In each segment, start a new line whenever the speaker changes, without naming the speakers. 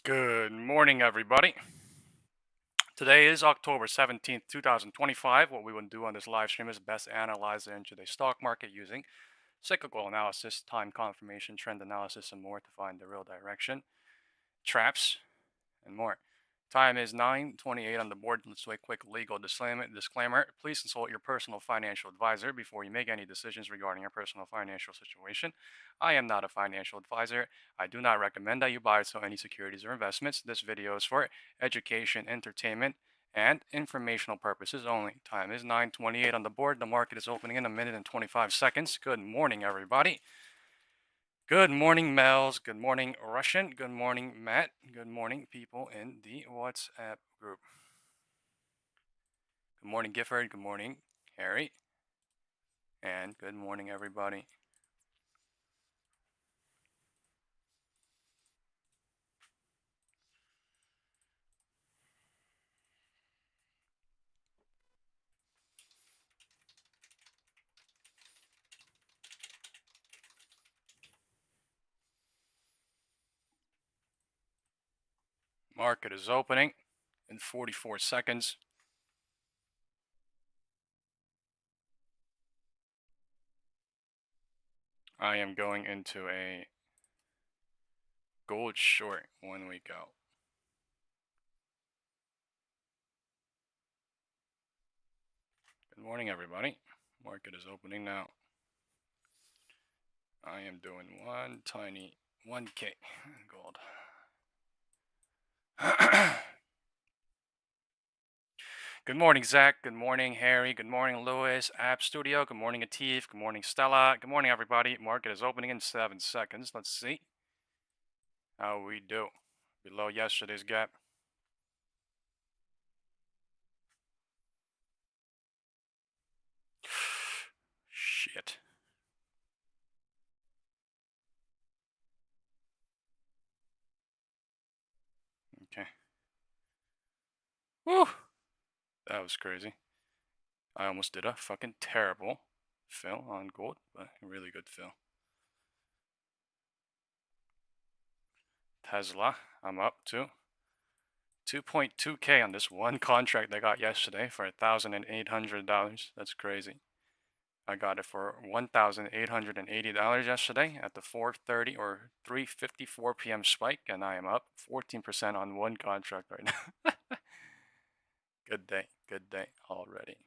Good morning, everybody. Today is October 17th, 2025. What we will do on this live stream is best analyze the intraday stock market using cyclical analysis, time confirmation, trend analysis, and more to find the real direction, traps, and more. Time is 9:28 on the board. Let's do a quick legal disclaimer. Please consult your personal financial advisor before you make any decisions regarding your personal financial situation. I am not a financial advisor. I do not recommend that you buy or sell any securities or investments. This video is for education, entertainment, and informational purposes only. Time is 9:28 on the board. The market is opening in a minute and 25 seconds. Good morning, everybody. Good morning, Mel's. Good morning, Russian. Good morning, Matt. Good morning, people in the WhatsApp group. Good morning, Gifford. Good morning, Harry. And good morning, everybody. Market is opening in 44 seconds. I am going into a gold short when we go. Good morning, everybody. Market is opening now. I am doing one tiny 1K gold. Good morning, Zach. Good morning, Harry. Good morning, Lewis. App Studio. Good morning, Atif. Good morning, Stella. Good morning, everybody. Market is opening in 7 seconds. Let's see how we do. Below yesterday's gap. Shit. Okay. Woo! That was crazy. I almost did a fucking terrible fill on gold, but a really good fill. Tesla, I'm up to 2.2K on this one contract I got yesterday for $1,800. That's crazy. I got it for $1,880 yesterday at the 4:30 or 3:54 p.m. spike, and I am up 14% on one contract right now. Good day already.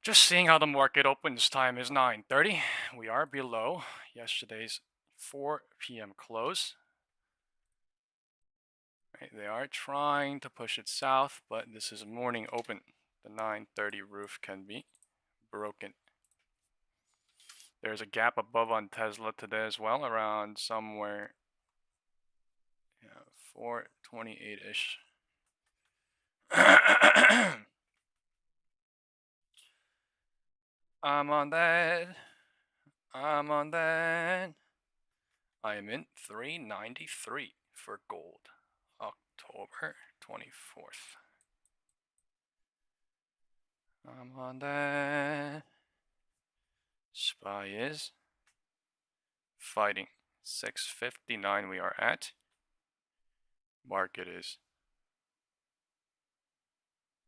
Just seeing how the market opens. Time is 9:30. We are below yesterday's 4 p.m. close. Right, they are trying to push it south, but this is a morning open. The 9:30 roof can be broken. There's a gap above on Tesla today as well, around somewhere 428-ish. I'm on that. I'm on that. I am in 393 for gold, October 24th. I'm on that. SPY is fighting. 659 we are at. Market is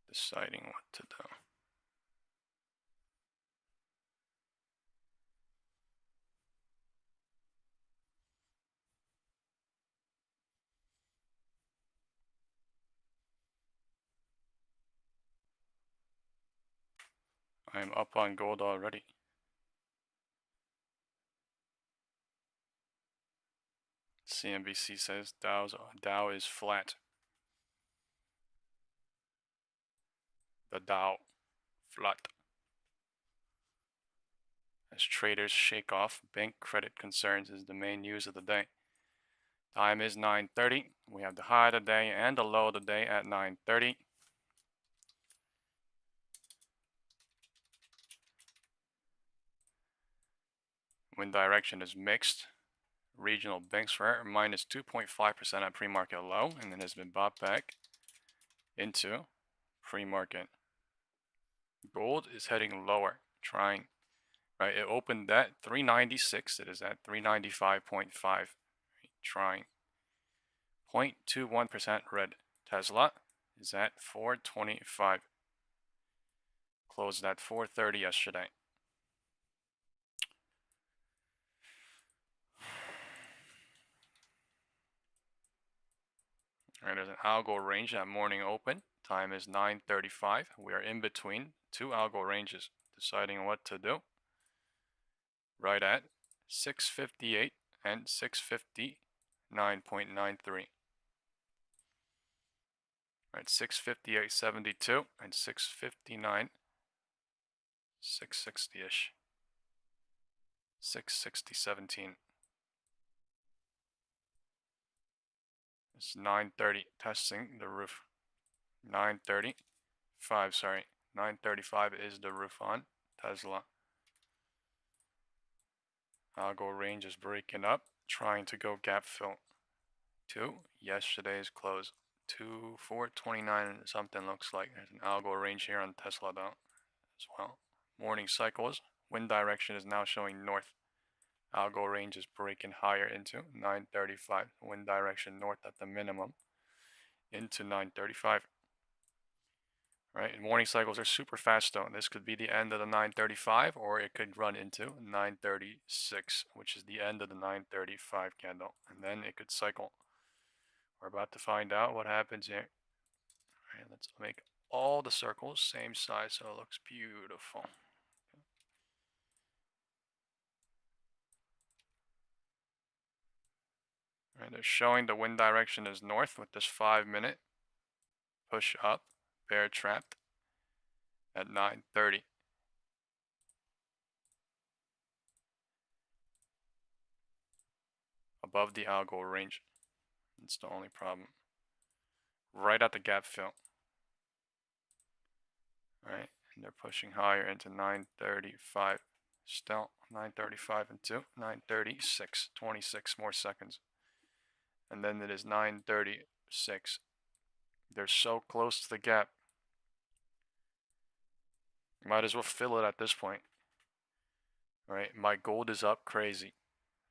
deciding what to do. I'm up on gold already. CNBC says Dow is flat. The Dow flat. As traders shake off bank credit concerns is the main news of the day. Time is 9:30. We have the high of the day and the low of the day at 9:30. Wind direction is mixed. Regional banks were minus 2.5% at pre-market low, and then has been bought back into pre-market. Gold is heading lower, trying Right, it opened at 396. It is at 395.5. Trying 0.21% red. Tesla is at 425. Closed at 430 yesterday. All right, there's an algo range at morning open. Time is 9:35. We are in between two algo ranges, deciding what to do. Right at 658 and 659.93. Right, 658.72 and 659, 660-ish. 660.17. It's 9:30, testing the roof. 9:35, sorry. 9:35 is the roof on Tesla. Algo range is breaking up, trying to go gap fill to yesterday's close. 429 something looks like. There's an algo range here on Tesla though as well. Morning cycles. Wind direction is now showing north. Algo range is breaking higher into 9:35. Wind direction north at the minimum into 9:35. Right, and morning cycles are super fast though. This could be the end of the 9:35, or it could run into 9:36, which is the end of the 9:35 candle, and then it could cycle. We're about to find out what happens here. All right, let's make all the circles same size so it looks beautiful. All right, they're showing the wind direction is north with this 5-minute push up, bear trapped at 9:30. Above the algo range. That's the only problem. Right at the gap fill. Right, and they're pushing higher into 9:35. Still 9:35 and 2, 9:36, 26 more seconds. And then it is 9:36. They're so close to the gap. Might as well fill it at this point. All right, my gold is up crazy.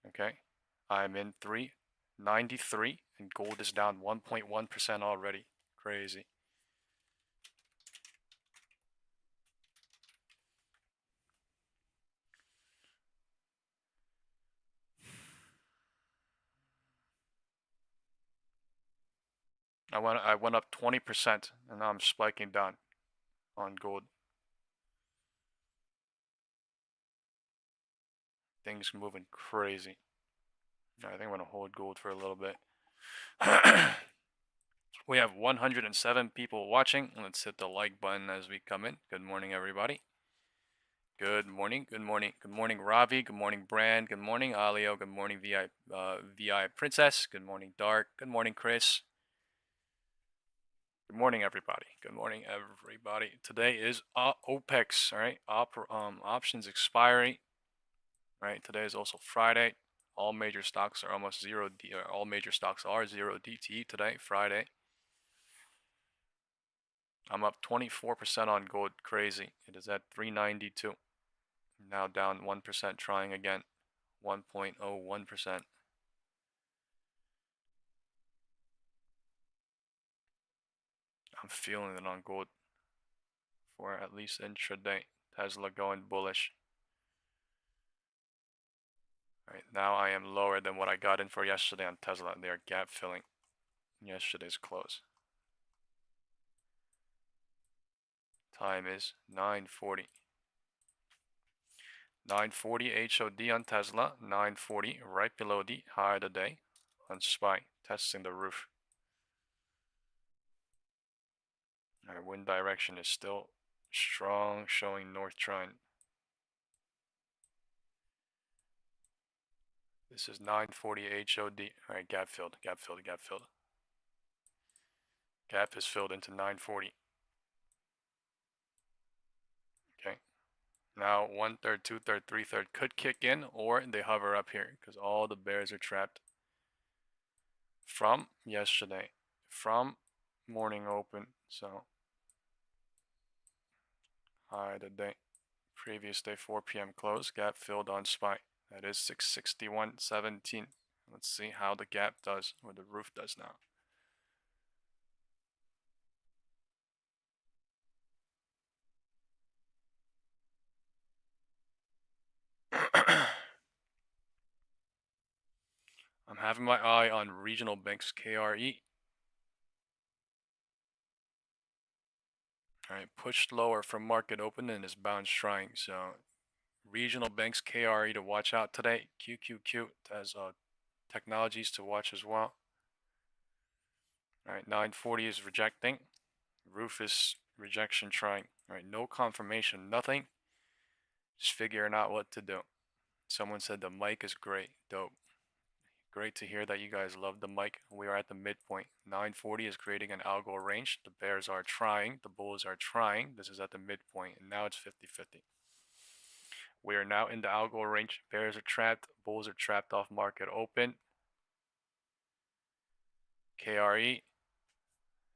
Okay, I'm in 393 and gold is down 1.1% already. Crazy. I went up 20% and now I'm spiking down on gold. Things moving crazy. I think I'm going to hold gold for a little bit. We have 107 people watching. Let's hit the like button as we come in. Good morning, everybody. Good morning. Good morning. Good morning, Ravi. Good morning, Brand. Good morning, Alio. Good morning, VI Princess. Good morning, Dark. Good morning, Chris. Good morning, everybody. Good morning, everybody. Today is Opex. All right, options expiry. Right. Today is also Friday. All major stocks are almost zero. All major stocks are 0 DTE today, Friday. I'm up 24% on gold. Crazy. It is at 392. Now down 1%, trying again. 1.01%. I'm feeling it on gold for at least intraday. Tesla going bullish. Right now I am lower than what I got in for yesterday on Tesla. They are gap filling yesterday's close. Time is 9:40. 9:40 HOD on Tesla. 9:40 right below the high of the day on SPY. Testing the roof. Our wind direction is still strong, showing north trend. This is 9:40 HOD. All right, gap filled, gap filled, gap filled. Gap is filled into 9:40. Okay. Now 1/3, 2/3, 3/3 could kick in, or they hover up here because all the bears are trapped from yesterday, from morning open. So high today, Previous day 4 p.m. close, gap filled on SPY. That is 661.17. Let's see how the gap does, or the roof does now. I'm having my eye on regional banks KRE. Alright, pushed lower from market open and is bound trying. So regional banks KRE to watch out today. QQQ has technologies to watch as well. Alright, 940 is rejecting. Roof is rejection trying. Alright, no confirmation, nothing. Just figuring out what to do. Someone said the mic is great. Dope. Great to hear that you guys love the mic. We are at the midpoint. 940 is creating an algo range. The bears are trying. The bulls are trying. This is at the midpoint. And now it's 50-50. We are now in the algo range. Bears are trapped. Bulls are trapped off market open. KRE.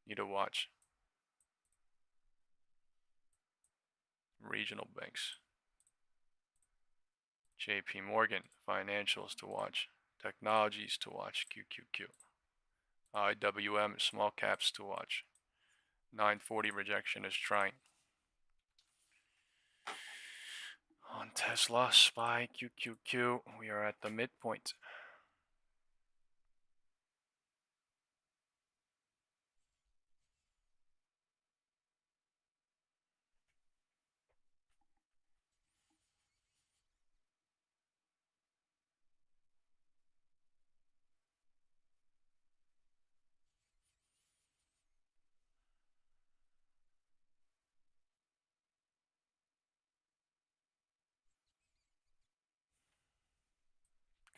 Need to watch. Regional banks. JP Morgan. Financials to watch. Technologies to watch. QQQ. IWM. Small caps to watch. 940 rejection is trying. On Tesla, SPY, QQQ, we are at the midpoint.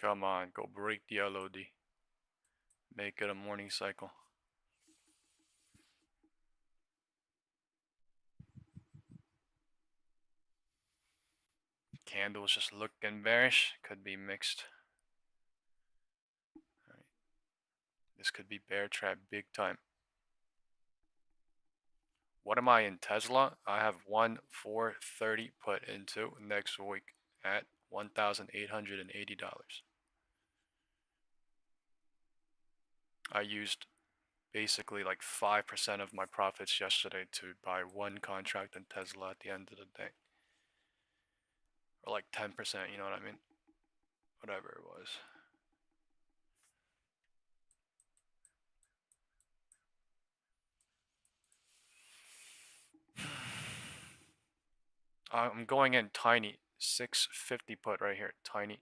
Come on, go break the LOD. Make it a morning cycle. Candles just looking bearish. Could be mixed. All right. This could be bear trap big time. What am I in Tesla? I have 1,430 put into next week at $1,880. I used basically like 5% of my profits yesterday to buy one contract in Tesla at the end of the day. Or like 10%, you know what I mean? Whatever it was. I'm going in tiny. 650 put right here. Tiny.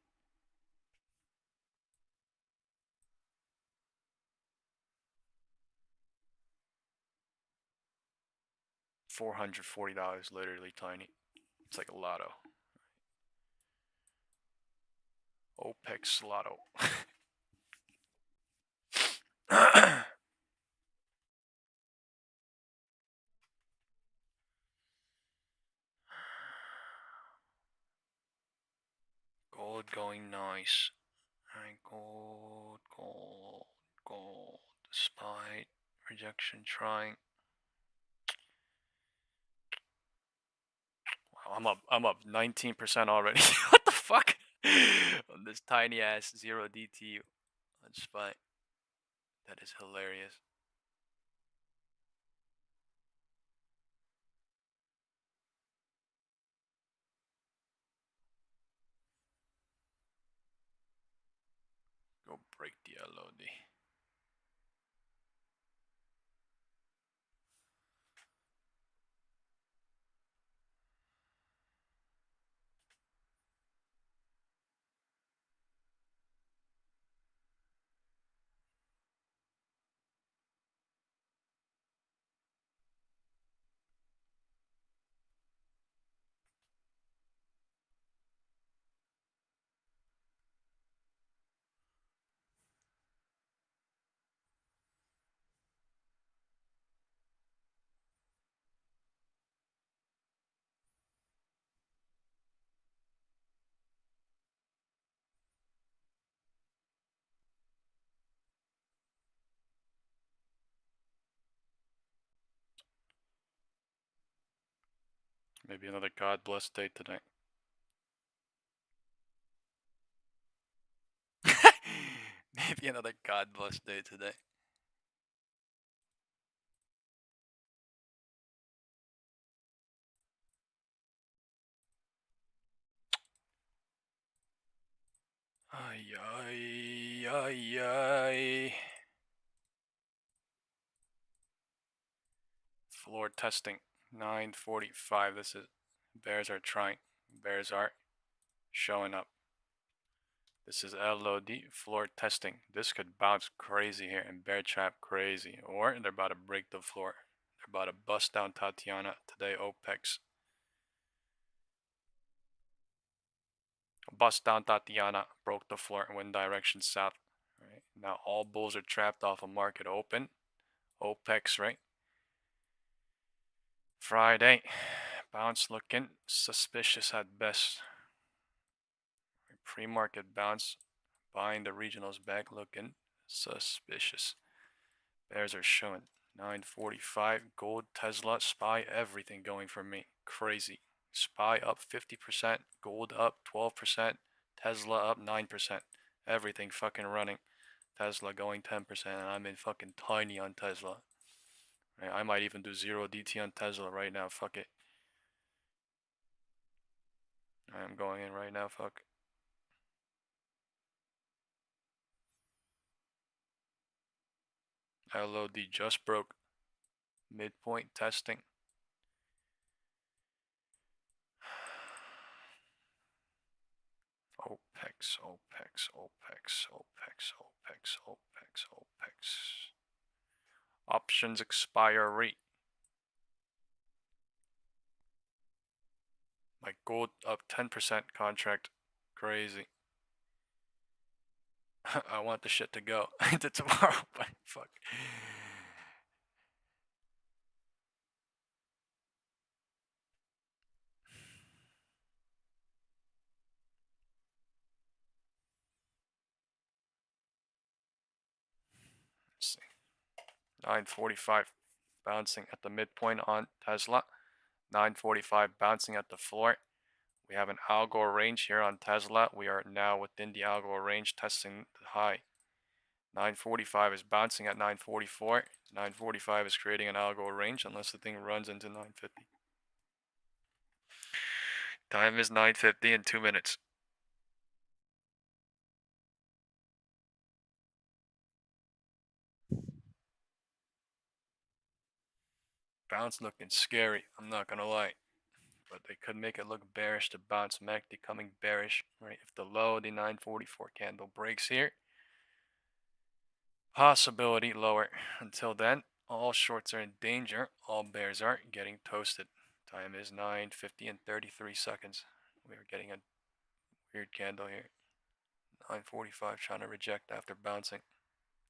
$440, literally tiny. It's like a lotto. Opex lotto. Gold going nice. Alright, gold, gold, gold. Despite rejection trying. Wow, I'm up 19% already. What the fuck? On this tiny ass 0 DTU on SPY. That is hilarious. Go break the LOD. Maybe another God blessed day today. Maybe another God blessed day today. Ay, ay, ay, ay. Floor testing. 9:45. This is bears are trying. Bears are showing up. This is LOD floor testing. This could bounce crazy here and bear trap crazy. Or they're about to break the floor. They're about to bust down Tatiana today. Opex. Bust down Tatiana. Broke the floor and went direction south. Right. Now all bulls are trapped off a market open. Opex, right? Friday. Bounce looking suspicious at best. Pre-market bounce. Buying the regionals back looking suspicious. Bears are showing 9:45. Gold, Tesla, SPY, everything going for me. Crazy. SPY up 50%. Gold up 12%. Tesla up 9%. Everything fucking running. Tesla going 10%. And I'm in fucking tiny on Tesla. Right, I might even do 0 DT on Tesla right now. Fuck it. I'm going in right now. Fuck. LOD just broke. Midpoint testing. Opex, Opex, Opex, Opex, Opex, Opex, Opex. Options expiry. My gold up 10% contract. Crazy. I want the shit to go into tomorrow, but fuck. Let's see. 9:45 bouncing at the midpoint on Tesla. 9:45 bouncing at the floor. We have an algo range here on Tesla. We are now within the algo range testing the high. 9:45 is bouncing at 9:44. 9:45 is creating an algo range unless the thing runs into 9:50. Time is 9:50 in 2 minutes. Bounce looking scary, I'm not gonna lie. But they could make it look bearish to bounce. MACD coming bearish, right? If the low, the 9:44 candle breaks here, possibility lower. Until then, all shorts are in danger. All bears are getting toasted. Time is 9:50 and 33 seconds. We are getting a weird candle here. 9:45 trying to reject after bouncing,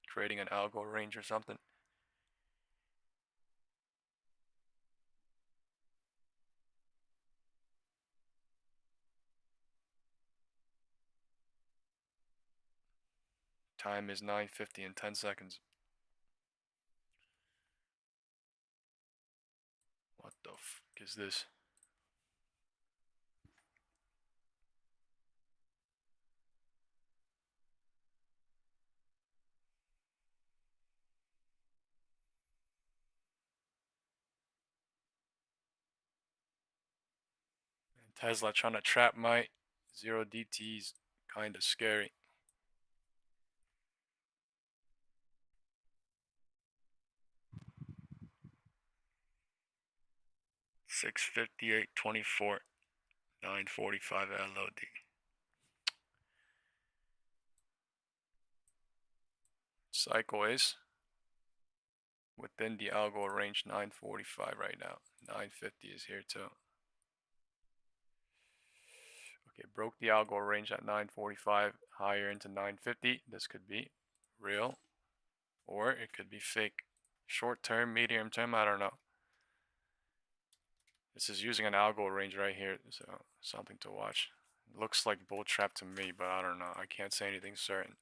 creating an algo range or something. Time is 9:50 and 10 seconds. What the fuck is this? Tesla trying to trap my 0 DTs. Kinda scary. 6:58.24. 9:45 LOD. Cycle is within the algo range. 9:45 right now. 9:50 is here too. Okay, broke the algo range at 9:45, higher into 9:50. This could be real, or it could be fake. Short term, medium term, I don't know. This is using an algo range right here, so something to watch. It looks like bull trap to me, but I don't know. I can't say anything certain.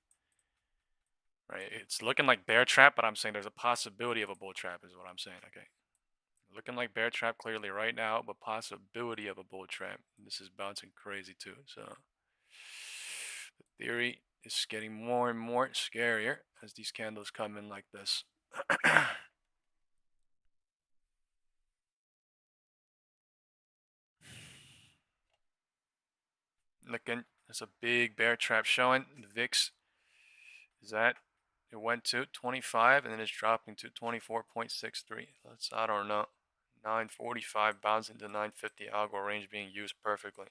Right, it's looking like bear trap, but I'm saying there's a possibility of a bull trap is what I'm saying, okay? Looking like bear trap clearly right now, but possibility of a bull trap. This is bouncing crazy too. So the theory is getting more and more scarier as these candles come in like this. Looking, there's a big bear trap showing. The VIX is at, it went to 25 and then it's dropping to 24.63. That's, I don't know. 945 bouncing to 950 algo range being used perfectly.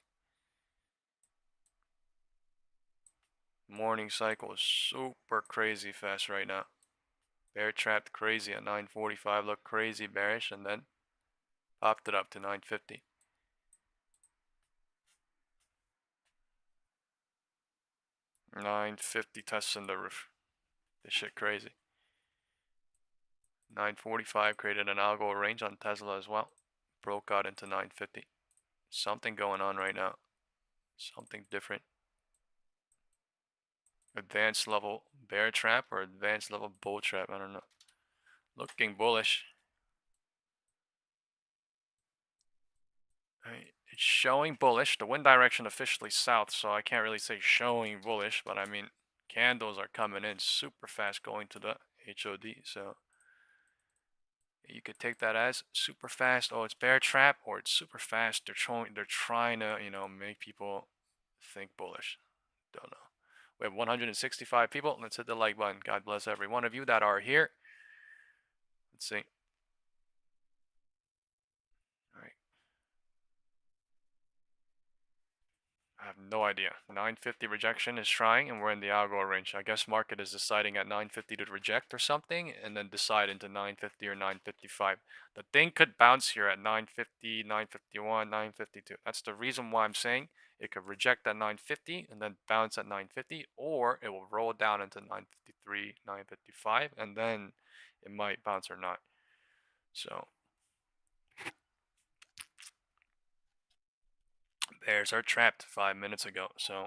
Morning cycle is super crazy fast right now. Bear trapped crazy at 945, looked crazy bearish, and then popped it up to 950. 950 testing the roof. This shit crazy. 945 created an algo range on Tesla as well. Broke out into 950. Something going on right now. Something different. Advanced level bear trap or advanced level bull trap, I don't know. Looking bullish. It's showing bullish. The wind direction officially south, so I can't really say showing bullish, but I mean candles are coming in super fast going to the HOD, so you could take that as super fast. Oh, it's bear trap, or it's super fast. They're trying to, you know, make people think bullish. Don't know. We have 165 people. Let's hit the like button. God bless every one of you that are here. Let's see. All right. I have no idea. 950 rejection is trying, and we're in the algo range. I guess market is deciding at 950 to reject or something, and then decide into 950 or 955. The thing could bounce here at 950, 951, 952. That's the reason why I'm saying it could reject at 950 and then bounce at 950, or it will roll down into 953, 955, and then it might bounce or not. So bears are trapped 5 minutes ago, so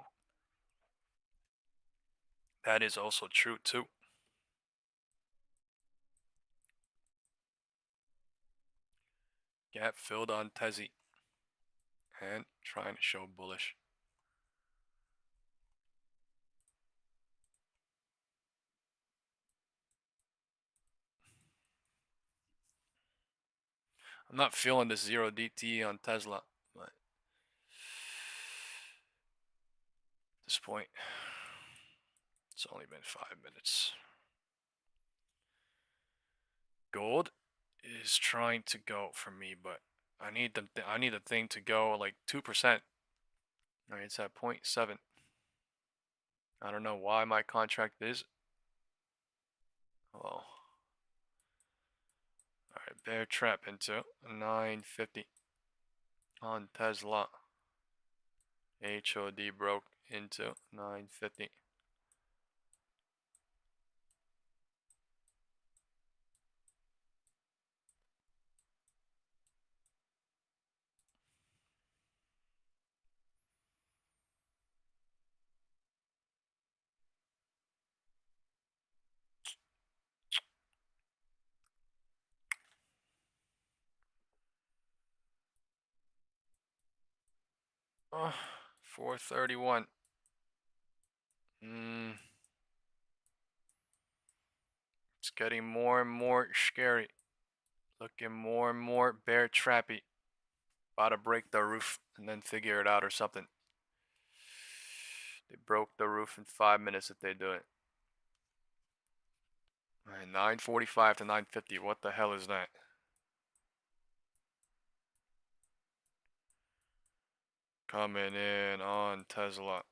that is also true too. Gap filled on Tezzy and trying to show bullish. I'm not feeling this 0 DT on Tesla, but at this point, it's only been 5 minutes. Gold is trying to go for me, but I need the thing to go like 2%. All right, it's at 0.7. I don't know why my contract is. Oh. All right, bear trap into 950 on Tesla. HOD broke into 950. Oh, 431. It's getting more and more scary. Looking more and more bear trappy. About to break the roof and then figure it out or something. They broke the roof in 5 minutes if they do it. Alright, 945 to 950. What the hell is that? Coming in on Tesla.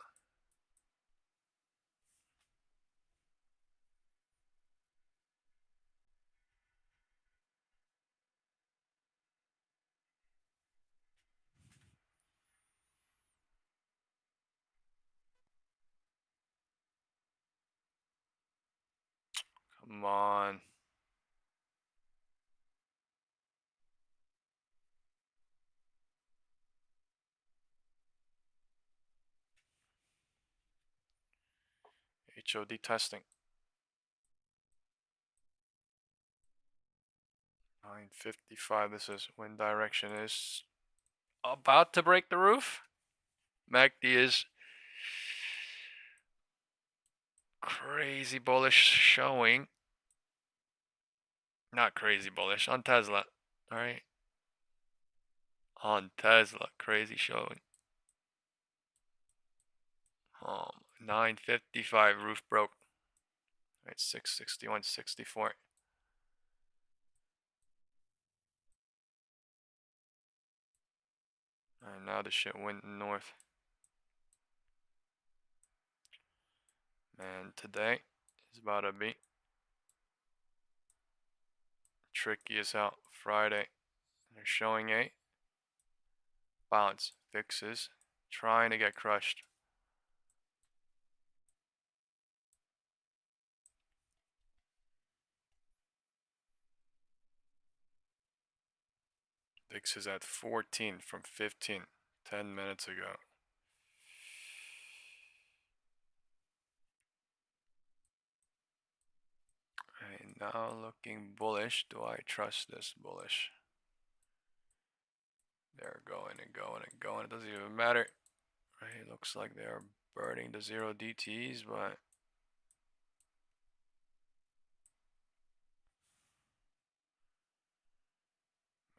Come on. HOD testing. 955. This is when direction is about to break the roof. MACD is crazy bullish showing. Not crazy bullish on Tesla. All right. On Tesla, crazy showing. 955 roof broke. All right, 661.64. All right, now the shit went north. Man, today is about to be tricky as hell. Friday, they're showing a bounce. Fixes trying to get crushed. VIX is at 14 from 15, 10 minutes ago. Right, now looking bullish. Do I trust this bullish? They're going and going and going. It doesn't even matter. Right, it looks like they're burning the 0 DTs, but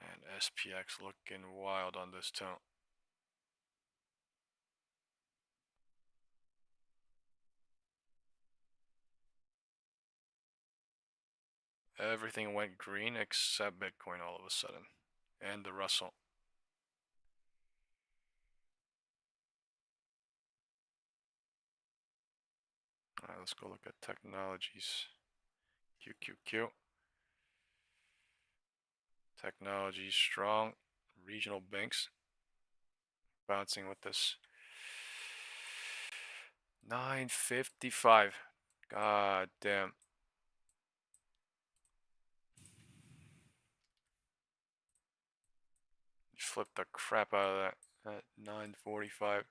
man, SPX looking wild on this tone. Everything went green except Bitcoin all of a sudden. And the Russell. Alright, let's go look at technologies. QQQ. Technology strong. Regional banks. Bouncing with this. 955. God damn. Flip the crap out of that at 945.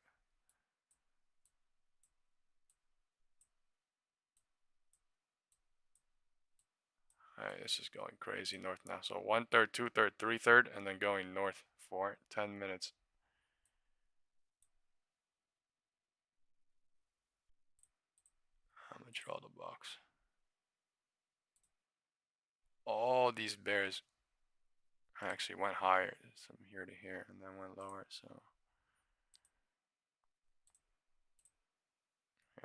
Alright, this is going crazy north now. So 1/3, 2/3, 3/3, and then going north for 10 minutes. I'm gonna draw the box. All these bears actually went higher, from here to here, and then went lower. So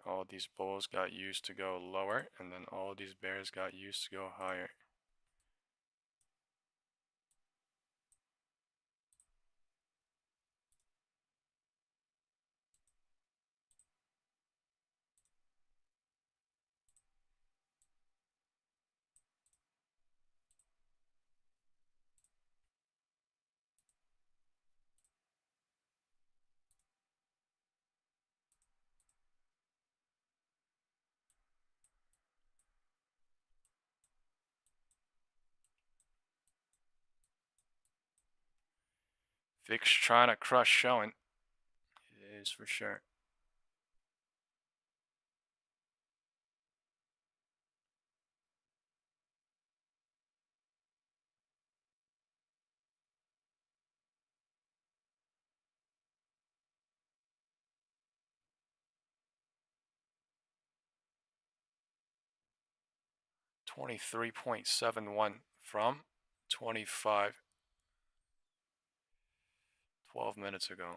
all these bulls got used to go lower, and then all these bears got used to go higher. VIX trying to crush showing. It is for sure. $23.71 from 25 12 minutes ago.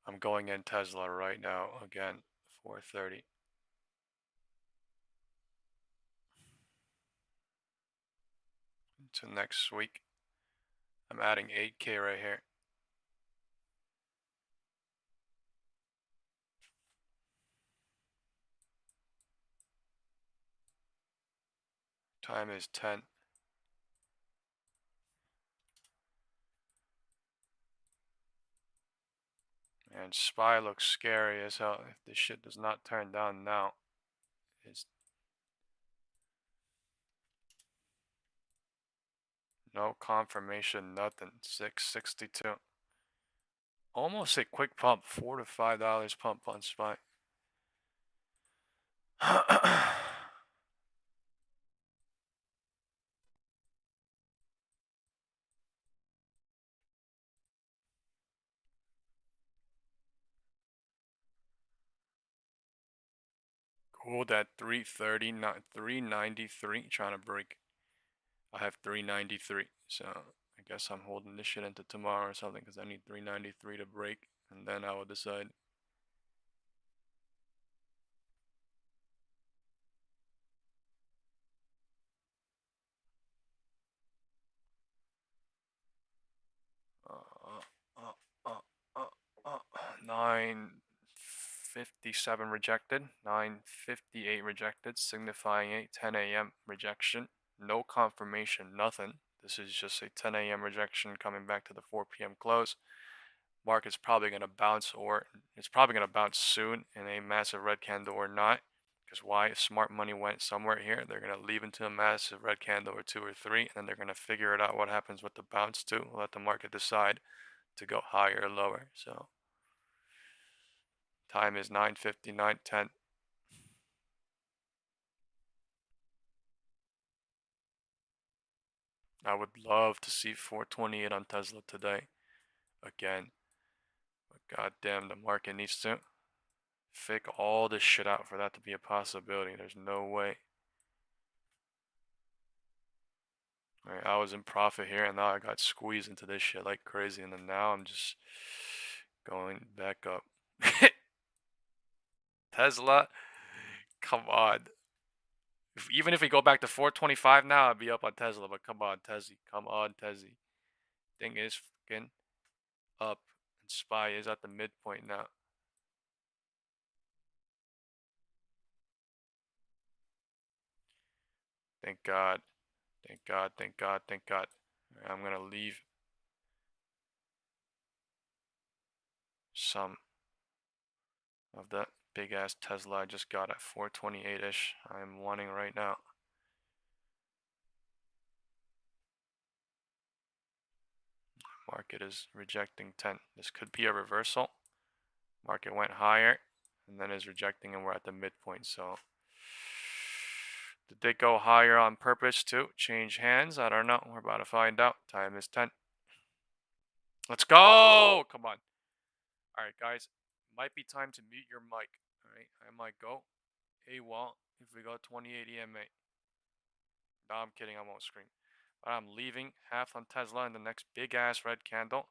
I'm going in Tesla right now again, 4:30. Until next week. I'm adding 8K right here. Time is 10. And SPY looks scary as hell. If this shit does not turn down now, it's no confirmation, nothing. 662. Almost a quick pump, $4 to $5 pump on SPY. Hold at 330, not 393. Trying to break. I have 393, so I guess I'm holding this shit into tomorrow or something because I need 393 to break, and then I will decide. Uh, uh, uh, uh, 957 rejected, 958 rejected, signifying a 10 a.m. rejection. No confirmation, nothing. This is just a 10 a.m. rejection coming back to the 4 p.m. close. Market's probably going to bounce, or it's probably going to bounce soon in a massive red candle or not. Because why? If smart money went somewhere here, they're going to leave into a massive red candle or two or three, and then they're going to figure it out what happens with the bounce too. Let the market decide to go higher or lower. So time is 9:59:10. I would love to see 428 on Tesla today again. But goddamn, the market needs to fake all this shit out for that to be a possibility. There's no way. Right, I was in profit here and now I got squeezed into this shit like crazy, and then now I'm just going back up. Tesla, come on. Even if we go back to 425 now, I'd be up on Tesla, but come on, Tessie. Come on, Tessie. Thing is fucking up, and SPY is at the midpoint now. Thank God. Thank God, thank God, thank God. I'm gonna leave some of that big ass Tesla I just got at 428-ish. I'm wanting right now. Market is rejecting 10. This could be a reversal. Market went higher and then is rejecting, and we're at the midpoint. So did they go higher on purpose to change hands? I don't know. We're about to find out. Time is 10. Let's go. Come on. All right, guys. Might be time to mute your mic. All right. I might go AWOL if we go 28 EMA. No, I'm kidding. I won't scream. But I'm leaving half on Tesla in the next big ass red candle.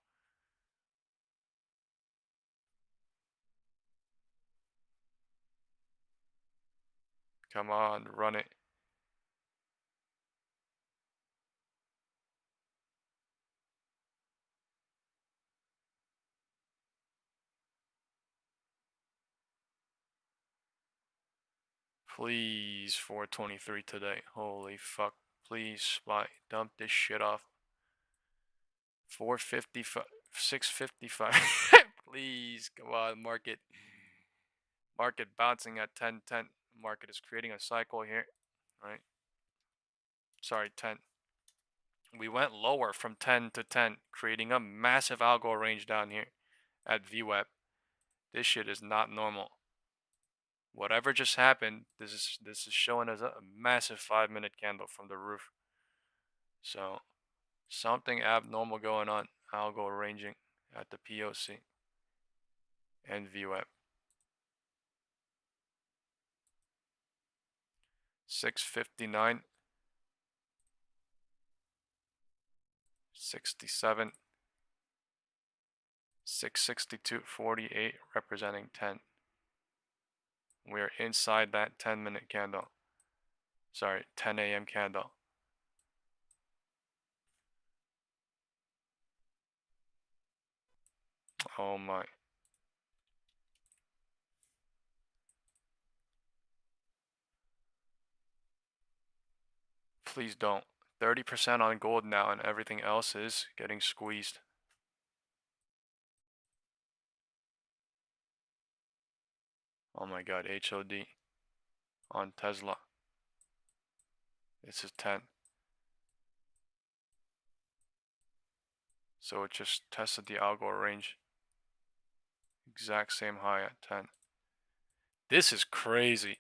Come on, run it. Please, 423 today. Holy fuck. Please, SPY. Dump this shit off. 455, 655. Please, come on, market. Market bouncing at 1010. Market is creating a cycle here, right? Sorry, 10. We went lower from 10 to 10, creating a massive algo range down here at VWAP. This shit is not normal. Whatever just happened, this is showing us a massive 5-minute candle from the roof. So something abnormal going on. Algo ranging at the POC and VWAP. 659, 67, 662, 48 representing 10. We are inside that 10-minute candle. Sorry, 10 a.m. candle. Oh my. Please don't. 30% on gold now, and everything else is getting squeezed. Oh my god, HOD on Tesla. This is 10. So it just tested the algo range. Exact same high at 10. This is crazy.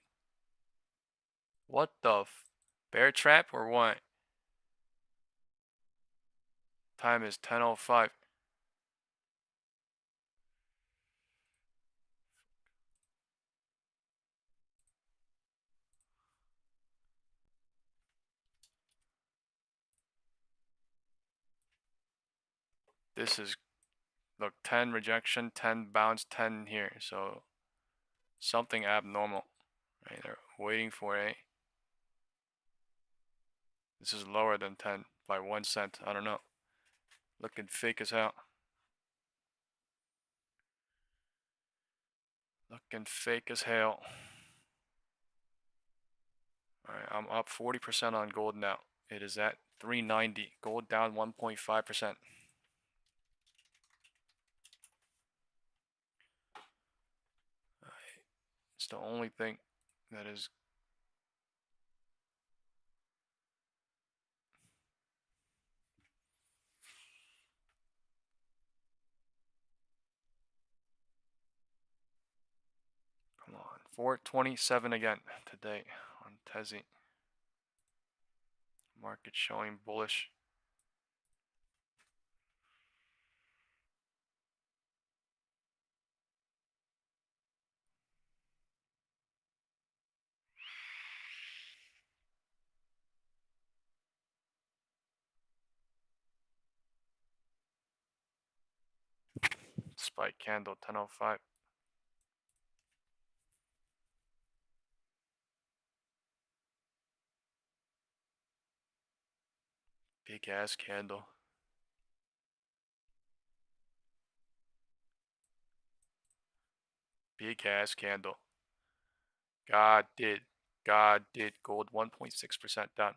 What the bear trap or what? Time is 10:05. This is, look, 10 rejection, 10 bounce, 10 here. So something abnormal. Right, they're waiting for a. This is lower than 10 by 1 cent. I don't know. Looking fake as hell. Looking fake as hell. Alright, I'm up 40% on gold now. It is at 390. Gold down 1.5%. It's the only thing that is. Come on. 427 again today on Tezzy. Market showing bullish. Spike candle 1005. Big ass candle. Big ass candle. God did. God did. Gold 1.6% down.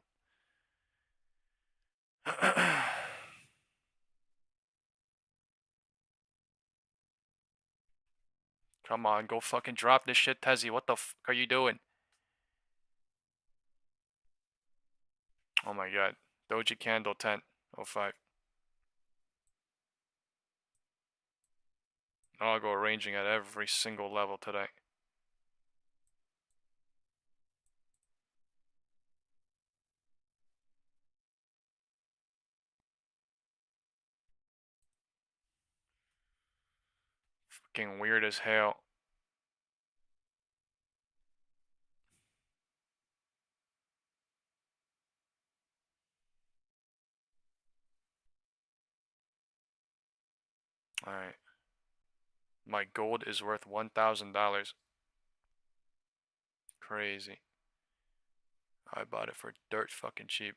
Come on, go fucking drop this shit, Tezzy. What the fuck are you doing? Oh my god. Doji candle 1005. I'll go ranging at every single level today. Fucking weird as hell. Alright. My gold is worth $1,000. Crazy. I bought it for dirt fucking cheap.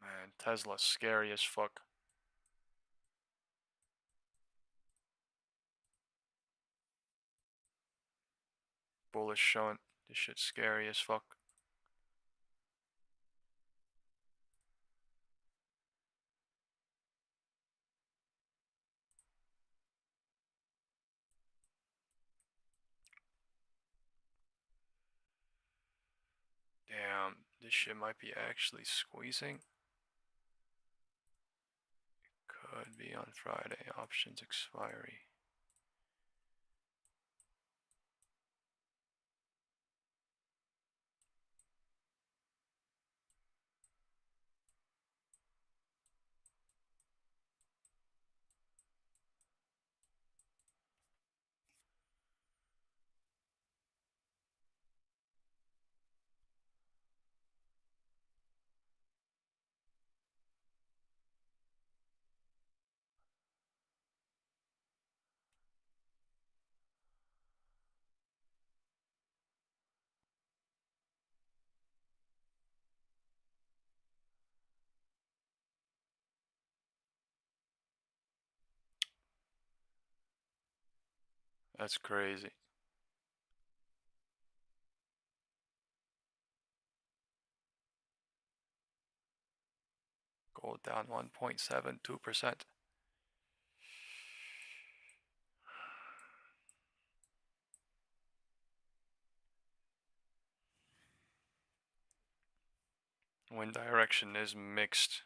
Man, Tesla's scary as fuck. Bullish showing. This shit's scary as fuck. Damn, this shit might be actually squeezing. Could be on Friday. Options expiry. That's crazy. Gold down 1.72%. Wind direction is mixed.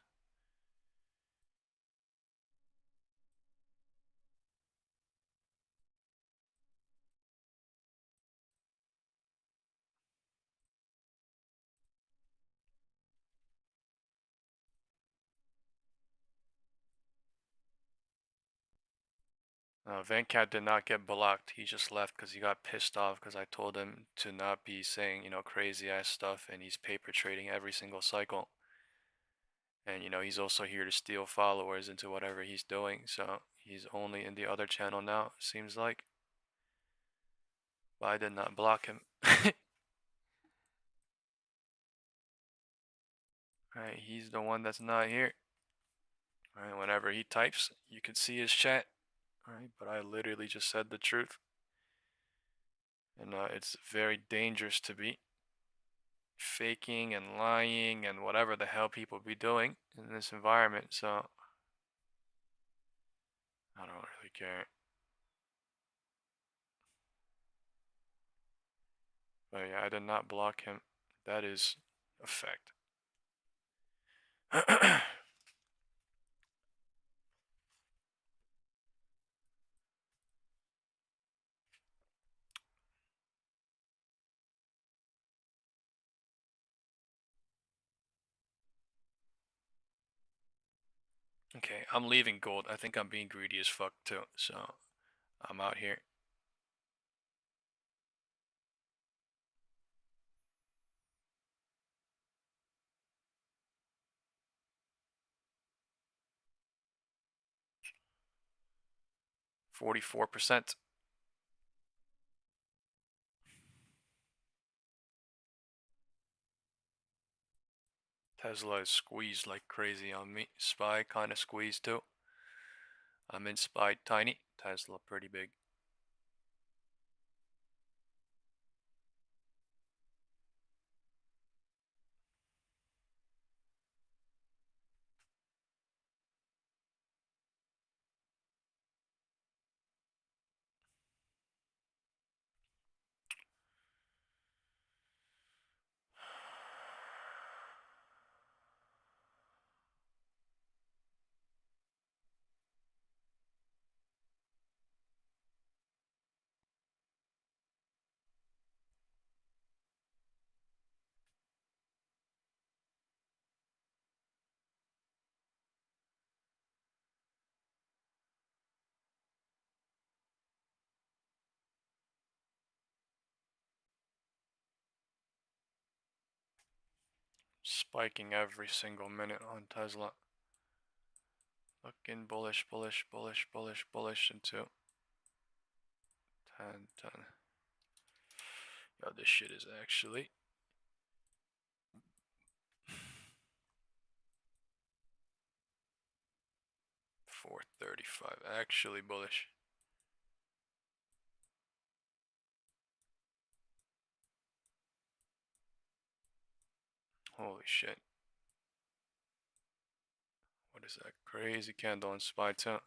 Venkat did not get blocked. He just left because he got pissed off because I told him to not be saying, crazy ass stuff, and he's paper trading every single cycle. And, he's also here to steal followers into whatever he's doing. So he's only in the other channel now, seems like. But I did not block him. Alright, he's the one that's not here. Alright, whenever he types, you can see his chat. Alright, but I literally just said the truth. And it's very dangerous to be faking and lying and whatever the hell people be doing in this environment. So I don't really care. But yeah, I did not block him. That is a fact. Okay, I'm leaving gold. I think I'm being greedy as fuck too. So I'm out here. $44%. Tesla is squeezed like crazy on me. SPY kind of squeezed too. I'm in SPY tiny. Tesla pretty big. Spiking every single minute on Tesla. Looking bullish, bullish, bullish, bullish, bullish into 10, 10. Yo, this shit is actually 435. Actually bullish. Holy shit. What is that crazy candle in SPY 2?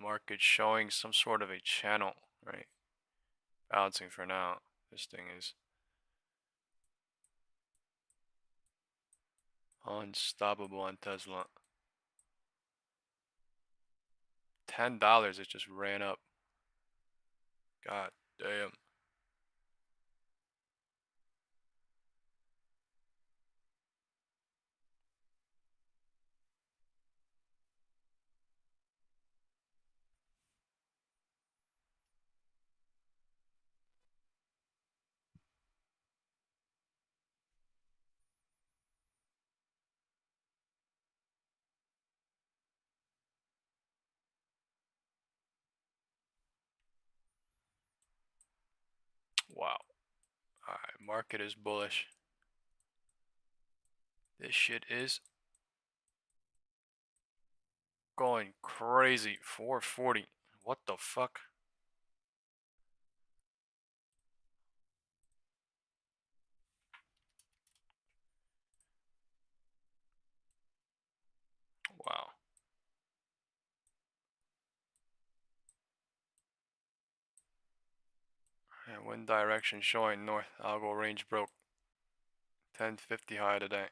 Market showing some sort of a channel, right? Bouncing for now. This thing is unstoppable on Tesla. $10, it just ran up. God damn. Wow. Alright, market is bullish. This shit is going crazy. 440. What the fuck? Alright, wind direction showing north. Algo range broke. 1050 high today.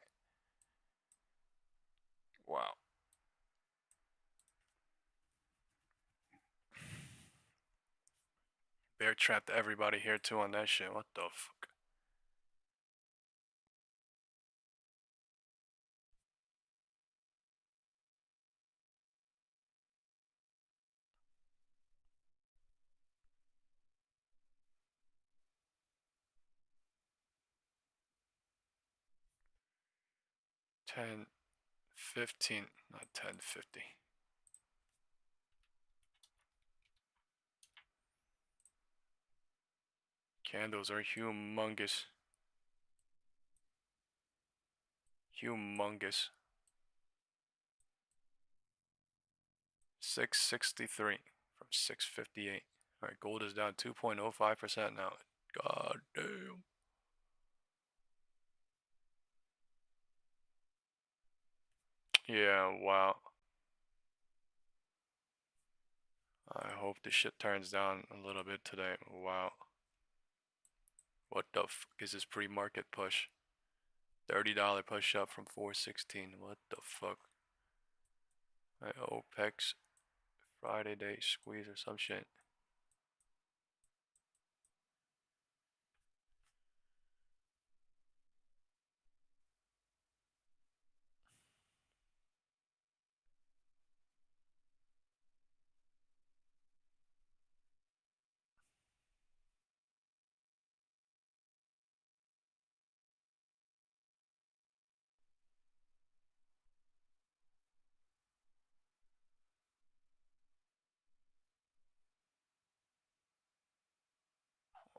Wow. Bear trapped everybody here too on that shit. What the fuck? Ten 15, not 1050. Candles are humongous. Humongous. 663 from 658. Alright, gold is down 2.05% now. God damn. Yeah, wow. I hope this shit turns down a little bit today. Wow. What the fuck is this pre-market push? $30 push up from 416. What the fuck? Right, Opex Friday day squeeze or some shit.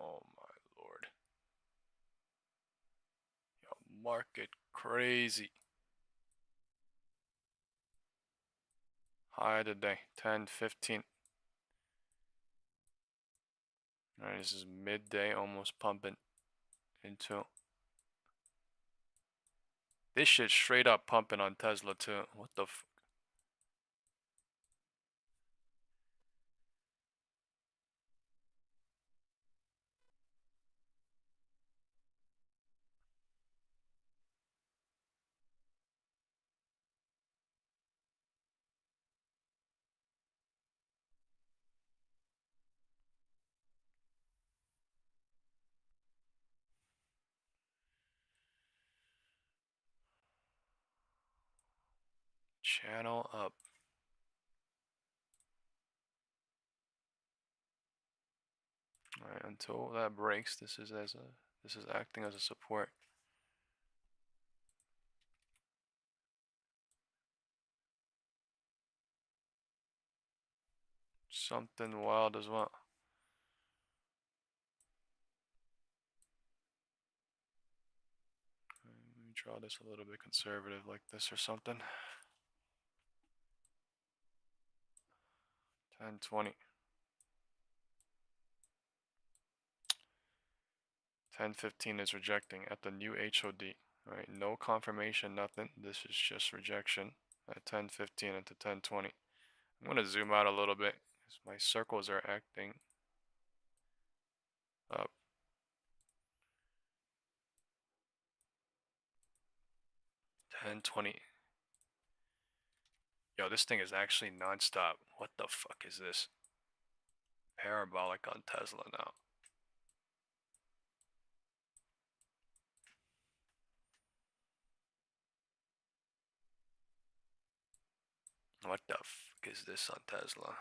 Oh my lord. Yo, market crazy. High today, 10:15. Alright, this is midday, almost pumping into. This shit straight up pumping on Tesla too. What the f? Channel up. Alright, until that breaks, this is acting as a support. Something wild as well. Let me draw this a little bit conservative like this or something. 1020. 1015 is rejecting at the new HOD. Alright, no confirmation, nothing. This is just rejection at 1015 into 1020. I'm going to zoom out a little bit because my circles are acting up. 1020. Yo, this thing is actually non-stop. What the fuck is this? Parabolic on Tesla now. What the fuck is this on Tesla?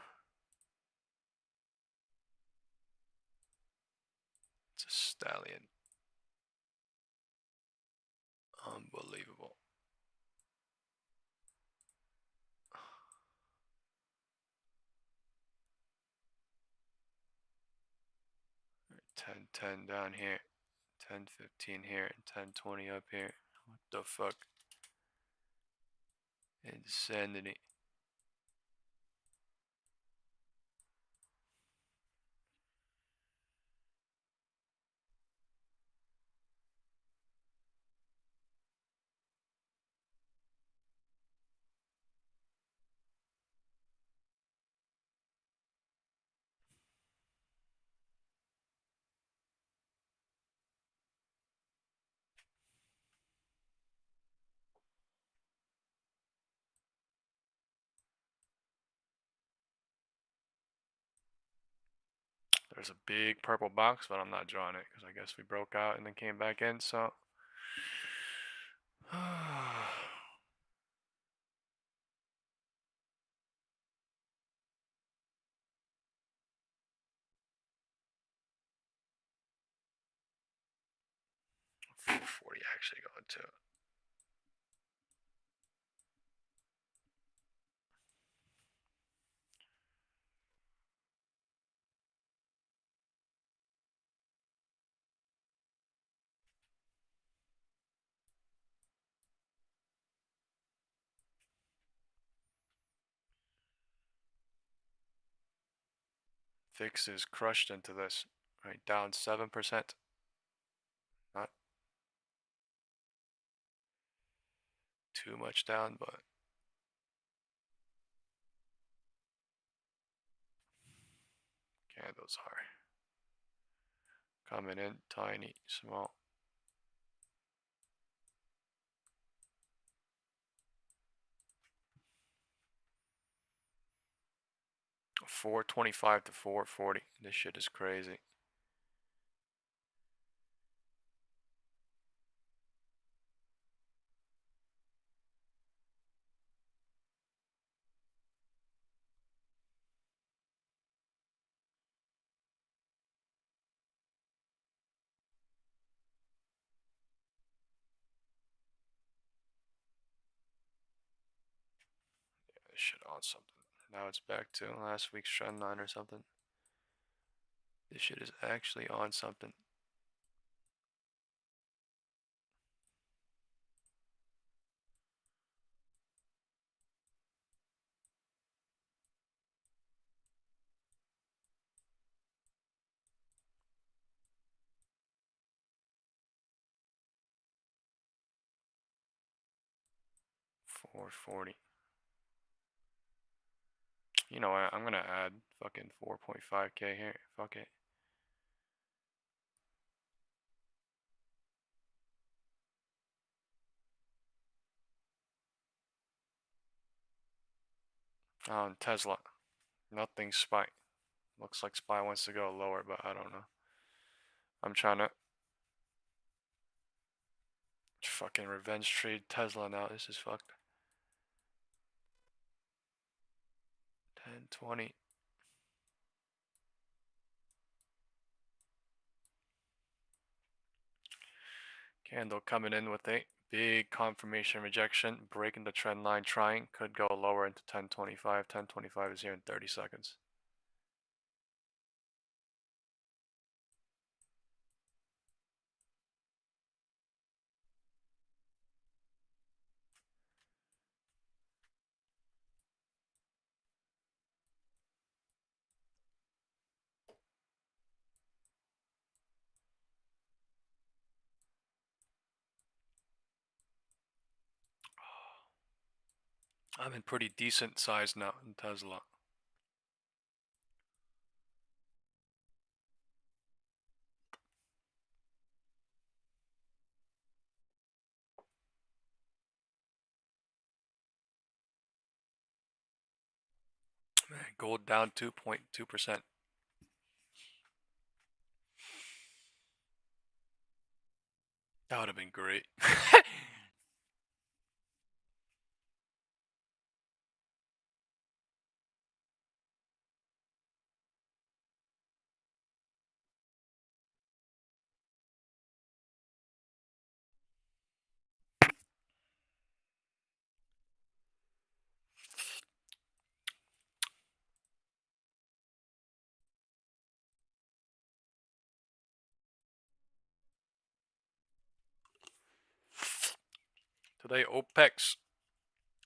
It's a stallion. Unbelievable. Right, 1010 down here. 1015 here and 1020 up here. What the fuck? Insanity. There's a big purple box, but I'm not drawing it because I guess we broke out and then came back in, so. 440 actually going to. VIX is crushed into this, right? Down 7%. Not too much down, but candles are coming in tiny, small. $425 to $440. This shit is crazy. This shit on something. Now it's back to last week's trend line or something. This shit is actually on something. $440. You know what? I'm gonna add fucking 4.5K here. Fuck it. On Tesla. Nothing SPY. Looks like SPY wants to go lower, but I don't know. I'm trying to fucking revenge trade Tesla now. This is fucked. 10, 20. Candle coming in with a big confirmation rejection, breaking the trend line, trying, could go lower into 1025. 1025 is here in 30 seconds. I'm in pretty decent size now in Tesla. Man, gold down 2.2%. That would have been great. Today, Opex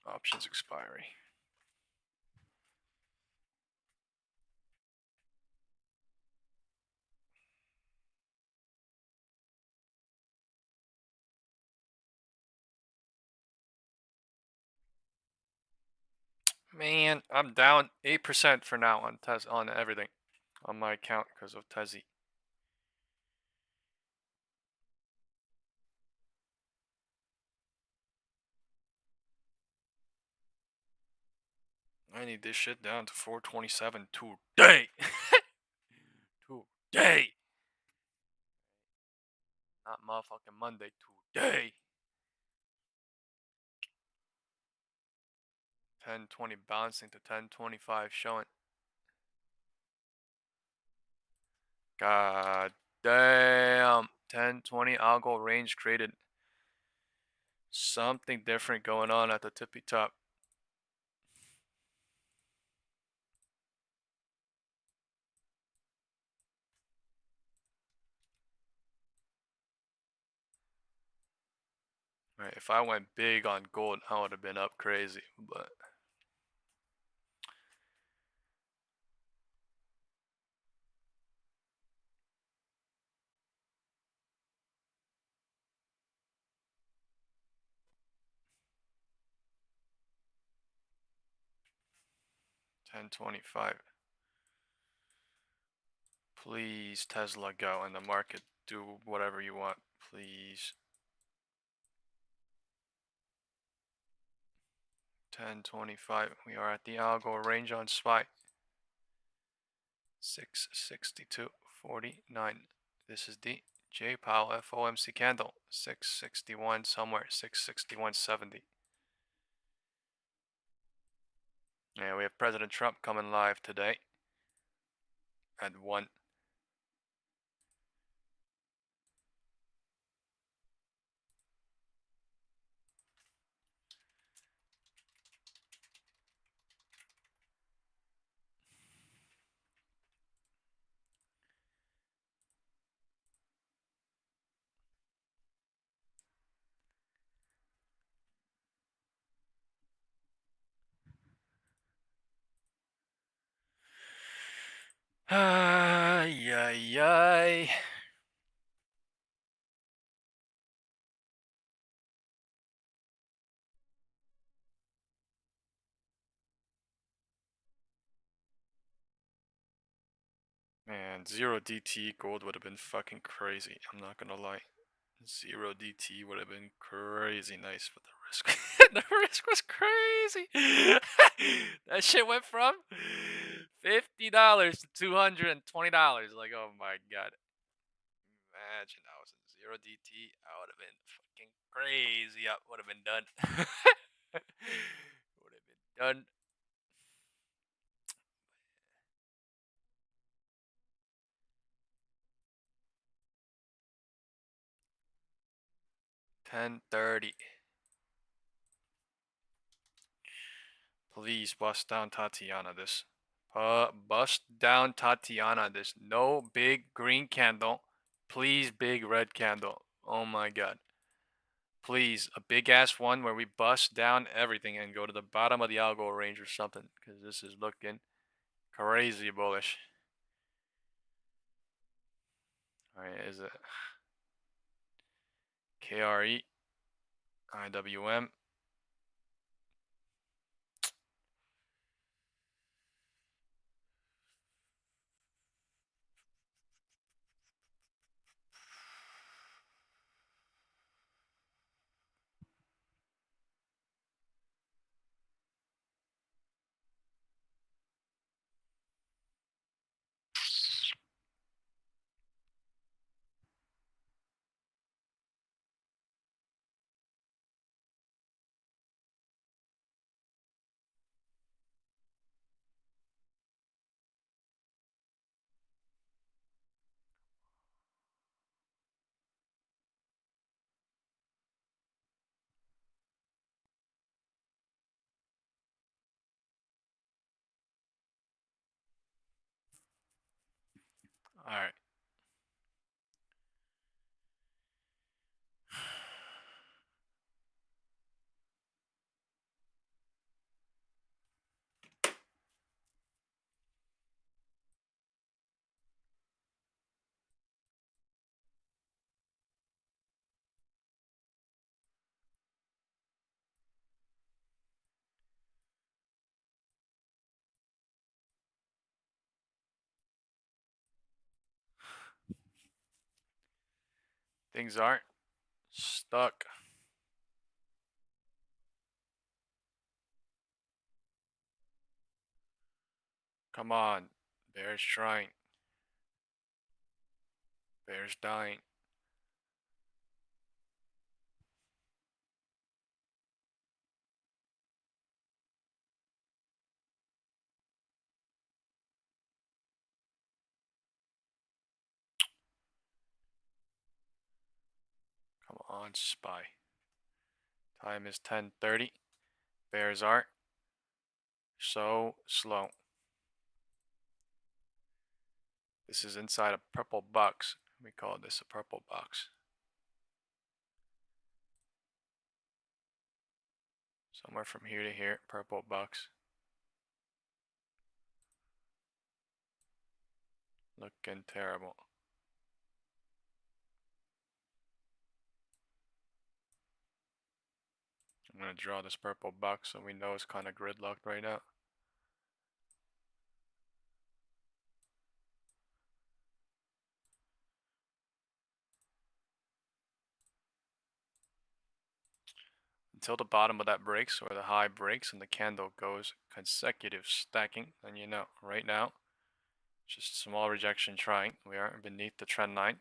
options expiry. Man, I'm down 8% for now on everything on my account because of Tezzy. I need this shit down to 427 today. today. Not motherfucking Monday, today. 1020 bouncing to 1025 showing. God damn. 1020 algo range created. Something different going on at the tippy top. Right, if I went big on gold, I would have been up crazy, but 1025. Please, Tesla, go in the market. Do whatever you want, please. 1025. We are at the algo range on SPY. 662.49. This is the J Powell FOMC candle. 661 somewhere. 661.70. Yeah, we have President Trump coming live today at 1. Ay, ay, ay. Man, 0 DT gold would have been fucking crazy. I'm not gonna lie. 0 DT would have been crazy nice, but the risk the risk was crazy. That shit went from $50 to $220. Like, oh my god. Imagine I was in 0 DT, I would have been fucking crazy. I would have been done. Would have been done. 1030. Please bust down Tatiana this. Bust down Tatiana this. No big green candle. Please big red candle. Oh my god. Please, a big ass one where we bust down everything and go to the bottom of the algo range or something. Because this is looking crazy bullish. Alright, is it KRE? IWM? Alright. Things aren't stuck. Come on. Bear's trying. Bears dying. Come on, SPY. Time is 10:30. Bears are so slow. This is inside a purple box. We call this a purple box. Somewhere from here to here, purple box. Looking terrible. I'm going to draw this purple box so we know it's kind of gridlocked right now. Until the bottom of that breaks or the high breaks and the candle goes consecutive stacking, then you know, right now, just small rejection trying. We are beneath the trend line.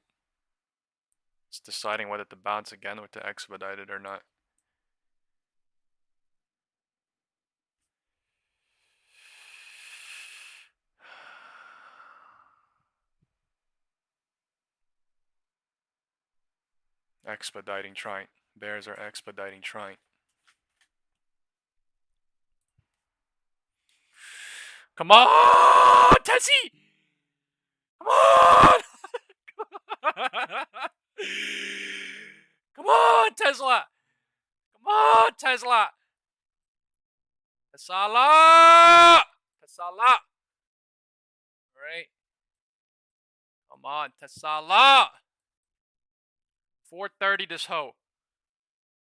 It's deciding whether to bounce again or to expedite it or not. Expediting trying. Bears are expediting trying. Come on, Tessie! Come on! Come on, Tesla! Come on, Tesla! Tesla! Tesla! Right? Come on, Tesla! 4:30 this hoe.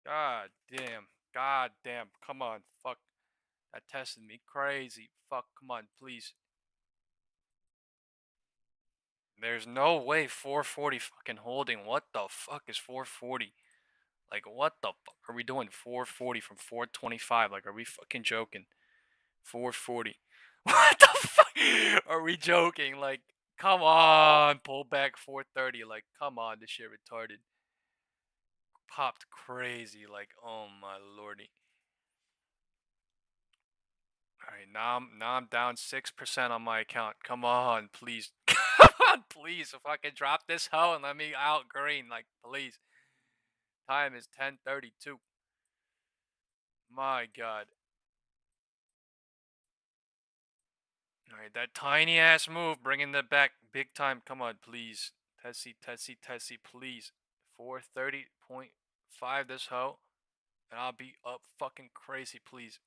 God damn. God damn. Come on. Fuck. That tested me crazy. Fuck. Come on, please. There's no way 440 fucking holding. What the fuck is 440? Like, what the fuck are we doing? 440 from 425. Like, are we fucking joking? 440. What the fuck? Are we joking? Like, come on. Pull back 430. Like, come on. This shit retarded. Popped crazy. Like, oh my lordy. Alright, now I'm down 6% on my account. Come on, please. Come on, please. If I can drop this hoe and let me out green, like, please. Time is 10:32. My god. Alright, that tiny ass move, bringing that back big time. Come on, please. Tessie, Tessie, Tessie, please. 430.5 this hoe. And I'll be up fucking crazy, please.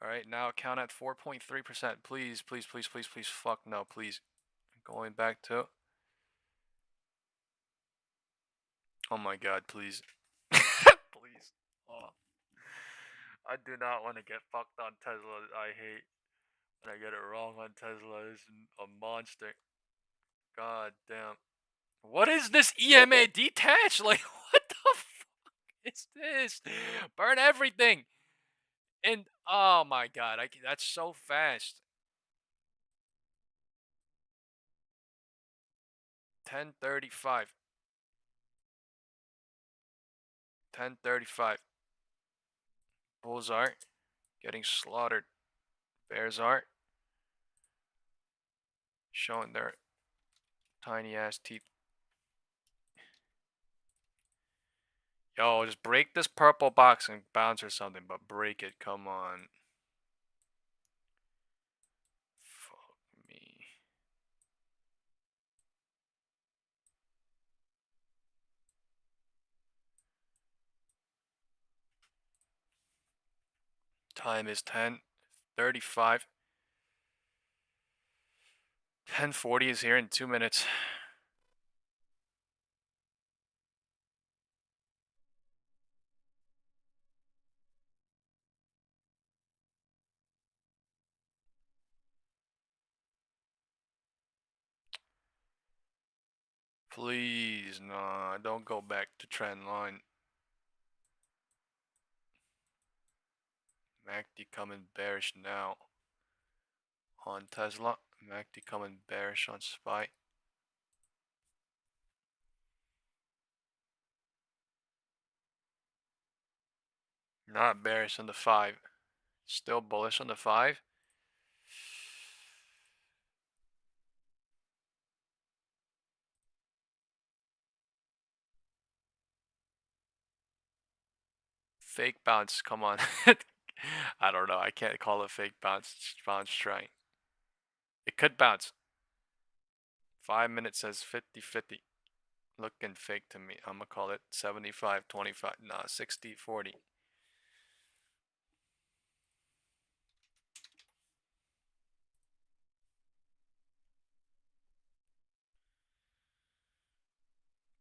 Alright, now count at 4.3%. Please, please, please, please, please. Fuck no, please. Going back to. Oh my god, please. Please. Oh. I do not want to get fucked on Tesla. I hate when I get it wrong on Tesla. It's a monster. God damn. What is this EMA detach? Like, what the fuck is this? Burn everything. And, oh my god, that's so fast. 10:35. 10:35. Bulls are getting slaughtered. Bears are showing their tiny ass teeth. Yo, just break this purple box and bounce or something, but break it, come on. Fuck me. Time is 10:35. 10:40 is here in 2 minutes. Please, nah, don't go back to trend line. MACD coming bearish now on Tesla. MACD coming bearish on SPY. Not bearish on the 5. Still bullish on the 5. Fake bounce, come on. I don't know. I can't call it fake bounce. Bounce trying. It could bounce. 5 minutes says 50-50. Looking fake to me. I'm gonna call it 75-25. Nah, 60-40.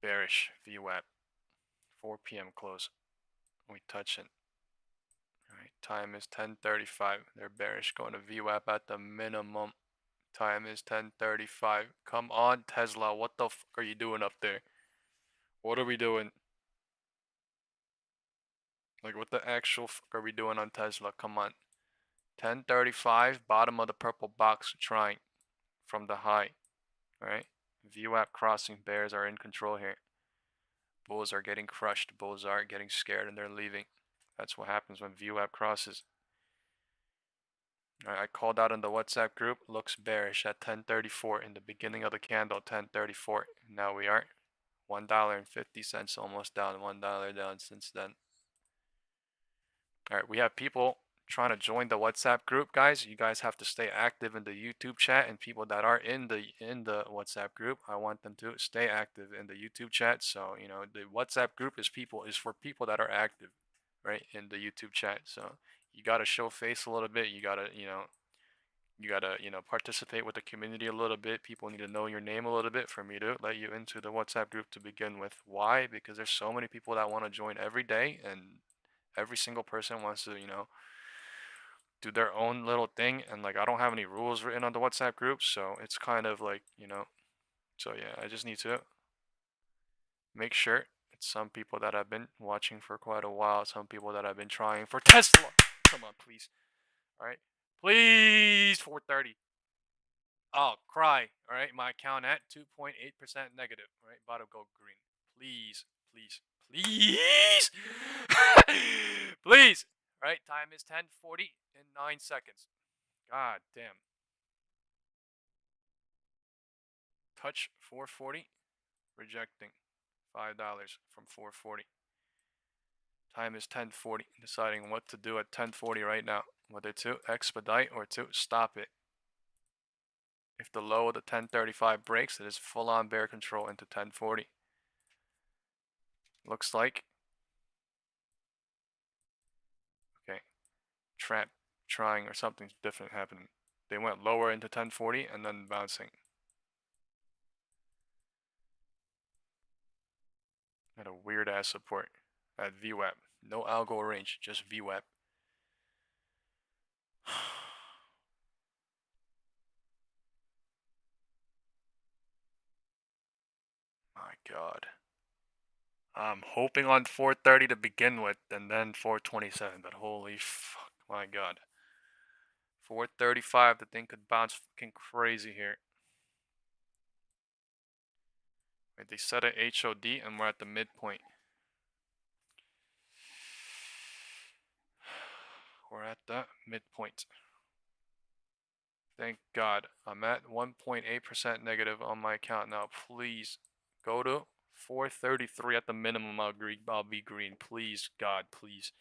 Bearish VWAP. 4 p.m. close. We touching. Alright, time is 10:35. They're bearish, going to VWAP at the minimum. Time is 10:35. Come on, Tesla. What the fuck are you doing up there? What are we doing? Like, what the actual fuck are we doing on Tesla? Come on. 10:35, bottom of the purple box, trying from the high. Alright? VWAP crossing. Bears are in control here. Bulls are getting crushed. Bulls are getting scared and they're leaving. That's what happens when VWAP crosses. Alright, I called out in the WhatsApp group. Looks bearish at 10:34 in the beginning of the candle. 10:34. Now we are $1.50, almost down. $1 down since then. Alright, we have people trying to join the WhatsApp group, guys. You guys have to stay active in the YouTube chat, and people that are in the WhatsApp group, I want them to stay active in the YouTube chat. So, you know, the WhatsApp group is for people that are active, right, in the YouTube chat. So, you got to show face a little bit. You got to, participate with the community a little bit. People need to know your name a little bit for me to let you into the WhatsApp group to begin with. Why? Because there's so many people that want to join every day, and every single person wants to, do their own little thing. And like, I don't have any rules written on the WhatsApp group, so it's kind of like, so yeah, I just need to make sure it's some people that have been watching for quite a while, some people that have been trying for Tesla. Come on, please. All right, please. 430. Oh, cry. All right, my account at 2.8% negative. All right, about to go green. Please, please, please, please. All right, time is 10:40 in 9 seconds. God damn. Touch 440, rejecting $5 from 440. Time is 10:40. Deciding what to do at 10:40 right now, whether to expedite or to stop it. If the low of the 10:35 breaks, it is full-on bear control into 10:40. Looks like, okay, trap trying or something's different happening. They went lower into 10:40 and then bouncing. At a weird ass support at VWAP. No algo range, just VWAP. My God. I'm hoping on 430 to begin with, and then 427, but holy fuck, my God. 435, the thing could bounce fucking crazy here. Wait, they set a HOD and we're at the midpoint. We're at the midpoint. Thank God. I'm at 1.8% negative on my account now. Please go to 433 at the minimum. I'll be green. Please, God, please.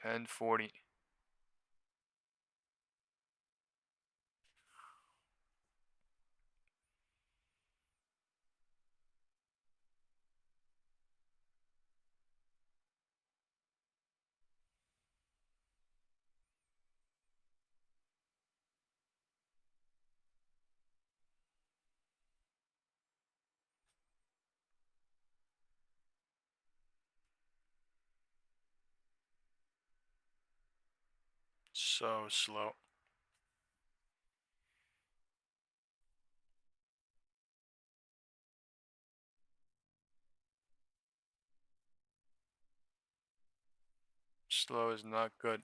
$10.40. So slow. Slow is not good.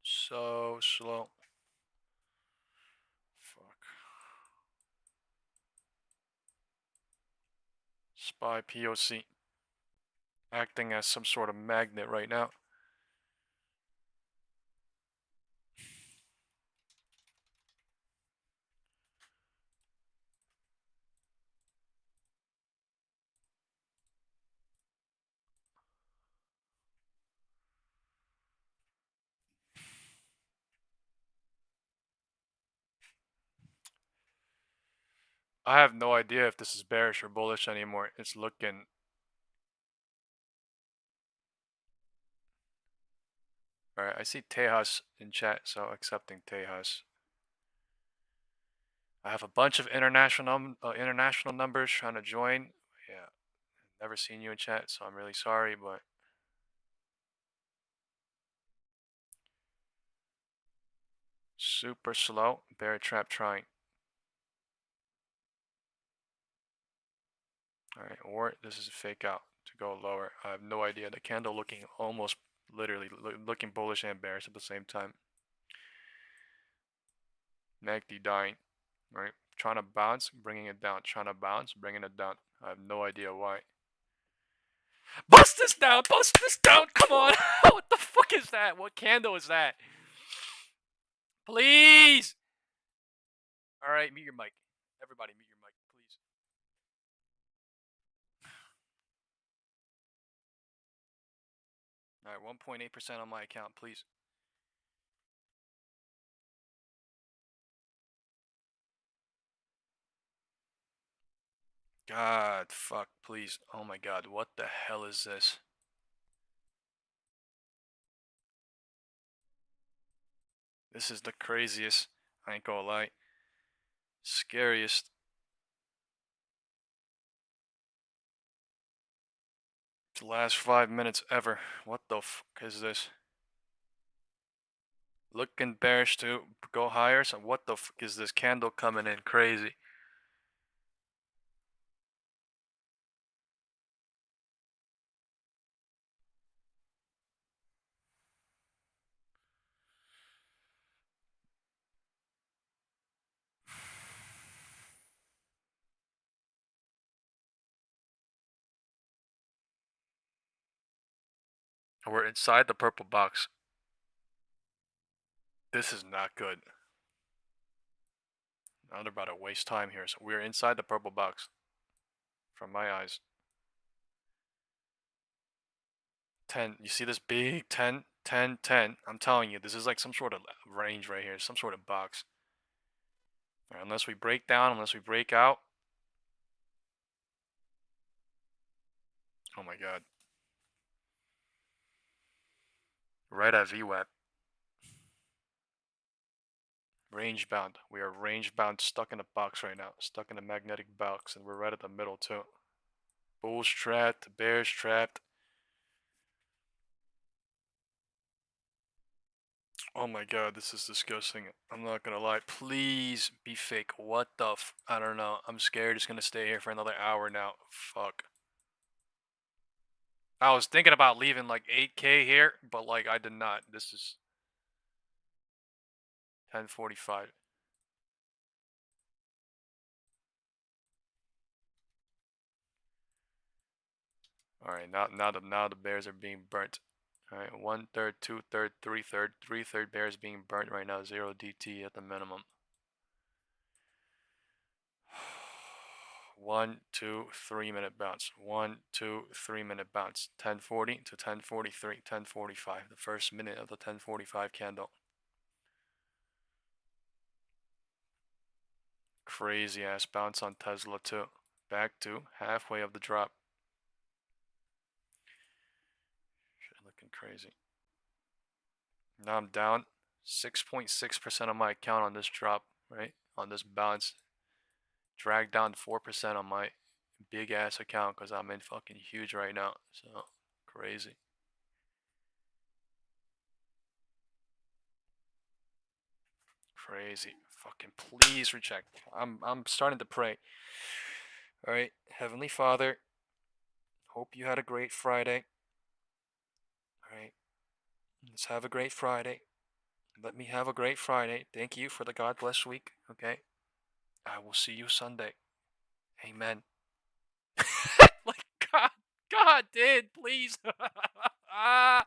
So slow. SPY POC. Acting as some sort of magnet right now. I have no idea if this is bearish or bullish anymore. It's looking... Alright, I see Tejas in chat, so accepting Tejas. I have a bunch of international numbers trying to join. Yeah, never seen you in chat, so I'm really sorry, but... Super slow. Bear trap trying. Alright, or this is a fake out to go lower. I have no idea. The candle looking almost literally looking bullish and bearish at the same time. MACD dying. Right? Trying to bounce, bringing it down. Trying to bounce, bringing it down. I have no idea why. Bust this down! Bust this down! Come on! What the fuck is that? What candle is that? Please! Alright, mute your mic. Everybody mute your mic, please. Alright, 1.8% on my account, please. God, fuck, please. Oh my god, what the hell is this? This is the craziest, I ain't gonna lie, scariest. The last 5 minutes ever. What the fuck is this? Looking bearish to go higher, so what the fuck is this candle coming in crazy? We're inside the purple box. This is not good. Now they're about to waste time here. So we're inside the purple box. From my eyes. 10. You see this big 10, 10, 10? I'm telling you, this is like some sort of range right here. Some sort of box. Right, unless we break down, unless we break out. Oh my god. Right at VWAP. Range bound. We are range bound, stuck in a box right now. Stuck in a magnetic box, and we're right at the middle too. Bulls trapped, bears trapped. Oh my god, this is disgusting. I'm not gonna lie. Please be fake. What the f... I don't know. I'm scared it's gonna stay here for another hour now. Fuck. I was thinking about leaving like 8K here, but like I did not. This is 10:45. All right, now the bears are being burnt. All right, 1/3, 2/3, 3/3, 3/3 bears being burnt right now. 0 DT at the minimum. 1, 2, 3 minute bounce. 1, 2, 3 minute bounce. 10:40 to 10:43, 10:45. The first minute of the 10:45 candle. Crazy ass bounce on Tesla too. Back to halfway of the drop. Shit, looking crazy. Now I'm down 6.6% on my account on this drop, right? On this bounce. Dragged down 4% on my big ass account because I'm in fucking huge right now. So crazy. Crazy. Fucking please reject. I'm starting to pray. Alright, Heavenly Father, hope you had a great Friday. Alright. Let's have a great Friday. Let me have a great Friday. Thank you for the God bless week. Okay. I will see you Sunday. Amen. did, please. Ah!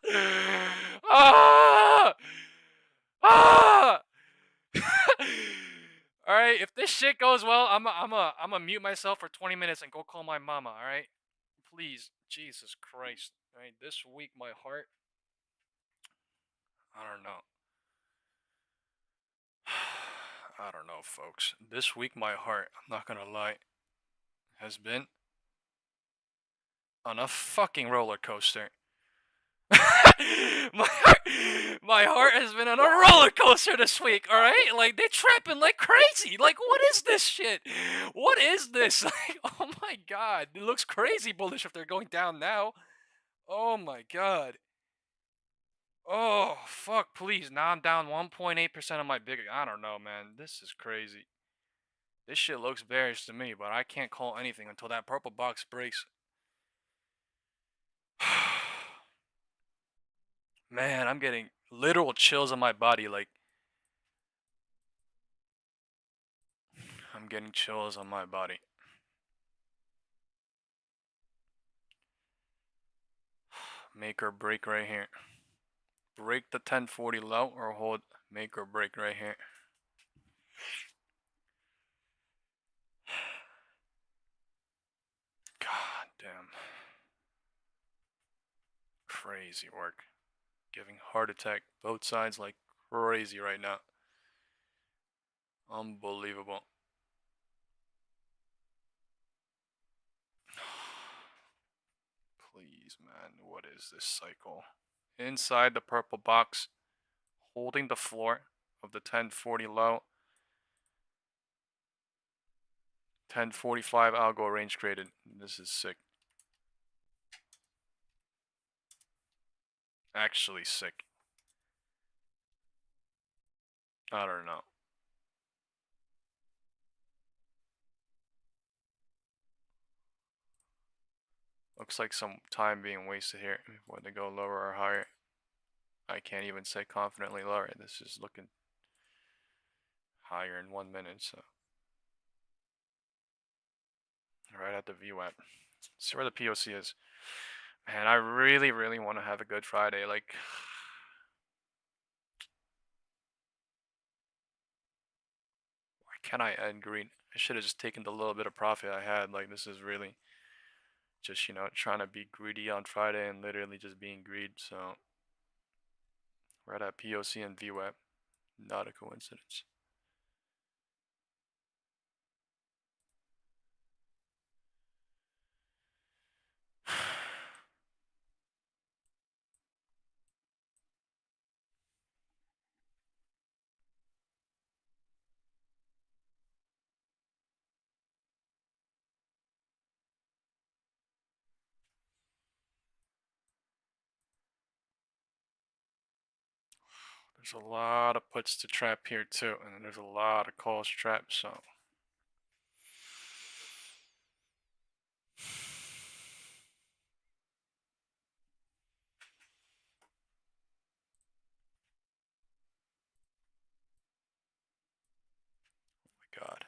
Ah! Ah! All right, if this shit goes well, I'm a mute myself for 20 minutes and go call my mama, all right? Please, Jesus Christ. All right, this week my heart, I don't know. I don't know, folks. This week my heart, I'm not going to lie, has been on a fucking roller coaster. my heart has been on a roller coaster this week, all right? Like, they're trapping like crazy. Like, what is this shit? What is this? Like, oh my god. It looks crazy bullish if they're going down now. Oh my god. Oh, fuck, please. Now I'm down 1.8% of my big. I don't know, man. This is crazy. This shit looks bearish to me, but I can't call anything until that purple box breaks. Man, I'm getting literal chills on my body. Like, I'm getting chills on my body. Make or break right here. Break the 1040 low or hold make or break right here. God damn. Crazy work. Giving heart attack both sides like crazy right now. Unbelievable. Please, man, what is this cycle? Inside the purple box, holding the floor of the 1040 low. 1045 algo range created. This is sick. Actually sick. I don't know. Looks like some time being wasted here. Whether they go lower or higher, I can't even say confidently lower. This is looking higher in 1 minute, so. Right at the VWAP. See where the POC is. Man, I really, really want to have a good Friday. Like, why can't I end green? I should have just taken the little bit of profit I had. Like, this is really just, trying to be greedy on Friday and literally just being greed. So, right at POC and VWAP. Not a coincidence. There's a lot of puts to trap here too, and there's a lot of calls trapped, so. God.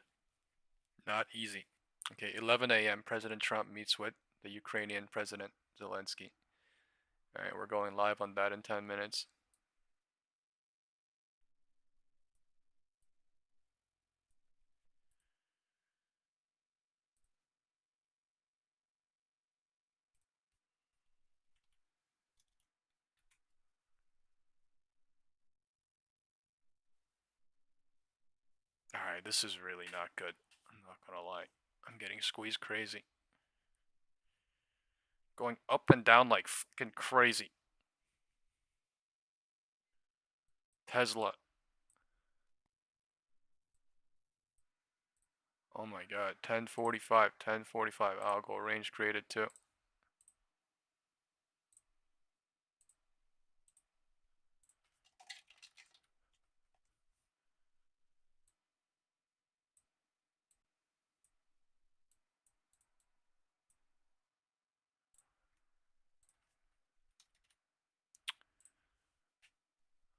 Not easy. Okay, 11 a.m. President Trump meets with the Ukrainian President Zelensky. Alright, we're going live on that in 10 minutes. Alright, this is really not good. I'm not gonna lie. I'm getting squeezed crazy. Going up and down like fucking crazy. Tesla. Oh my god. 1045. 1045. Algo range created too.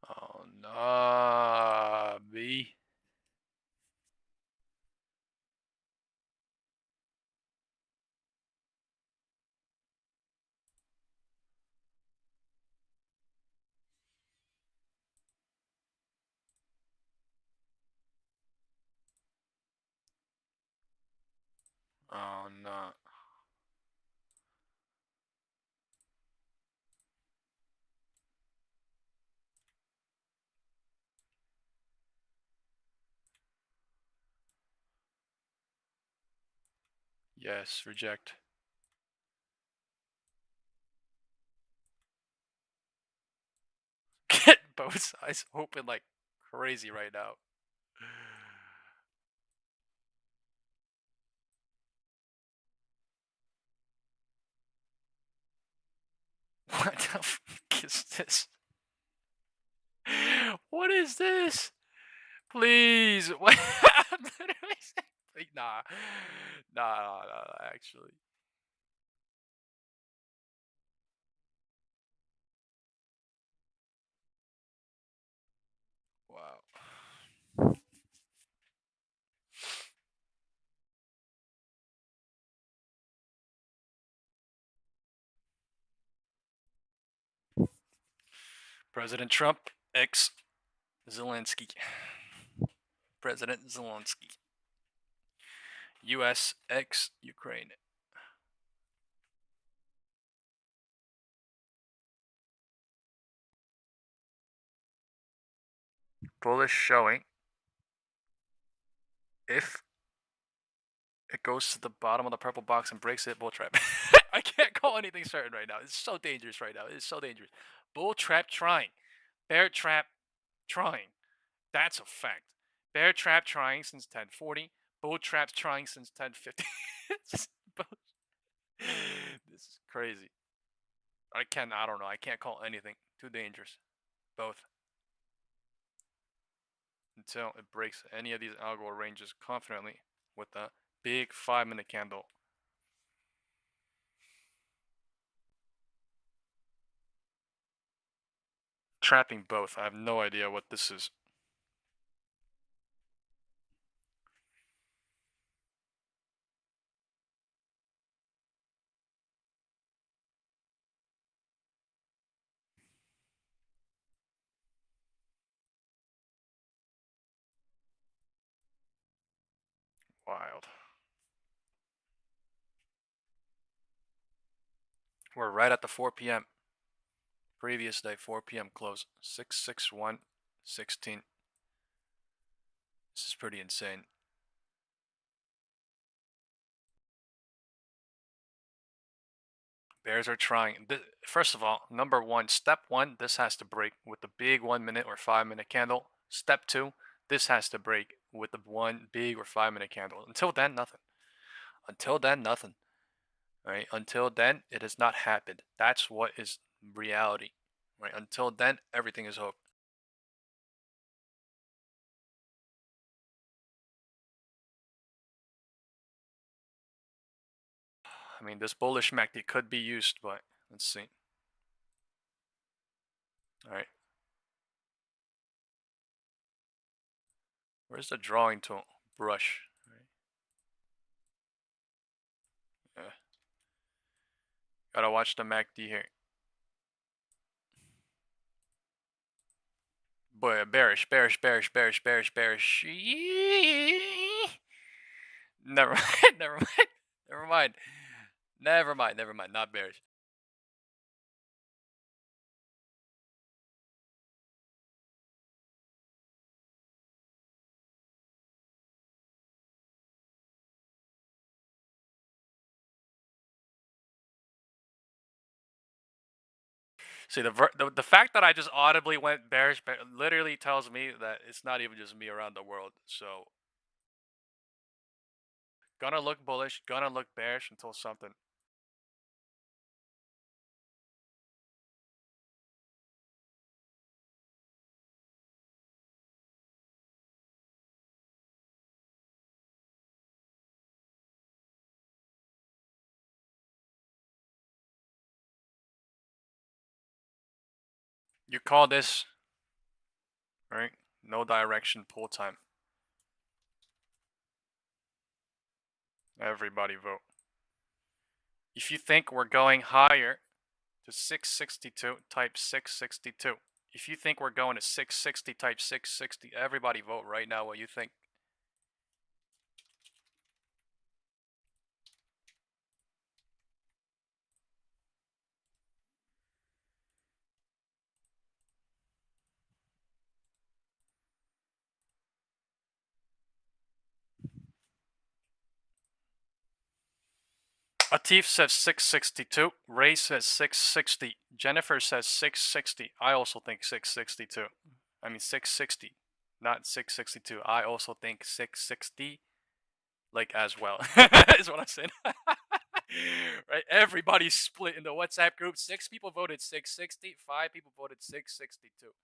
Oh no, B. Oh no. Yes, reject. Get both sides open like crazy right now. What the fuck is this? What is this? Please. What? I'm literally saying, like, nah. Nah, actually. Wow. President Trump, ex Zelensky. President Zelensky. US ex Ukraine. Bullish showing. If it goes to the bottom of the purple box and breaks it, bull trap. I can't call anything certain right now. It's so dangerous right now. It's so dangerous. Bull trap trying. Bear trap trying. That's a fact. Bear trap trying since 1040. Bull trap trying since 1050. This is crazy. I don't know. I can't call anything. Too dangerous. Both. Until it breaks any of these algo ranges confidently with a big 5-minute candle. Trapping both. I have no idea what this is. Wild. We're right at the 4 p.m. Previous day, 4 p.m. close. 66116. This is pretty insane. Bears are trying. First of all, number one, step one, this has to break with the big 1-minute or 5-minute candle. Step two, this has to break with the one big or 5-minute candle. Until then, nothing. Until then, nothing. Right? Until then, it has not happened. That's what is reality. Right? Until then, everything is hope. I mean, this bullish MACD could be used, but let's see. All right. Where's the drawing tool? Brush. Right. Yeah. Gotta watch the MACD here. Boy, bearish. Never mind, never mind. Not bearish. See, the fact that I just audibly went bearish literally tells me that it's not even just me around the world. So, gonna look bullish, gonna look bearish until something. You call this, right? No direction pull time. Everybody vote. If you think we're going higher to 662, type 662. If you think we're going to 660, type 660. Everybody vote right now what you think. Atif says 662. Ray says 660. Jennifer says 660. I also think 662. I mean 660, not 662. I also think 660, like as well. Is what I said. Right? Everybody's split in the WhatsApp group. 6 people voted 660. 5 people voted 662.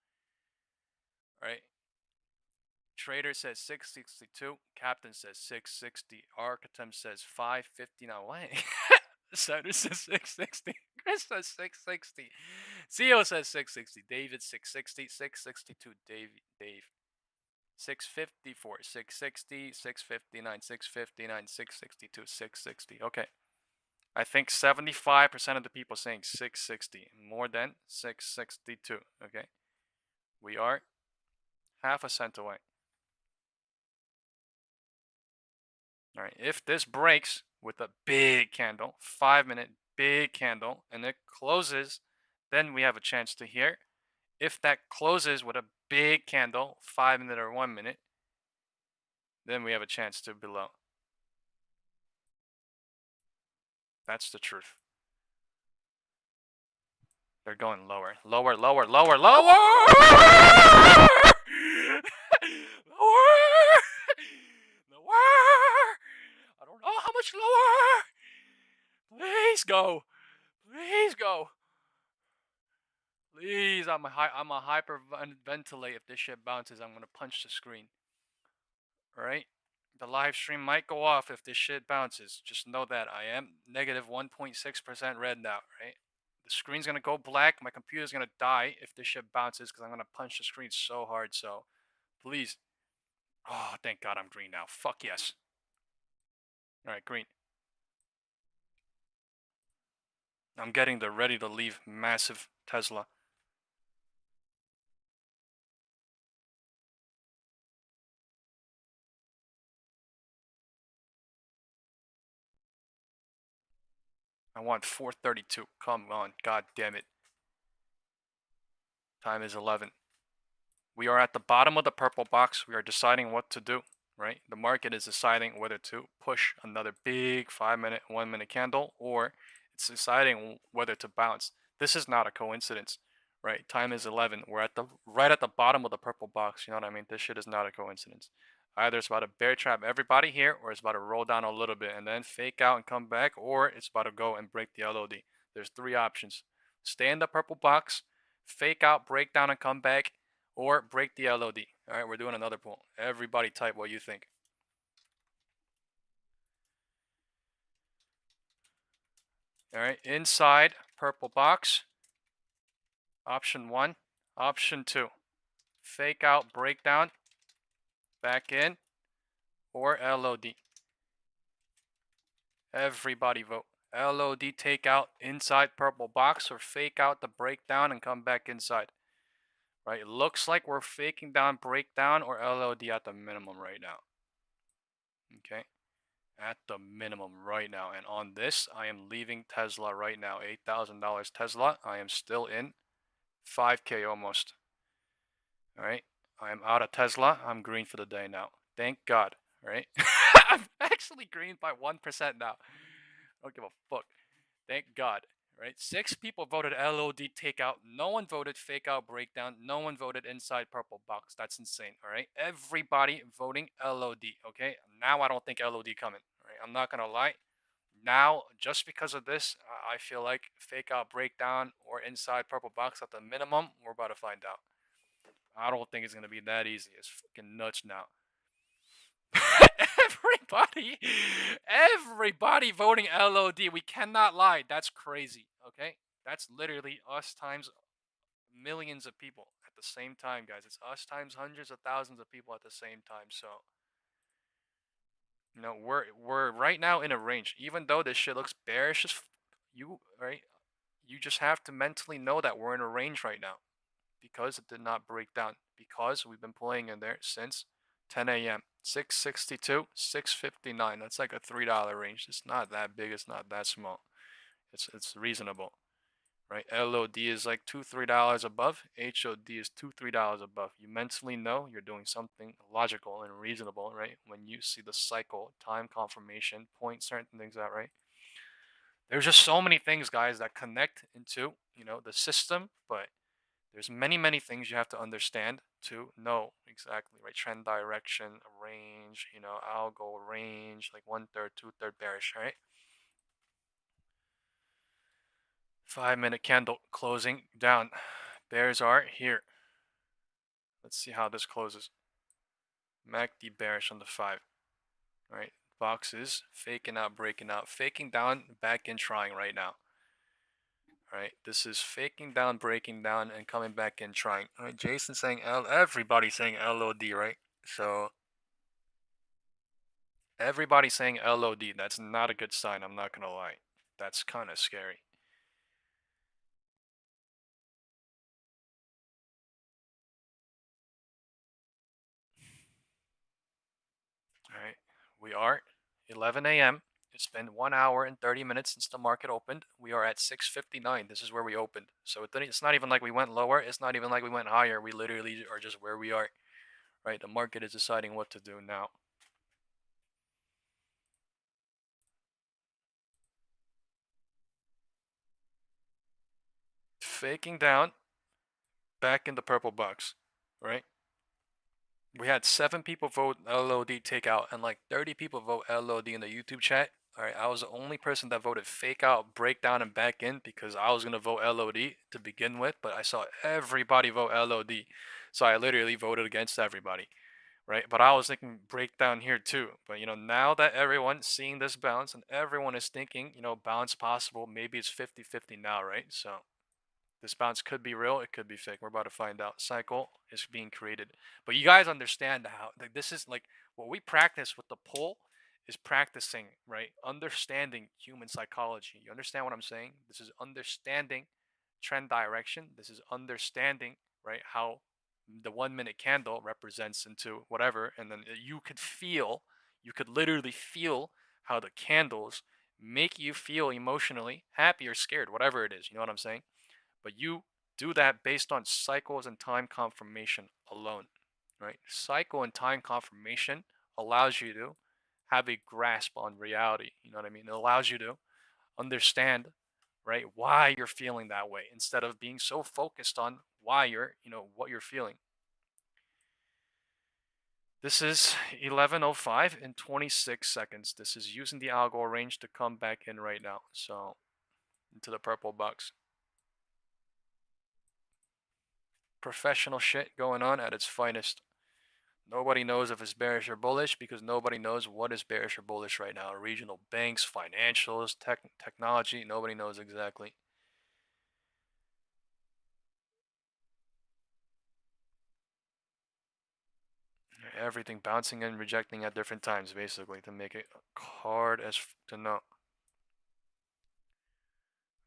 Right? Trader says 662. Captain says 660. Architem says 550. Now what? Sutter says 660. Chris says 660. CEO says 660. David 660. 662. Dave. 654. 660. 659. 659. 662. 660. Okay. I think 75% of the people saying 660. More than 662. Okay. We are half a cent away. All right, if this breaks with a big candle, 5-minute big candle, and it closes, then we have a chance to hear. If that closes with a big candle, 5-minute or 1-minute, then we have a chance to below. That's the truth. They're going lower, lower, lower, lower, lower! Lower! Lower! I don't know how much lower! Please go! Please go! Please, I'm a hyperventilate. If this shit bounces, I'm gonna punch the screen. Alright? The live stream might go off if this shit bounces. Just know that I am negative 1.6% red now, right? The screen's gonna go black. My computer's gonna die if this shit bounces because I'm gonna punch the screen so hard. So, please. Oh, thank God I'm green now. Fuck yes. Alright, green. I'm getting the ready to leave massive Tesla. I want 432. Come on, god damn it. Time is 11. We are at the bottom of the purple box. We are deciding what to do, right? The market is deciding whether to push another big 5-minute, 1-minute candle, or it's deciding whether to bounce. This is not a coincidence, right? Time is 11. We're at the right at the bottom of the purple box. You know what I mean? This shit is not a coincidence. Either it's about to bear trap everybody here, or it's about to roll down a little bit and then fake out and come back, or it's about to go and break the LOD. There's 3 options. Stay in the purple box, fake out, break down, and come back, or break the LOD. All right, we're doing another poll. Everybody type what you think. All right, inside purple box. Option 1. Option 2. Fake out, breakdown, back in, or LOD. Everybody vote. LOD take out inside purple box, or fake out the breakdown and come back inside. Right, it looks like we're faking down breakdown or LOD at the minimum right now. Okay, at the minimum right now. And on this, I am leaving Tesla right now. $8,000 Tesla. I am still in 5K almost. All right, I am out of Tesla. I'm green for the day now. Thank God. Right, I'm actually green by 1% now. I don't give a fuck. Thank God. Right, 6 people voted LOD takeout. No one voted fake out breakdown. No one voted inside purple box. That's insane. All right, everybody voting LOD. Okay, now I don't think LOD coming. All right, I'm not gonna lie. Now, just because of this, I feel like fake out breakdown or inside purple box at the minimum. We're about to find out. I don't think it's gonna be that easy. It's fucking nuts now. Everybody voting LOD. We cannot lie. That's crazy. Okay, that's literally us times millions of people at the same time, guys. It's us times hundreds of thousands of people at the same time. So, you know, we're right now in a range. Even though this shit looks bearish, you right, you just have to mentally know that we're in a range right now because it did not break down. Because we've been playing in there since 10 a.m. 662, 659. That's like a $3 range. It's not that big. It's not that small. It's reasonable, right? LOD is like $2-3 above. HOD is $2-3 above. You mentally know you're doing something logical and reasonable, right? When you see the cycle, time confirmation, point certain things out, right? There's just so many things, guys, that connect into, the system, but there's many things you have to understand to know exactly, right? Trend direction, range, algo range, like 1/3, 2/3 bearish, right? 5-minute candle closing down. Bears are here. Let's see how this closes. MACD bearish on the 5. All right, boxes faking out, breaking out, faking down, back in, trying right now. All right, this is faking down, breaking down, and coming back in, trying. All right, Jason saying everybody's saying LOD, right? So everybody's saying LOD. That's not a good sign. I'm not gonna lie. That's kind of scary. All right, we are 11 a.m. It's been 1 hour and 30 minutes since the market opened. We are at 6:59. This is where we opened. So it's not even like we went lower. It's not even like we went higher. We literally are just where we are. Right? The market is deciding what to do now. Faking down, back in the purple box. Right? We had 7 people vote LOD takeout and like 30 people vote LOD in the YouTube chat. All right, I was the only person that voted fake out, breakdown, and back in because I was gonna vote LOD to begin with, but I saw everybody vote LOD, so I literally voted against everybody, right? But I was thinking breakdown here too. But now that everyone's seeing this bounce and everyone is thinking, bounce possible, maybe it's 50-50 now, right? So this bounce could be real, it could be fake. We're about to find out. Cycle is being created. But you guys understand how like this is like what we practice with the pull is practicing, right? Understanding human psychology. You understand what I'm saying? This is understanding trend direction. This is understanding, right, how the 1 minute candle represents into whatever, and then you could literally feel how the candles make you feel emotionally happy or scared, whatever it is. You know what I'm saying? But you do that based on cycles and time confirmation alone, right? Cycle and time confirmation allows you to have a grasp on reality. You know what I mean? It allows you to understand, right, why you're feeling that way instead of being so focused on why what you're feeling. This is 11:05 in 26 seconds. This is using the algo range to come back in right now. So into the purple box. Professional shit going on at its finest. Nobody knows if it's bearish or bullish because nobody knows what is bearish or bullish right now. Regional banks, financials, technology, nobody knows exactly. Everything bouncing and rejecting at different times, basically, to make it hard as to know.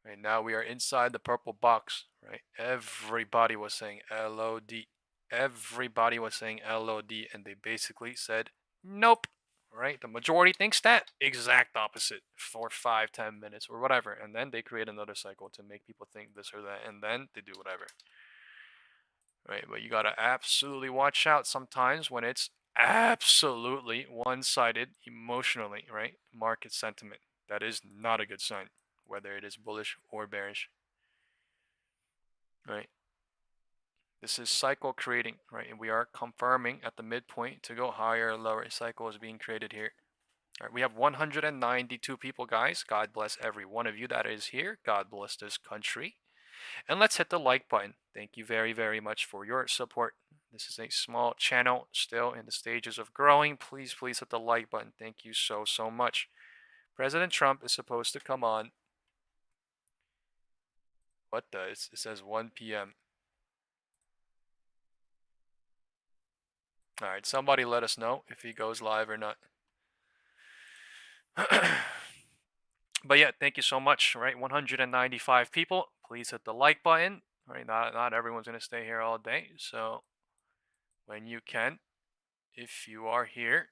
Right now we are inside the purple box, right? Everybody was saying LOD. Everybody was saying LOD, and they basically said nope. Right? The majority thinks that exact opposite for 5-10 minutes or whatever, and then they create another cycle to make people think this or that, and then they do whatever. Right? But you gotta absolutely watch out sometimes when it's absolutely one-sided emotionally, right? Market sentiment. That is not a good sign, whether it is bullish or bearish. Right? This is cycle creating, right? And we are confirming at the midpoint to go higher or lower. Cycle is being created here. All right, we have 192 people, guys. God bless every one of you that is here. God bless this country. And let's hit the like button. Thank you very much for your support. This is a small channel still in the stages of growing. Please hit the like button. Thank you so much. President Trump is supposed to come on. What does? It says 1 p.m. All right, somebody let us know if he goes live or not. But yeah, thank you so much. Right, 195 people. Please hit the like button. Right, not everyone's gonna stay here all day. So when you can, if you are here,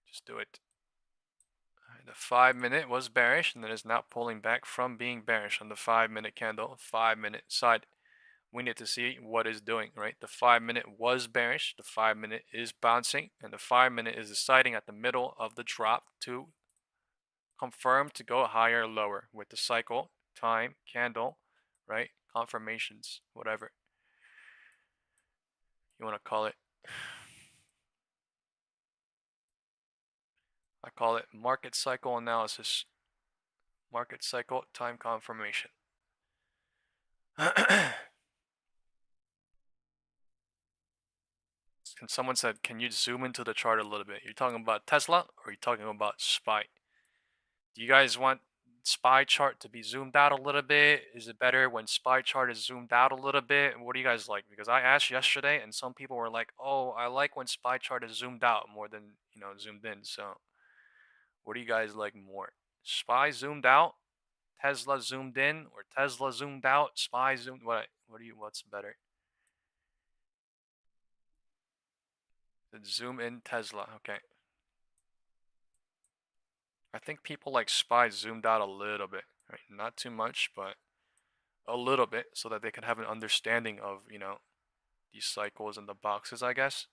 just do it. The 5-minute was bearish and then is now pulling back from being bearish on the 5-minute candle, 5-minute side. We need to see what it's doing, right? The 5-minute was bearish, the 5-minute is bouncing, and the 5-minute is deciding at the middle of the drop to confirmed to go higher or lower with the cycle, time, candle, right? Confirmations, whatever you want to call it. I call it market cycle analysis, market cycle time confirmation. And someone said, can you zoom into the chart a little bit? You're talking about Tesla or are you talking about SPY? Do you guys want SPY chart to be zoomed out a little bit? Is it better when SPY chart is zoomed out a little bit? What do you guys like? Because I asked yesterday and some people were like, oh, I like when SPY chart is zoomed out more than, zoomed in. So what do you guys like more? SPY zoomed out, Tesla zoomed in, or Tesla zoomed out, SPY zoomed, what's better? Zoom in Tesla, okay. I think people like SPY zoomed out a little bit, right? Not too much, but a little bit so that they can have an understanding of, these cycles and the boxes, I guess.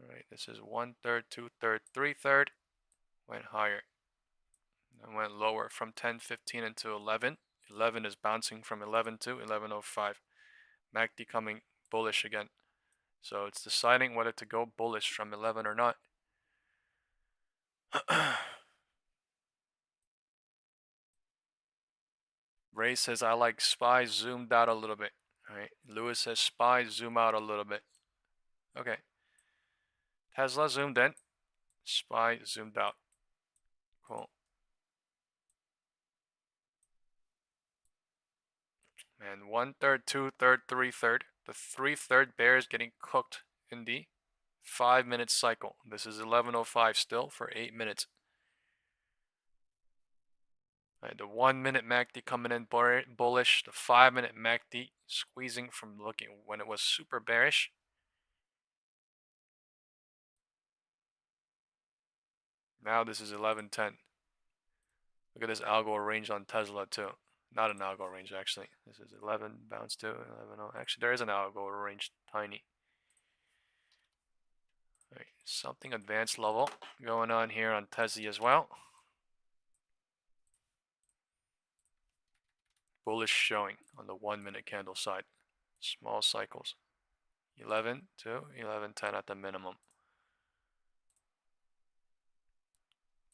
All right, this is 1/3, 2/3, 3/3, went higher. And went lower from 10.15 into 11. 11 is bouncing from 11 to 11.05. MACD coming bullish again. So it's deciding whether to go bullish from 11 or not. Ray says, I like SPY zoomed out a little bit. All right. Lewis says, SPY zoom out a little bit. Okay. Tesla zoomed in. SPY zoomed out. Cool. And 1/3, 2/3, 3/3. The 3/3 bear is getting cooked in the 5-minute cycle. This is 11.05 still for 8 minutes. Right, the 1-minute MACD coming in bullish. The 5-minute MACD squeezing from looking when it was super bearish. Now this is 11.10. Look at this algo range on Tesla too. Not an algo range actually. This is 11 bounce to 11. Actually, there is an algo range, tiny. Right, something advanced level going on here on Tesla as well. Bullish showing on the 1-minute candle side. Small cycles. 11 to 11.10 at the minimum.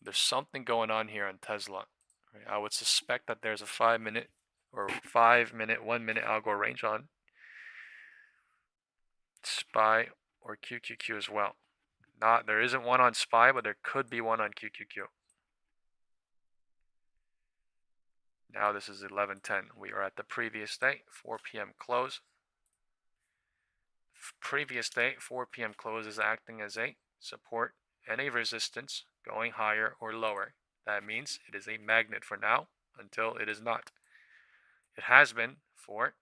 There's something going on here on Tesla. Right? I would suspect that there's a 5-minute or 5-minute, 1-minute algo range on SPY or QQQ as well. There isn't one on SPY, but there could be one on QQQ. Now this is 11:10. We are at the previous day, 4 p.m. close. Previous day, 4 p.m. close is acting as a support and a resistance going higher or lower. That means it is a magnet for now until it is not. It has been for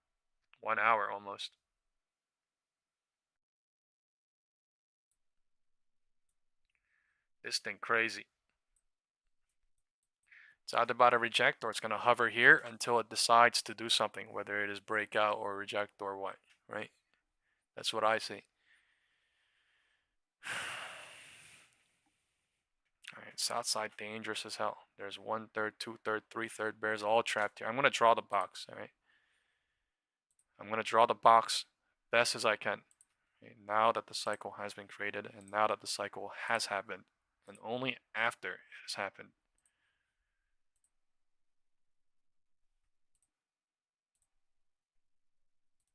1 hour almost. This thing crazy. It's either about to reject or it's going to hover here until it decides to do something, whether it is breakout or reject or what, right? That's what I see. Alright, south side dangerous as hell. There's 1/3, 2/3, 3/3 bears all trapped here. I'm going to draw the box, alright? I'm going to draw the box best as I can. Okay, now that the cycle has been created and now that the cycle has happened, and only after it has happened.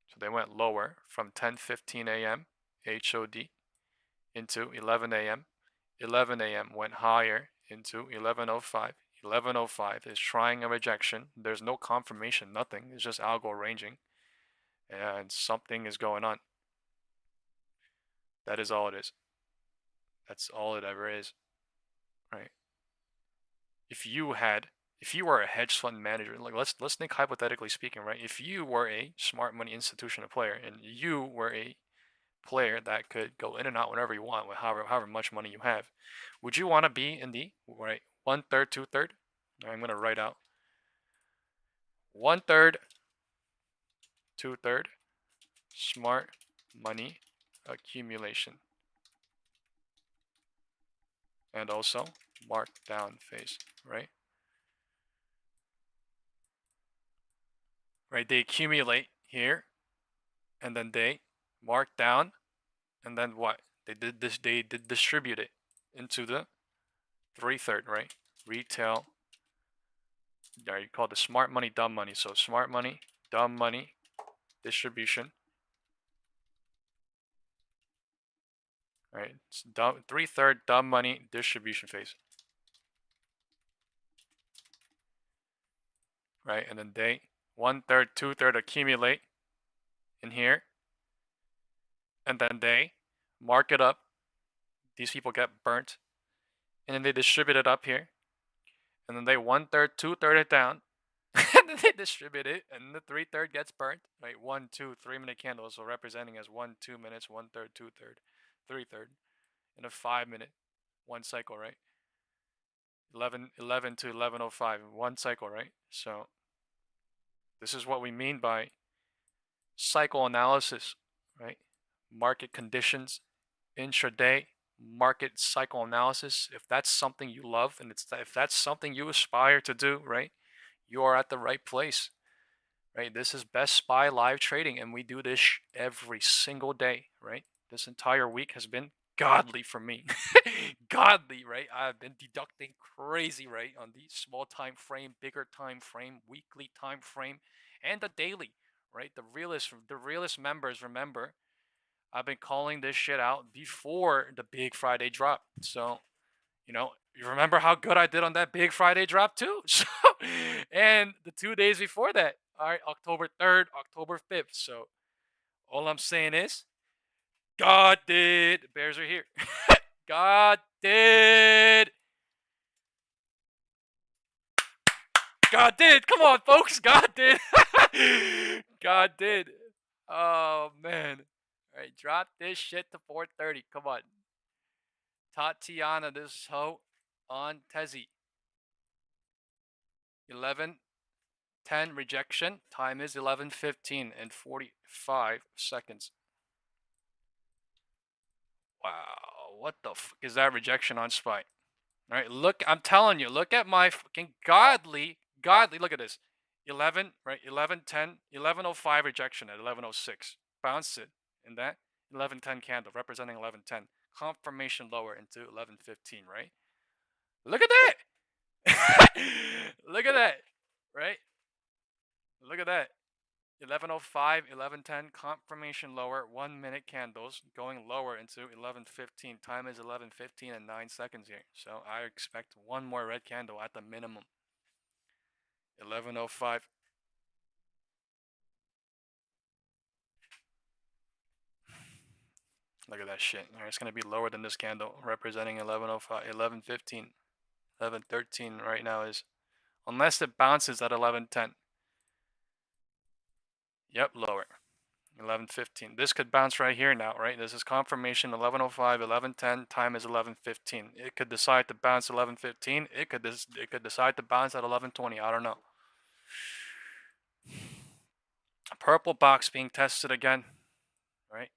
So they went lower from 10:15 a.m. HOD into 11 a.m. 11 a.m. went higher into 11:05. 11:05 is trying a rejection. There's no confirmation, nothing. It's just algo ranging. And something is going on. That is all it is. That's all it ever is. Right? If you were a hedge fund manager, like let's think hypothetically speaking, right? If you were a smart money institutional player and you were a player that could go in and out whenever you want with however much money you have, would you want to be in the right 1/3, 2/3? I'm gonna write out 1/3, 2/3 smart money accumulation, and also markdown phase, right? Right, they accumulate here, and then they mark down, and then what? They did this. They did distribute it into the 3/3, right? Retail. Yeah, you call it the smart money, dumb money. So smart money, dumb money, distribution. Right, it's dumb, 3/3 dumb money distribution phase. Right, and then they 1/3, 2/3 accumulate in here, and then they mark it up. These people get burnt, and then they distribute it up here, and then they 1/3, 2/3 it down, and then they distribute it, and the 3/3 gets burnt. Right, 1, 2, 3-minute candles, so representing as 1, 2 minutes, 1/3, 2/3, 3/3, in a 5-minute, one cycle, right? 11 to 11:05, one cycle, right? So this is what we mean by cycle analysis, right? Market conditions, intraday market cycle analysis. If that's something you love, and if that's something you aspire to do, right, you are at the right place, right? This is BESTSPY live trading, and we do this every single day, right? This entire week has been godly for me. Godly, right? I've been deducting crazy, right, on the small time frame, bigger time frame, weekly time frame, and the daily, right? The realist members remember I've been calling this shit out before the big Friday drop. So, you remember how good I did on that big Friday drop too? So, and the 2 days before that, all right, October 3rd, October 5th. So, all I'm saying is, God did. Bears are here. God did. God did. Come on, folks. God did. God did. Oh, man. All right, drop this shit to 4:30. Come on. Tatiana, this hoe on Tezzy. 11:10 rejection. Time is 11:15 and 45 seconds. Wow, what the fuck is that rejection on SPY? All right, look, I'm telling you, look at my fucking godly, look at this. 11, right? 11:10, 11:05 rejection at 11:06. Bounce it in that 11:10 candle, representing 11:10. Confirmation lower into 11:15, right? Look at that. Look at that, right? Look at that. 11:05, 11:10, confirmation lower, 1-minute candles going lower into 11:15. Time is 11:15 and 9 seconds here. So I expect one more red candle at the minimum. 11:05. Look at that shit. It's going to be lower than this candle, representing 11:05, 11:15, 11:13 right now is. Unless it bounces at 11:10. Yep, lower. 11:15. This could bounce right here now, right? This is confirmation 11:05, 11:10. Time is 11:15. It could decide to bounce 11:15. It could decide to bounce at 11:20. I don't know. Purple box being tested again, right?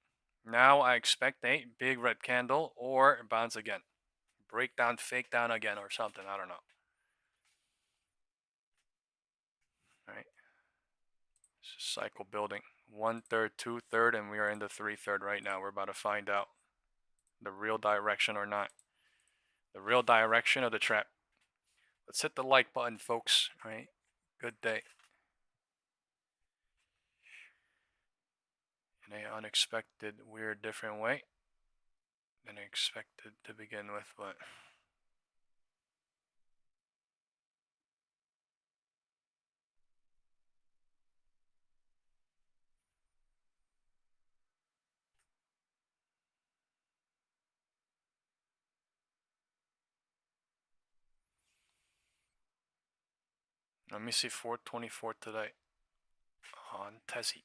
Now I expect a big red candle or bounce again, breakdown, fake down again, or something. I don't know. Right? Cycle building. 1/3, 2/3, and we are in the 3/3 right now. We're about to find out the real direction or not. The real direction of the trap. Let's hit the like button, folks. All right. Good day. In an unexpected, weird, different way than expected to begin with, but let me see 424 today on Tessie.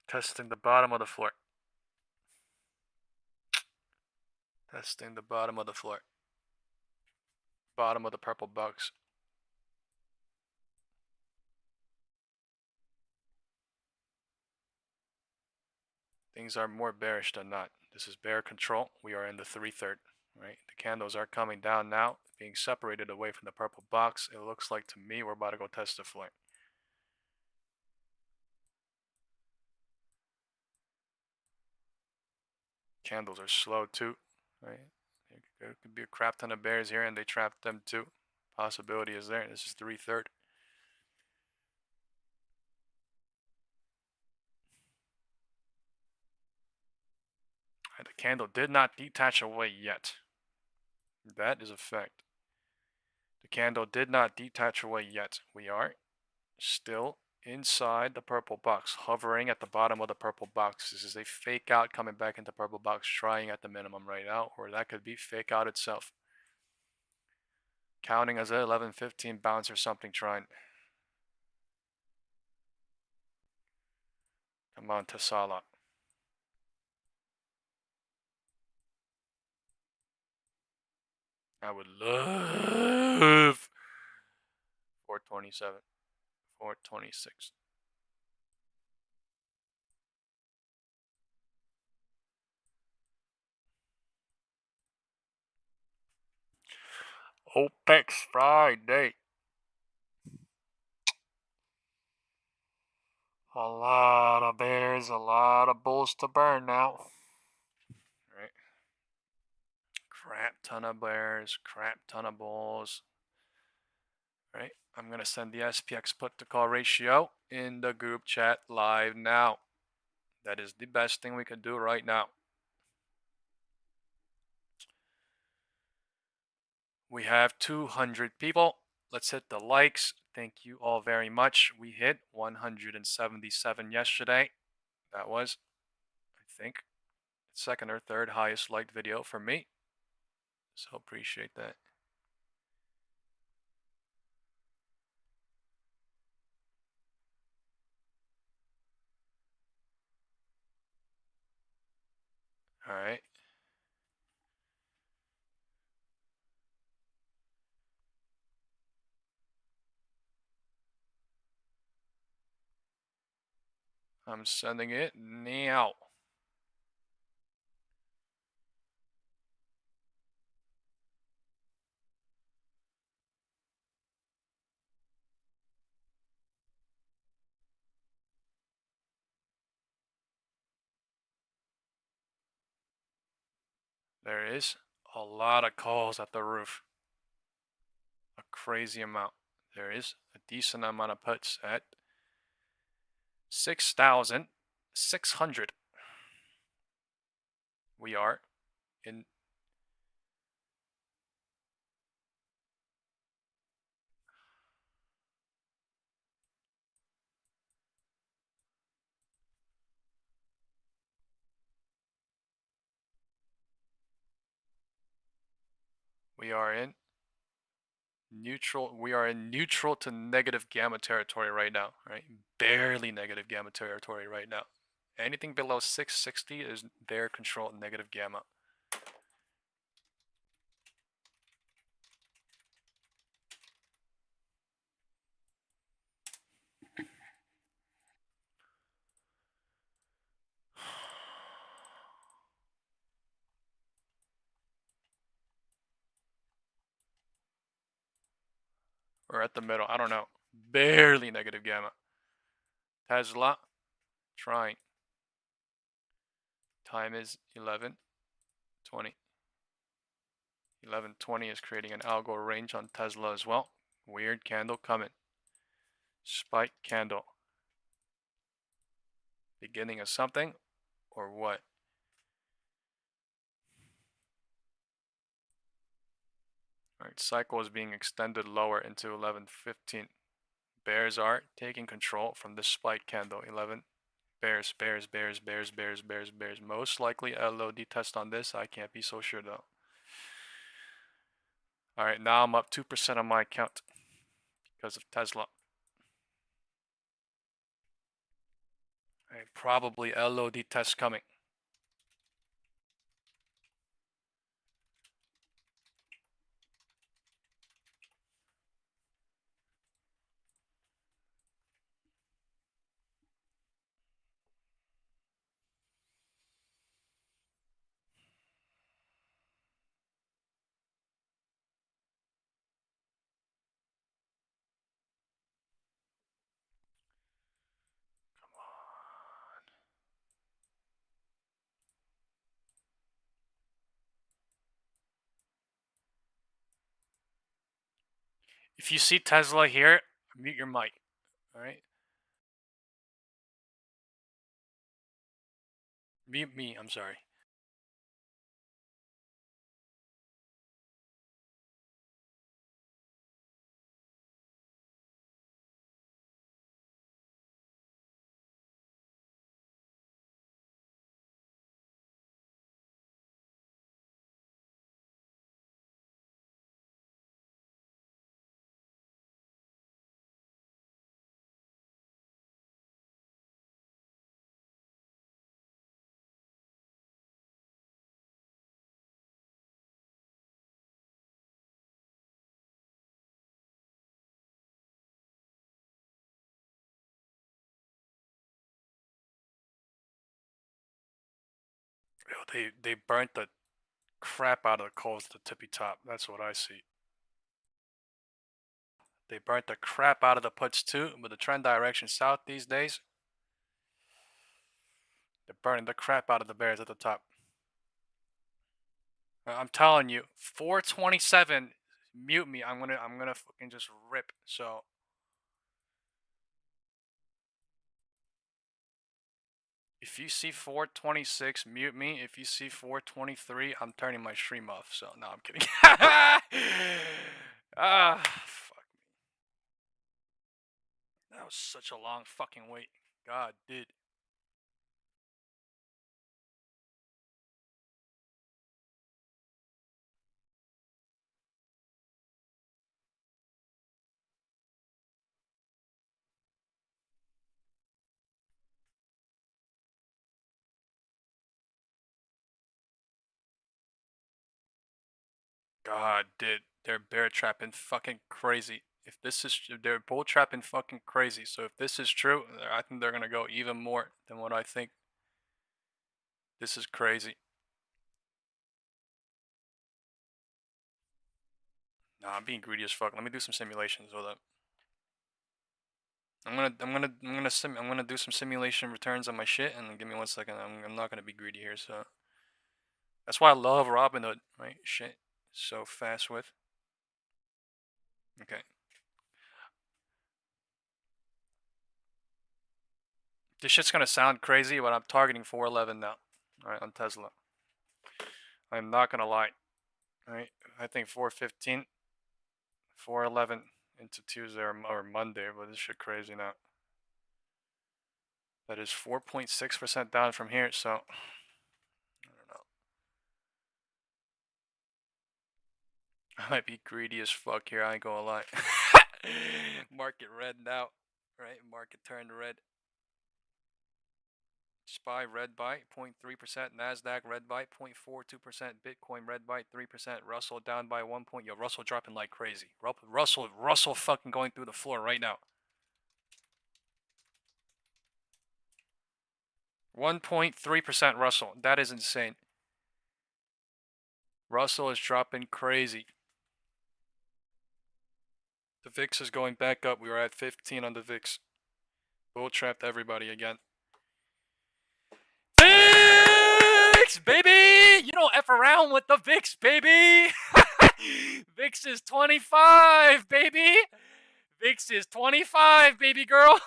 Testing the bottom of the floor. Testing the bottom of the floor. Bottom of the purple box. things are more bearish than not. This is bear control. We are in the 3/3, right? The candles are coming down now, being separated away from the purple box. It looks like to me we're about to go test the flame. Candles are slow too, right? There could be a crap ton of bears here and they trapped them too. Possibility is there. This is 3/3. The candle did not detach away yet. That is a fact. The candle did not detach away yet. We are still inside the purple box, hovering at the bottom of the purple box. This is a fake out coming back into purple box, trying at the minimum right now, or that could be fake out itself. Counting as a 11-15 bounce or something trying. Come on, Tasala. I would love 427, 426. Opex Friday. A lot of bears, a lot of bulls to burn now. Right? Crap ton of bears, crap ton of bulls. Right? I'm going to send the SPX put to call ratio in the group chat live now. That is the best thing we can do right now. We have 200 people. Let's hit the likes. Thank you all very much. We hit 177 yesterday. That was, I think, second or third highest liked video for me. So appreciate that. All right. I'm sending it now. There is a lot of calls at the roof. A crazy amount. There is a decent amount of puts at 6,600. We are in. We are in neutral. We are in neutral to negative gamma territory right now, right? Barely negative gamma territory right now. Anything below 660 is their control negative gamma. Or at the middle, I don't know. Barely negative gamma. Tesla, trying. Time is 11:20. 11:20 is creating an algo range on Tesla as well. Weird candle coming. Spike candle. Beginning of something or what? Alright, cycle is being extended lower into 11:15. Bears are taking control from this spike candle. 11. Bears, bears, bears, bears, bears, bears, bears. Most likely LOD test on this. I can't be so sure though. Alright, now I'm up 2% on my account because of Tesla. Alright, probably LOD test coming. If you see Tesla here, mute your mic. All right. Mute me. I'm sorry. They burnt the crap out of the coals at the tippy top. That's what I see. They burnt the crap out of the puts too, but the trend direction south these days. They're burning the crap out of the bears at the top. I'm telling you, 427. Mute me. I'm gonna fucking just rip. So if you see 426, mute me. If you see 423, I'm turning my stream off. So no, I'm kidding. Fuck. That was such a long fucking wait. God, dude. God, dude. They're bear trapping fucking crazy. If this is, they're bull trapping fucking crazy. So if this is true, I think they're gonna go even more than what I think. This is crazy. Nah, I'm being greedy as fuck. Let me do some simulations. Hold up. I'm gonna do some simulation returns on my shit, and give me 1 second. I'm not gonna be greedy here, so that's why I love Robinhood, right? Shit, so fast with. Okay, this shit's gonna sound crazy, but I'm targeting 411 now. All right, on Tesla. I'm not gonna lie. All right, I think 415, 411 into Tuesday or Monday, but this shit crazy now. That is 4.6% down from here, so I don't know. I might be greedy as fuck here, I ain't gonna lie. Market red now, right? Market turned red. SPY red by 0.3%, NASDAQ red by 0.42%, Bitcoin red by 3%, Russell down by 1 point. Yo, Russell dropping like crazy. Russell fucking going through the floor right now. 1.3% Russell. That is insane. Russell is dropping crazy. The VIX is going back up. We were at 15 on the VIX. Bull trapped everybody again. VIX, baby! You don't F around with the VIX, baby! VIX is 25, baby! VIX is 25, baby girl!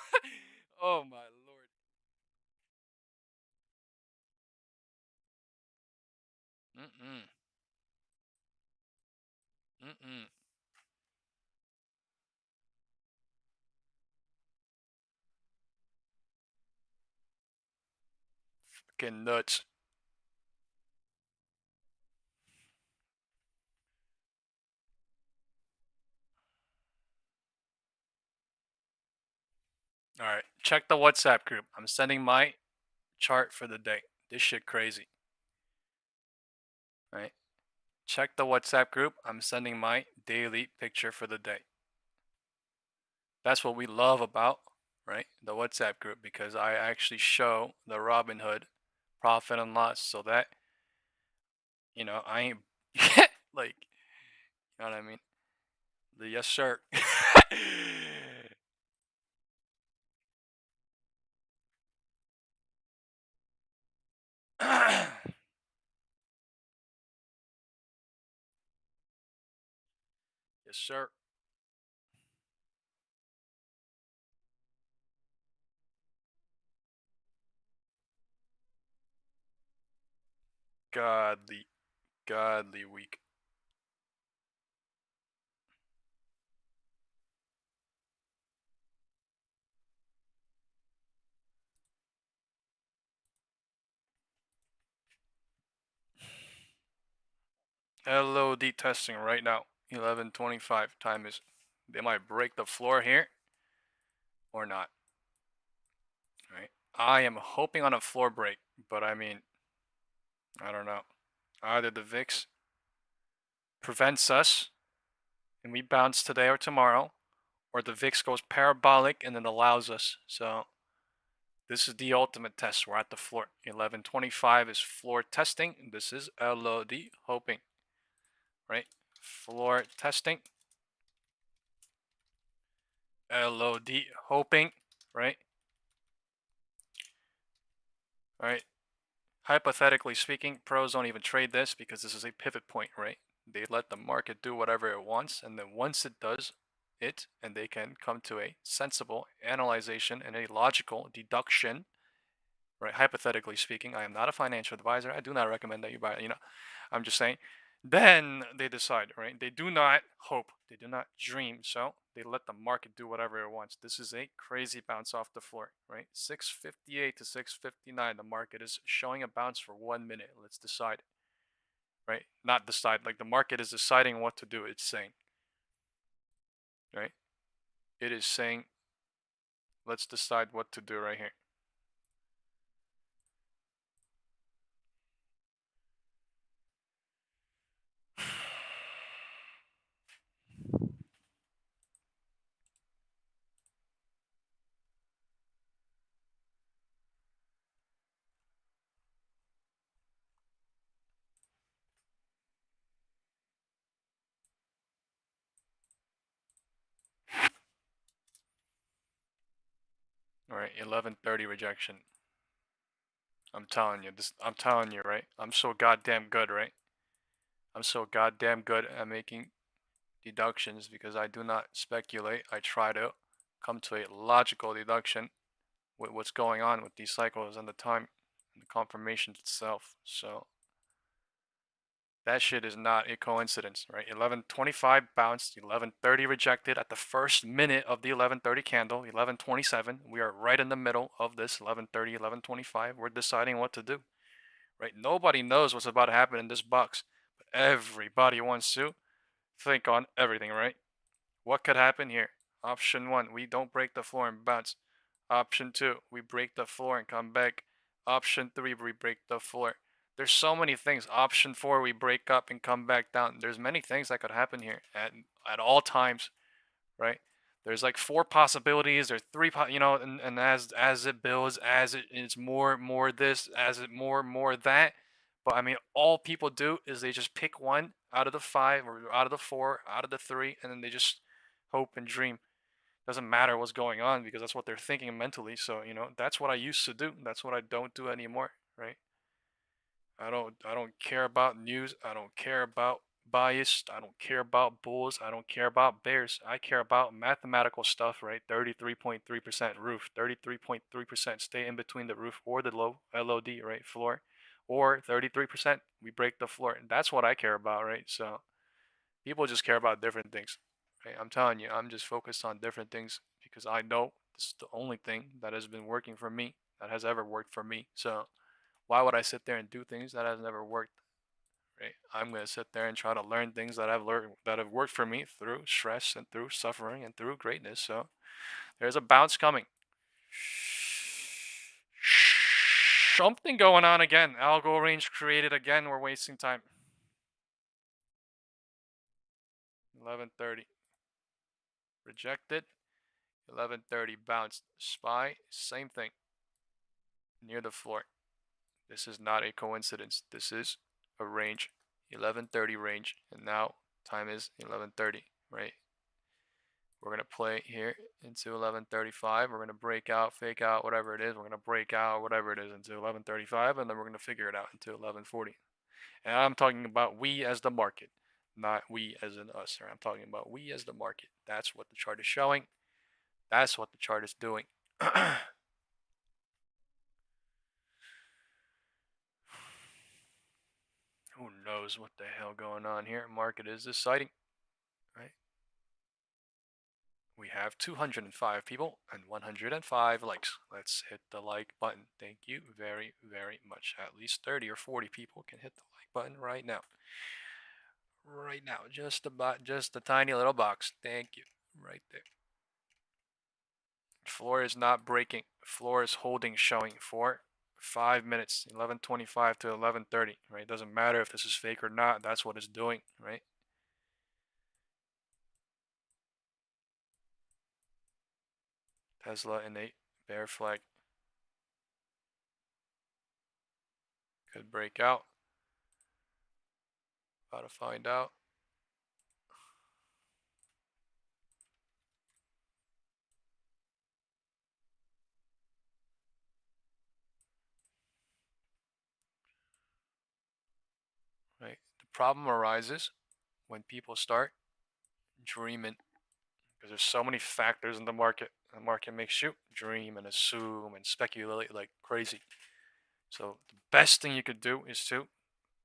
Oh my lord. Mm-mm. Mm-mm. Fucking nuts. Alright, check the WhatsApp group. I'm sending my chart for the day. This shit crazy. Right? Check the WhatsApp group. I'm sending my daily picture for the day. That's what we love about, right? The WhatsApp group, because I actually show the Robinhood profit and loss so that, I ain't like, you know what I mean? The yes sir. Yes sir. godly weak. LOD testing right now. 11:25 time is. They might break the floor here or not. Right. I am hoping on a floor break, but I mean, I don't know. Either the VIX prevents us and we bounce today or tomorrow, or the VIX goes parabolic and it allows us. So this is the ultimate test. We're at the floor. 11:25 is floor testing. This is LOD hoping. Right? Floor testing. LOD hoping. Right? All right. Hypothetically speaking, pros don't even trade this because this is a pivot point, right? They let the market do whatever it wants, and then once it does it, and they can come to a sensible analyzation and a logical deduction, right? Hypothetically speaking, I am not a financial advisor. I do not recommend that you buy, I'm just saying. Then they decide, right? They do not hope, they do not dream. So they let the market do whatever it wants. This is a crazy bounce off the floor, right? 658 to 659. The market is showing a bounce for 1 minute. Let's decide, right? Not decide, like the market is deciding what to do. It's saying, right? It is saying, let's decide what to do right here. All right, 11:30 rejection. I'm telling you, I'm telling you, right? I'm so goddamn good, right? I'm so goddamn good at making deductions because I do not speculate. I try to come to a logical deduction with what's going on with these cycles and the time and the confirmation itself. So that shit is not a coincidence, right? 11:25 bounced, 11:30 rejected at the first minute of the 11:30 candle, 11:27. We are right in the middle of this 11:30, 11:25. We're deciding what to do, right? Nobody knows what's about to happen in this box, but everybody wants to think on everything, right? What could happen here? Option 1, we don't break the floor and bounce. Option 2, we break the floor and come back. Option 3, we break the floor. There's so many things. Option 4, we break up and come back down. There's many things that could happen here at all times, right? There's like 4 possibilities. There's 3, and as it builds, as it's more this, as it more that. But I mean, all people do is they just pick one out of the 5 or out of the 4, out of the 3, and then they just hope and dream. Doesn't matter what's going on because that's what they're thinking mentally. So, that's what I used to do. That's what I don't do anymore, right? I don't care about news. I don't care about bias. I don't care about bulls. I don't care about bears. I care about mathematical stuff, right? 33.3% roof, 33.3% stay in between the roof or the low LOD, right? Floor, or 33% we break the floor. And that's what I care about, right? So people just care about different things, right? I'm telling you, I'm just focused on different things because I know this is the only thing that has been working for me, that has ever worked for me. So why would I sit there and do things that has never worked? Right? I'm gonna sit there and try to learn things that I've learned that have worked for me through stress and through suffering and through greatness. So there's a bounce coming. Something going on again. Algo range created again. We're wasting time. 11:30 rejected. 11:30 bounced. SPY, same thing. Near the floor. This is not a coincidence. This is a range. 11:30 range, and now time is 11:30, right? We're going to play here into 11:35. We're going to break out, fake out, whatever it is. We're going to break out, whatever it is, into 11:35, and then we're going to figure it out into 11:40. And I'm talking about we as the market, not we as in us. Right? I'm talking about we as the market. That's what the chart is showing. That's what the chart is doing. Who knows what the hell going on here? Market is deciding, right? We have 205 people and 105 likes. Let's hit the like button. Thank you very, very much. At least 30 or 40 people can hit the like button right now. Right now, just a tiny little box. Thank you. Right there. Floor is not breaking. Floor is holding, showing for 5 minutes, 11:25 to 11:30, right? Doesn't matter if this is fake or not. That's what it's doing, right? Tesla in a bear flag. Could break out. About to find out. Right? The problem arises when people start dreaming because there's so many factors in the market. The market makes you dream and assume and speculate like crazy. So the best thing you could do is to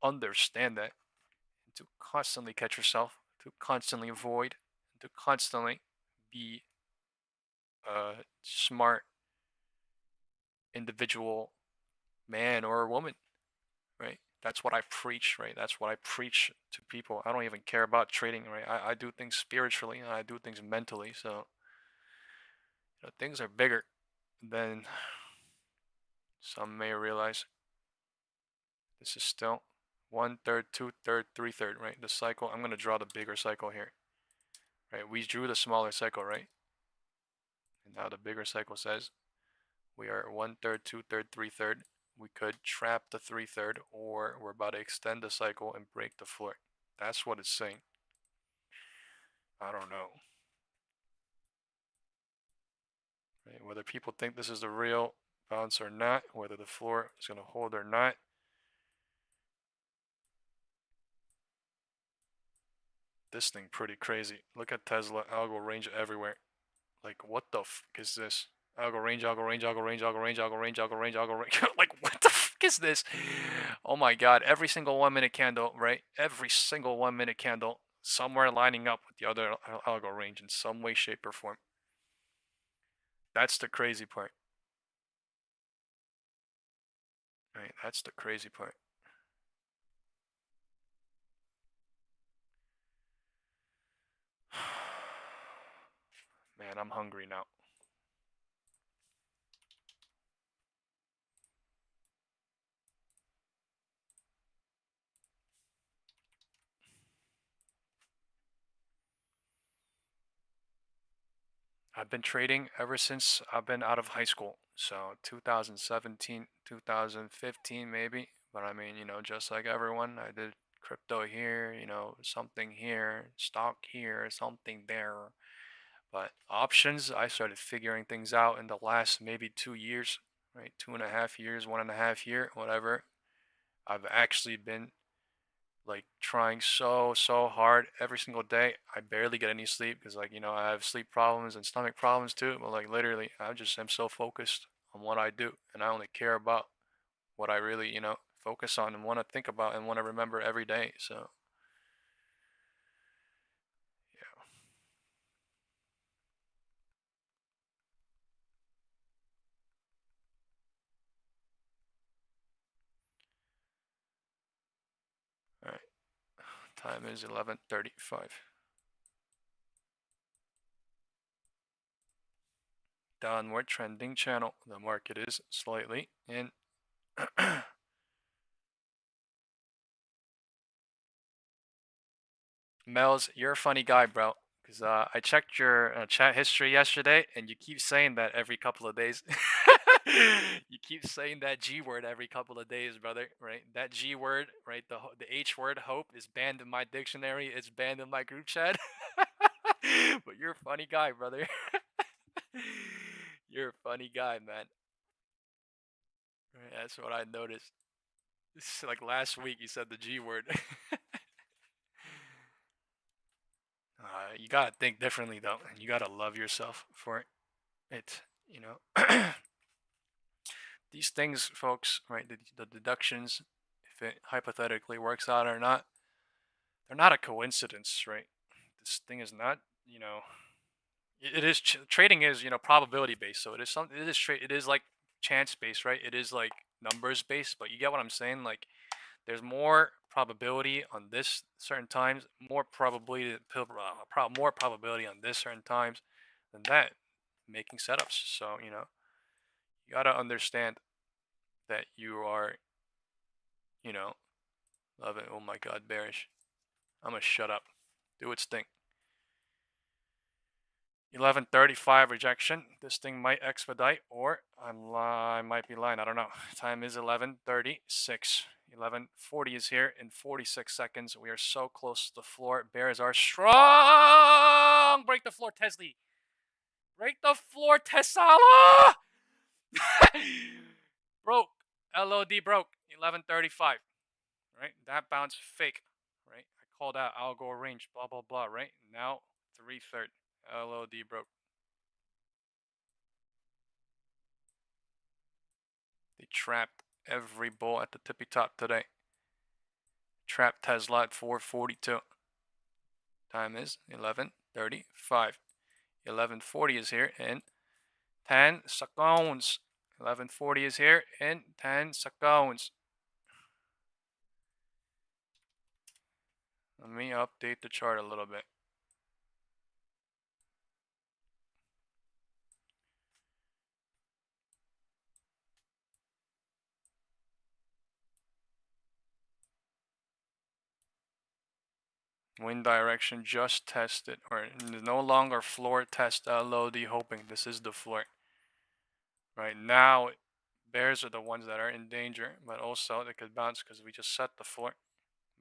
understand that, and to constantly catch yourself, to constantly avoid, to constantly be a smart individual man or woman, right? That's what I preach, right? That's what I preach to people. I don't even care about trading, right? I do things spiritually and I do things mentally. So, things are bigger than some may realize. This is still 1/3, 2/3, 3/3, right? The cycle, I'm going to draw the bigger cycle here, right? We drew the smaller cycle, right? And now the bigger cycle says we are 1/3, 2/3, 3/3. We could trap the 3/3, or we're about to extend the cycle and break the floor. That's what it's saying. I don't know. Right? Whether people think this is the real bounce or not, whether the floor is going to hold or not. This thing pretty crazy. Look at Tesla algo range everywhere. Like, what the fuck is this? Algo range, algo range, algo range, algo range, algo range, algo range, algo range. Like, what the fuck is this? Oh my god, every single 1 minute candle, right? Every single 1 minute candle, somewhere lining up with the other algo range in some way, shape, or form. That's the crazy part. Right, that's the crazy part. Man, I'm hungry now. I've been trading ever since I've been out of high school. So 2017, 2015 maybe. But I mean, just like everyone, I did crypto here, something here, stock here, something there. But options, I started figuring things out in the last maybe 2 years, right? 2.5 years, 1.5 year, whatever. I've actually been like trying so hard every single day. I barely get any sleep because I have sleep problems and stomach problems too. But like literally, I just am so focused on what I do, and I only care about what I really focus on and want to think about and want to remember every day. So yeah. All right. Time is 11:35. Downward trending channel. The market is slightly in. Mel's, you're a funny guy, bro. Because I checked your chat history yesterday, and you keep saying that every couple of days. You keep saying that G word every couple of days, brother. Right? That G word, right? The H word, hope, is banned in my dictionary. It's banned in my group chat. But you're a funny guy, brother. You're a funny guy, man. Right, that's what I noticed. Like last week, you said the G word. You gotta think differently though, and you gotta love yourself for it. These things, folks, right? The deductions, if it hypothetically works out or not. They're not a coincidence, right? This thing is not, you know, it is trading is, you know, probability based. So it is something, it is like chance based, right? It is like numbers based, but you get what I'm saying? Like there's more probability on this certain times, more probability, more probability on this certain times than that making setups. So, you know, you got to understand that you are, you know, love it. Oh my God, bearish. I'm going to shut up. Do its thing. 11:35 rejection. This thing might expedite, or I might be lying. I don't know. Time is 11:36. 11:40 is here in 46 seconds. We are so close to the floor. Bears are strong. Break the floor, Tesla. Break the floor, Tesla. Broke. LOD broke. 11:35. Right? That bounce fake. Right? I called out algo range. Blah blah blah. Right? Now 3/3. LOD broke. They trapped every bull at the tippy top today. Trapped Tesla at 442. Time is 11:35. 11:40 is here in 10 seconds. 11:40 is here in 10 seconds. Let me update the chart a little bit. Wind direction just tested, or no longer floor test LOD hoping. This is the floor. Right now, bears are the ones that are in danger, but also they could bounce because we just set the floor.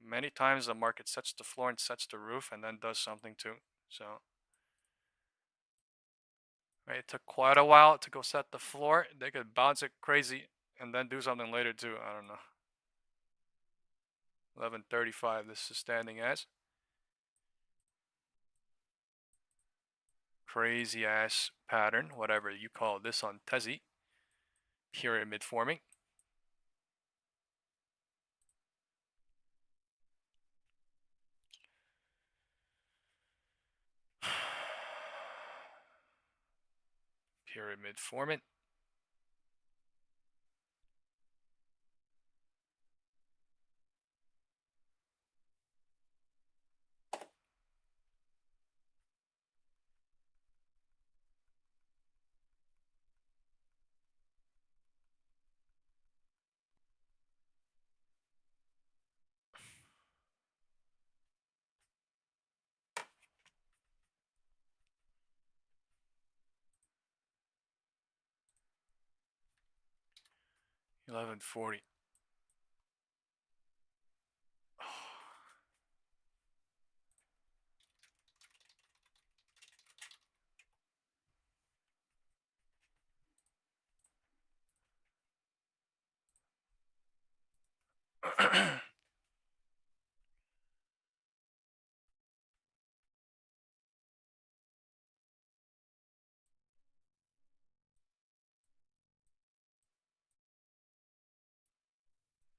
Many times the market sets the floor and sets the roof and then does something too. So, right, it took quite a while to go set the floor. They could bounce it crazy and then do something later too. I don't know. 11:35. This is standing as crazy ass pattern, whatever you call this on Tezzy. Pyramid forming. Pyramid forming. $11.40.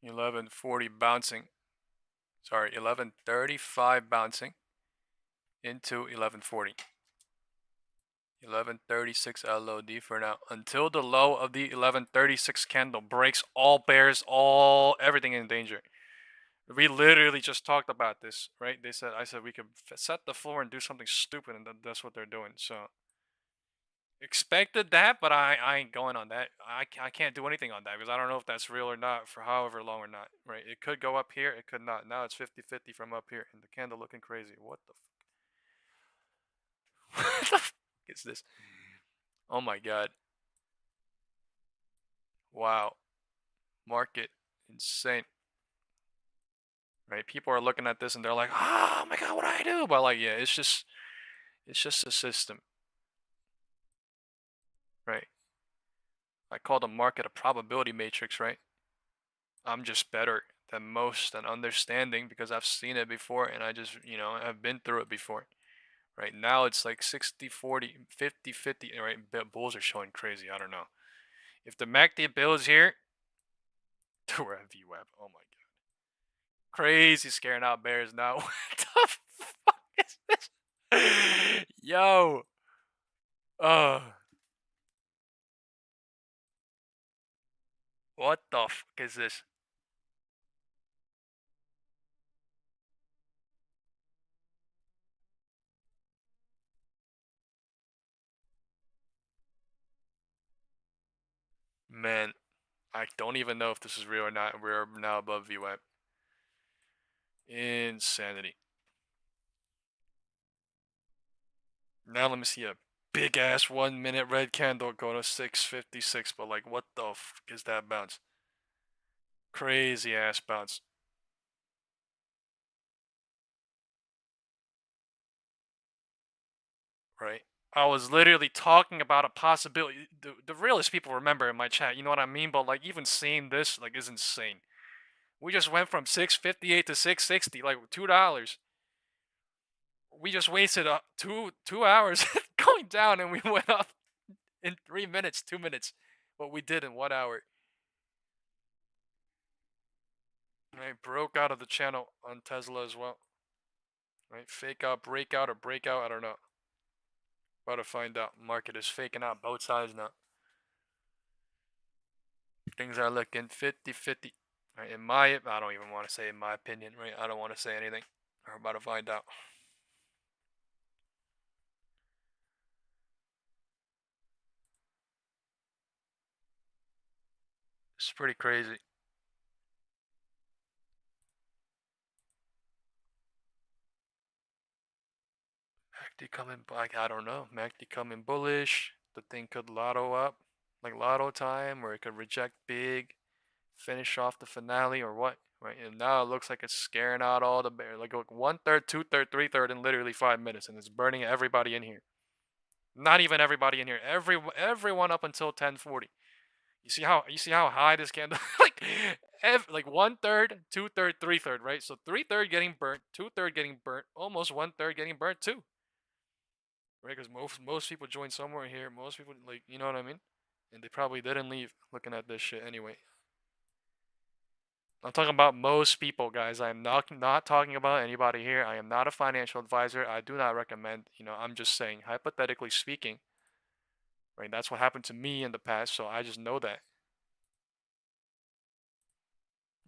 11:40 bouncing. Sorry, 11:35 bouncing into 11:40. 11:36 LOD for now. Until the low of the 11:36 candle breaks, all bears, everything in danger. We literally just talked about this, right? I said we could set the floor and do something stupid, and that's what they're doing. So expected that, but I ain't going on that. I can't do anything on that because I don't know if that's real or not for however long or not, right? It could go up here, it could not. Now it's 50-50 from up here, and the candle looking crazy. What the what the fuck is this? Oh my God. Wow. Market. Insane. Right? People are looking at this and they're like, oh my God, what do I do? But like, yeah, it's just a system. Right? I call the market a probability matrix, right? I'm just better than most and understanding because I've seen it before and I just, you know, I've been through it before. Right now it's like 60-40, 50-50, right? Bulls are showing crazy. I don't know. If the MACD bill is here, we're at VWAP. Oh my God. Crazy scaring out bears now. What the fuck is this? Yo. What the fuck is this? Man, I don't even know if this is real or not. We're now above VWAP. Insanity. Now let me see a big ass 1 minute red candle go to 656, but like what the fuck is that bounce? Crazy ass bounce. Right? I was literally talking about a possibility. The realest people remember in my chat, you know what I mean? But like even seeing this like is insane. We just went from 658 to 660, like $2. We just wasted two hours going down, and we went up in 3 minutes, 2 minutes. What we did in 1 hour. Right, broke out of the channel on Tesla as well. Right, fake out, breakout, or breakout. I don't know. About to find out. Market is faking out both sides now. Things are looking 50-50. Right, I don't even want to say in my opinion. Right, I don't want to say anything. We're about to find out. It's pretty crazy. MACD coming back. I don't know. MACD coming bullish. The thing could lotto up, like lotto time, or it could reject big, finish off the finale, or what? Right, and now it looks like it's scaring out all the bears. Like 1/3, 2/3, 3/3 in literally 5 minutes, and it's burning everybody in here. Not even everybody in here. Everyone up until 10:40. You see how high this candle like 1/3, 2/3, 3/3, right? So 3/3 getting burnt, 2/3 getting burnt, almost 1/3 getting burnt too. Right? Because most people join somewhere here. Most people like you know what I mean? And they probably didn't leave looking at this shit anyway. I'm talking about most people, guys. I am not talking about anybody here. I am not a financial advisor. I do not recommend, I'm just saying, hypothetically speaking, right? That's what happened to me in the past, so I just know that.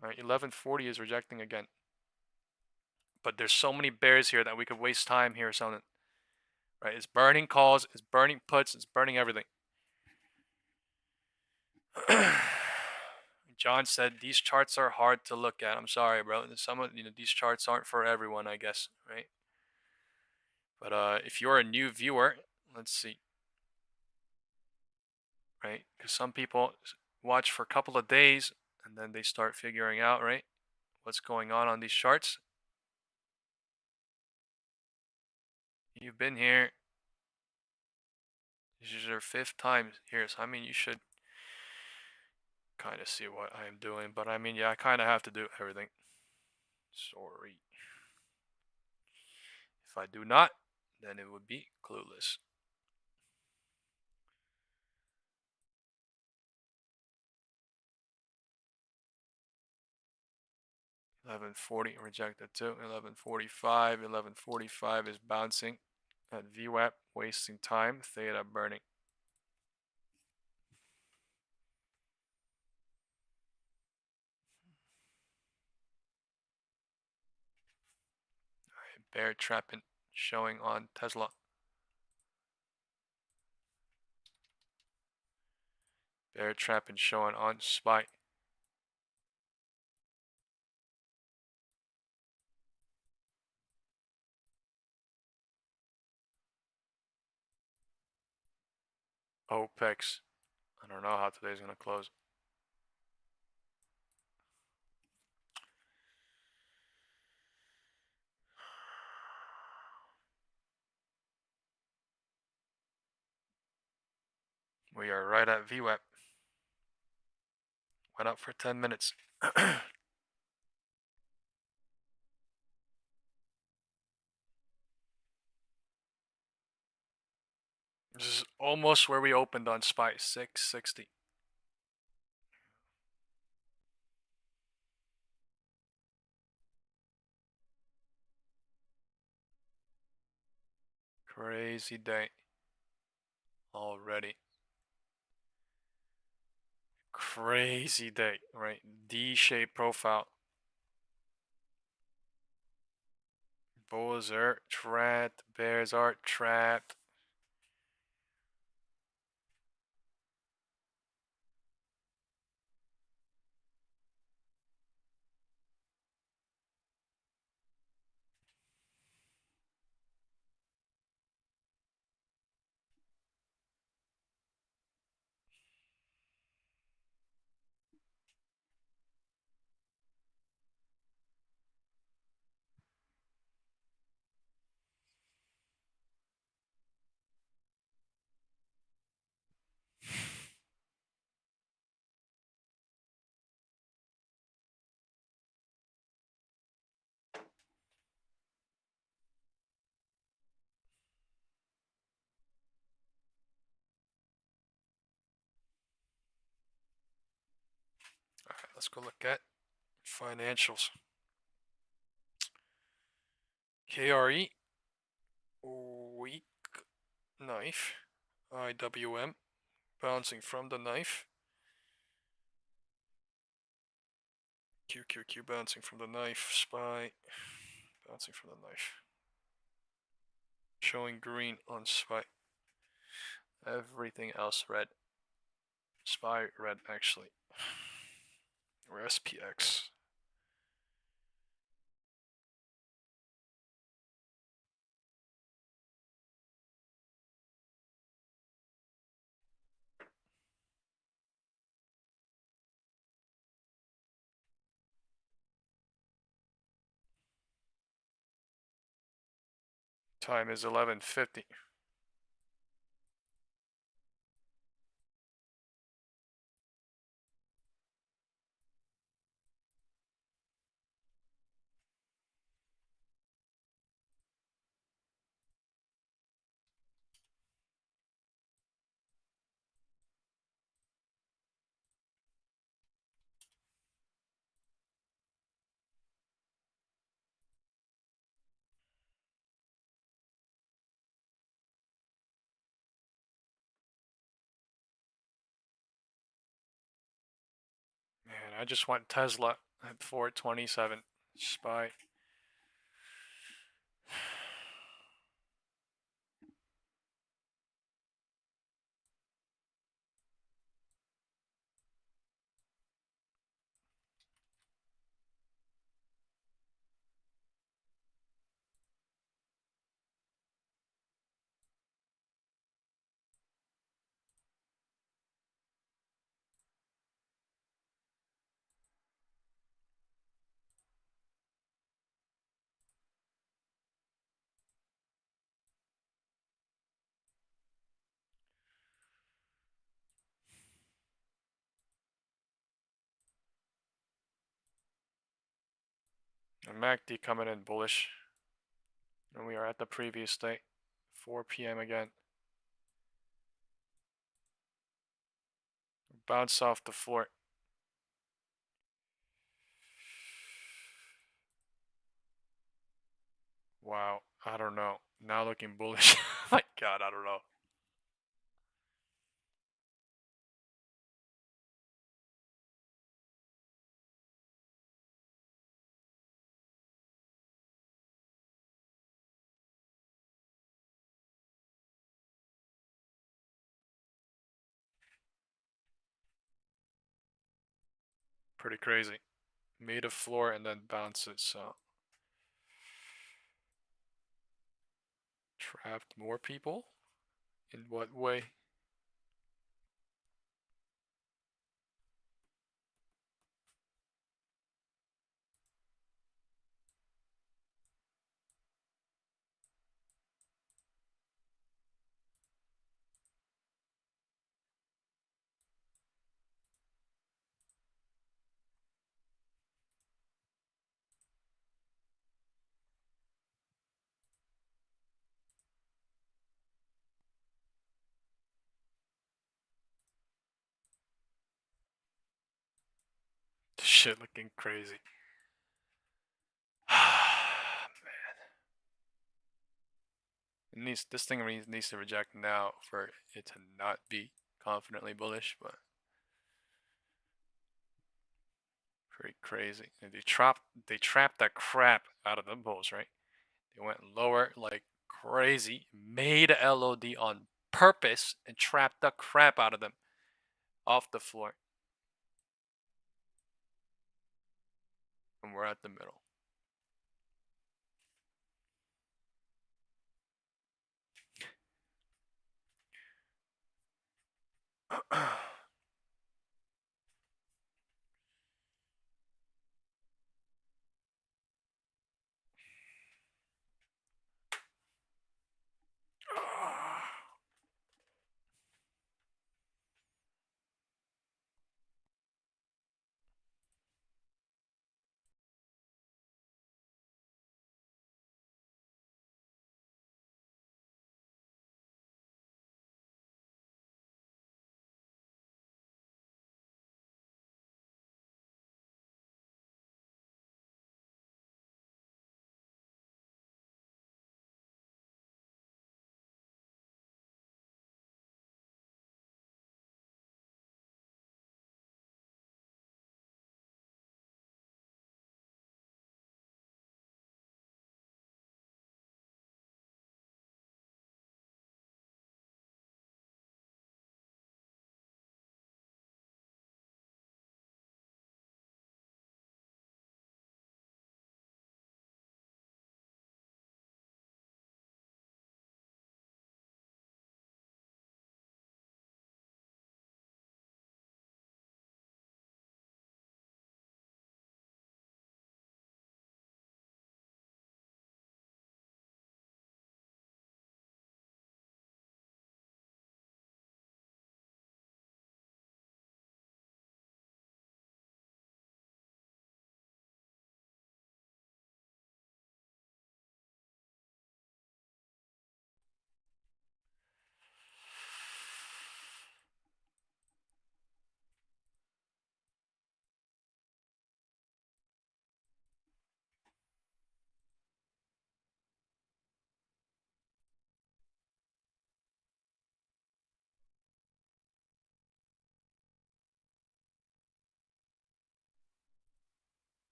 Right? 1140 is rejecting again. But there's so many bears here that we could waste time here or something. Right? It's burning calls, it's burning puts, it's burning everything. John said these charts are hard to look at. I'm sorry, bro. Some of these charts aren't for everyone, I guess, right? But if you're a new viewer, let's see, right? Because some people watch for a couple of days and then they start figuring out, right, what's going on these charts. You've been here. This is your 5th time here, so I mean, you should kind of see what I am doing. But I mean, yeah, I kind of have to do everything. Sorry. If I do not, then it would be clueless. $11.40 rejected too. $11.45. $11.45 is bouncing at VWAP, wasting time. Theta burning. Bear trapping showing on Tesla. Bear trapping showing on SPY. Opex. I don't know how today's gonna close. We are right at VWAP. Went up for 10 minutes. This is almost where we opened on SPY, 660. Crazy day already. Crazy day, right? D-shaped profile. Bulls are trapped. Bears are trapped. All right, let's go look at financials. KRE, weak knife. IWM, bouncing from the knife. QQQ, bouncing from the knife. SPY, bouncing from the knife. Showing green on SPY. Everything else red. SPY red, actually. Or SPX. Time is 11:50. Man, I just want Tesla at 427. SPY. And MACD coming in bullish. And we are at the previous state. 4 p.m. again. Bounce off the floor. Wow, I don't know. Now looking bullish. My God, I don't know. Pretty crazy. Made a floor and then bounced it, so. Trapped more people? In what way? This shit looking crazy. This thing needs to reject now for it to not be confidently bullish, but pretty crazy. And they trapped that crap out of the bulls, right? They went lower like crazy, made a LOD on purpose, and trapped the crap out of them off the floor. And we're at the middle.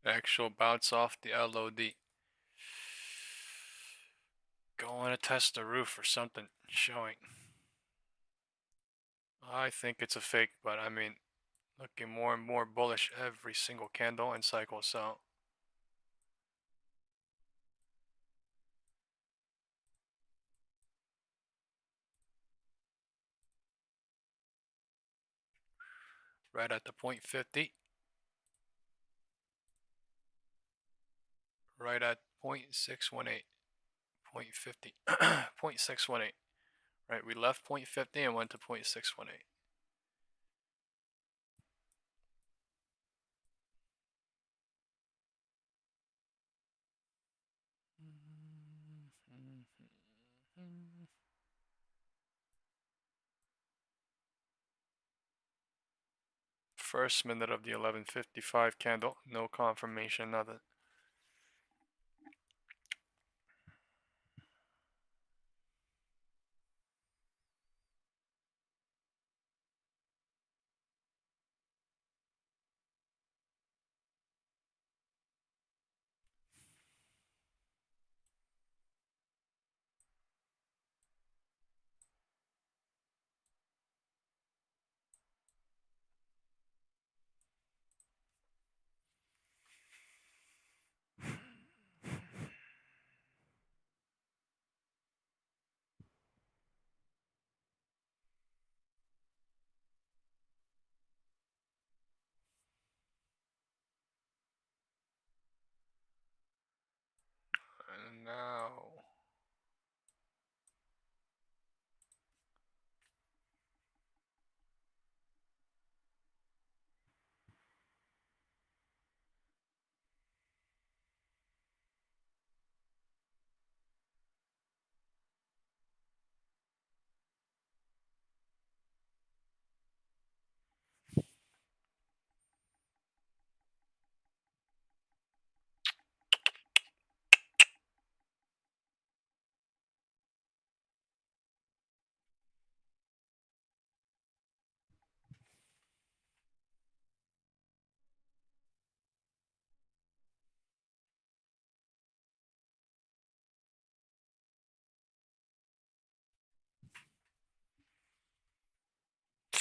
Actual bounce off the LOD. Going to test the roof or something showing. I think it's a fake, but I mean, looking more and more bullish every single candle and cycle, so right at the 0.50, right at 0.618, 0.50, 0.618. Right, we left 0.50 and went to 0.618. First minute of the 11:55 candle, no confirmation, nothing.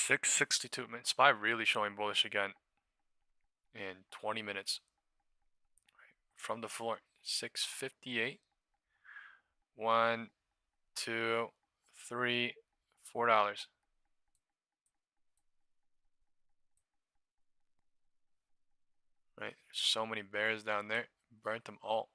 662. Man, SPY really showing bullish again in 20 minutes. From the floor. 658. 1, 2, 3, $4. Right? So many bears down there. Burnt them all.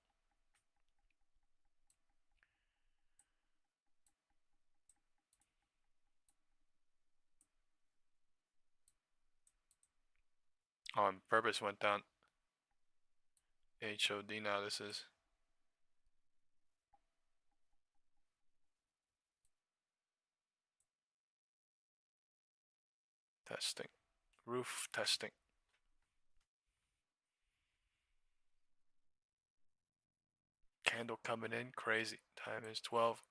On purpose went down. HOD now this is. Testing. Roof testing. Candle coming in. Crazy. Time is 12.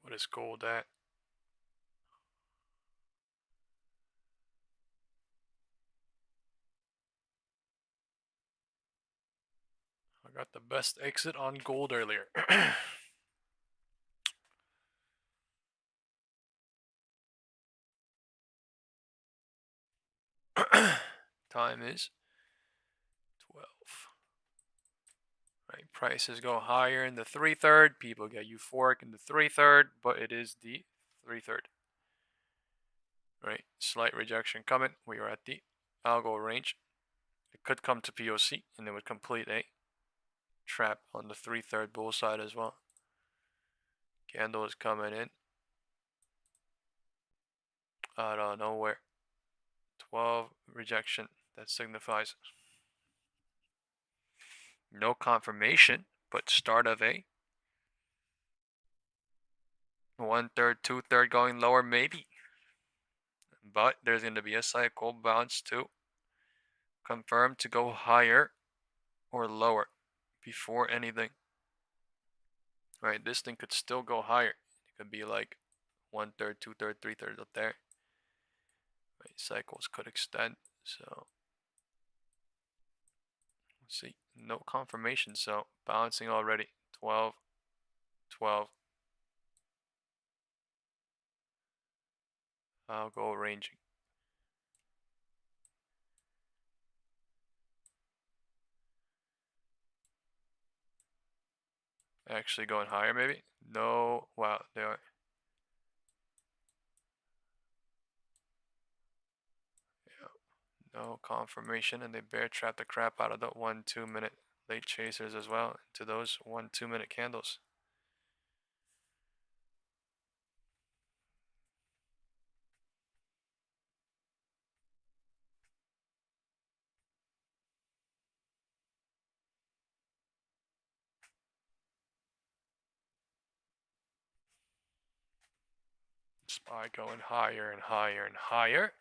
What is gold at? I got the best exit on gold earlier. Time is 12. Right, prices go higher in the 3/3. People get euphoric in the 3/3, but it is the 3/3. Right, slight rejection coming. We are at the algo range. It could come to POC, and it would complete a trap on the 3/3 bull side as well. Candle is coming in out of nowhere. 12 rejection. That signifies no confirmation, but start of a 1/3, 2/3 going lower maybe. But there's going to be a cycle bounce to confirm to go higher or lower before anything. Right, this thing could still go higher. It could be like 1/3, 2/3, 3/3 up there. Right, cycles could extend. So let's see, no confirmation. So bouncing already. 12, 12. I'll go ranging. Actually going higher maybe? No, wow, they are. Yeah, no confirmation, and they bear trap the crap out of the 1-2 minute late chasers as well into those 1-2 minute candles. SPY going higher and higher and higher.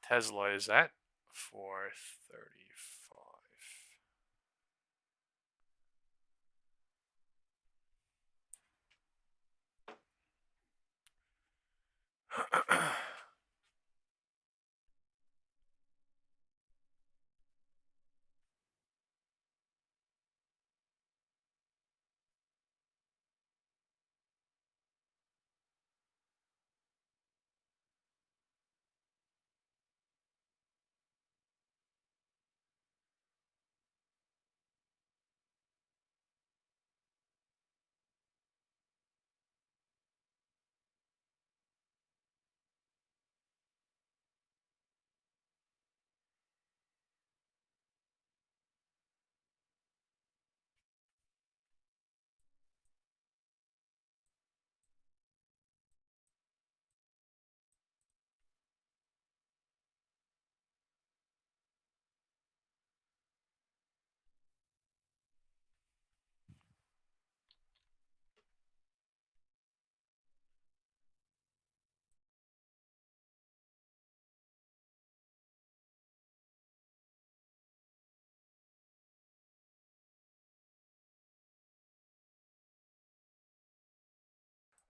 Tesla is at 435.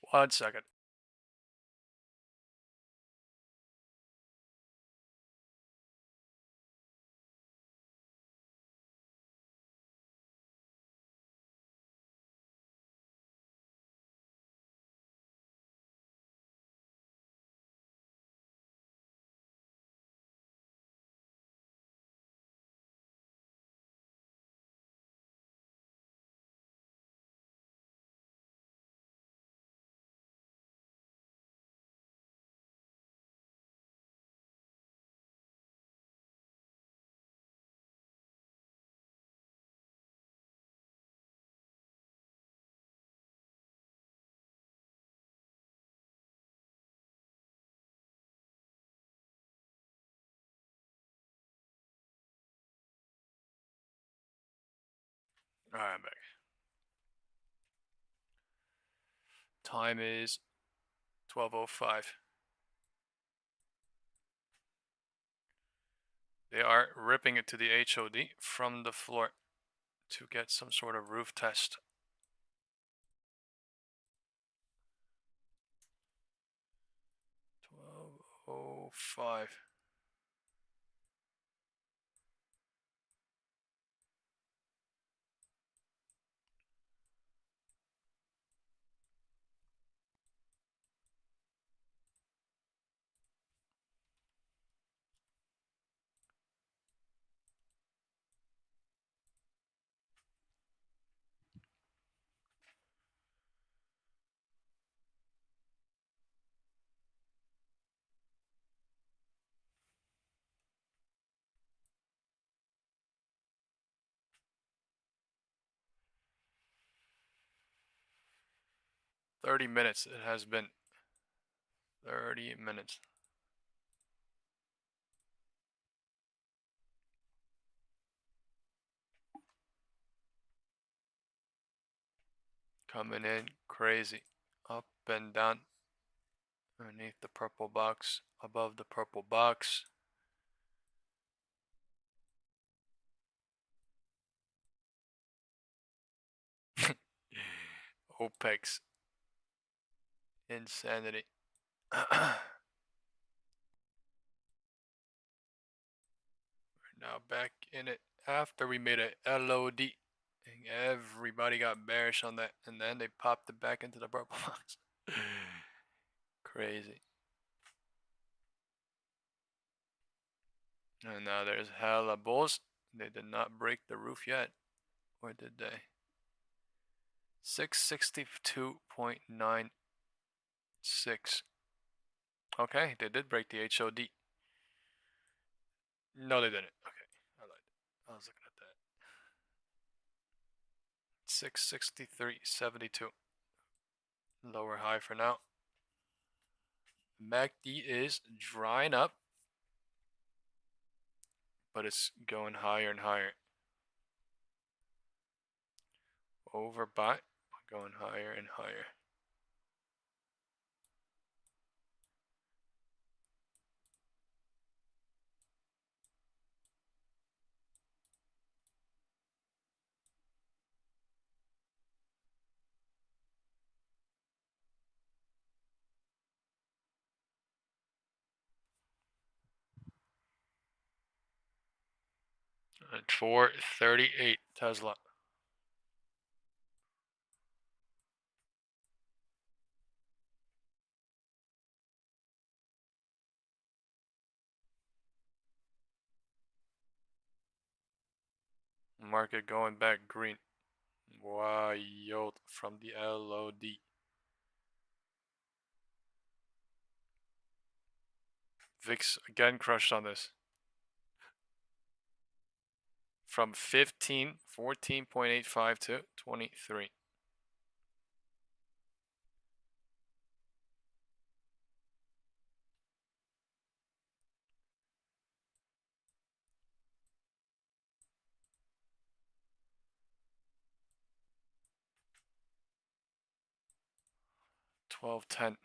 One second. All right, I'm back. Time is 12:05. They are ripping it to the HOD from the floor to get some sort of roof test. 12:05. $30 it has been. 30 minutes. Coming in crazy. Up and down. Underneath the purple box. Above the purple box. Opex. Insanity. We're now back in it after we made a LOD. And everybody got bearish on that. And then they popped it back into the purple box. Crazy. And now there's hella bulls. They did not break the roof yet. Or did they? 662.96. Okay, they did break the HOD. No, they didn't. Okay, I lied. I was looking at that. 663.72. Lower high for now. MACD is drying up, but it's going higher and higher. Overbought, going higher and higher. 438 Tesla. Market going back green. Wild from the LOD. VIX again crushed on this. From 14.85 to 23. $12.10.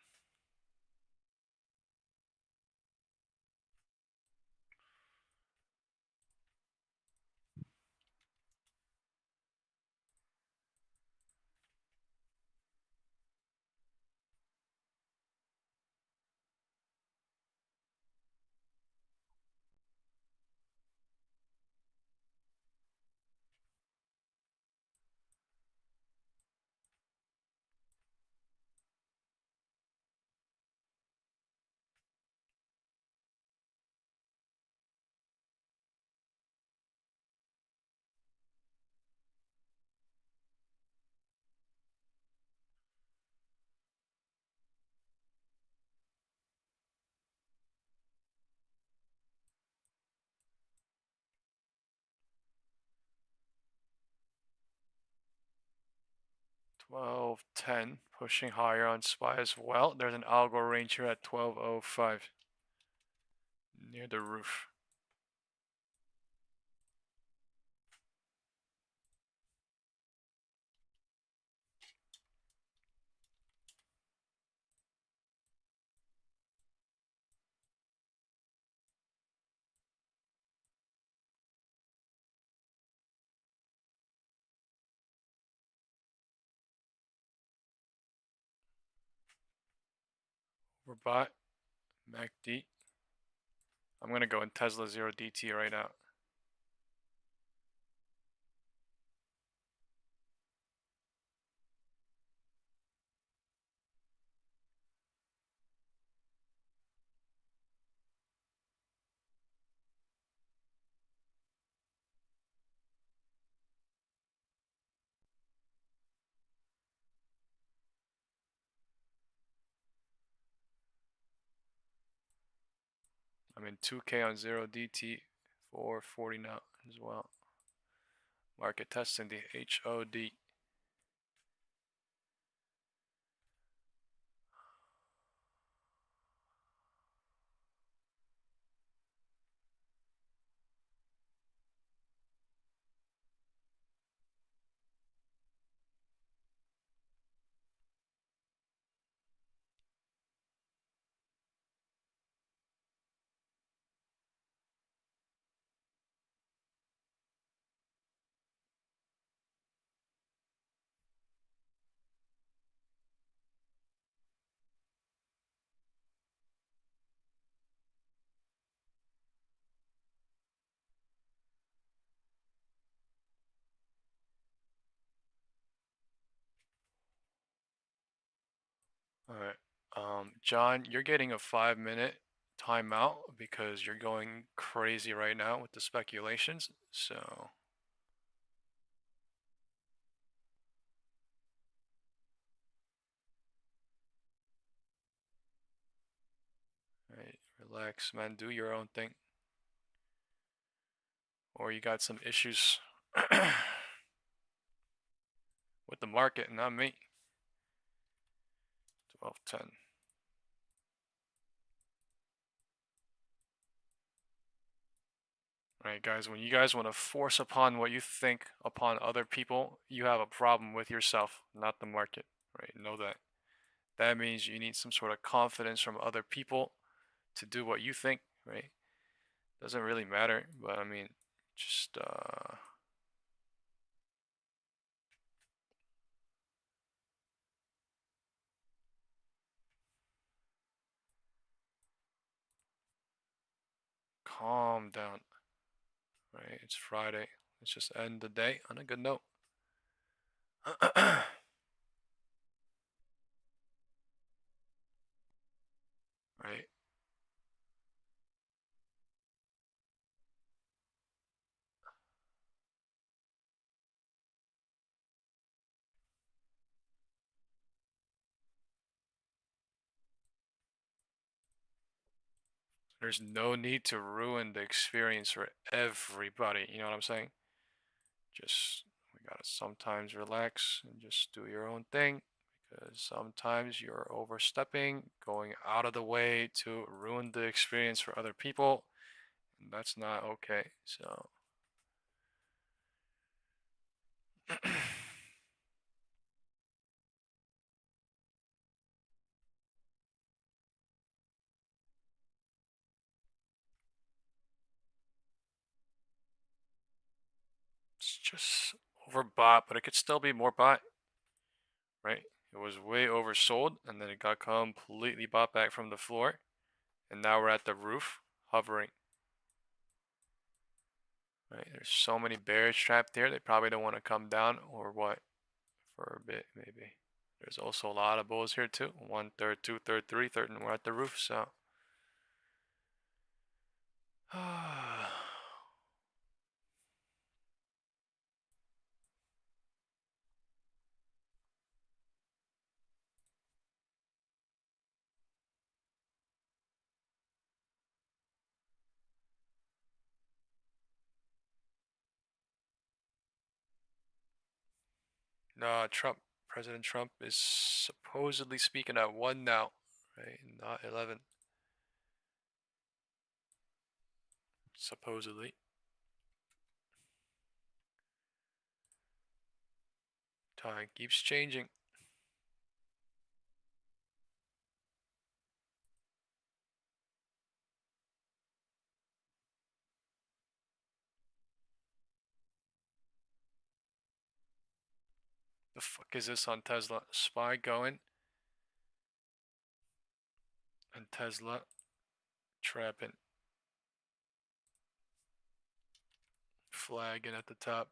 $12.10, pushing higher on SPY as well. There's an algo range here at 12.05 near the roof. We're bought MACD. I'm gonna go in Tesla 0 DT right now. I'm in 2K on 0 DT, 440 now as well. Market testing the HOD. Alright. John, you're getting a 5-minute timeout because you're going crazy right now with the speculations. So, right, relax, man. Do your own thing. Or you got some issues with the market, not me. 12.10. Right, guys, when you guys want to force upon what you think upon other people, you have a problem with yourself, not the market, right? Know that. That means you need some sort of confidence from other people to do what you think, right? Doesn't really matter, but I mean, just calm down. right? It's Friday. Let's just end the day on a good note. Right? There's no need to ruin the experience for everybody. You know what I'm saying? Just, we gotta sometimes relax and just do your own thing, because sometimes you're overstepping, going out of the way to ruin the experience for other people, and that's not okay. So, it's just overbought, but it could still be more bought, right? It was way oversold, and then it got completely bought back from the floor, and now we're at the roof, hovering. Right? There's so many bears trapped here. They probably don't want to come down, or what, for a bit maybe. There's also a lot of bulls here too. One third, two third, three third, and we're at the roof. So, no, President Trump is supposedly speaking at 1 now, right? Not 11. Supposedly. Time keeps changing. The fuck is this on Tesla? SPY going. And Tesla trapping. Flagging at the top.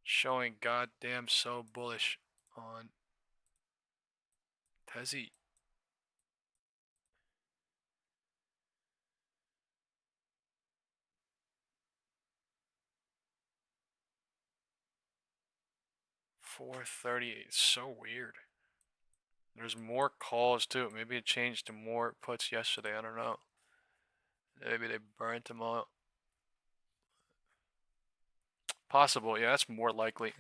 Showing goddamn so bullish on Tessie. $438. So weird. There's more calls too. Maybe it changed to more puts yesterday. I don't know. Maybe they burnt them all. Possible. Yeah, that's more likely.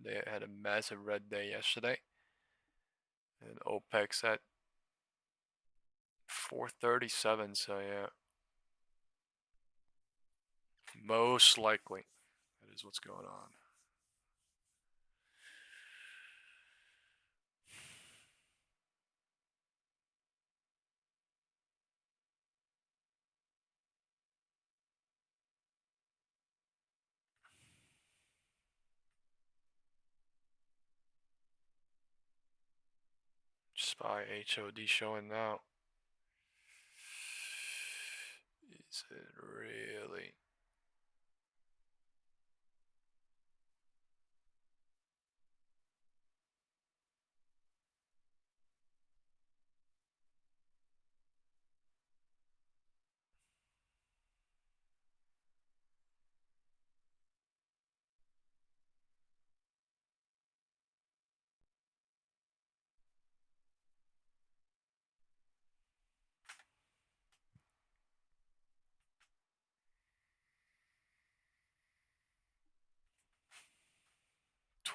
They had a massive red day yesterday. And Opex at 437. So yeah, most likely that is what's going on. SPY HOD showing now. Is it really?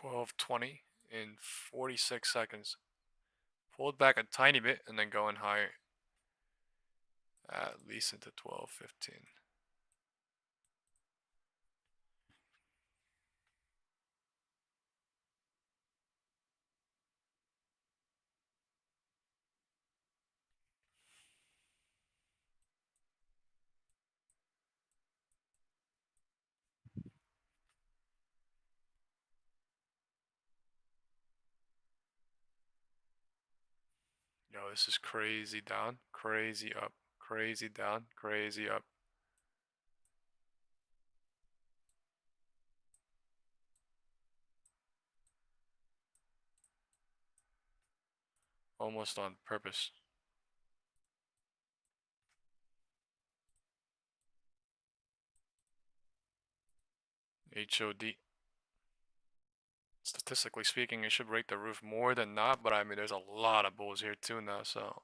$12.20 in 46 seconds. Pulled back a tiny bit and then going higher. At least into 12.15. Yo, this is crazy down, crazy up, crazy down, crazy up. Almost on purpose. HOD. Statistically speaking, it should break the roof more than not, but I mean, there's a lot of bulls here too now, so.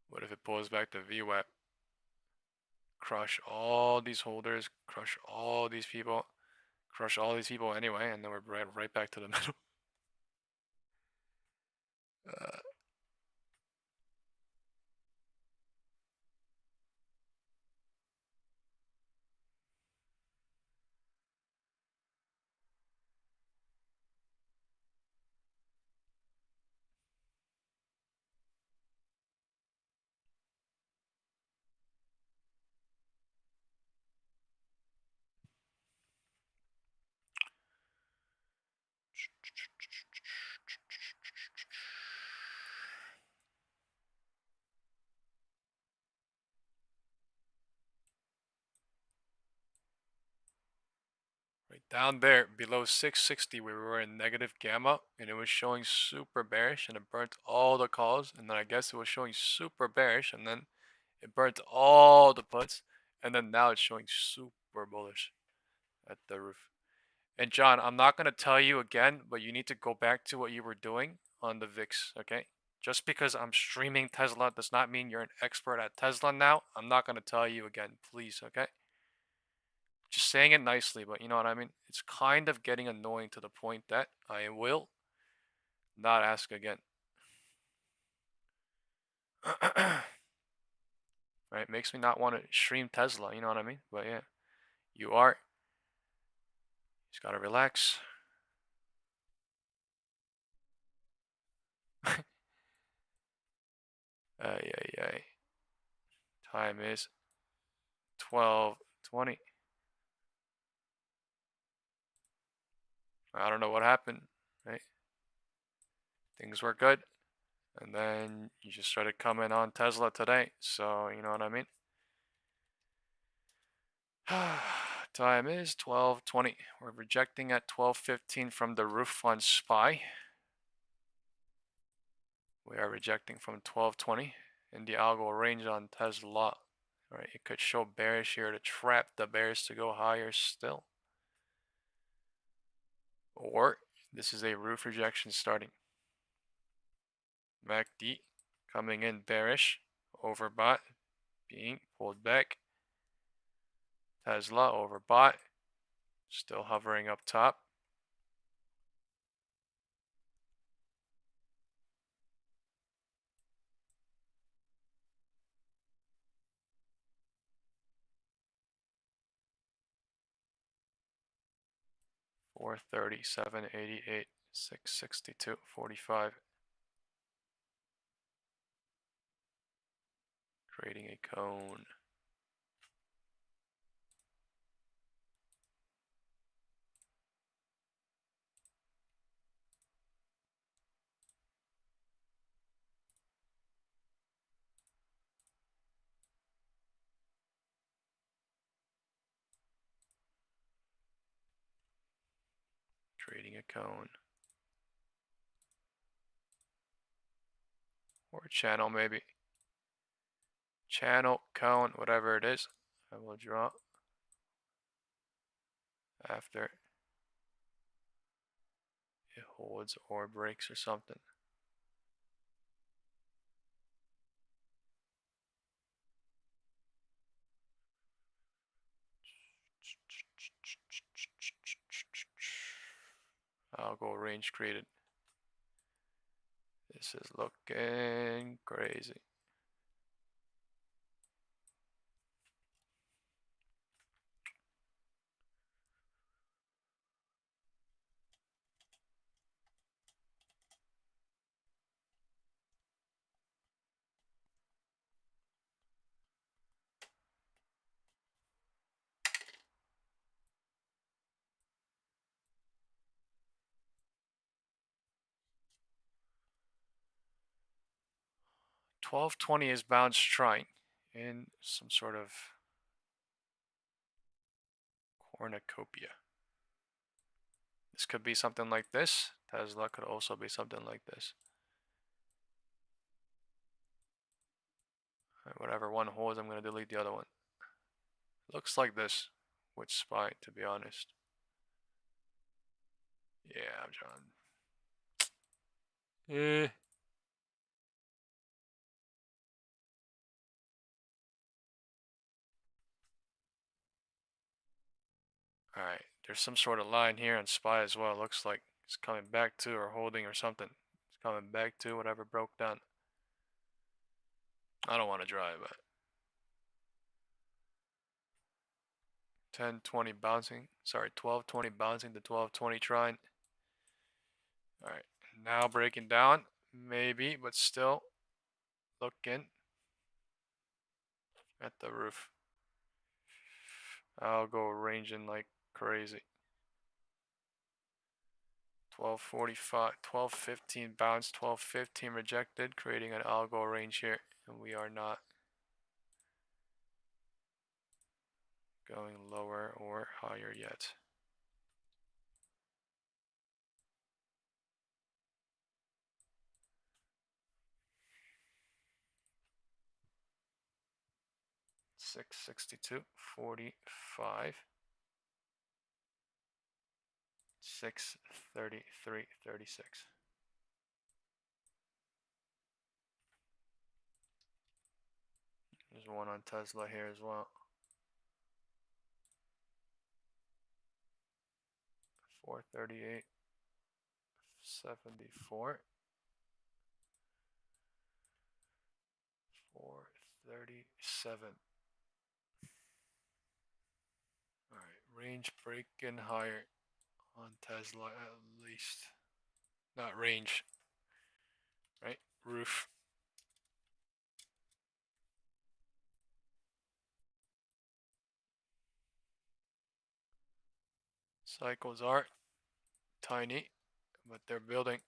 What if it pulls back to VWAP? Crush all these holders, crush all these people, crush all these people anyway, and then we're right back to the middle. Uh, Right down there, below 660, we were in negative gamma, and it was showing super bearish, and it burnt all the calls, and then I guess it was showing super bearish, and then it burnt all the puts, and then now it's showing super bullish at the roof. And John, I'm not going to tell you again, but you need to go back to what you were doing on the VIX, okay? Just because I'm streaming Tesla does not mean you're an expert at Tesla now. I'm not going to tell you again, please, okay? Just saying it nicely, but you know what I mean? It's kind of getting annoying to the point that I will not ask again. Right? Makes me not want to stream Tesla, you know what I mean? But yeah, you are. Just gotta relax. Yeah. Time is 12:20. I don't know what happened, right? Things were good, and then you just started coming on Tesla today, so you know what I mean? Time is 12:20. We're rejecting at 12:15 from the roof on SPY. We are rejecting from 12:20 in the algo range on Tesla. All right, it could show bearish here to trap the bears to go higher still. Or this is a roof rejection starting. MACD coming in bearish, overbought, being pulled back. Tesla overbought, still hovering up top. $430, $788, $662, $45. Creating a cone. Creating a cone. Or channel maybe. Channel, cone, whatever it is. I will draw after it holds or breaks or something. Algo range created. This is looking crazy. 1220 is bounce trying in some sort of cornucopia. This could be something like this. Tesla could also be something like this. Whatever one holds, I'm going to delete the other one. Looks like this with SPY, to be honest. Yeah, I'm John. Alright, there's some sort of line here on SPY as well. Looks like it's coming back to or holding or something. It's coming back to whatever broke down. I don't want to drive, but 1020 bouncing. Sorry, 1220 bouncing to 1220 trying. Alright, now breaking down. Maybe, but still looking at the roof. I'll go ranging like crazy. 1245, 1215 bounce, 1215 rejected, creating an algo range here, and we are not going lower or higher yet. $662.45, 633.36. There's one on Tesla here as well. 438.74. 437. Alright, range breaking higher on Tesla at least. Not range, right? Roof. Cycles are tiny, but they're building.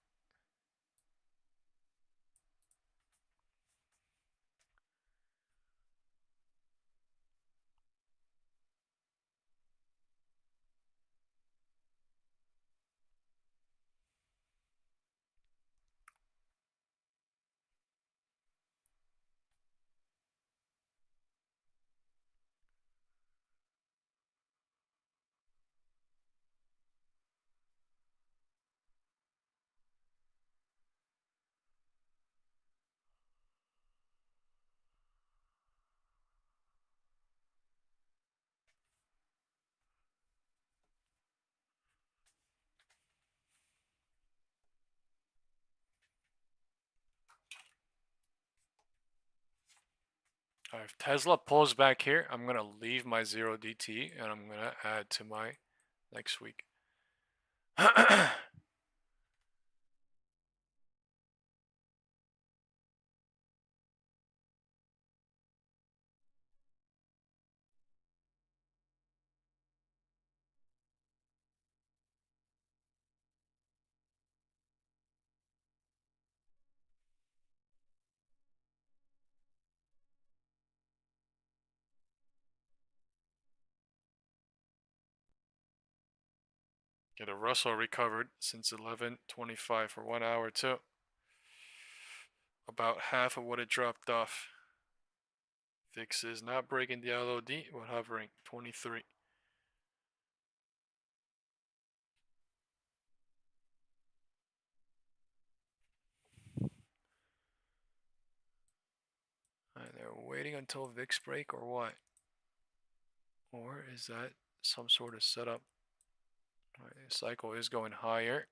If Tesla pulls back here, I'm going to leave my 0 DT and I'm going to add to my next week. Get a Russell recovered since 11:25 for 1 hour too. About half of what it dropped off. VIX is not breaking the LOD, but hovering 23. They're waiting until VIX break or what? Or is that some sort of setup? The cycle is going higher.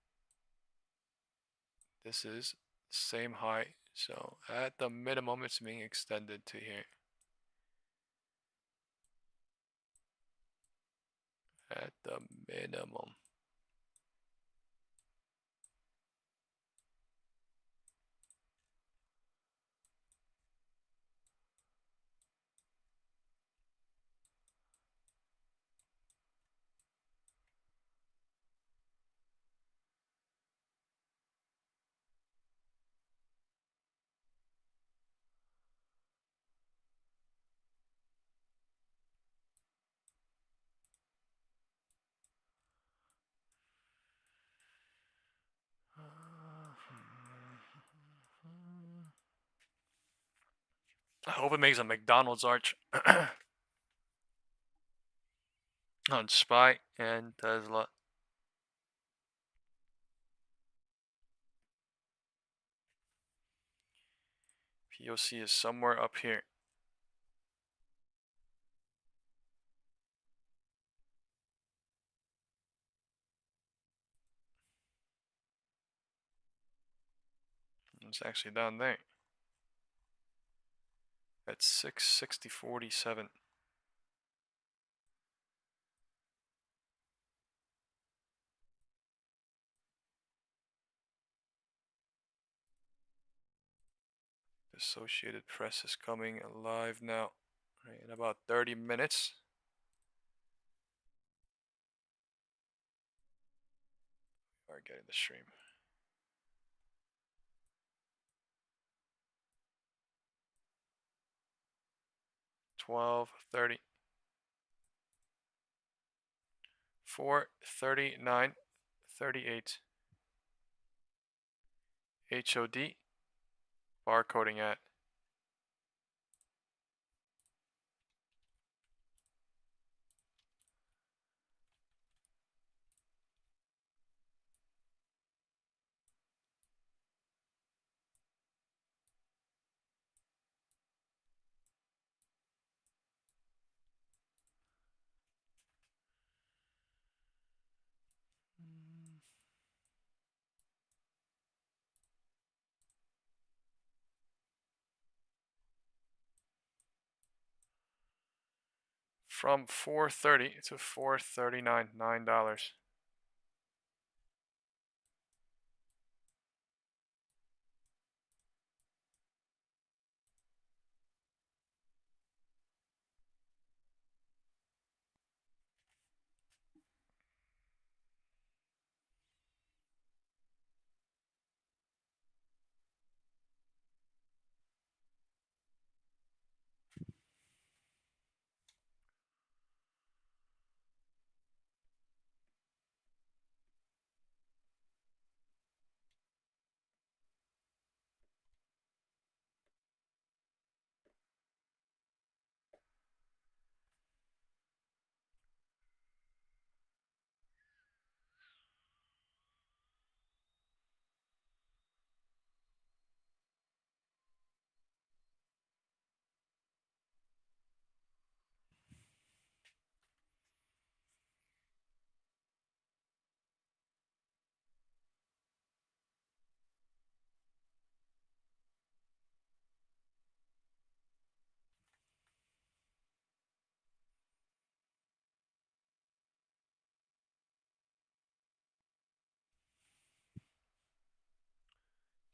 This is the same high, so at the minimum it's being extended to here. At the minimum. I hope it makes a McDonald's arch on SPY and Tesla. POC is somewhere up here. It's actually down there at 660.47. Associated Press is coming live now. Right, in about 30 minutes. We are getting the stream. 12:30. 4:39:38. HOD. Barcoding at. From 4:30 to 4:39, $9.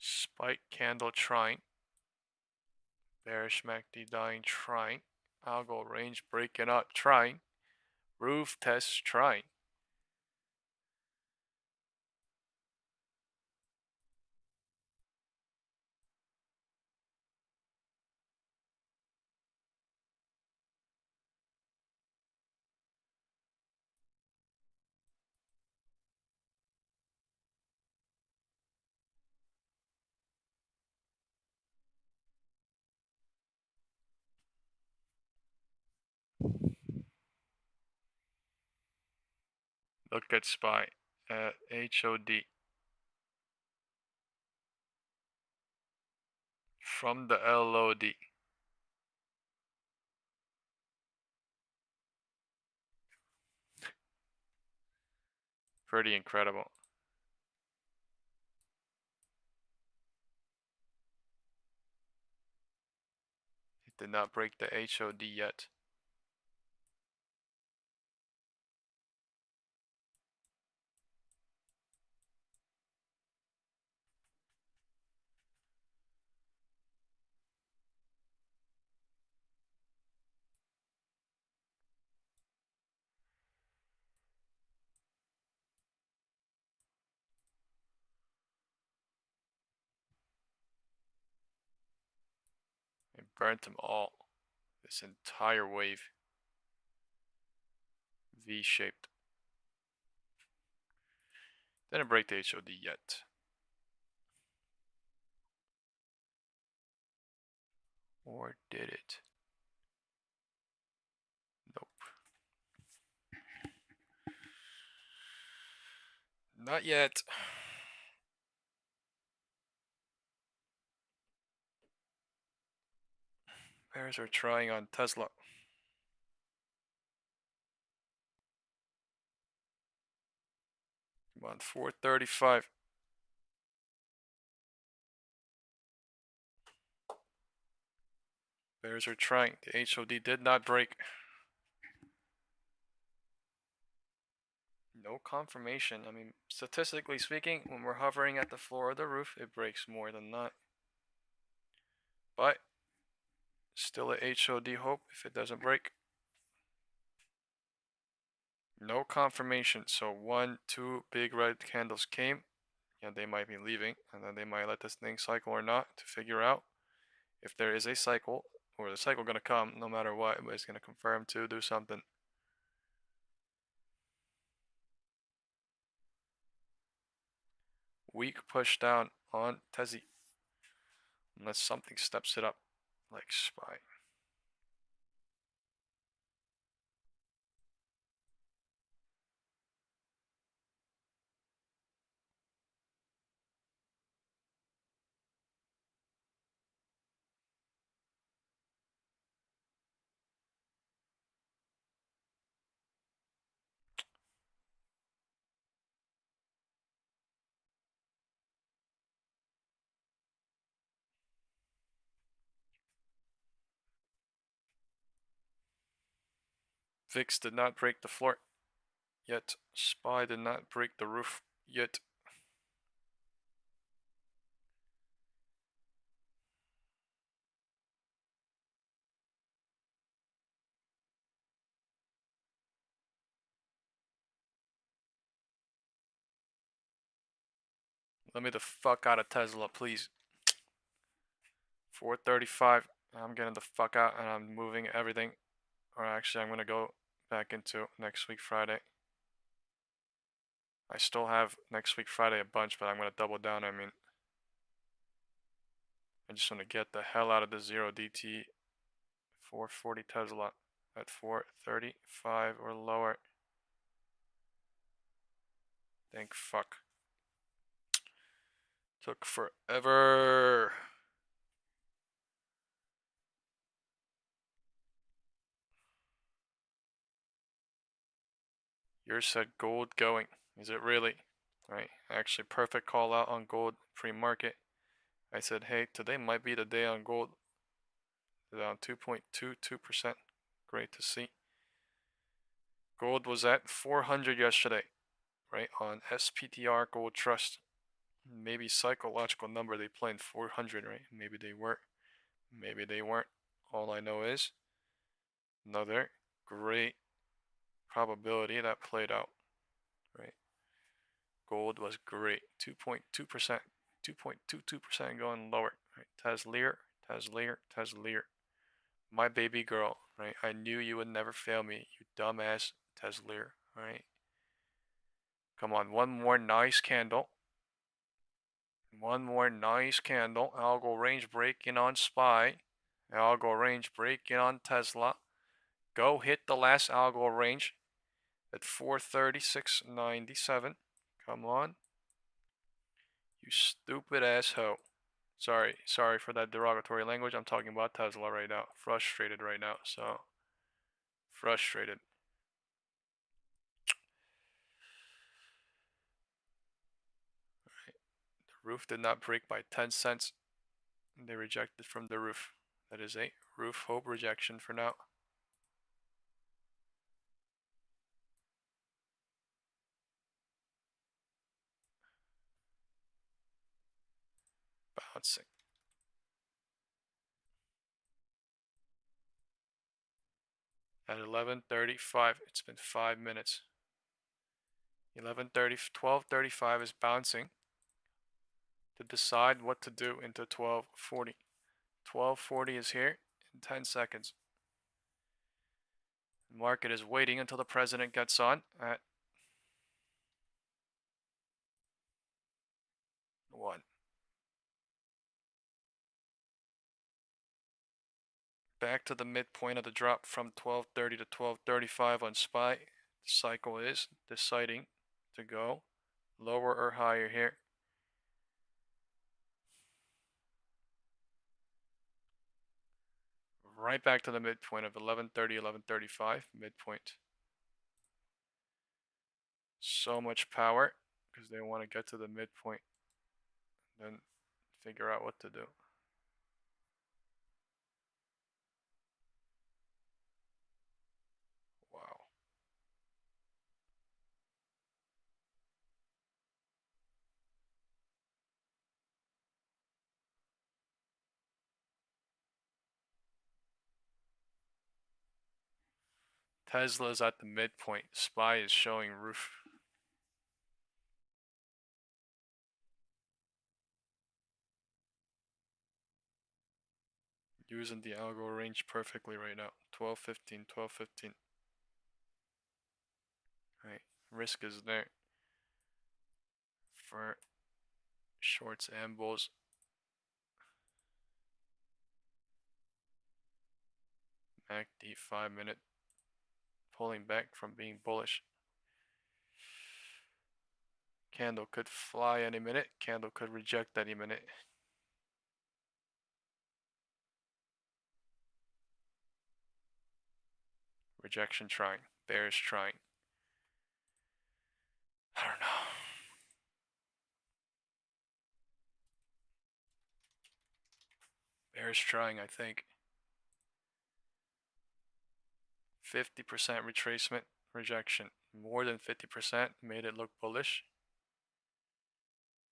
Spike candle trying. Bearish MACD dying trying. Algo range breaking out trying. Roof test trying. Look at SPY at HOD. From the LOD. Pretty incredible. It did not break the HOD yet. It burnt them all. This entire wave. V-shaped. Didn't break the HOD yet. Or did it? Nope. Not yet. Bears are trying on Tesla. Come on, 435. Bears are trying. The HOD did not break. No confirmation. I mean, statistically speaking, when we're hovering at the floor of the roof, it breaks more than not. But still a HOD hope if it doesn't break. No confirmation. So 1, 2 big red candles came. Yeah, they might be leaving, and then they might let this thing cycle or not to figure out if there is a cycle, or the cycle gonna come no matter what, but it's gonna confirm to do something. Weak push down on Tezzy. Unless something steps it up, like SPY. VIX did not break the floor yet. SPY did not break the roof yet. Let me the fuck out of Tesla, please. 435. I'm getting the fuck out and I'm moving everything. Or actually, I'm gonna go back into next week Friday. I still have next week Friday a bunch, but I'm gonna double down. I mean, I just want to get the hell out of the 0 DT 440 Tesla at 435 or lower. Thank fuck. Took forever. Yours said gold going. Is it really? Right. Actually, perfect call out on gold pre-market. I said, hey, today might be the day on gold. Down 2.22%. Great to see. Gold was at 400 yesterday, right? On SPTR Gold Trust. Maybe psychological number they planned 400, right? Maybe they were. Maybe they weren't. All I know is another great probability that played out, right? Gold was great. 2.2%. 2.22% going lower, right? Tesla. My baby girl, right? I knew you would never fail me, you dumbass Tesla, right? Come on, one more nice candle. One more nice candle. Algo range breaking on SPY. Algo range breaking on Tesla. Go hit the last algo range at 436.97. Come on. You stupid asshole. Sorry for that derogatory language. I'm talking about Tesla right now. Frustrated right now, so frustrated. Right. The roof did not break by 10 cents. They rejected from the roof. That is a roof hope rejection for now. Bouncing. At 11:35, it's been 5 minutes. 11:30, 12:35 is bouncing to decide what to do into 12:40. 12:40 is here in 10 seconds. The market is waiting until the president gets on at 1. back to the midpoint of the drop from 1230 to 1235 on SPY. The cycle is deciding to go lower or higher here. Right back to the midpoint of 1130, 1135, midpoint. So much power because they want to get to the midpoint, then figure out what to do. Wow. Tesla's at the midpoint. SPY is showing roof. Using the algo range perfectly right now. 1215, 1215. Right. Risk is there for shorts and bulls. MACD 5-minute pulling back from being bullish. Candle could fly any minute. Candle could reject any minute. Rejection trying. Bearish trying. I don't know. Bearish trying, I think. 50% retracement, rejection. More than 50% made it look bullish.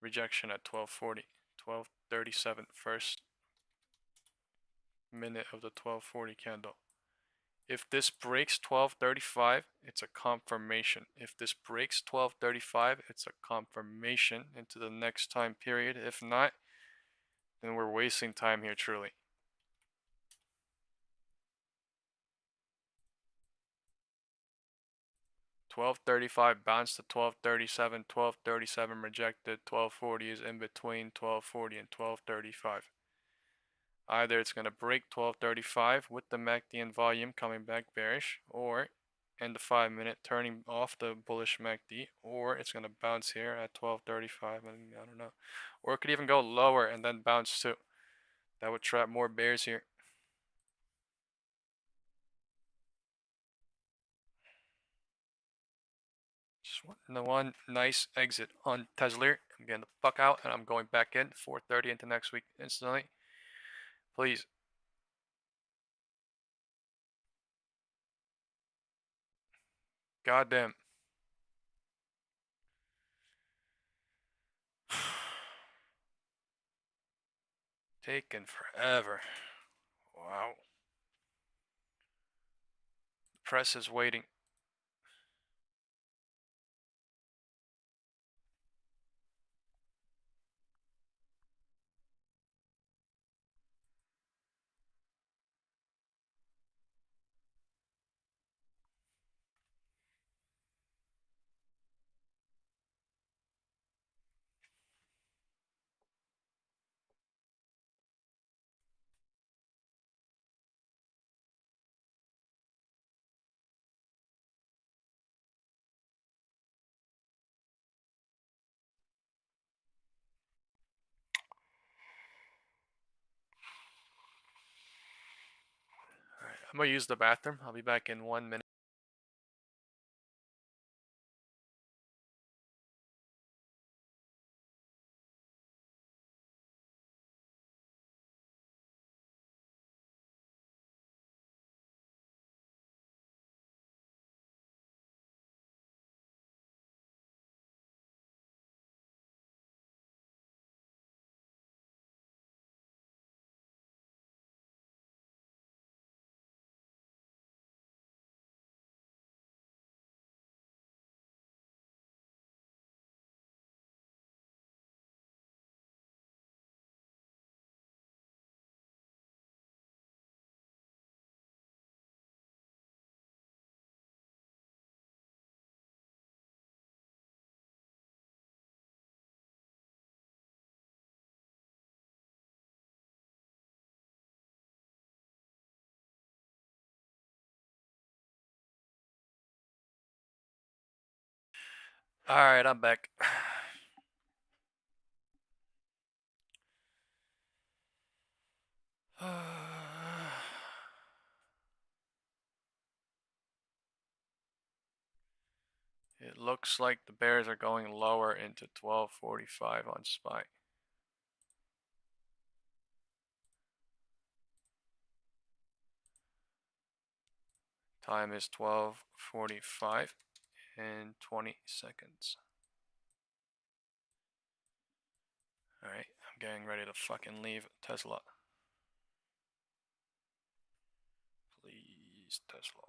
Rejection at 1240. 1237, first minute of the 1240 candle. If this breaks 1235, it's a confirmation. If this breaks 1235, it's a confirmation into the next time period. If not, then we're wasting time here truly. 1235 bounced to 1237, 1237 rejected, 1240 is in between 1240 and 1235. Either it's going to break 1235 with the MACD volume coming back bearish, or in the 5-minute turning off the bullish MACD, or it's going to bounce here at 1235, and I don't know. Or it could even go lower and then bounce too. That would trap more bears here. Just one nice exit on Tesla. I'm getting the fuck out and I'm going back in 4:30 into next week instantly. Please. Goddamn. Taking forever. Wow. The press is waiting. Alright, I'm gonna use the bathroom. I'll be back in 1 minute. Alright, I'm back. It looks like the bears are going lower into 1245 on SPY. Time is 12:45 and 20 seconds. Alright, I'm getting ready to fucking leave Tesla. Please, Tesla,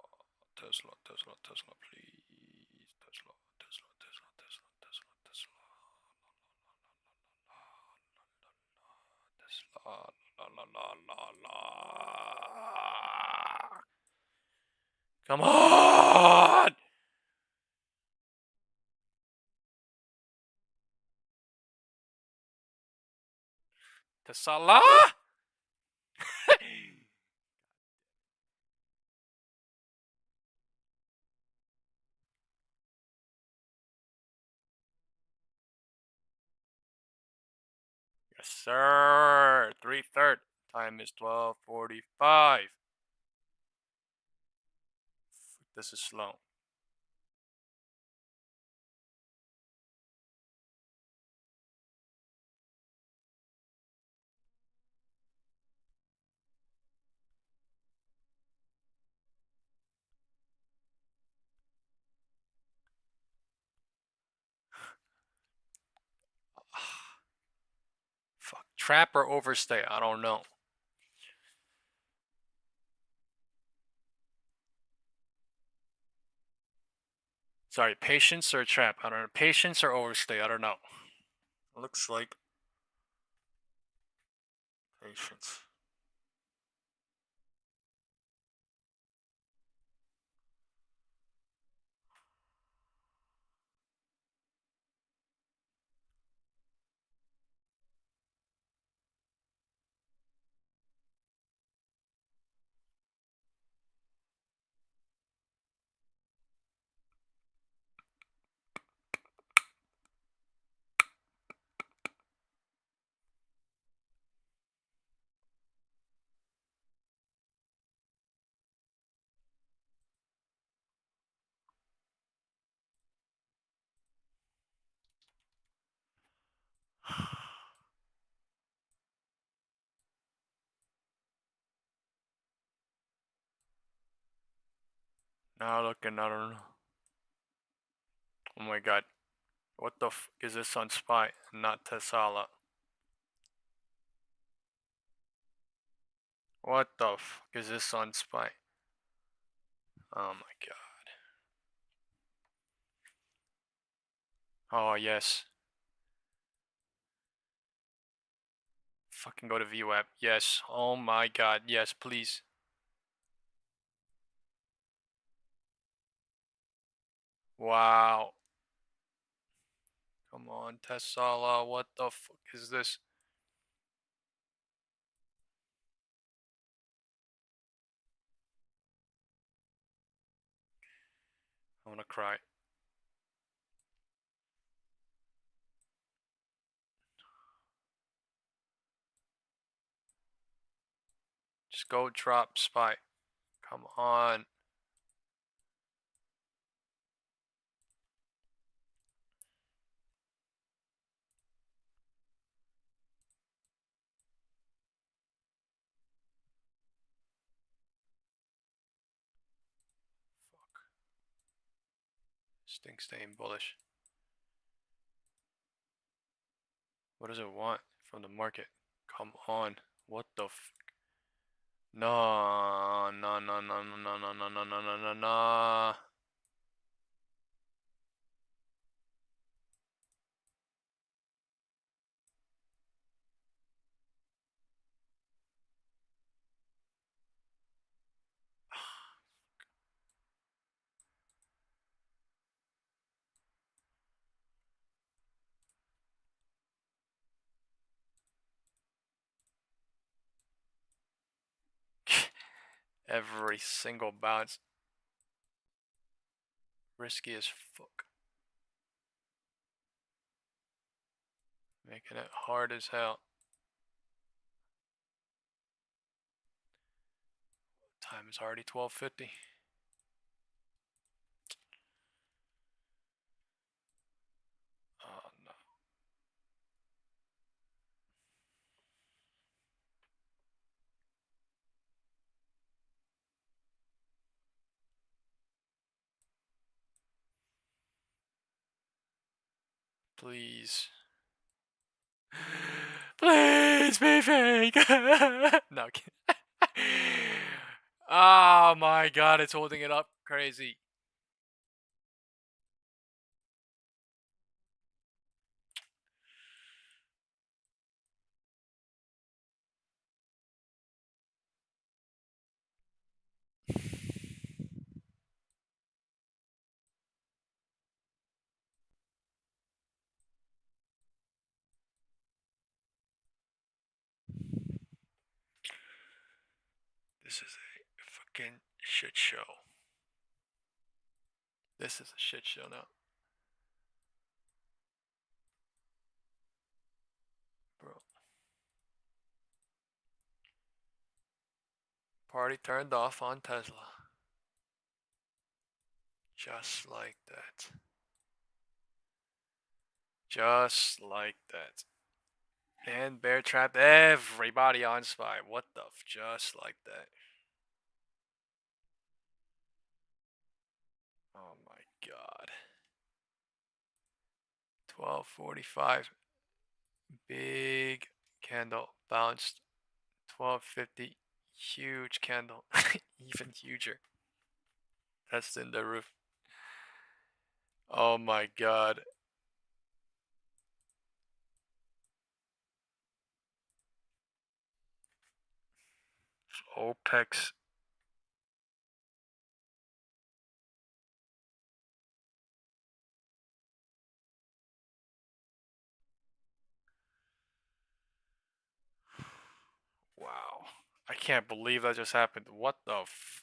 Tesla, Tesla, Tesla, please, Tesla, Tesla, Tesla, Tesla, Tesla, Tesla, Tesla, la la la la la. Come on! Tesla? Yes, sir. 3/3. Time is 12:45. This is slow. Fuck. Trap or overstay? I don't know. Sorry, patience or trap? I don't know. Patience or overstay? I don't know. Looks like patience. Now looking, I don't know. Oh my god. What the f is this on SPY? Not Tesla. What the f is this on SPY? Oh my god. Oh yes. Fucking go to VWAP. Yes. Oh my god. Yes, please. Wow. Come on, Tesla. What the fuck is this? I'm gonna cry. Just go drop SPY. Come on. Fuck. This thing's staying bullish. What does it want from the market? Come on. What the f? No, no, no, no, no, no, no, no, no, no, no, no, no. Every single bounce. Risky as fuck. Making it hard as hell. Time is already 12:50. Oh no. Please. Please be fake. No. Oh my god, it's holding it up crazy. This is a fucking shit show. This is a shit show now. Bro. Party turned off on Tesla. Just like that. Just like that. And bear trapped everybody on SPY. What the f? Just like that. Oh my god. 12:45. Big candle bounced. 12:50. Huge candle. Even huger. That's in the roof. Oh my god. Opex. Wow. I can't believe that just happened. What the f?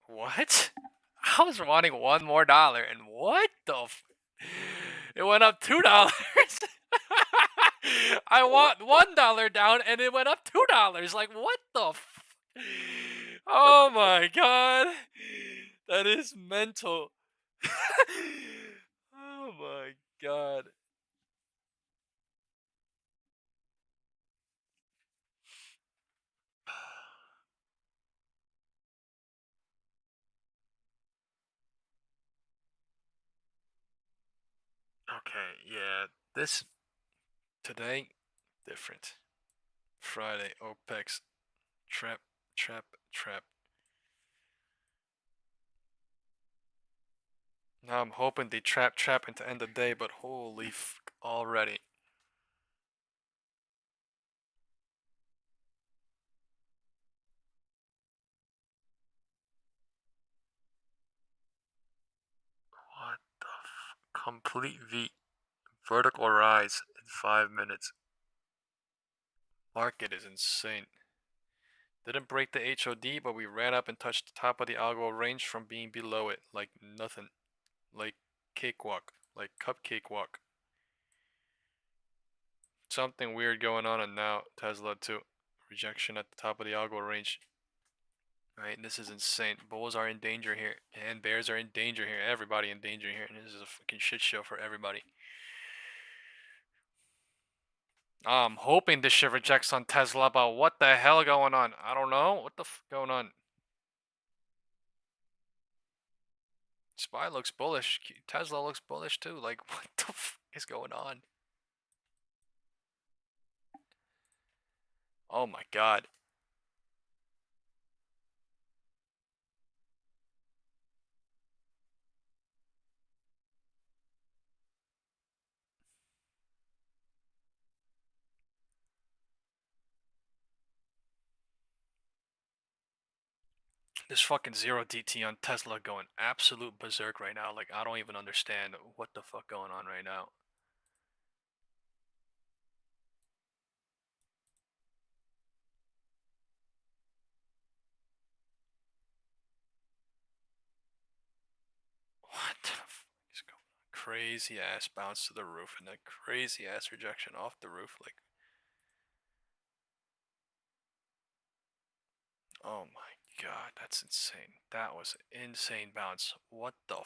What? I was wanting $1 more and what the f? It went up $2. I want $1 down and it went up $2. Like what the f? Oh my god. That is mental. Oh my god. Okay, yeah. This today different. Friday Opex trap trap trap. Now I'm hoping they trap into end of the day, but holy f already. What the f? Complete V. Vertical rise in 5 minutes. Market is insane. Didn't break the HOD, but we ran up and touched the top of the algo range from being below it. Like nothing. Like cakewalk. Like cupcake walk. Something weird going on, and now Tesla too. Rejection at the top of the algo range. Right, this is insane. Bulls are in danger here, and bears are in danger here. Everybody in danger here, and this is a fucking shit show for everybody. I'm hoping this shit rejects on Tesla, but what the hell going on? I don't know. What the f going on? SPY looks bullish. Tesla looks bullish too. Like, what the f is going on? Oh my god. This fucking zero DT on Tesla going absolute berserk right now. Like, I don't even understand what the fuck going on right now. What the fuck is going on? crazy ass bounce to the roof and a crazy ass rejection off the roof. Like, oh my god, that's insane. That was an insane bounce. What the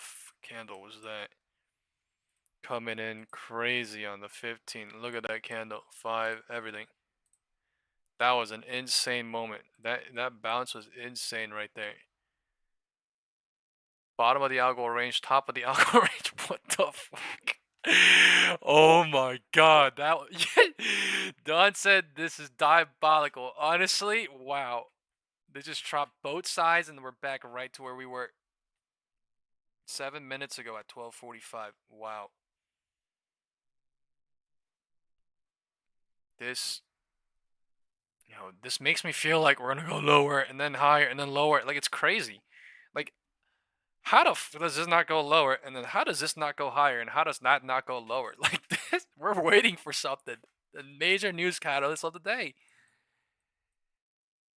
candle was that? Coming in crazy on the 15. Look at that candle. 5, everything. That was an insane moment. That bounce was insane right there. Bottom of the algo range, top of the algo range. What the fuck? Oh my god, that Don said this is diabolical. Honestly, wow. They just dropped both sides and we're back right to where we were 7 minutes ago at 12:45. Wow. This this makes me feel like we're gonna go lower and then higher and then lower. Like, it's crazy. Like, how does this not go lower? And then how does this not go higher? And how does that not go lower? Like, this, we're waiting for something. The major news catalyst of the day.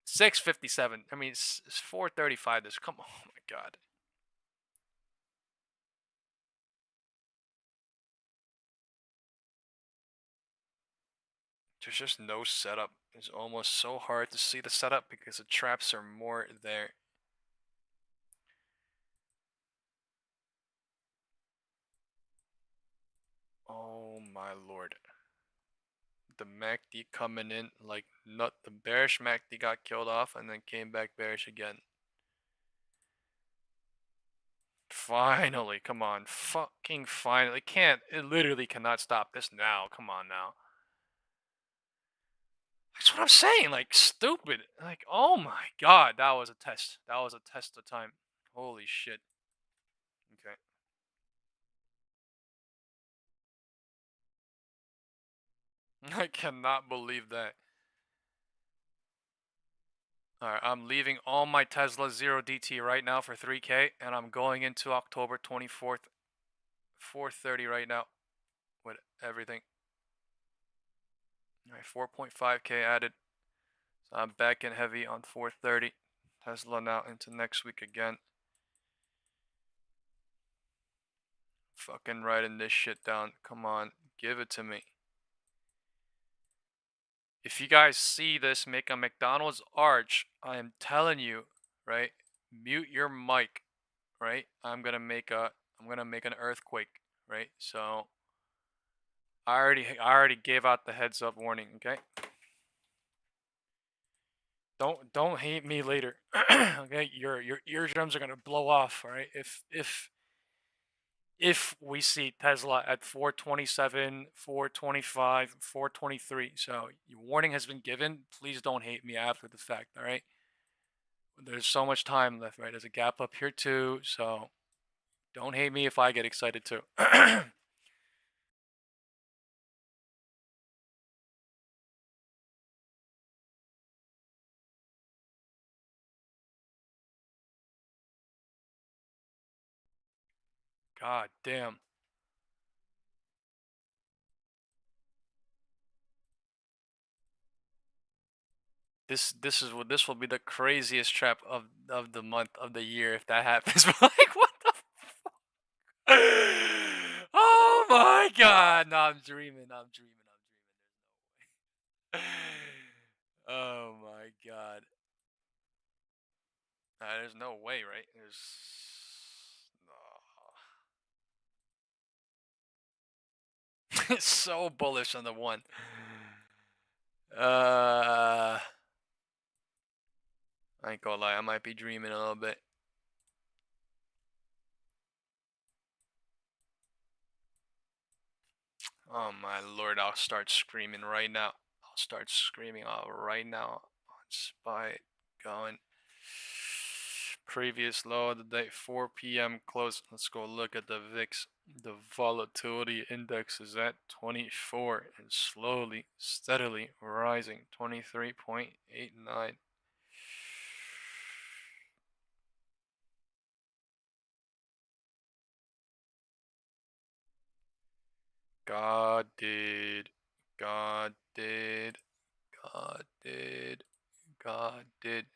6:57. I mean, it's 4:35. This. Come on. Oh my god. There's just no setup. It's almost so hard to see the setup because the traps are more there. Oh my lord. The MACD coming in like not the bearish MACD got killed off and then came back bearish again. Finally, come on, fucking finally. It literally cannot stop this now. Come on now. That's what I'm saying, like, stupid. Like, oh my god, that was a test. That was a test of time. Holy shit. Okay. I cannot believe that. Alright, I'm leaving all my Tesla 0DT right now for 3K, and I'm going into October 24th, 4:30 right now with everything. Alright, 4.5K added. So I'm back in heavy on 4:30. Tesla now into next week again. Fucking writing this shit down. Come on, give it to me. If you guys see this make a McDonald's arch, I am telling you, right? Mute your mic, right? I'm gonna make an earthquake, right? So I already gave out the heads up warning, okay? Don't hate me later. Okay? Your eardrums are gonna blow off, all right? If we see Tesla at 427, 425, 423. So your warning has been given. Please don't hate me after the fact, all right? There's so much time left, right? There's a gap up here too, so don't hate me if I get excited too. God damn. This will be the craziest trap of the month of the year if that happens. Like, what the fuck? Oh my god. No, I'm dreaming. I'm dreaming. I'm dreaming. Oh my god. There's no way, right? There's no. It's so bullish on the one. I ain't gonna lie, I might be dreaming a little bit. Oh my lord, I'll start screaming right now. I'll start screaming out right now on SPY going. Previous low of the day, 4 p.m. close. Let's go look at the VIX. The volatility index is at 24 and slowly, steadily rising. 23.89. God did. God did. God did. God did.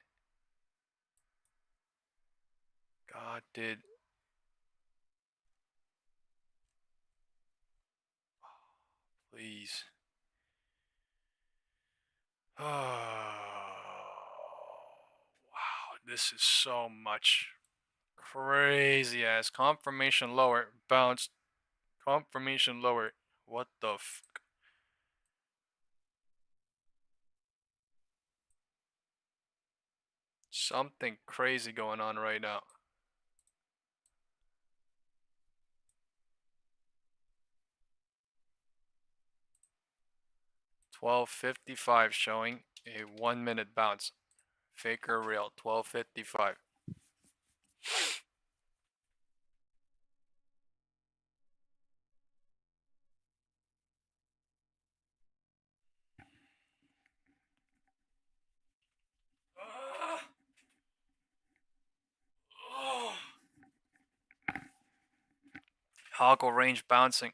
God did. Please. Oh, wow, this is so much. Crazy ass. Confirmation lower. Bounced. Confirmation lower. What the f... Something crazy going on right now. 12:55 showing a 1 minute bounce. Fake or real? 12:55. Hoggle range bouncing.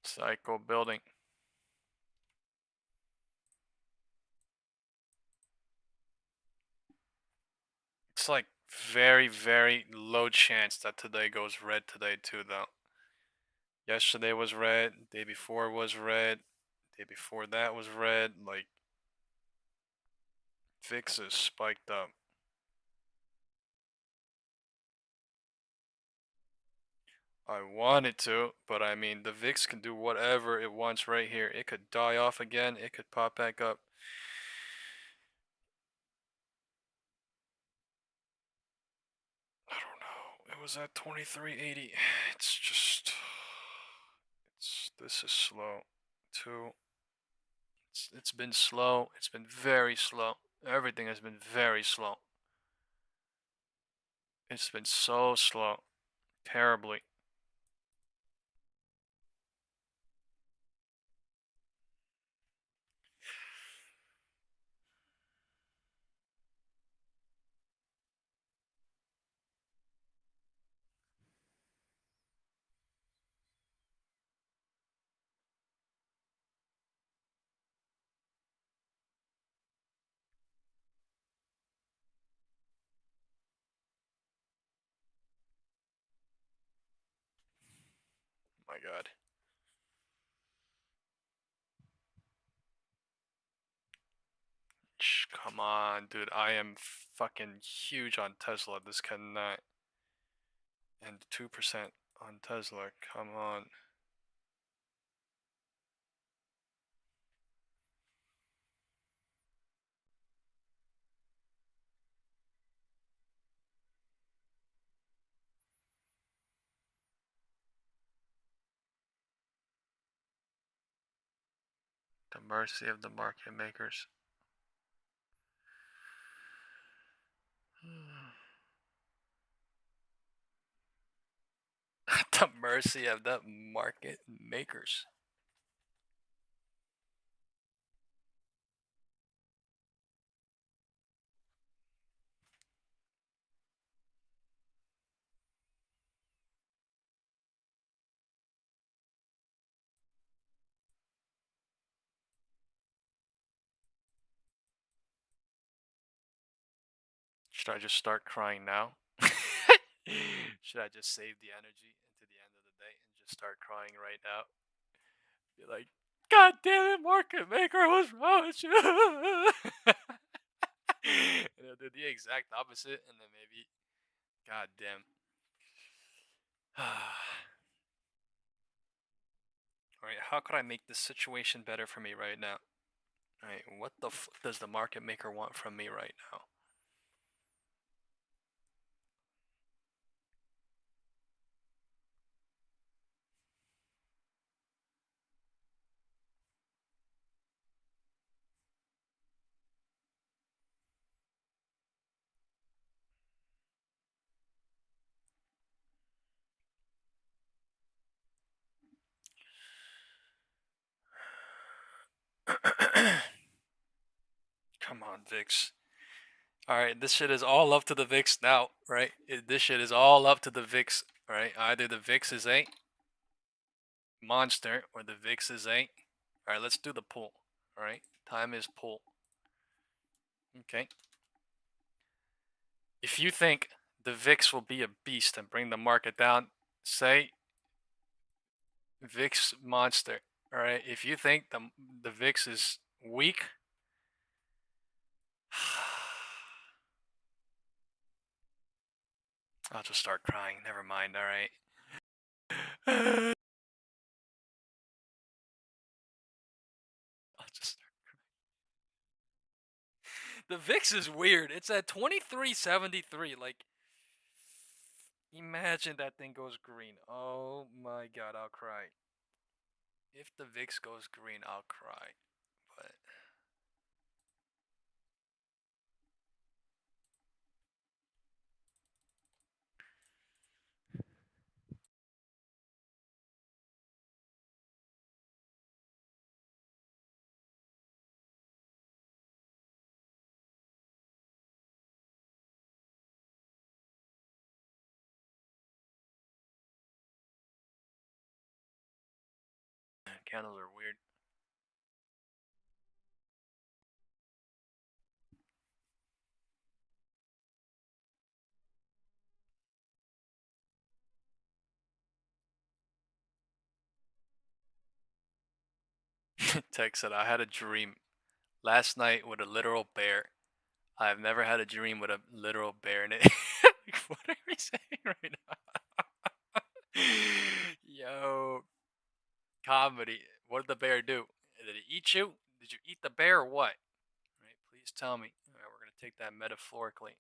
Cycle building. It's like very, very low chance that today goes red today too though. Yesterday was red, day before was red, day before that was red, like VIX is spiked up. I wanted to, but I mean the VIX can do whatever it wants right here. It could die off again, it could pop back up. I don't know. It was at 2380. It's just this is slow too. It's been slow. It's been very slow. Everything has been very slow. It's been so slow. Terribly. My God. Come on, dude. I am fucking huge on Tesla. This cannot. And 2% on Tesla. Come on. The mercy of the market makers. The mercy of the market makers. Should I just start crying now? Should I just save the energy into the end of the day and just start crying right now? Be like, God damn it, market maker, what's wrong with you? And I'll do the exact opposite, and then maybe, God damn. Alright, how could I make this situation better for me right now? Alright, what the f does the market maker want from me right now? Come on, VIX. All right, this shit is all up to the VIX now, right? This shit is all up to the VIX, right? Either the VIX is a monster or the VIX is a. All right, let's do the pull. All right, time is pull. Okay. If you think the VIX will be a beast and bring the market down, say VIX monster. All right, if you think the VIX is weak, I'll just start crying. Never mind. All right. I'll just start. The VIX is weird. It's at 2373. Like, imagine that thing goes green. Oh my god, I'll cry. If the VIX goes green, I'll cry. But candles are weird. Tech said, I had a dream last night with a literal bear. I have never had a dream with a literal bear in it. Like, what are we saying right now? Yo, comedy. What did the bear do? Did it eat you? Did you eat the bear or what? Right? Please tell me. All right, we're gonna take that metaphorically.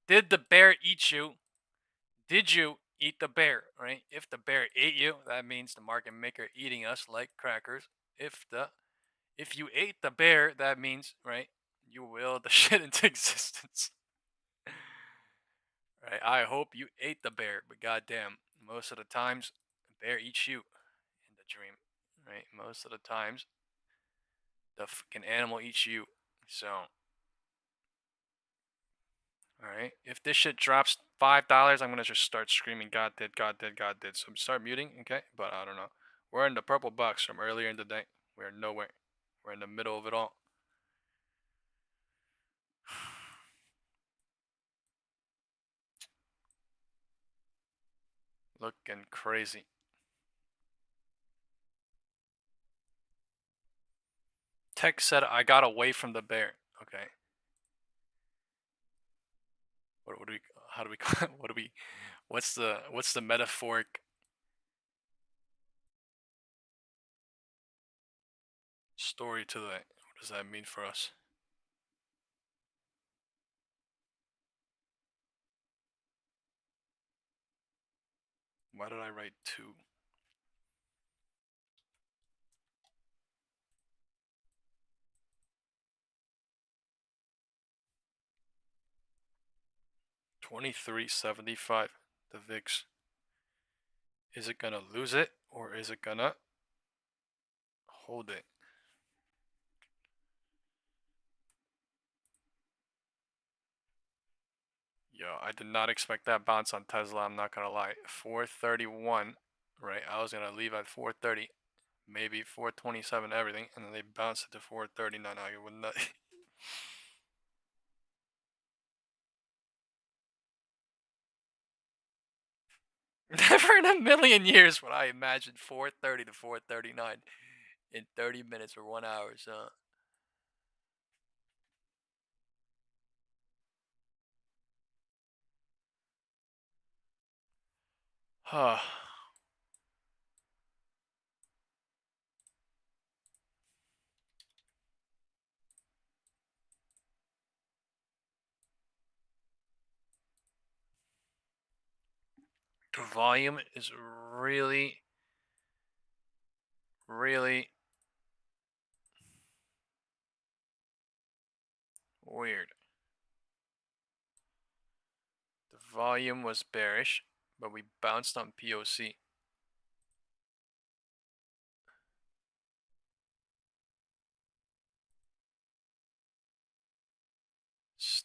Did the bear eat you? Did you eat the bear? Right? If the bear ate you, that means the market maker eating us like crackers. If you ate the bear, that means, right, you willed the shit into existence. Right? I hope you ate the bear, but goddamn, most of the times, the bear eats you in the dream. Right? Most of the times, the fucking animal eats you. So, alright. If this shit drops $5, I'm gonna just start screaming, God did, God did, God did. So start muting, okay? But I don't know. We're in the purple box from earlier in the day. We're nowhere. We're in the middle of it all. Looking crazy. Tech said I got away from the bear. Okay. What do we? How do we? What do we? What's the metaphoric story to that? What does that mean for us? Why did I write 2? 2375. The VIX. Is it gonna lose it or is it gonna hold it? Yo, I did not expect that bounce on Tesla. I'm not gonna lie. 431, right? I was gonna leave at 430, maybe 427, everything, and then they bounced it to 439. I would not. Never in a million years would I imagine 430 to 439 in 30 minutes or 1 hour. So, huh. The volume is really, really weird. The volume was bearish, but we bounced on POC.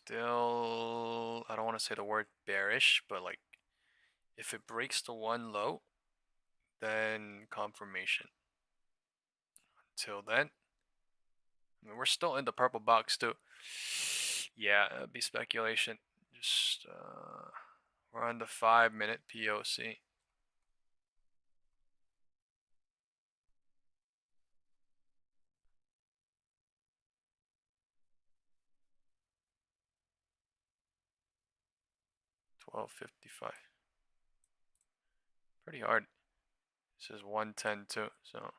still, I don't want to say the word bearish, but like if it breaks the one low, then confirmation. Until then, I mean, we're still in the purple box too. Yeah, it'd be speculation. Just we're on the 5-minute POC. $12.55. Pretty hard. This is 110 too, so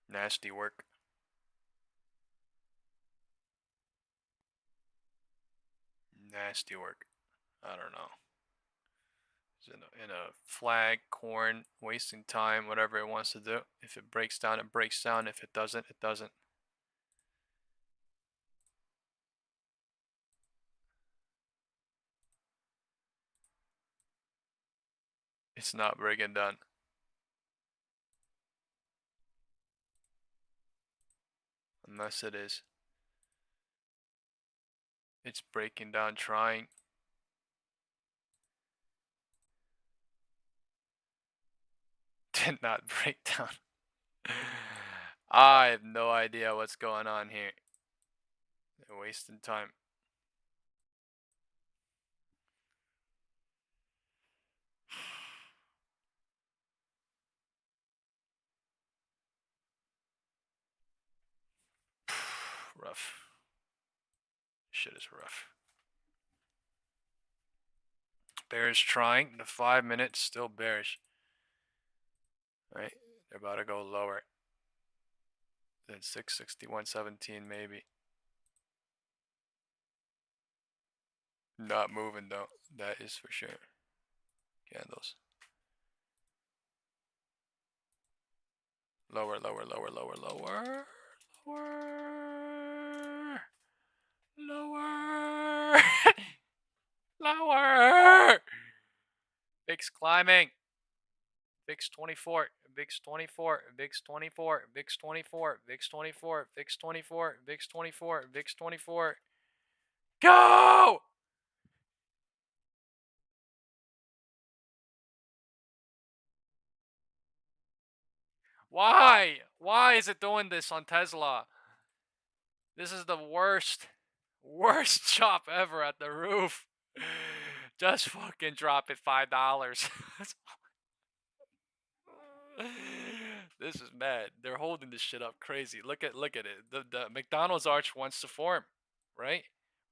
nasty work. Nasty work. I don't know. It's in a flag, corn, wasting time, whatever it wants to do. If it breaks down, it breaks down. If it doesn't, it doesn't. It's not breaking down. Unless it is. It's breaking down, trying. Did not break down. I have no idea what's going on here. They're wasting time. Rough. Shit is rough. Bearish trying. The 5 minutes still bearish. Right? They're about to go lower. Then 661.17 maybe. Not moving though. That is for sure. Candles. Lower, lower, lower, lower, lower. Lower. Lower. Lower. VIX climbing. VIX 24. VIX 24. VIX 24. VIX 24. VIX 24. VIX 24. VIX 24. VIX 24. Go! Why? Why is it doing this on Tesla? This is the worst chop ever at the roof. Just fucking drop it $5. This is mad. They're holding this shit up crazy. Look at it. The McDonald's arch wants to form, right?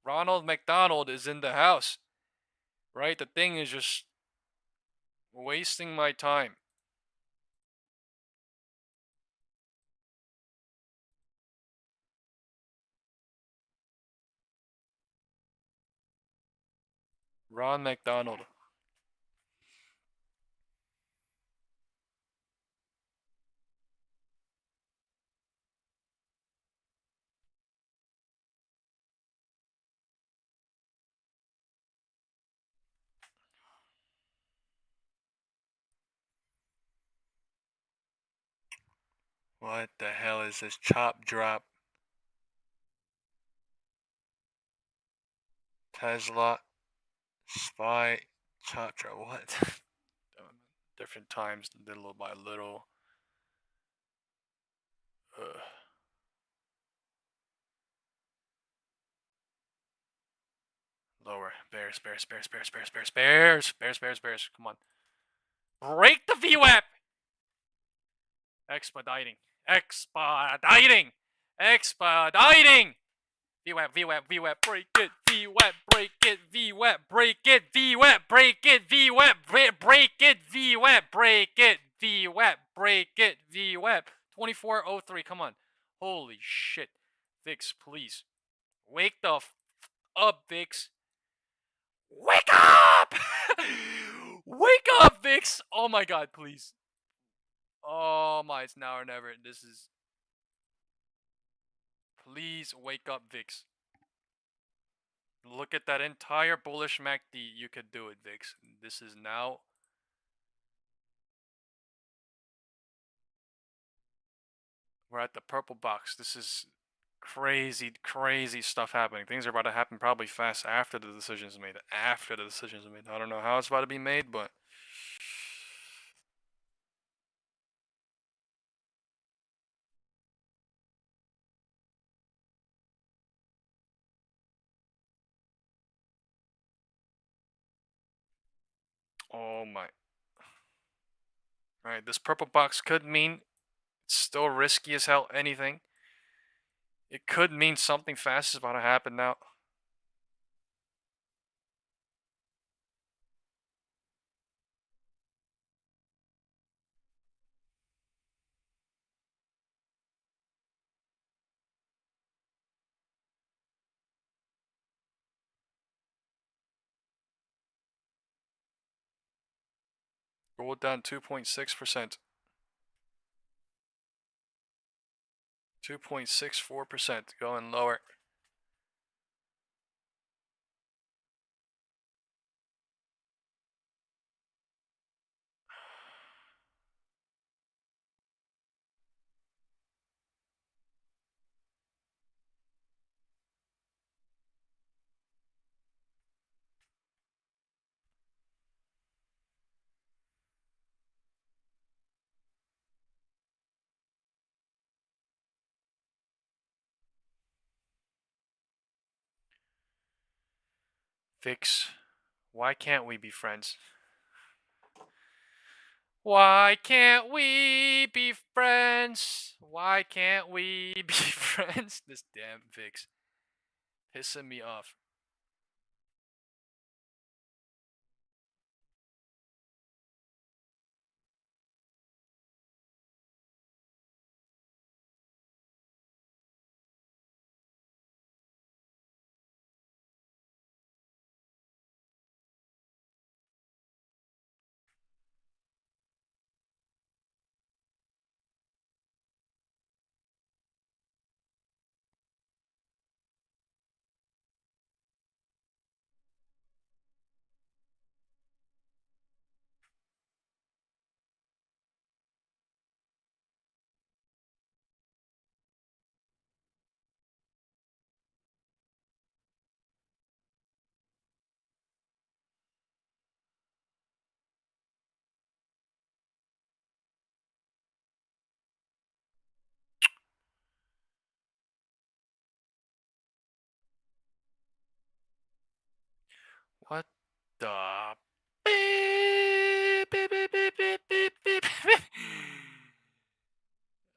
Ronald McDonald is in the house, right? The thing is just wasting my time. Ron McDonald. What the hell is this chop drop? Tesla, SPY, chop drop. What? Different times, little by little. Ugh. Lower. Bears. Come on. Break the VWAP! Expediting. VWAP, break it, VWAP, break it, VWAP, break it, VWAP, break it, VWAP, break it, VWAP, break it, VWAP, break it, VWAP. 2403, come on. Holy shit. VIX, please. Wake the up, VIX. Wake up! Wake up, VIX! Oh my god, please. Oh my, it's now or never. This is... Please wake up, VIX. Look at that entire bullish MACD. You could do it, VIX. This is now... We're at the purple box. This is crazy stuff happening. Things are about to happen probably fast after the decision is made. After the decision is made. I don't know how it's about to be made, but oh my. Alright, this purple box could mean it's still risky as hell anything. It could mean something fast is about to happen now. Gold down 2.6%. 2.64% going lower. Fix. Why can't we be friends? Why can't we be friends? Why can't we be friends? This damn Vix. Pissing me off. What the beep, beep, beep, beep, beep, beep, beep.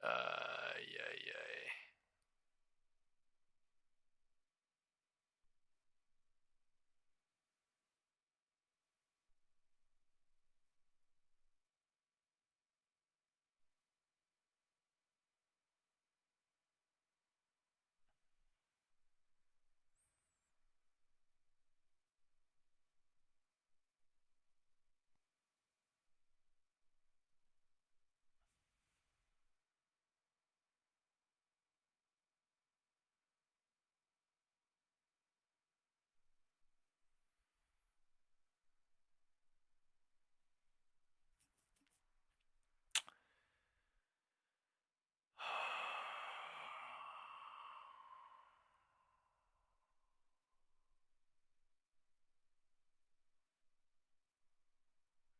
Yeah.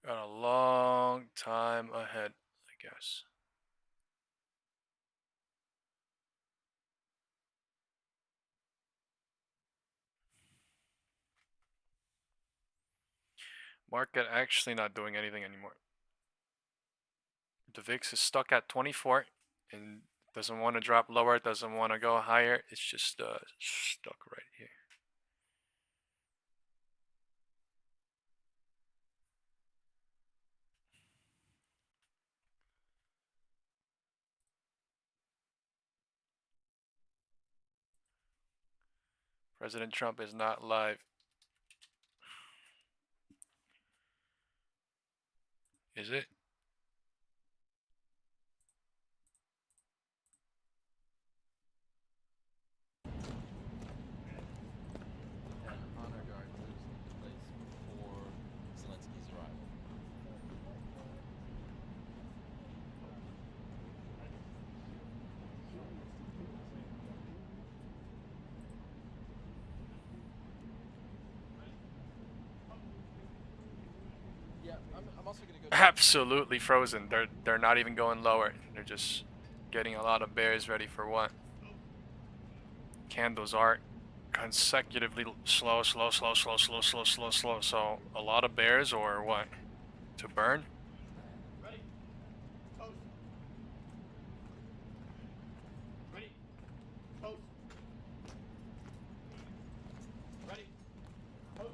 Got a long time ahead, I guess. Market actually not doing anything anymore. The VIX is stuck at 24 and doesn't want to drop lower, doesn't want to go higher. It's just stuck right here. President Trump is not live. Is it?
Honor guard moves into place before Zelensky's arrival. I'm also gonna go.
Absolutely frozen. They're not even going lower. They're just getting a lot of bears ready for what? Candles are consecutively slow. So a lot of bears or what? To burn?
Ready. Post. Ready. Post. Ready. Post.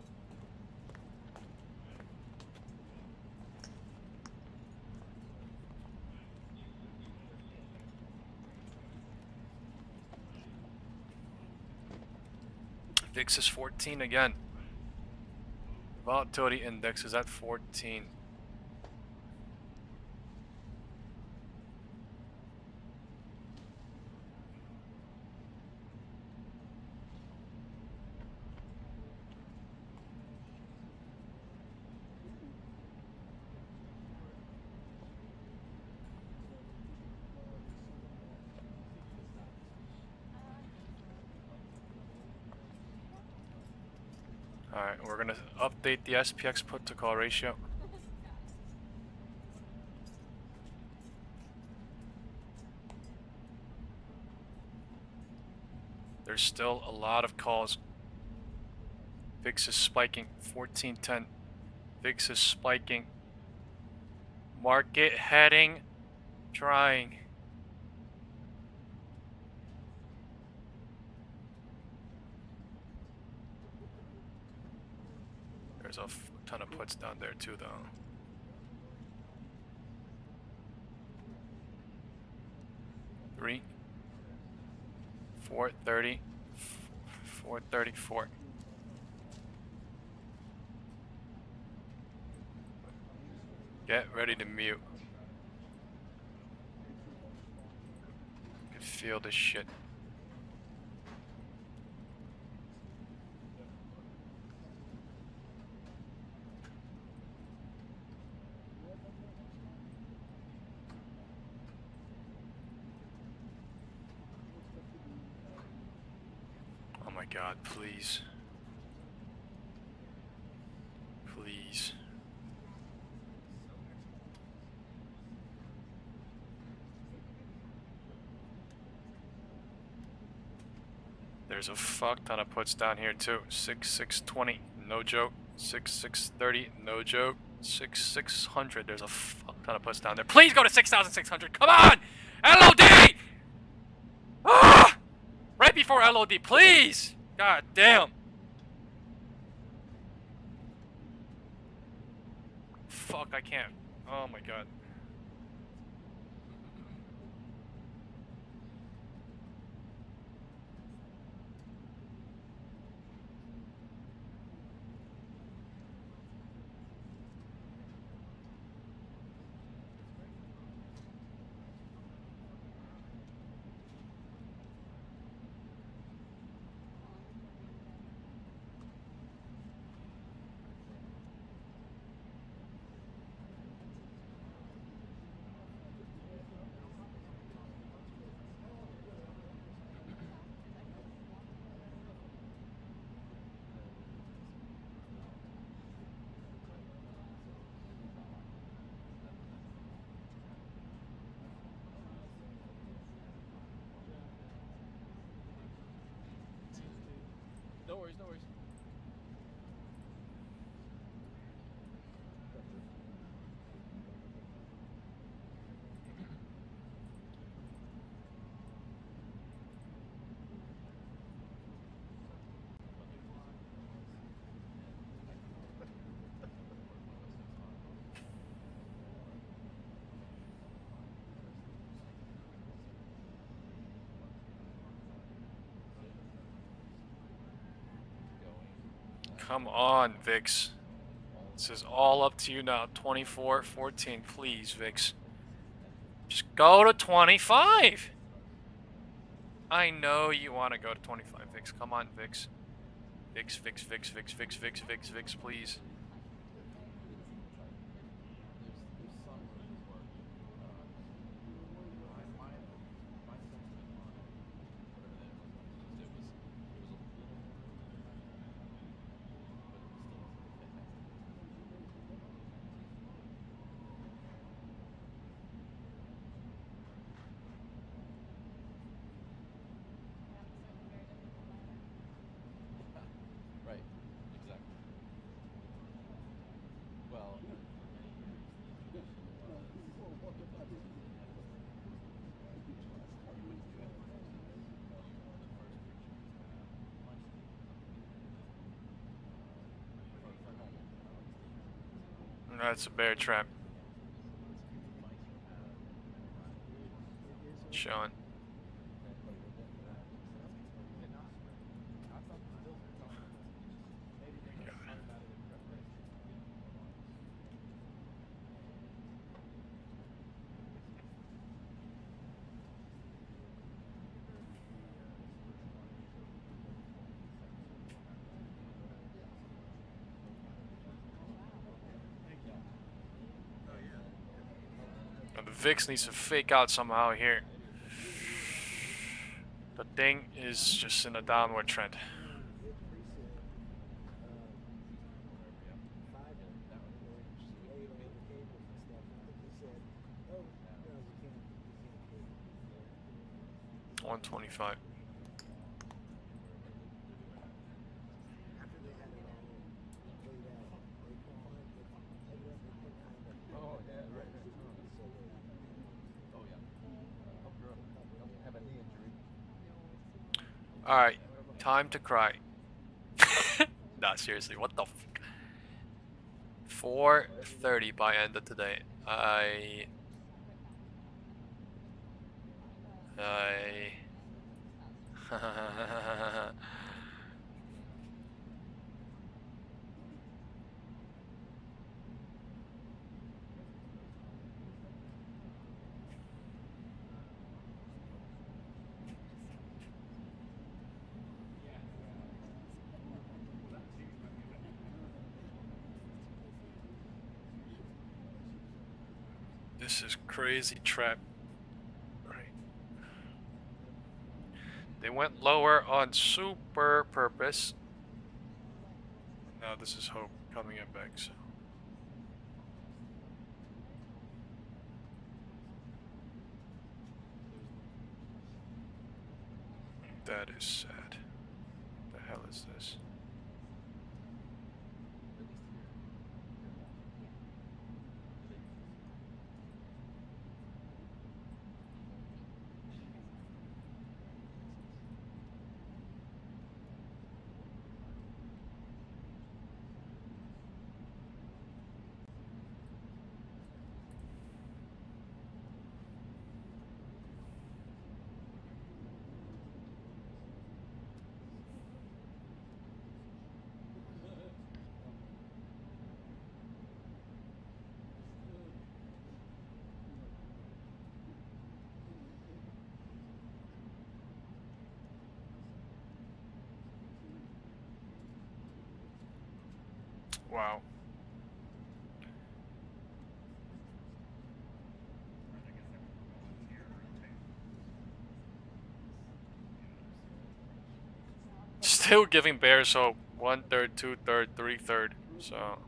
VIX is 14 again. Volatility index is at 14. Alright, we're gonna update the SPX put to call ratio. There's still a lot of calls. VIX is spiking, 1410. VIX is spiking. Market heading, trying. There's a ton of puts down there too, though. Three, 430, 434. Get ready to mute. I can feel this shit. Oh my god, please. Please. There's a fuck ton of puts down here too. 6620, no joke. 6630, no joke. 6600, there's a fuck ton of puts down there. Please go to 6600. Come on! LOD! Ah! Right before LOD, please! God damn. Fuck, I can't. Oh my god.
No worries, no worries.
Come on, Vix. This is all up to you now. 24-14, please, Vix. Just go to 25. I know you want to go to 25, Vix. Come on, Vix. Vix, Vix, Vix, Vix, Vix, Vix, Vix, Vix, please.
There's some room for my sentiment on it, whatever that was on Tuesday, was it was a little more room, but it still wasn't fantastic.
That's a bear trap. Showing. And the VIX needs to fake out somehow here. The thing is just in a downward trend. $125.
Oh yeah, right. Oh yeah. Hope you don't have a knee injury.
Alright, time to cry. Nah, seriously, what the f 4:30 by end of today. I This is crazy trap. Right. They went lower on super purpose. Now this is hope coming in back, so. That is sad. The hell is this? Wow. Still giving bears hope. 1/3, 2/3, 3/3. So.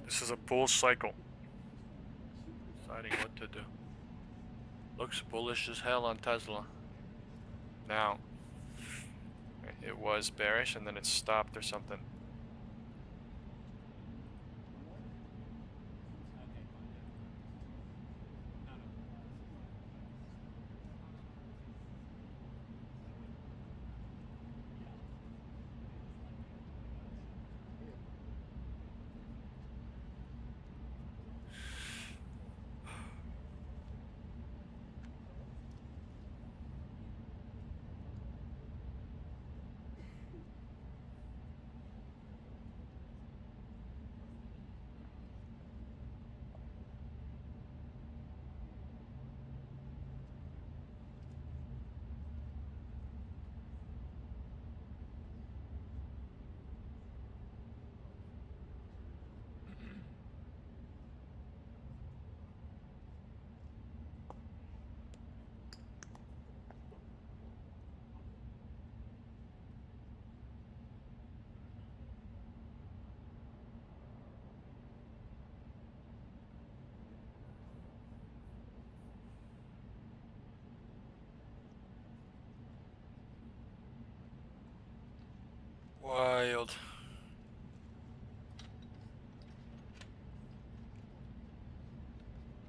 This is a bull cycle. Deciding what to do. Looks bullish as hell on Tesla. Now, it was bearish and then it stopped or something. Wild.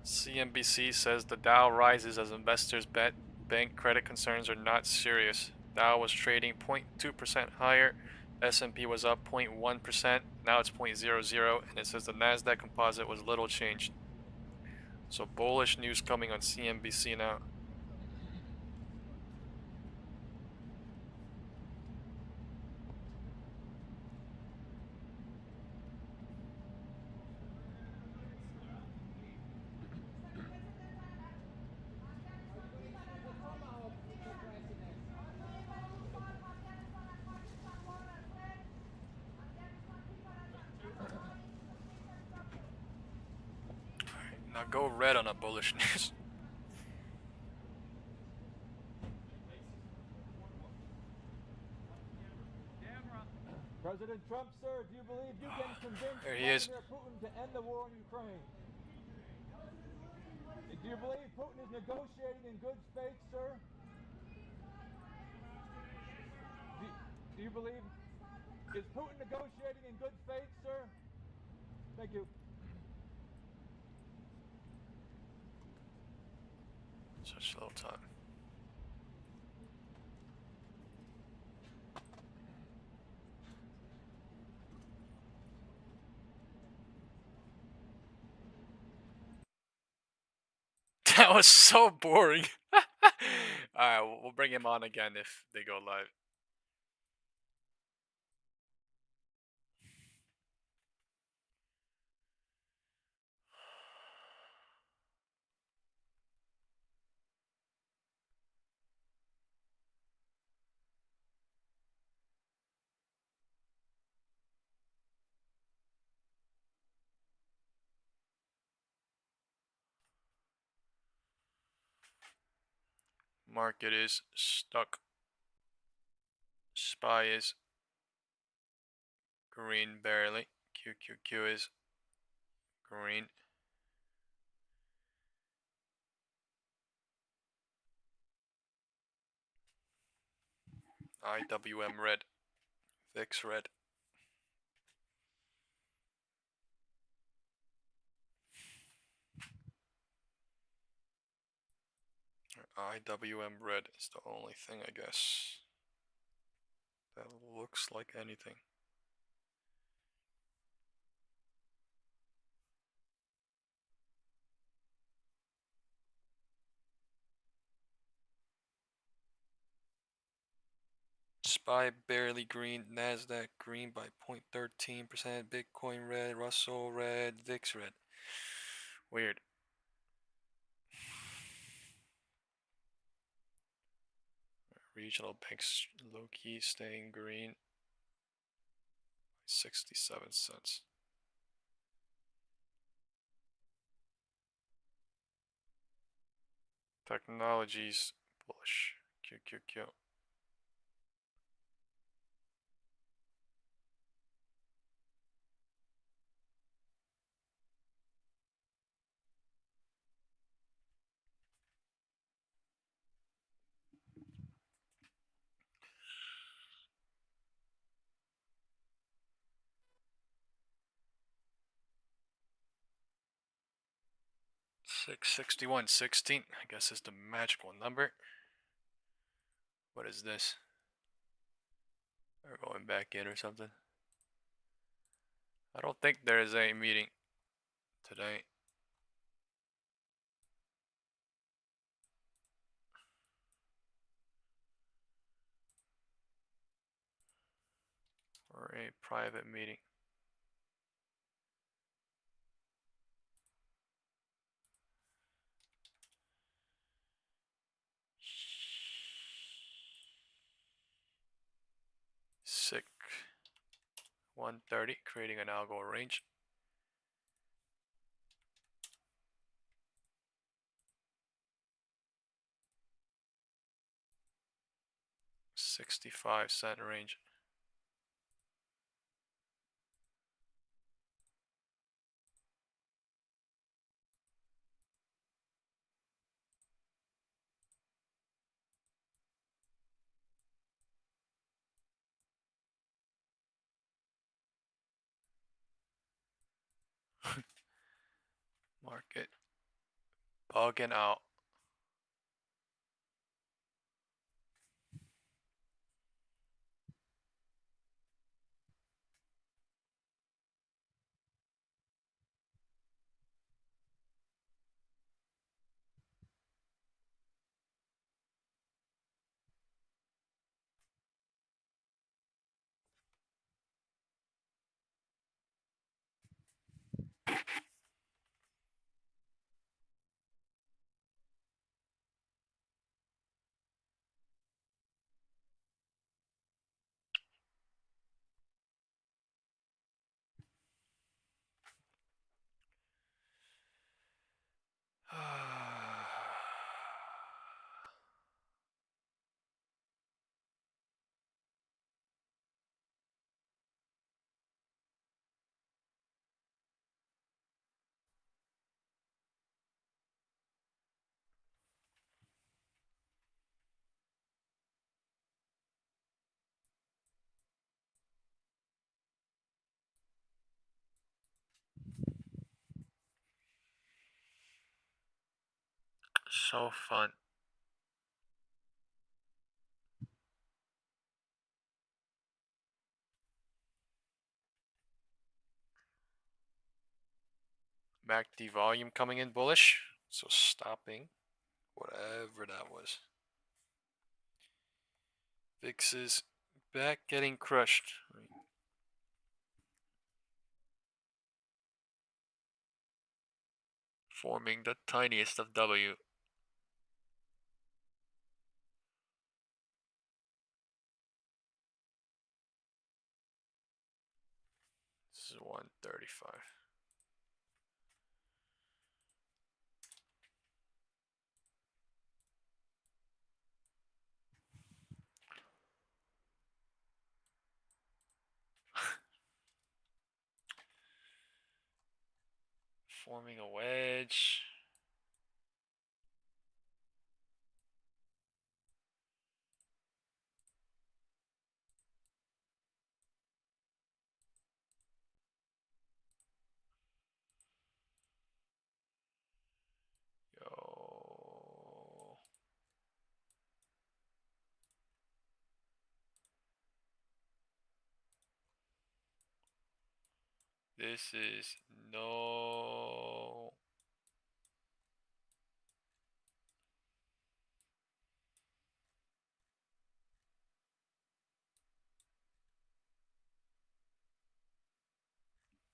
CNBC says the Dow rises as investors bet bank credit concerns are not serious. Dow was trading 0.2% higher. S&P was up 0.1%. Now it's 0.00, and it says the Nasdaq Composite was little changed. So bullish news coming on CNBC now. Now go red on a bullish news.
President Trump, sir, do you believe you can convince
There he is.
Vladimir Putin to end the war in Ukraine? Do you believe Putin is negotiating in good faith, sir? Do you believe, is Putin negotiating in good faith, sir? Thank you.
Such little time. That was so boring. Alright, we'll bring him on again if they go live. Market is stuck. SPY is green barely. QQQ is green. IWM red. VIX red. IWM red is the only thing, I guess, that looks like anything. SPY barely green, Nasdaq green by 0.13%, Bitcoin red, Russell red, VIX red. Weird. Regional banks low key staying green. 67 cents. Technologies bullish. QQQ. $661.16, I guess is the magical number. What is this? They're going back in or something. I don't think there is a meeting today. Or a private meeting. Sick. 130, creating an algo range. $0.65 range. Market bugging out. So fun. MACD volume coming in bullish, so stopping whatever that was. VIX is back getting crushed. Forming the tiniest of W. This is 135. Forming a wedge. Yo. This is no.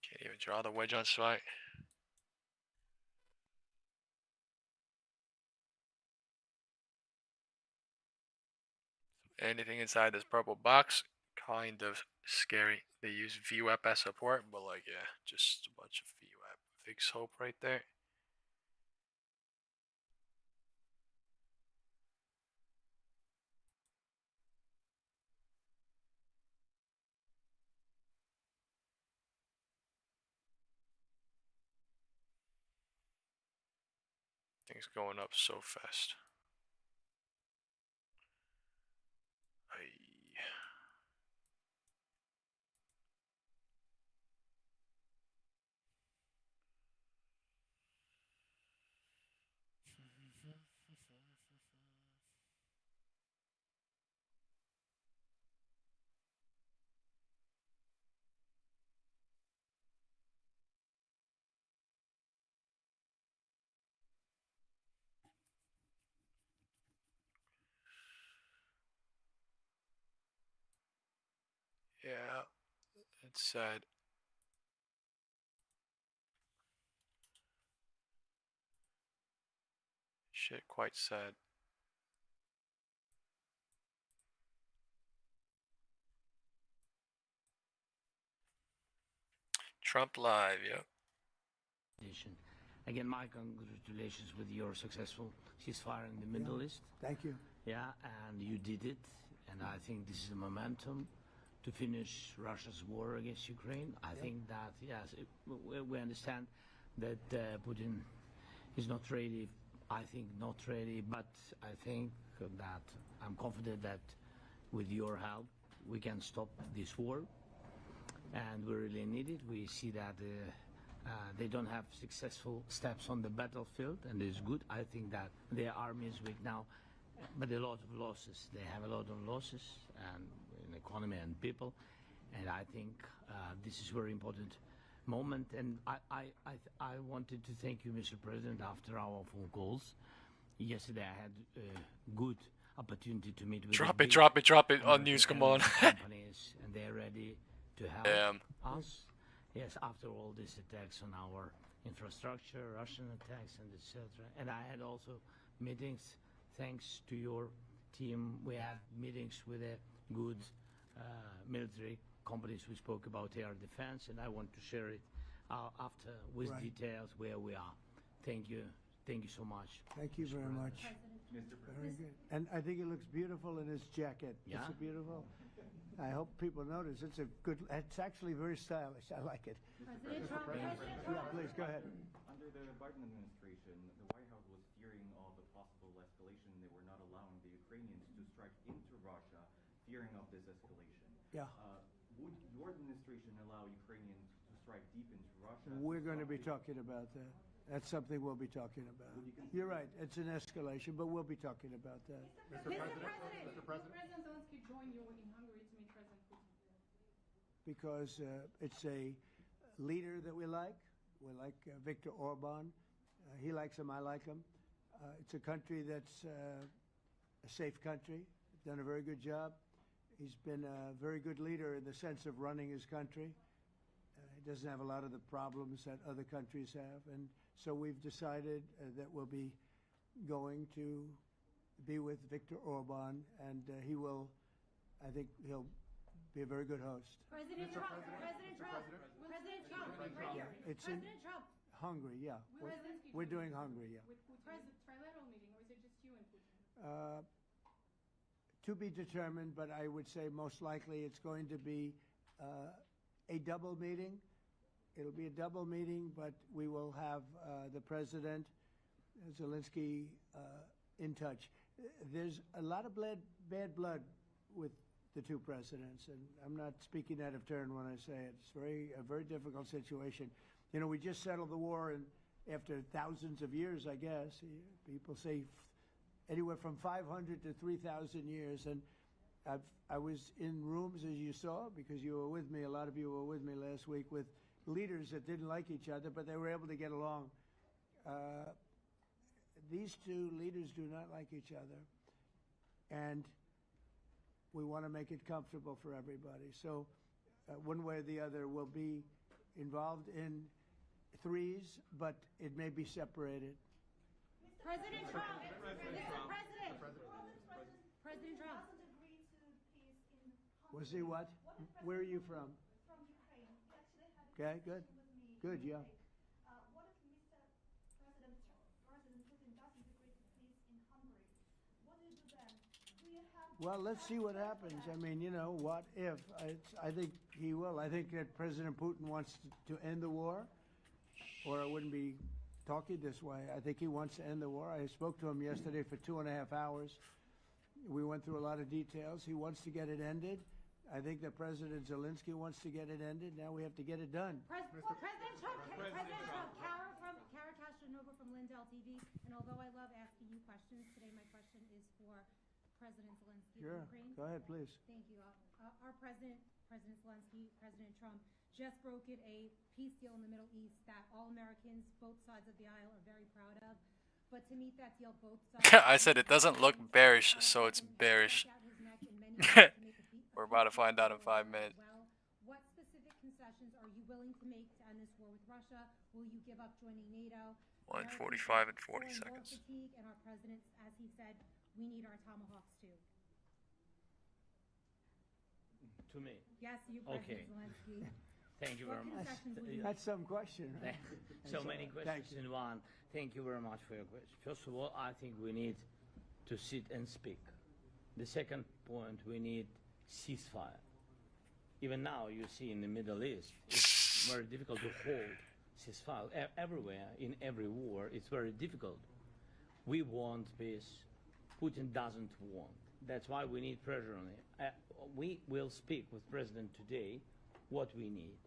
Can't even draw the wedge on SPY. Anything inside this purple box, kind of scary. They use VWAP as support, but like, yeah, just a bunch of VWAP. VIX hope right there. Things going up so fast. Yeah, it's sad. Shit, quite sad. Trump live, yep.
Again, my congratulations with your successful ceasefire in the Middle East.
Thank you.
Yeah, and you did it. And I think this is a momentum to finish Russia's war against Ukraine. I think that, yes, we understand that Putin is not ready. I think not ready, but I think that I'm confident that with your help, we can stop this war. And we really need it. We see that They don't have successful steps on the battlefield, and it's good. I think that their army is weak now, but a lot of losses. They have a lot of losses and in economy and people, and I think this is very important moment. And I wanted to thank you, Mr. President, after our phone calls. Yesterday I had a good opportunity to meet with
Drop
the
it,
big
drop it, drop it.
American
Unnews, come on.
companies, and they're ready to help
Damn.
us. Yes, after all these attacks on our infrastructure, Russian attacks, and etc. And I had also meetings, thanks to your team. We had meetings with a good military companies. We spoke about air defense, and I want to share it after with details where we are. Thank you. Thank you so much.
Thank you very much. Very good. And I think it looks beautiful in his jacket.
Yeah?
It's beautiful. I hope people notice. It's a good. It's actually very stylish. I like it. Yeah, please go ahead.
Under the Biden administration, the White House was fearing of a possible escalation. They were not allowing the Ukrainians to strike into Russia, fearing of this escalation.
Yeah.
Would your administration allow Ukrainians to strike deep into Russia?
We're going to be talking about that. That's something we'll be talking about. You're right. It's an escalation, but we'll be talking about that.
Mr. President, will President Zelensky join you in Hungary to meet President Putin?
Because it's a leader that we like. We like Viktor Orban. He likes him. I like him. It's a country that's a safe country. Done a very good job. He's been a very good leader in the sense of running his country. He doesn't have a lot of the problems that other countries have. And so we've decided that we'll be going to be with Viktor Orban, and he will, I think he'll be a very good host.
President Trump, President Trump, right here.
It's in
President Trump.
Hungary, yeah. We're doing Hungary, yeah.
With Putin. Is it a trilateral meeting, or is it just you and Putin?
To be determined, but I would say most likely it's going to be a double meeting. It'll be a double meeting, but we will have the President, Zelensky, in touch. There's a lot of bad blood with the two presidents, and I'm not speaking out of turn when I say it. It's a very difficult situation. You know, we just settled the war, and after thousands of years, I guess. People say anywhere from 500 to 3,000 years, and I was in rooms, as you saw, because you were with me, a lot of you were with me last week, with leaders that didn't like each other, but they were able to get along. These two leaders do not like each other, and we want to make it comfortable for everybody. So one way or the other, we'll be involved in threes, but it may be separated.
President Trump, President Trump.
Was he what? Where are you from?
From Ukraine. We actually had
Okay,
a
good.
discussion with me.
Good, yeah.
What if President Putin doesn't agree to peace in Hungary? What do you do then? Do you have?
Well, let's see what happens. I mean, you know, what if? I think he will. I think that President Putin wants to end the war, or I wouldn't be talking this way. I think he wants to end the war. I spoke to him yesterday for 2.5 hours. We went through a lot of details. He wants to get it ended. I think that President Zelensky wants to get it ended. Now we have to get it done.
President Trump, Kara Castronova from Lindell TV. And although I love asking you questions, today my question is for President Zelensky
Sure.
of Ukraine.
Go ahead, please.
Thank you. Our President Zelensky, President Trump, just brokered a peace deal in the Middle East that all Americans, both sides of the aisle, are very proud of. But to meet that deal, both sides...
I said it doesn't look bearish, so it's bearish. We're about to find out in 5 minutes.
What specific concessions are you willing to make to end this war with Russia? Will you give up joining NATO?
1:45 and 40 seconds.
And our president, as he said, we need our tomahawks too.
To me.
Yes, you,
Okay.
President Zelensky.
Thank you very much.
That's some question. Right?
So many questions in one. Thank you very much for your question. First of all, I think we need to sit and speak. The second point, we need ceasefire. Even now, you see in the Middle East, it's very difficult to hold ceasefire. Everywhere, in every war, it's very difficult. We want peace. Putin doesn't want. That's why we need pressure on him. We will speak with President today what we need.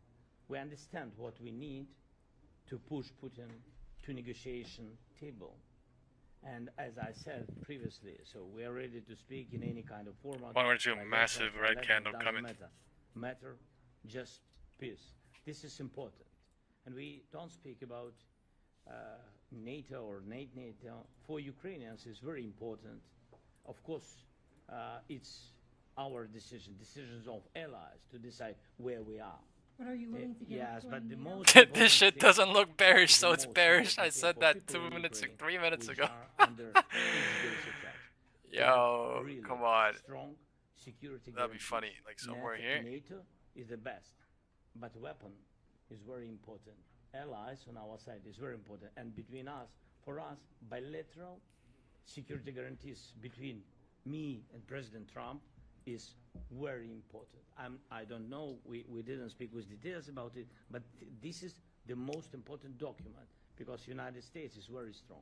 We understand what we need, to push Putin to negotiation table. And as I said previously, so we are ready to speak in any kind of format.
One or two
bilateral,
massive red
trilateral,
candle
doesn't
coming.
matter, just peace. This is important. And we don't speak about NATO or NATO. For Ukrainians, it's very important. Of course, it's our decisions of allies to decide where we are.
But are you willing to give
Yes,
up
but the
joining
most
NATO?
important
This shit
thing
doesn't look bearish,
is
so
the
it's
most
bearish. I
important thing
said
for
that
people in
3 minutes
which
ago.
are under each-day attack.
Yo,
Really
come on.
strong security
That'd be
guarantees.
funny, like somewhere here.
NATO is the best, but weapon is very important. Allies on our side is very important, and between us, for us, bilateral security guarantees between me and President Trump is very important. I don't know, we didn't speak with details about it, but this is the most important document because United States is very strong.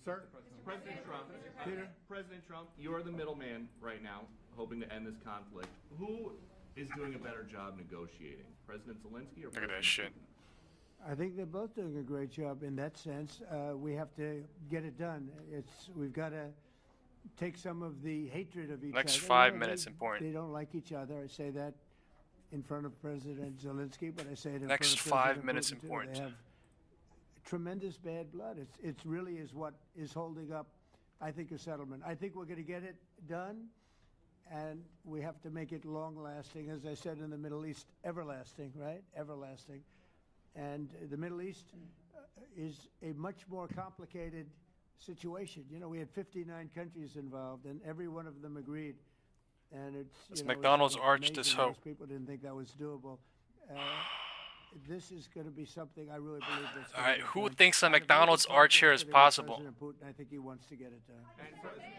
Sir, President Trump, you're the middleman right now, hoping to end this conflict. Who is doing a better job negotiating, President Zelensky or
Look at
President
that shit.
Putin?
I think they're both doing a great job in that sense. We have to get it done. We've got to take some of the hatred of each
Next
other.
5 minutes important.
They don't like each other. I say that in front of President Zelensky, but I say it in
Next
front of
5
President
minutes
Putin, too.
important.
They have tremendous bad blood. It's really is what is holding up, I think, a settlement. I think we're going to get it done, and we have to make it long-lasting. As I said in the Middle East, everlasting, right? Everlasting. And the Middle East is a much more complicated situation. You know, we had 59 countries involved, and every one of them agreed. And
It's McDonald's arch
amazing.
this hoe.
Most people didn't think that was doable. This is going to be something I really believe that's
All right,
gonna get
who
done.
thinks a
Out of
McDonald's
all the
arch here is
presidents,
possible?
President Putin, I think he wants to get it done.
And President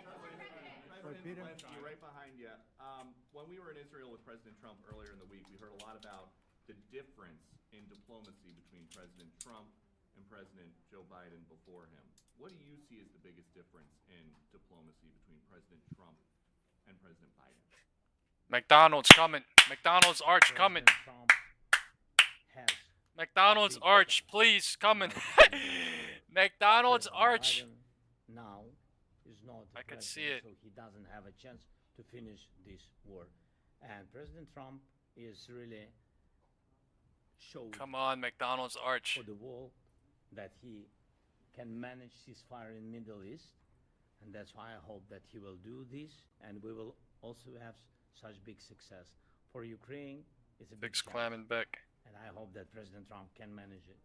Peter?
Zelensky, right behind you. When we were in Israel with President Trump earlier in the week, we heard a lot about the difference in diplomacy between President Trump and President Joe Biden before him. What do you see as the biggest difference in diplomacy between President Trump and President Biden?
McDonald's coming. McDonald's arch coming.
President Trump has
McDonald's arch, please, coming. McDonald's
President
arch.
Biden now is not the
I can
president,
see it.
so he doesn't have a chance to finish this war. And President Trump is really showed
Come on, McDonald's arch.
for the world that he can manage ceasefire in Middle East, and that's why I hope that he will do this, and we will also have such big success. For Ukraine, it's a big
Big's
challenge,
clamming back.
and I hope that President Trump can manage it.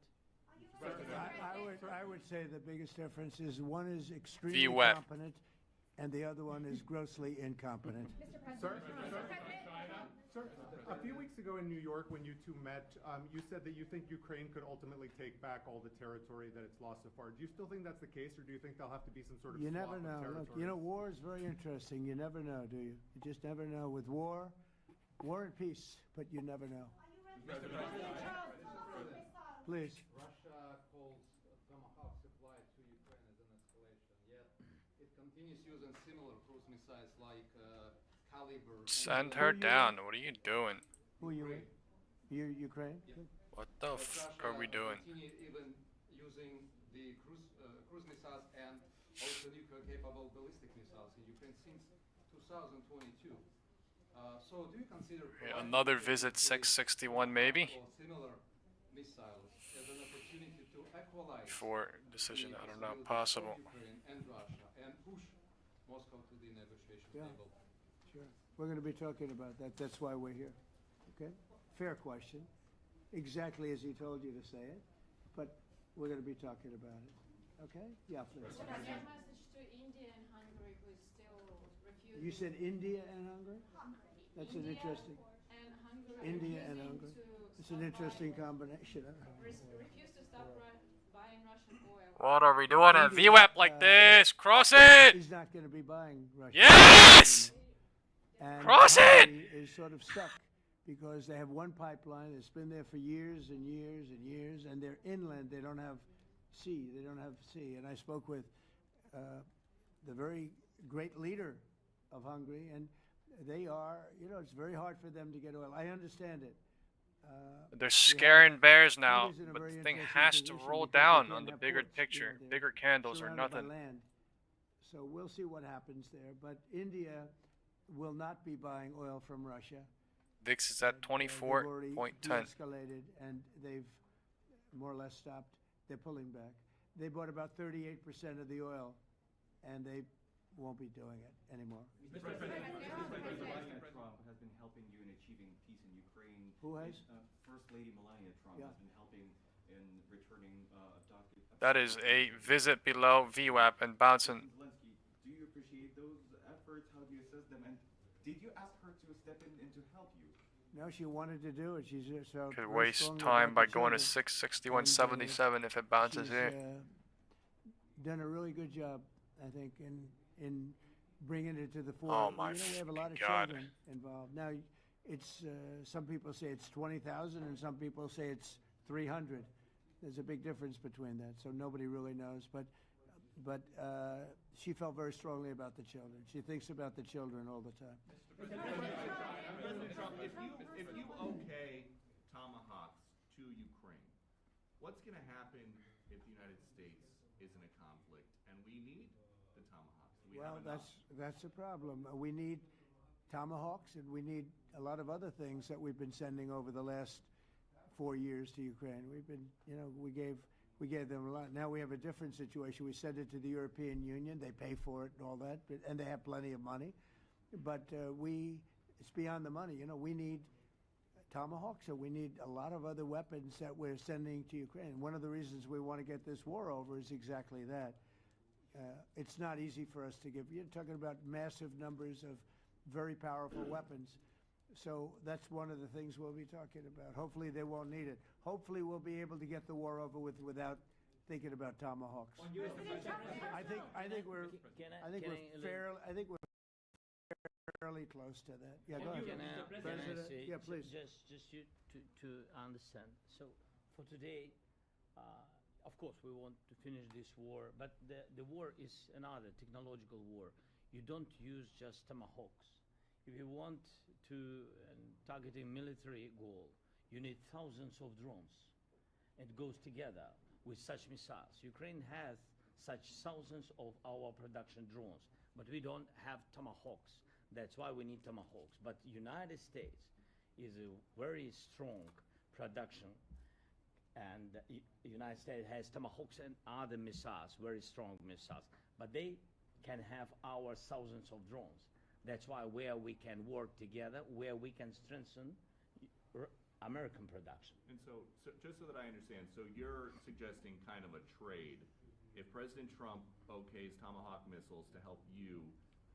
I would say the biggest difference is one is extremely
VWAP.
competent, and the other one is grossly incompetent.
Sir,
Sir, a few weeks ago in New York, when you two met, you said that you think Ukraine could ultimately take back all the territory that it's lost so far. Do you still think that's the case, or do you think there'll have to be some sort of
You
swap
never
of
know. Look,
territory?
you know, war is very interesting. You never know, do you? You just never know. With war and peace, but you never know. Please.
Russia calls Tomahawk supply to Ukraine as an escalation, yet it continues using similar cruise missiles like Caliber.
Send her down. What are you doing?
Who are you with? You Ukraine?
Yep.
What the fuck are we doing?
Continue even using the cruise missiles and also nuclear-capable ballistic missiles in Ukraine since 2022. So do you consider
Another visit 661 maybe?
or similar missiles as an opportunity to equalize
Before decision,
the
I don't know,
possibilities
possible.
of Ukraine and Russia and push Moscow to the negotiation
Yeah.
table?
Sure. We're going to be talking about that. That's why we're here. Okay? Fair question. Exactly as he told you to say it, but we're going to be talking about it. Okay? Yeah, please.
What is your message to India and Hungary who is still refusing?
You said India and Hungary? That's an interesting.
And Hungary
India and
refusing
Hungary.
to
It's an
stop
interesting
buying-
combination.
refuse to stop buying Russian oil.
What are we doing at
India,
VWAP like this? Cross it!
He's not going to be buying Russian.
Yes!
And
Cross it!
Hungary is sort of stuck because they have one pipeline that's been there for years and years and years, and they're inland. They don't have sea. They don't have sea. And I spoke with the very great leader of Hungary, and they are, you know, it's very hard for them to get oil. I understand it.
They're scaring bears now,
India's in a
but
very
the thing
interesting
has to
position
roll
because they
down
can't
on the
have
bigger
ports,
picture.
they're
Bigger candles are
surrounded by
nothing.
land. So we'll see what happens there. But India will not be buying oil from Russia.
VIX is at
They've already
24.10.
de-escalated, and they've more or less stopped. They're pulling back. They bought about 38% of the oil, and they won't be doing it anymore.
President Trump has been helping you in achieving peace in Ukraine.
Who has?
First Lady Melania Trump has been helping in returning
That is a visit below VWAP and bouncing.
Zelensky, do you appreciate those efforts? How do you assess them? And did you ask her to step in and to help you?
No, she wanted to do it. She's so
Could
very
waste
strongly
time by
about the
going to
children.
661.77 if it bounces
she's,
here.
Done a really good job, I think, in bringing it to the fore.
Oh my
we have a lot of
God.
children involved. Now, it's some people say it's 20,000, and some people say it's 300. There's a big difference between that, so nobody really knows. But she felt very strongly about the children. She thinks about the children all the time.
President Trump, if you okay tomahawks to Ukraine, what's going to happen if the United States is in a conflict and we need the tomahawks?
Well, that's a problem. We need tomahawks, and we need a lot of other things that we've been sending over the last 4 years to Ukraine. We've been, we gave them a lot. Now we have a different situation. We send it to the European Union. They pay for it and all that, and they have plenty of money. But it's beyond the money. We need tomahawks, and we need a lot of other weapons that we're sending to Ukraine. One of the reasons we want to get this war over is exactly that. It's not easy for us to give. You're talking about massive numbers of very powerful weapons. So that's one of the things we'll be talking about. Hopefully they won't need it. Hopefully we'll be able to get the war over with without thinking about tomahawks. I think we're fairly close to that. Yeah, go ahead.
Can I say,
yeah, please.
Just to understand. So for today, of course, we want to finish this war, but the war is another technological war. You don't use just tomahawks. If you want to target a military goal, you need thousands of drones. It goes together with such missiles. Ukraine has such thousands of our production drones, but we don't have tomahawks. That's why we need tomahawks. But United States is a very strong production, and the United States has tomahawks and other missiles, very strong missiles, but they can have our thousands of drones. That's why where we can work together, where we can strengthen American production.
And so just so that I understand, so you're suggesting kind of a trade. If President Trump okays Tomahawk missiles to help you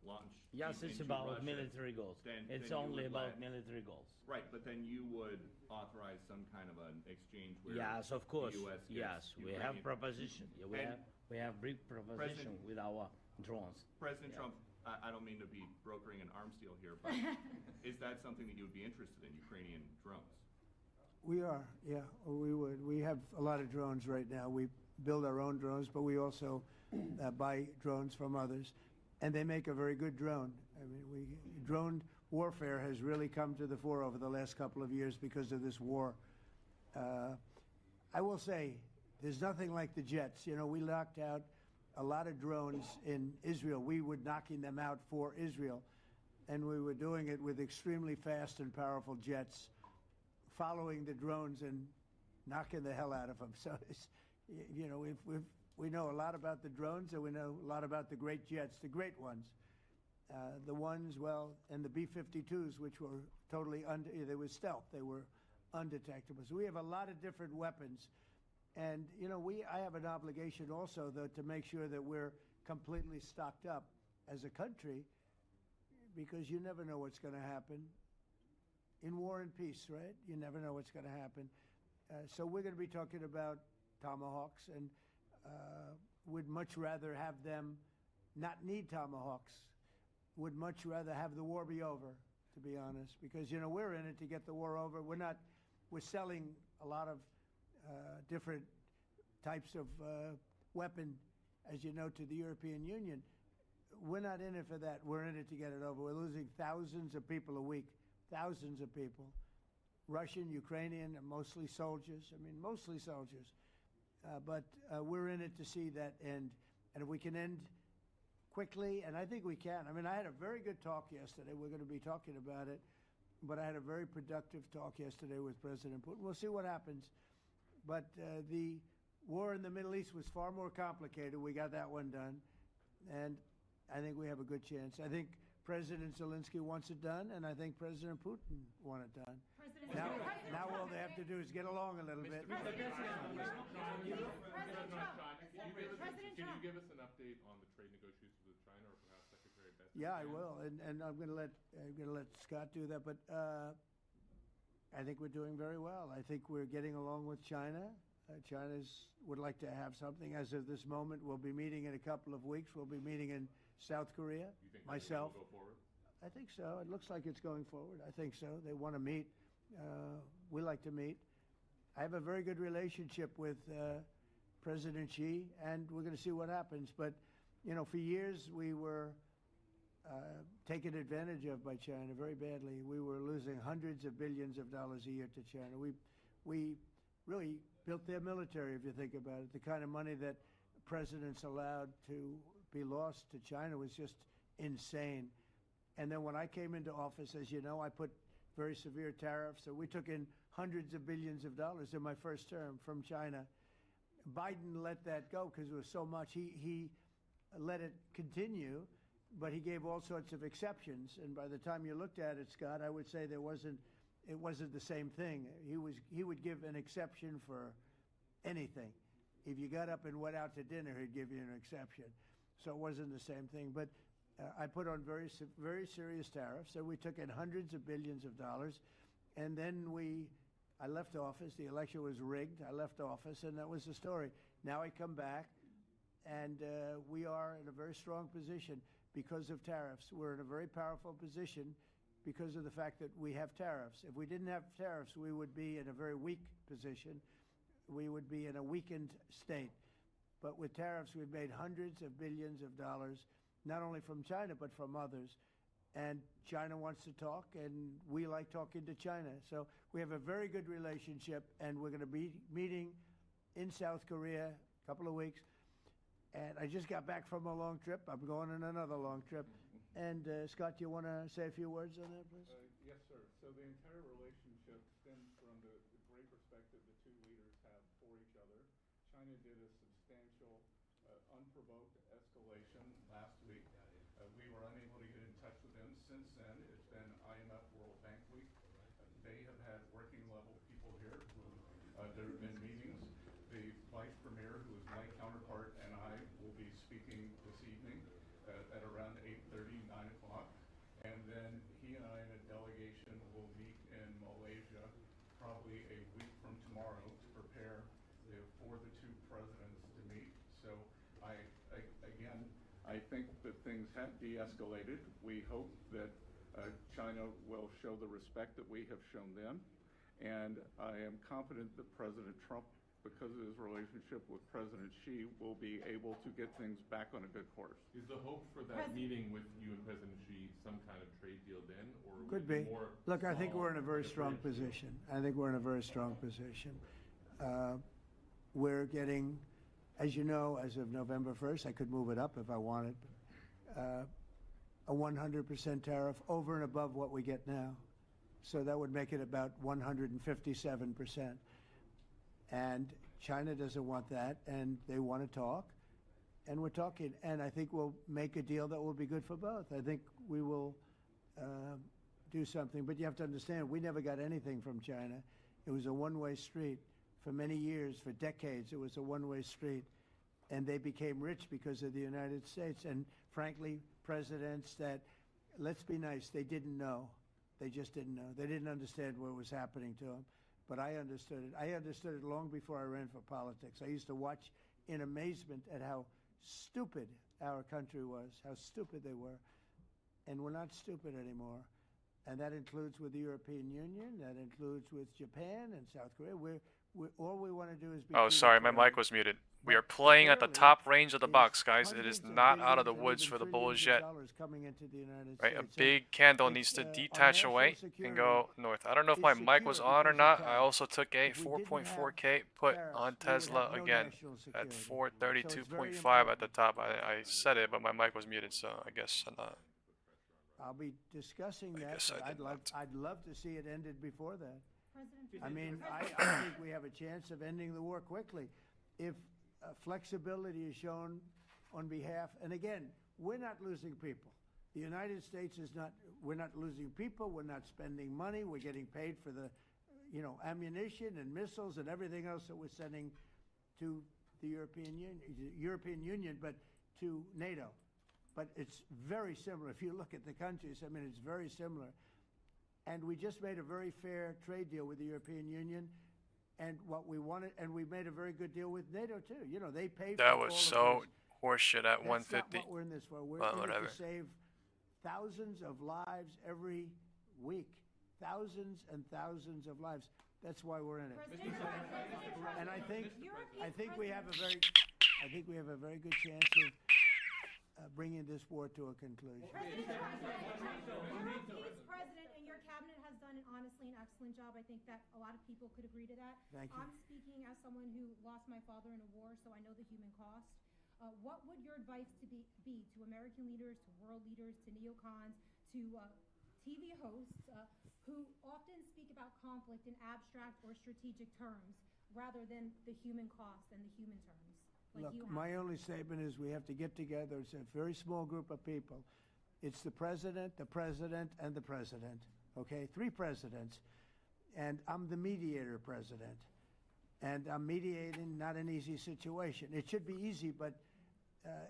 launch
Yes, it's
into
about
Russia,
military goals. It's
then
only about
let,
military goals.
Right, but then you would authorize some kind of an exchange where
yes, of course.
the US
yes, we have proposition. Yeah, we have big proposition with our drones.
President Trump, I don't mean to be brokering an arms deal here, but is that something that you would be interested in, Ukrainian drones?
We are, yeah, we would. We have a lot of drones right now. We build our own drones, but we also buy drones from others, and they make a very good drone. I mean, drone warfare has really come to the fore over the last couple of years because of this war. I will say, there's nothing like the jets. We knocked out a lot of drones in Israel. We were knocking them out for Israel, and we were doing it with extremely fast and powerful jets, following the drones and knocking the hell out of them. So, we know a lot about the drones, and we know a lot about the great jets, the great ones. The ones, and the B-52s, which were totally they were stealth. They were undetectable. So we have a lot of different weapons. And, I have an obligation also, though, to make sure that we're completely stocked up as a country, because you never know what's going to happen. In war and peace, right? You never know what's going to happen. So we're going to be talking about tomahawks, and would much rather have them not need tomahawks. Would much rather have the war be over, to be honest, because, we're in it to get the war over. We're selling a lot of different types of weapon, as you know, to the European Union. We're not in it for that. We're in it to get it over. We're losing thousands of people a week, thousands of people. Russian, Ukrainian, and mostly soldiers. I mean, mostly soldiers. But we're in it to see that end. And if we can end quickly, and I think we can. I mean, I had a very good talk yesterday. We're going to be talking about it. But I had a very productive talk yesterday with President Putin. We'll see what happens. But the war in the Middle East was far more complicated. We got that one done. And I think we have a good chance. I think President Zelensky wants it done, and I think President Putin wants it done. Now all they have to do is get along a little bit.
Can you give us an update on the trade negotiations with China, or perhaps Secretary BESTSPY?
Yeah, I will, and I'm going to let Scott do that. But I think we're doing very well. I think we're getting along with China. China would like to have something. As of this moment, we'll be meeting in a couple of weeks. We'll be meeting in South Korea.
You think
myself.
will go forward?
I think so. It looks like it's going forward. I think so. They want to meet. We like to meet. I have a very good relationship with President Xi, and we're going to see what happens. But, you know, for years we were taken advantage of by China very badly. We were losing hundreds of billions of dollars a year to China. We really built their military, if you think about it. The kind of money that presidents allowed to be lost to China was just insane. And then when I came into office, as you know, I put very severe tariffs. So we took in hundreds of billions of dollars in my first term from China. Biden let that go because it was so much. He let it continue, but he gave all sorts of exceptions. And by the time you looked at it, Scott, I would say it wasn't the same thing. He would give an exception for anything. If you got up and went out to dinner, he'd give you an exception. So it wasn't the same thing. But I put on very serious tariffs. So we took in hundreds of billions of dollars. And then I left office. The election was rigged. I left office, and that was the story. Now I come back, and we are in a very strong position because of tariffs. We're in a very powerful position because of the fact that we have tariffs. If we didn't have tariffs, we would be in a very weak position. We would be in a weakened state. But with tariffs, we've made hundreds of billions of dollars, not only from China, but from others. And China wants to talk, and we like talking to China. So we have a very good relationship, and we're going to be meeting in South Korea a couple of weeks. And I just got back from a long trip. I'm going on another long trip. And Scott, do you want to say a few words on that, please?
Yes, sir. So the entire relationship stems from the great respect that the two leaders have for each other. China did a substantial, unprovoked escalation last week. We were unable to get in touch with them since then. It's been IMF World Bank Week. They have had working level people here who there have been meetings. The vice premier, who is my counterpart, and I will be speaking this evening at around 8:30, 9 o'clock. And then he and I and a delegation will meet in Malaysia probably a week from tomorrow to prepare for the two presidents to meet. So I think that things have de-escalated. We hope that China will show the respect that we have shown them. And I am confident that President Trump, because of his relationship with President Xi, will be able to get things back on a good course. Is the hope for that meeting with you and President Xi some kind of trade deal then? Or
could be. Look, I think we're in a very strong position. I think we're in a very strong position. We're getting, as you know, as of November 1st, I could move it up if I wanted, a 100% tariff over and above what we get now. So that would make it about 157%. And China doesn't want that, and they want to talk, and we're talking. And I think we'll make a deal that will be good for both. I think we will do something. But you have to understand, we never got anything from China. It was a one-way street. For many years, for decades, it was a one-way street. And they became rich because of the United States. And frankly, presidents that, let's be nice, they didn't know. They just didn't know. They didn't understand what was happening to them. But I understood it. I understood it long before I ran for politics. I used to watch in amazement at how stupid our country was, how stupid they were. And we're not stupid anymore. And that includes with the European Union. That includes with Japan and South Korea. All we want to do is be
Oh,
treated
sorry, my
fairly.
mic was muted. We
But
are playing at the
clearly
top range of the
is
box, guys. It is
hundreds of
not out of the
billions and
woods
even
for the
trillions
bulls
of
yet.
dollars coming into the United
Right, a
States. And
big candle
it's,
needs to
our
detach
national
away and
security
go north. I don't know if
is
my mic was
secure
on or
because of
not. I
tariffs.
also took a
If we didn't have
4.4K put
tariffs,
on
we would
Tesla
have no
again
national
at
security.
432.5 at the top. I said it, but my mic was muted, so I guess I'm not.
I'll be discussing that,
guess
but
I did
I'd love to see it ended before that.
President
I mean, I think we have a chance of ending the war quickly if flexibility is shown on behalf. And again, we're not losing people. The United States is not. We're not losing people. We're not spending money. We're getting paid for the, ammunition and missiles and everything else that we're sending to the European Union, but to NATO. But it's very similar. If you look at the countries, I mean, it's very similar. And we just made a very fair trade deal with the European Union, and what we wanted, and we made a very good deal with NATO too. They pay for
That
all
was
of
so
this.
horseshit at
That's
150.
not what we're in this for. We're
Well,
in
whatever.
it to save thousands of lives every week. Thousands and thousands of lives. That's why we're in it. And I think we have a very good chance of bringing this war to a conclusion.
He's president, and your cabinet has done honestly an excellent job. I think that a lot of people could agree to that.
Thank you.
I'm speaking as someone who lost my father in a war, so I know the human cost. What would your advice be to American leaders, to world leaders, to neocons, to TV hosts who often speak about conflict in abstract or strategic terms rather than the human cost and the human terms?
Look, my only statement is we have to get together. It's a very small group of people. It's the president, and the president. Okay, 3 presidents. And I'm the mediator president. And I'm mediating not an easy situation. It should be easy, but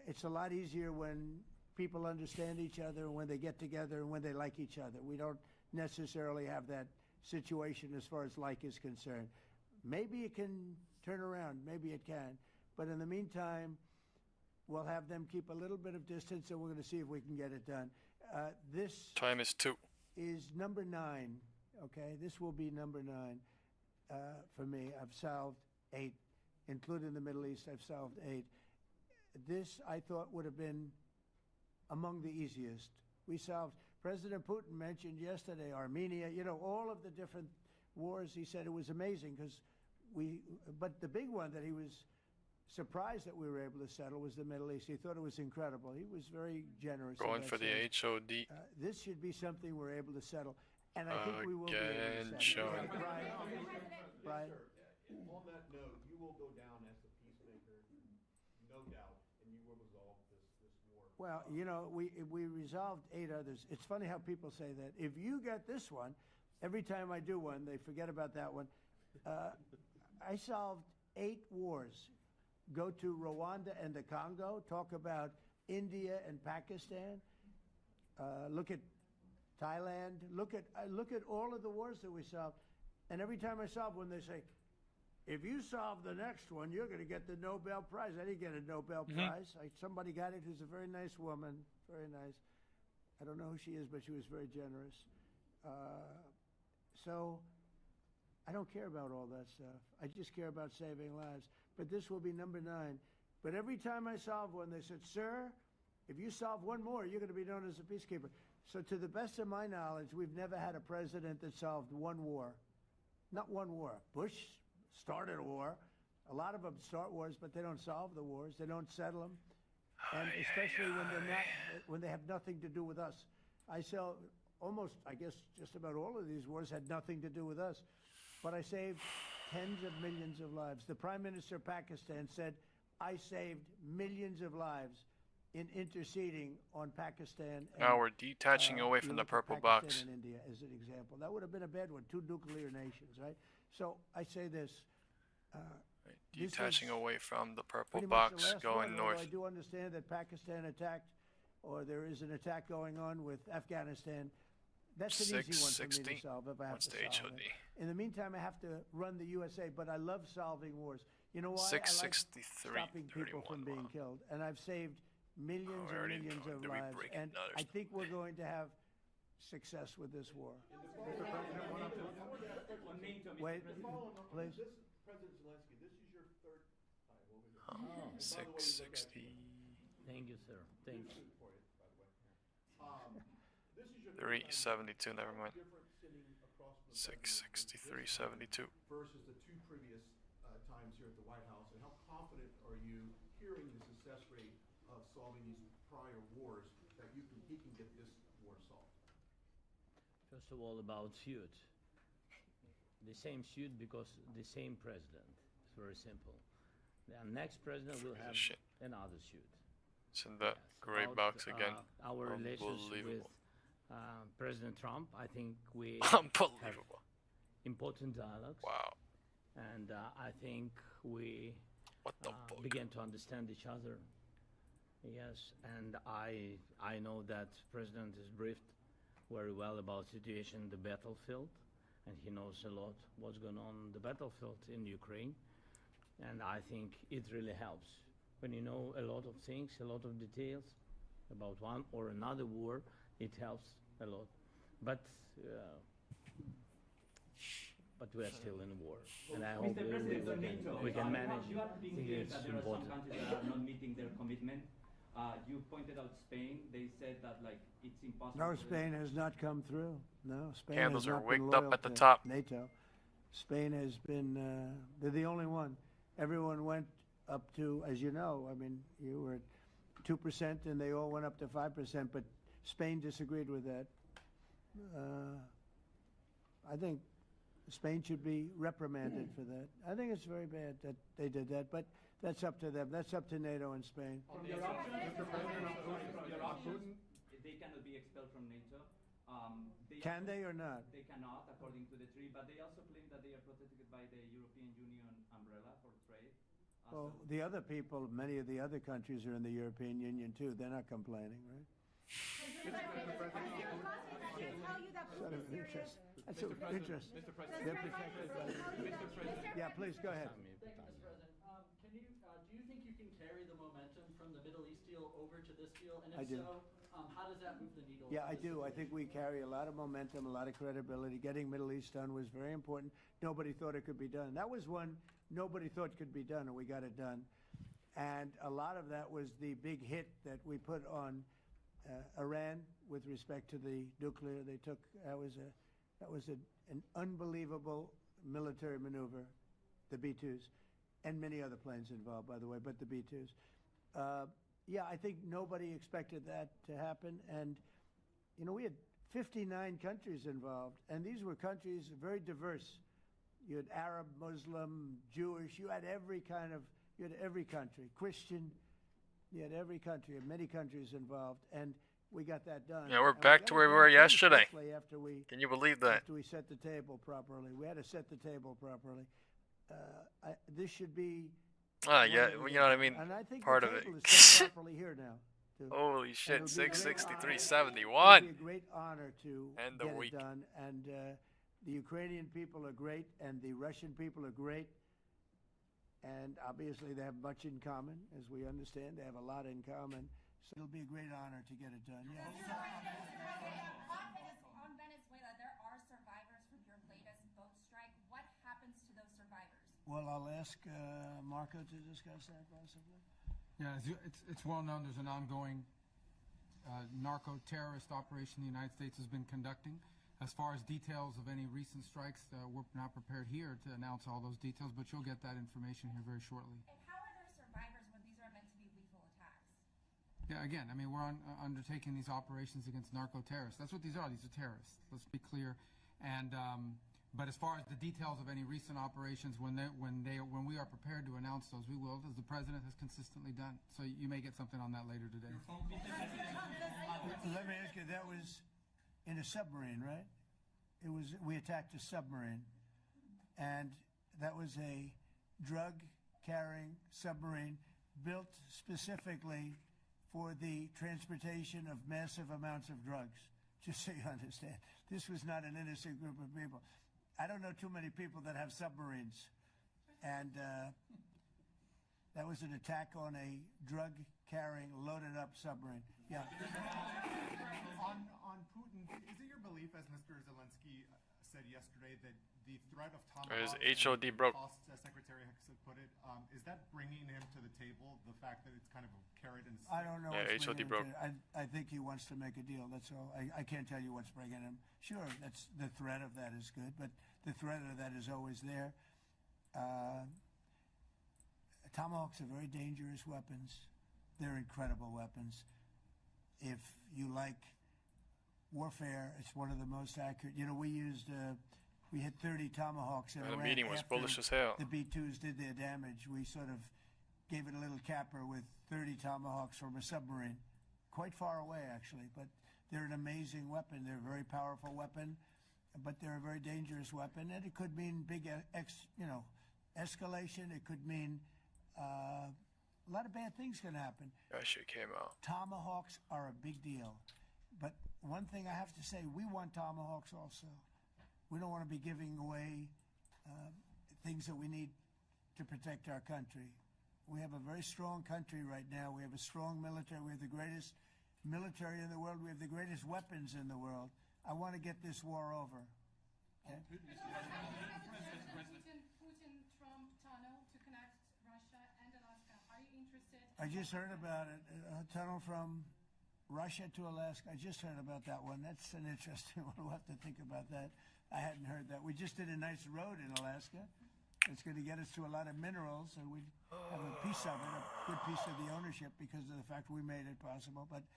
it's a lot easier when people understand each other and when they get together and when they like each other. We don't necessarily have that situation as far as like is concerned. Maybe it can turn around. Maybe it can. But in the meantime, we'll have them keep a little bit of distance, and we're going to see if we can get it done. This
Time is 2.
is number 9. Okay, this will be number 9 for me. I've solved 8, including the Middle East. I've solved 8. This I thought would have been among the easiest. We solved. President Putin mentioned yesterday Armenia. All of the different wars. He said it was amazing because but the big one that he was surprised that we were able to settle was the Middle East. He thought it was incredible. He was very generous.
Going for the HOD.
This should be something we're able to settle, and I think we will be able to settle.
Showing.
Brian.
On that note, you will go down as the peacemaker, no doubt, and you will resolve this war.
Well, we resolved 8 others. It's funny how people say that. If you get this one, every time I do one, they forget about that one. I solved 8 wars. Go to Rwanda and the Congo. Talk about India and Pakistan. Look at Thailand. Look at all of the wars that we solved. And every time I solve one, they say, if you solve the next one, you're going to get the Nobel Prize. I didn't get a Nobel Prize. Somebody got it who's a very nice woman. Very nice. I don't know who she is, but she was very generous. So I don't care about all that stuff. I just care about saving lives. But this will be number 9. But every time I solve one, they said, sir, if you solve one more, you're going to be known as a peacekeeper. So to the best of my knowledge, we've never had a president that solved one war. Not one war. Bush started a war. A lot of them start wars, but they don't solve the wars. They don't settle them. And especially when they have nothing to do with us. I guess just about all of these wars had nothing to do with us. But I saved tens of millions of lives. The Prime Minister of Pakistan said, I saved millions of lives in interceding on Pakistan.
Now we're detaching away from the purple box.
And India as an example. That would have been a bad one. 2 nuclear nations, right? So I say this.
Detaching away from the purple
pretty much
box,
the last
going
one,
north.
I do understand that Pakistan attacked, or there is an attack going on with Afghanistan. That's an easy one for me to solve if I have to solve it. In the meantime, I have to run the USA, but I love solving wars. You know why?
663.
I like stopping people from being killed, and I've saved millions and millions of lives. And I think we're going to have success with this war. Wait, please.
President Zelensky, this is your third time over here.
Oh,
And by the way, look at
660.
Thank you, sir. Thank
Here's
you.
food for you, by the way. This is your
372, never mind.
different sitting across from the president
663,
this
72.
time versus the two previous times here at the White House, and how confident are you hearing the success rate of solving these prior wars that he can get this war solved?
First of all, about suit. The same suit because the same president. It's very simple. The next president will have another suit.
It's in that gray
About,
box again.
Our relations with President Trump, I think we
Unbelievable.
have important dialogues.
Wow.
And I think we
What the fuck?
begin to understand each other. Yes, and I know that President is briefed very well about situation in the battlefield, and he knows a lot what's going on the battlefield in Ukraine, and I think it really helps when you know a lot of things, a lot of details about one or another war. It helps a lot, but we are still in a war, and I hope we can manage.
You are being clear
it's
that there are some
important.
countries that are not meeting their commitment. You pointed out Spain. They said that it's impossible.
No, Spain has not come through. No, Spain
Candles
has
are
not been
wicked up
loyal
at the
to
top.
NATO. Spain has been, they're the only one. Everyone went up to, as you know, I mean, you were at 2% and they all went up to 5%, but Spain disagreed with that. I think Spain should be reprimanded for that. I think it's very bad that they did that, but that's up to them. That's up to NATO and Spain.
They cannot be expelled from NATO.
Can they or not?
They cannot, according to the treaty, but they also claim that they are protected by the European Union umbrella for trade.
Well, the other people, many of the other countries are in the European Union too. They're not complaining, right? That's of interest.
Mr.
They're protected by Yeah, please go ahead.
Thank you, Mr. President. Do you think you can carry the momentum from the Middle East deal over to this deal? And
I
if
do.
so, how does that move the needle?
Yeah, I do. I think we carry a lot of momentum, a lot of credibility. Getting Middle East done was very important. Nobody thought it could be done. That was one nobody thought could be done, and we got it done. And a lot of that was the big hit that we put on Iran with respect to the nuclear. They took that was an unbelievable military maneuver, the B-2s, and many other planes involved, by the way, but the B-2s. Yeah, I think nobody expected that to happen. And, you know, we had 59 countries involved, and these were countries very diverse. You had Arab, Muslim, Jewish, you had every country, Christian, you had every country, and many countries involved, and we got that done.
Yeah, we're
And
back
got
to
it
where we
done
were
pretty
yesterday.
quickly after
Can you believe that?
After we set the table properly. We had to set the table properly. This should be...
Yeah, well, you know what I mean?
And I think
Part
the
of it.
table is set properly here now. too.
Holy shit,
And it'll be a great
663.71.
honor- It'll be a great honor to
End the
get
week.
it done. And the Ukrainian people are great, and the Russian people are great. And obviously they have much in common, as we understand. They have a lot in common. So it'll be a great honor to get it done. Yeah.
On Venezuela, there are survivors from your latest boat strike. What happens to those survivors?
Well, I'll ask Marco to discuss that possibly.
Yeah, it's well known there's an ongoing narco-terrorist operation the United States has been conducting. As far as details of any recent strikes, we're not prepared here to announce all those details, but you'll get that information here very shortly.
And how are there survivors when these are meant to be lethal attacks?
Yeah, again, I mean, we're undertaking these operations against narco-terrorists. That's what these are. These are terrorists. Let's be clear. And but as far as the details of any recent operations, when we are prepared to announce those, we will, as the president has consistently done. So you may get something on that later today.
Let me ask you, that was in a submarine, right? We attacked a submarine, and that was a drug-carrying submarine built specifically for the transportation of massive amounts of drugs, just so you understand. This was not an innocent group of people. I don't know too many people that have submarines, and that was an attack on a drug-carrying, loaded-up submarine. Yeah.
On Putin, is it your belief, as Mr. Zelensky said yesterday that the threat of
There's
tomahawks
HOD
and
broke.
costs, as Secretary Hicks had put it, is that bringing him to the table? The fact that it's kind of a carrot and stick?
I don't know.
Yeah,
what's
HOD
bringing him
broke.
I think he wants to make a deal. That's all. I can't tell you what's bringing him. Sure, that's the threat of that is good, but the threat of that is always there. Tomahawks are very dangerous weapons. They're incredible weapons. If you like warfare, it's one of the most accurate. You know, we hit 30 Tomahawks in
The
Iran
meeting was
after
bullish as hell.
the B-2s did their damage. We sort of gave it a little capper with 30 Tomahawks from a submarine, quite far away actually, but they're an amazing weapon. They're a very powerful weapon, but they're a very dangerous weapon, and it could mean big, escalation. It could mean a lot of bad things can happen.
That shit came out.
Tomahawks are a big deal, but one thing I have to say, we want Tomahawks also. We don't want to be giving away things that we need to protect our country. We have a very strong country right now. We have a strong military. We have the greatest military in the world. We have the greatest weapons in the world. I want to get this war over. Okay?
Putin-Trump tunnel to connect Russia and Alaska. Are you interested?
I just heard about it. A tunnel from Russia to Alaska. I just heard about that one. That's an interesting one. We'll have to think about that. I hadn't heard that. We just did a nice road in Alaska. It's going to get us to a lot of minerals, and we have a piece of it, a good piece of the ownership because of the fact we made it possible. But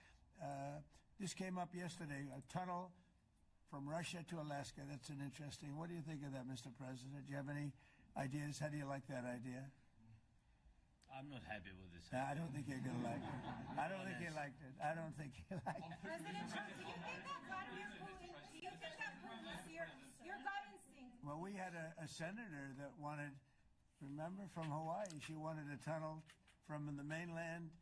this came up yesterday, a tunnel from Russia to Alaska. That's an interesting. What do you think of that, Mr. President? Do you have any ideas? How do you like that idea?
I'm not happy with this.
I don't think you're going to like it. I don't think you liked it. I don't think you liked it.
President Trump, do you think that Vladimir Putin, do you think that Putin's your gut instinct?
Well, we had a senator that wanted, remember, from Hawaii. She wanted a tunnel from the mainland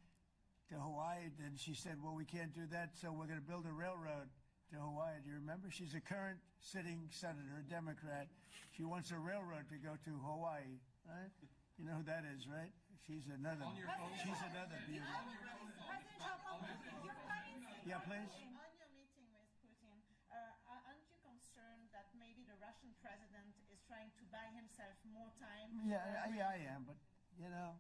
to Hawaii. And she said, well, we can't do that, so we're going to build a railroad to Hawaii. Do you remember? She's a current sitting senator, a Democrat. She wants a railroad to go to Hawaii, right? You know who that is, right? She's another beauty.
President Trump, your gut instinct.
Yeah, please.
On your meeting with Putin, aren't you concerned that maybe the Russian president is trying to buy himself more time?
Yeah, I am, but, you know,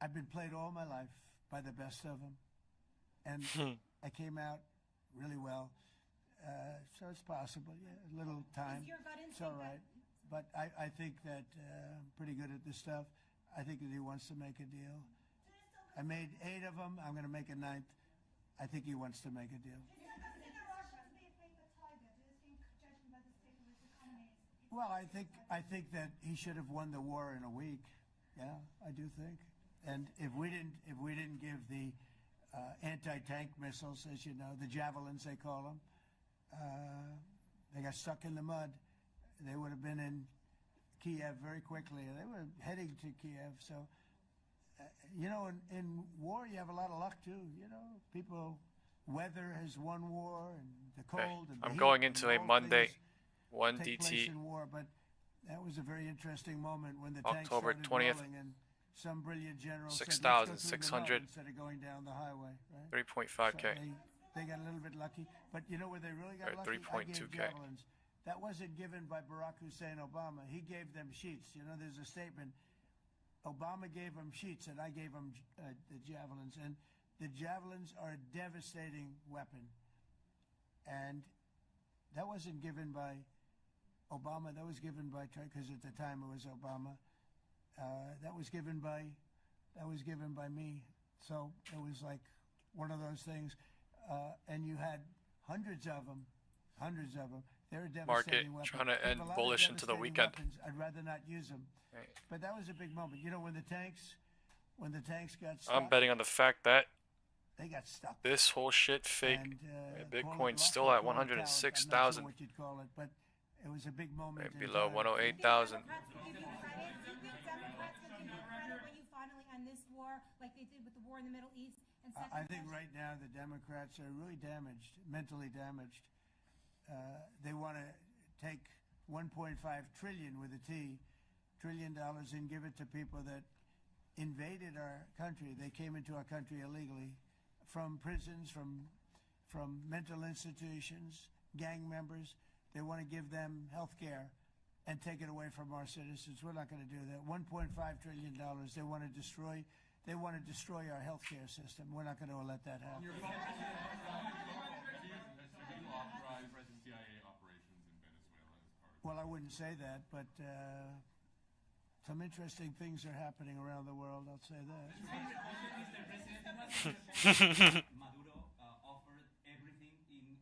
I've been played all my life by the best of them, and I came out really well, so it's possible, yeah, a little time.
Is your gut
It's
instinct
all right, but I think that I'm pretty good at this stuff. I think that he wants to make a deal. I made 8 of them. I'm going to make a 9th. I think he wants to make a deal. Well, I think that he should have won the war in a week. Yeah, I do think. And if we didn't give the anti-tank missiles, as you know, the javelins they call them, they got stuck in the mud. They would have been in Kiev very quickly. They were heading to Kiev. So, you know, in war you have a lot of luck too. You know, weather has won war, and the cold. And the
I'm
heat
going
and
into a
all
Monday,
things
1
take place
DT,
in war, but that was a very interesting moment when the tanks
October
started
20th,
rolling, and some brilliant general said,
6,600,
instead of going down the highway, right?
3.5K.
So they got a little bit lucky, but you know where they really got lucky? I gave
3.2K.
javelins. That wasn't given by Barack Hussein Obama. He gave them sheets. You know, there's a statement. Obama gave them sheets, and I gave them the javelins. And the javelins are a devastating weapon. And that wasn't given by Obama. That was given by, because at the time it was Obama. That was given by me. So it was like one of those things. And you had hundreds of them. They're a devastating weapon.
Trying to
They have
end
a lot of
bullish into the
devastating
weekend.
weapons. I'd rather not use them.
Right.
But that was a big moment. You know, when the tanks got stuck.
I'm betting on the fact that
They got stuck.
this whole shit fake.
And,
Bitcoin's still at 106,000.
I'm not sure what you'd call it, but it was a big moment. in
Below
time.
108,000.
Do you think Democrats will give you credit when you finally end this war, like they did with the war in the Middle East? And
I think right now the Democrats are really damaged, mentally damaged. They want to take 1.5 trillion with a T, $1 trillion, and give it to people that invaded our country. They came into our country illegally, from prisons, from mental institutions, gang members. They want to give them health care and take it away from our citizens. We're not going to do that. $1.5 trillion. They want to destroy. They want to destroy our health care system. We're not going to let that happen. Well, I wouldn't say that, but some interesting things are happening around the world. I'll say that.
Maduro offered everything in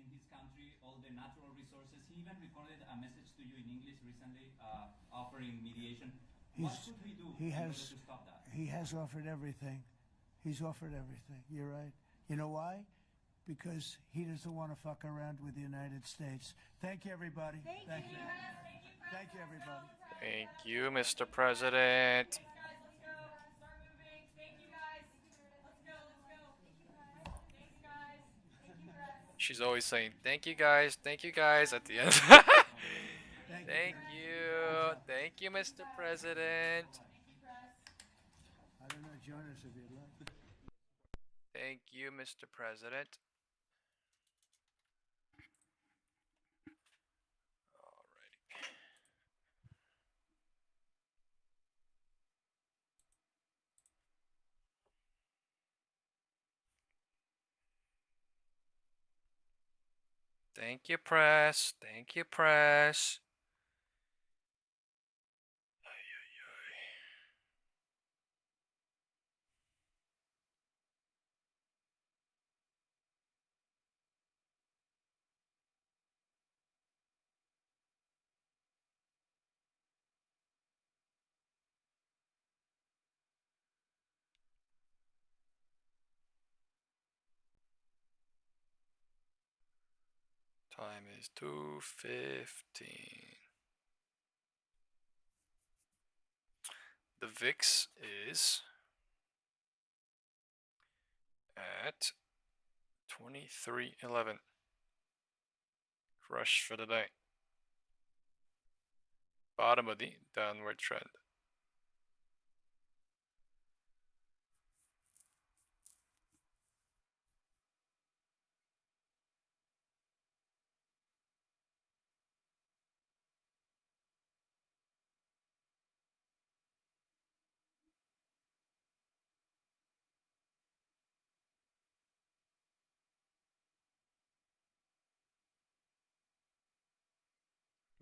his country, all the natural resources. He even recorded a message to you in English recently, offering mediation. What could he do in order to stop that?
He has offered everything. He's offered everything. You're right. You know why? Because he doesn't want to fuck around with the United States. Thank you, everybody. Thank you. Thank you, everybody.
Thank you, Mr. President. She's always saying, thank you guys, at the end. Thank you, Mr. President.
I don't know, join us if you'd like.
Thank you, Mr. President. Thank you, press. Thank you, press. Time is 2:15. The VIX is at 2311. Crush for the day. Bottom of the downward trend.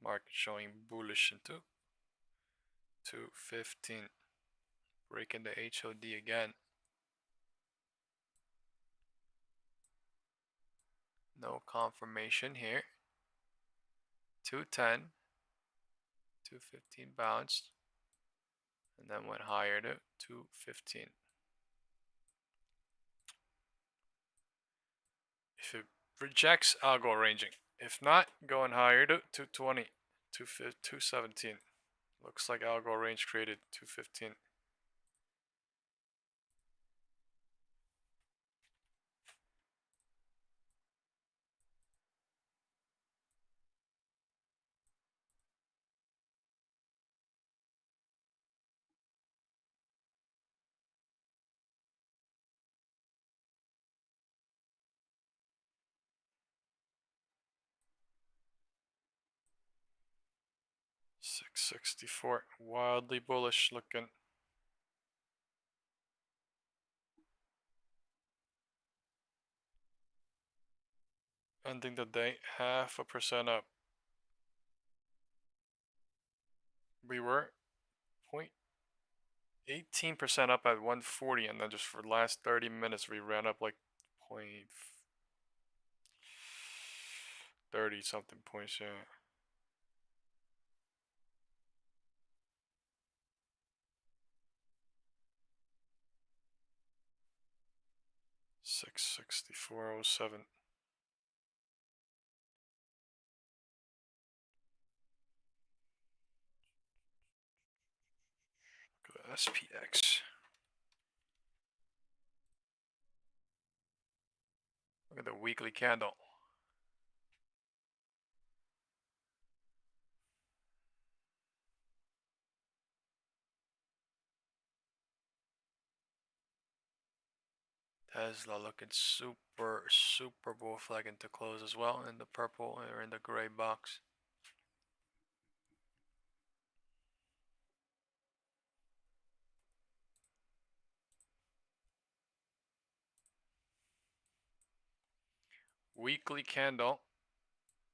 Market showing bullish into 215. Breaking the HOD again. No confirmation here. 210. 215 bounced. And then went higher to 215. If it rejects, I'll go ranging. If not, going higher to 220. 217. Looks like algo range created 215. $664, wildly bullish looking. Ending the day 0.5% up. We were 0.18% up at 140, and then just for the last 30 minutes we ran up like 0.30 something points. Yeah. $664.07. Go to SPX. Look at the weekly candle. Tesla looking super bull flagging to close as well in the purple or in the gray box. Weekly candle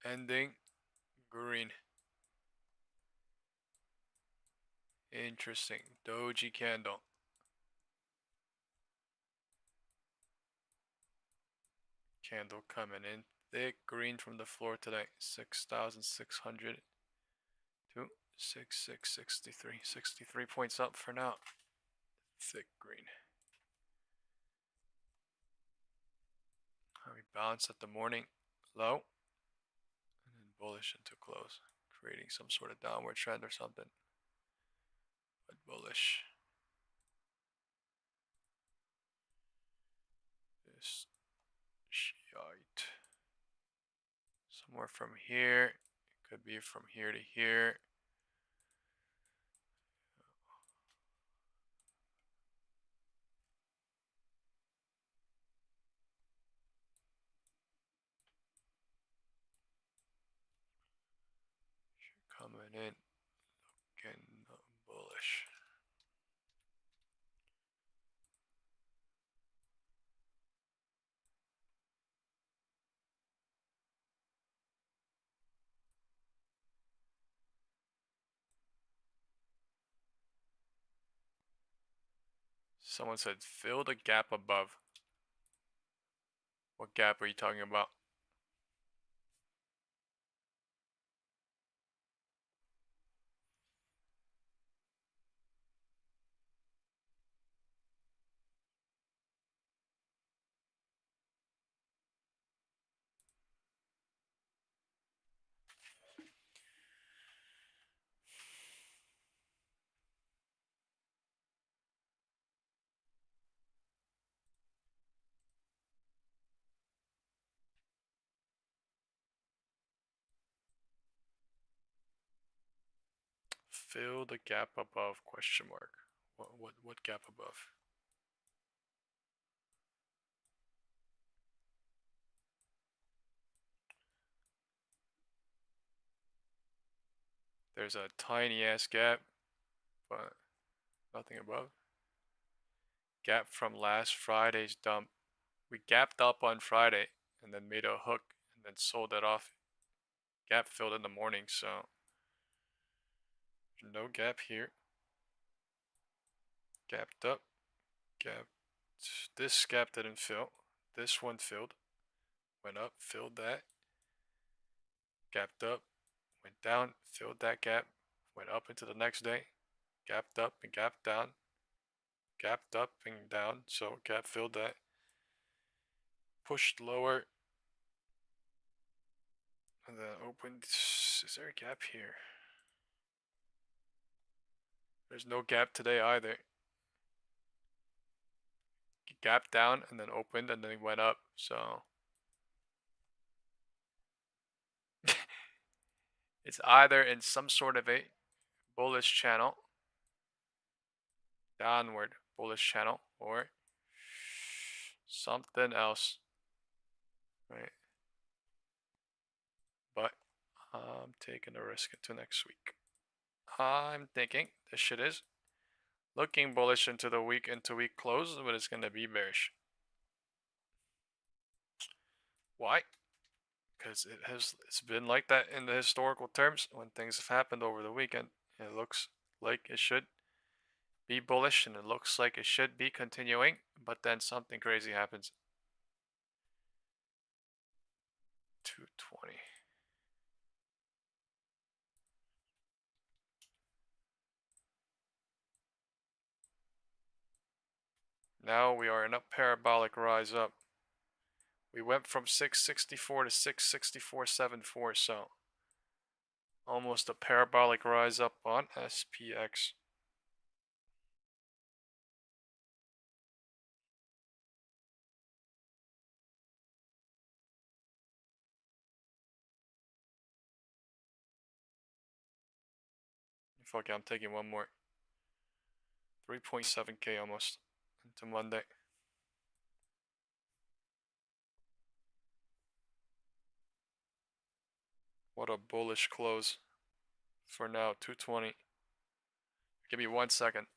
ending green. Interesting. Doji candle. Candle coming in thick green from the floor today. 6,600 to 6663. 63 points up for now. Thick green. We bounce at the morning low and then bullish into close, creating some sort of downward trend or something. But bullish. This shite. Somewhere from here. It could be from here to here. Coming in, looking bullish. Someone said fill the gap above. What gap are you talking about? Fill the gap above, question mark. What gap above? There's a tiny ass gap, but nothing above. Gap from last Friday's dump. We gapped up on Friday and then made a hook and then sold it off. Gap filled in the morning, so no gap here. Gapped up. Gap. This gap didn't fill. This one filled. Went up, filled that. Gapped up. Went down, filled that gap. Went up into the next day. Gapped up and gapped down. Gapped up and down, so gap filled that. Pushed lower. And then opened. Is there a gap here? There's no gap today either. Gap down and then opened and then went up, so it's either in some sort of a bullish channel, downward bullish channel, or something else, right? But I'm taking a risk into next week. I'm thinking this shit is looking bullish into the week close, but it's gonna be bearish. Why? Because it's been like that in the historical terms. When things have happened over the weekend, it looks like it should be bullish and it looks like it should be continuing, but then something crazy happens. 220. Now we are in a parabolic rise up. We went from 664 to 664.74, so almost a parabolic rise up on SPX. Fuck yeah, I'm taking one more. 3.7k almost into Monday. What a bullish close. For now, 220. Give me 1 second.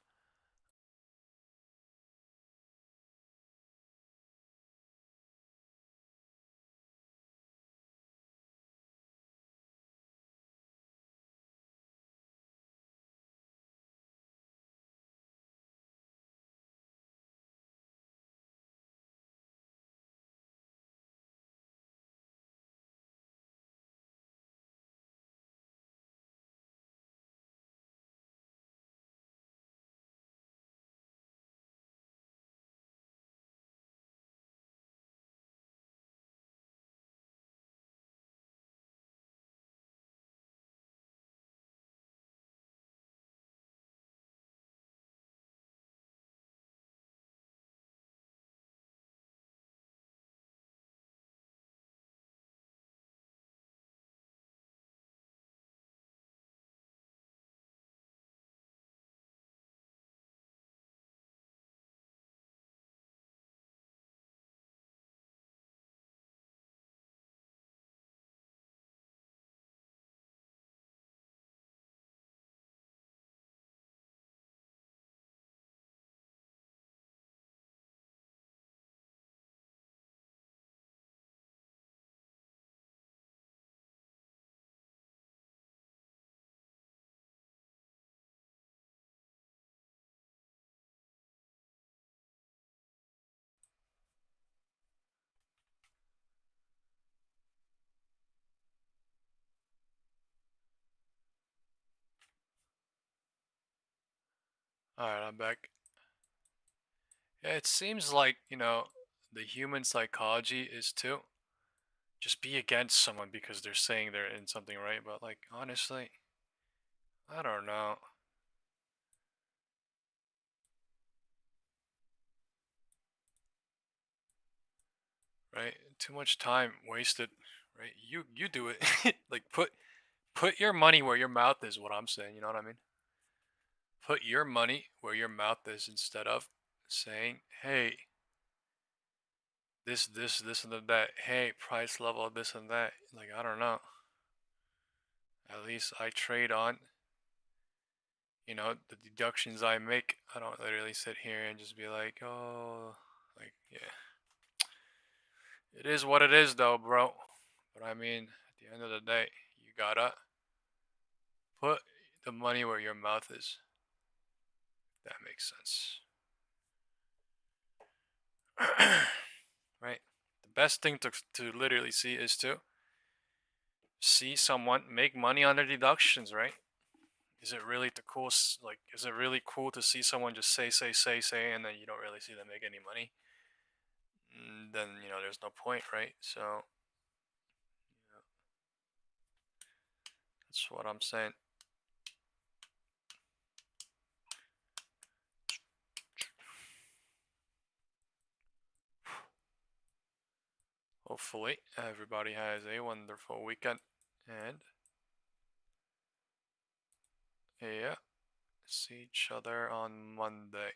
Alright, I'm back. Yeah, it seems like, the human psychology is to just be against someone because they're saying they're in something right, but like honestly, I don't know. Right? Too much time wasted, right? You do it. Like put your money where your mouth is, what I'm saying, you know what I mean? Put your money where your mouth is instead of saying, "Hey, this and that. Hey, price level this and that." Like I don't know. At least I trade on, the deductions I make. I don't literally sit here and just be like, "Oh, like yeah." It is what it is though, bro. But I mean, at the end of the day, you gotta put the money where your mouth is. That makes sense. Right? The best thing to literally see is to see someone make money on their deductions, right? Is it really the cool, like, is it really cool to see someone just say, and then you don't really see them make any money? Then, there's no point, right? So, that's what I'm saying. Hopefully, everybody has a wonderful weekend. And, yeah, see each other on Monday.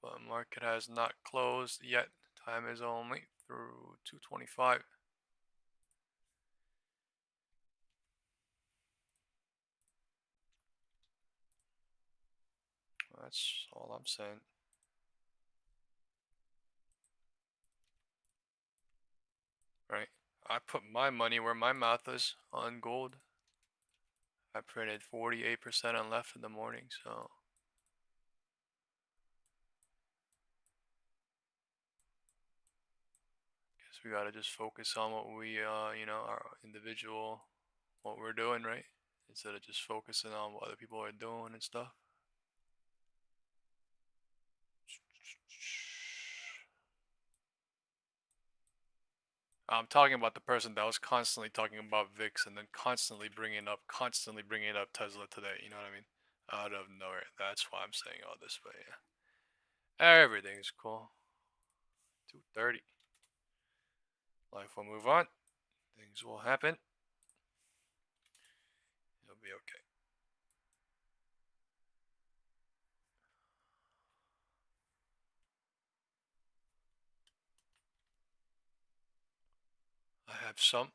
But market has not closed yet. Time is only through 2:25. That's all I'm saying. Right? I put my money where my mouth is on gold. I printed 48% and left in the morning, so guess we gotta just focus on what we, our individual, what we're doing, right? Instead of just focusing on what other people are doing and stuff. I'm talking about the person that was constantly talking about VIX and then constantly bringing up Tesla today. You know what I mean? Out of nowhere. That's why I'm saying all this, but yeah. Everything's cool. 2:30. Life will move on. Things will happen. It'll be okay. I have some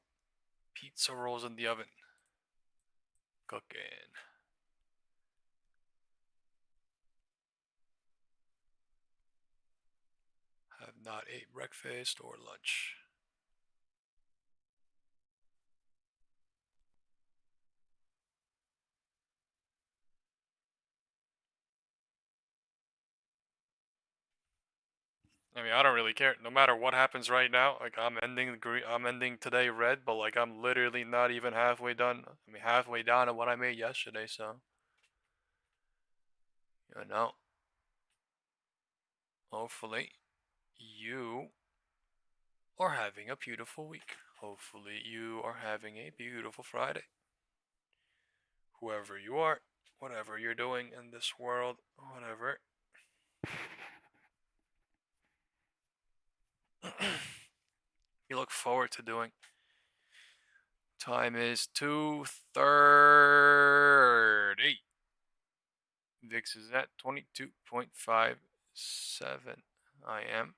pizza rolls in the oven. Cooking. Have not ate breakfast or lunch. I mean, I don't really care. No matter what happens right now, like I'm ending green. I'm ending today red, but like I'm literally not even halfway done. I mean, halfway down on what I made yesterday. So, you know, hopefully you are having a beautiful week. Hopefully you are having a beautiful Friday. Whoever you are, whatever you're doing in this world, whatever. You look forward to doing. Time is 2:30. VIX is at 22.57. I am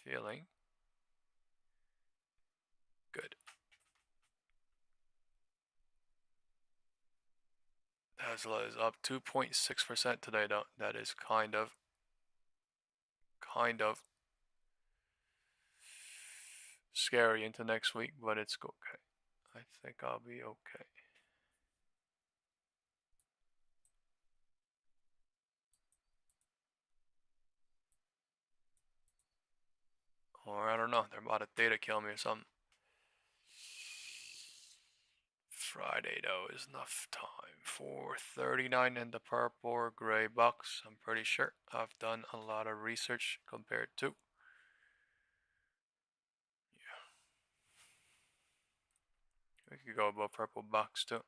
feeling good. Tesla is up 2.6% today, though. That is kind of scary into next week, but it's okay. I think I'll be okay. Or I don't know, they're about to data kill me or something. Friday though is enough time. 439 in the purple or gray box. I'm pretty sure I've done a lot of research compared to. Yeah. We could go above purple box too.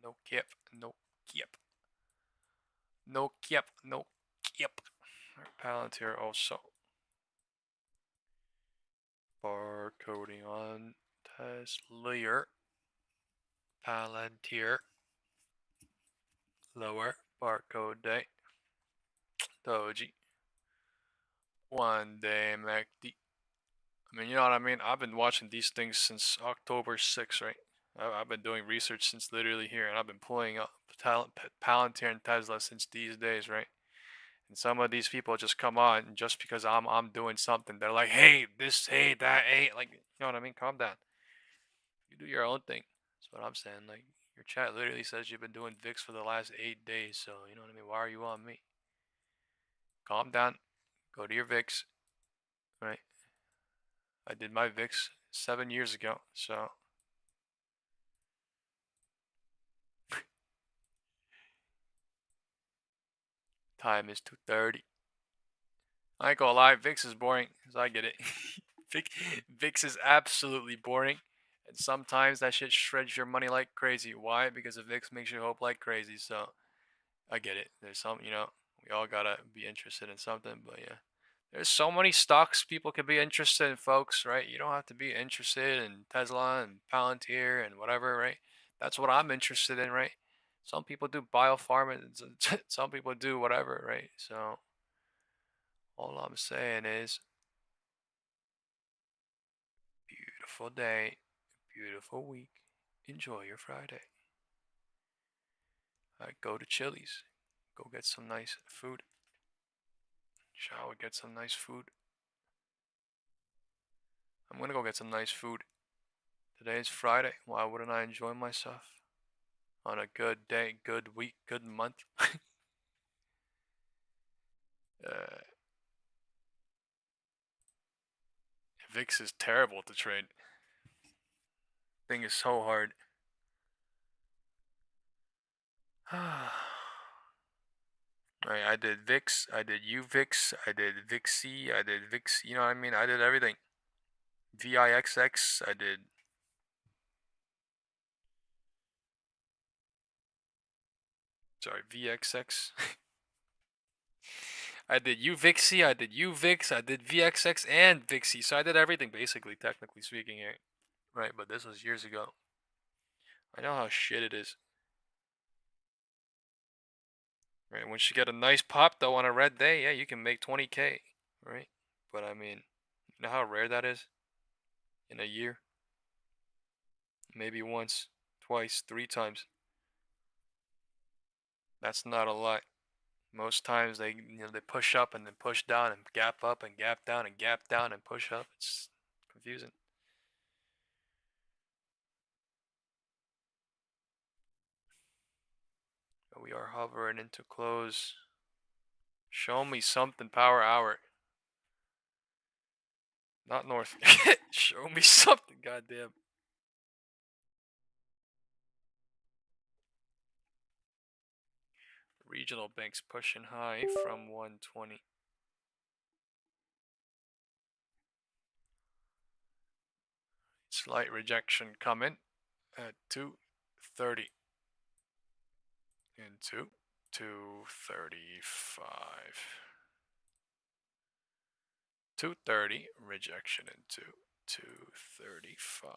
No cap, no cap. No cap, no cap. Palantir also. Barcoding on Tesla. Palantir. Lower barcode day. Doji. 1 day MACD. I mean, you know what I mean? I've been watching these things since October 6th, right? I've been doing research since literally here, and I've been pulling up Palantir and Tesla since these days, right? And some of these people just come on and just because I'm doing something, they're like, hey, this, hey, that, hey, like, you know what I mean? Calm down. You do your own thing. That's what I'm saying. Like, your chat literally says you've been doing VIX for the last 8 days, so you know what I mean? Why are you on me? Calm down. Go to your VIX, right? I did my VIX 7 years ago, so time is 2:30. I ain't gonna lie, VIX is boring, cause I get it. VIX is absolutely boring, and sometimes that shit shreds your money like crazy. Why? Because the VIX makes you hope like crazy. So I get it. There's some, you know, we all gotta be interested in something, but yeah. There's so many stocks people could be interested in, folks, right? You don't have to be interested in Tesla and Palantir and whatever, right? That's what I'm interested in, right? Some people do biopharma, some people do whatever, right? So all I'm saying is beautiful day, beautiful week. Enjoy your Friday. Go to Chili's. Go get some nice food. Shower, get some nice food. I'm gonna go get some nice food. Today is Friday. Why wouldn't I enjoy myself? On a good day, good week, good month. VIX is terrible to trade. Thing is so hard. Alright, I did VIX, I did UVIX, I did VIXY, I did VIX, you know what I mean? I did everything. VIXX, I did. Sorry, VXX. I did UVIXY, I did UVIX, I did VXX and VIXY. So I did everything basically, technically speaking, right? But this was years ago. I know how shit it is. Right, once you get a nice pop though on a red day, yeah, you can make 20K, right? But I mean, you know how rare that is? In a year? Maybe once, twice, 3 times. That's not a lie. Most times they push up and then push down and gap up and gap down and gap down and push up. It's confusing. We are hovering into close. Show me something, power hour. Not north. Show me something, goddamn. Regional banks pushing high from 120. Slight rejection coming at 230 into 235. 230 rejection into 235.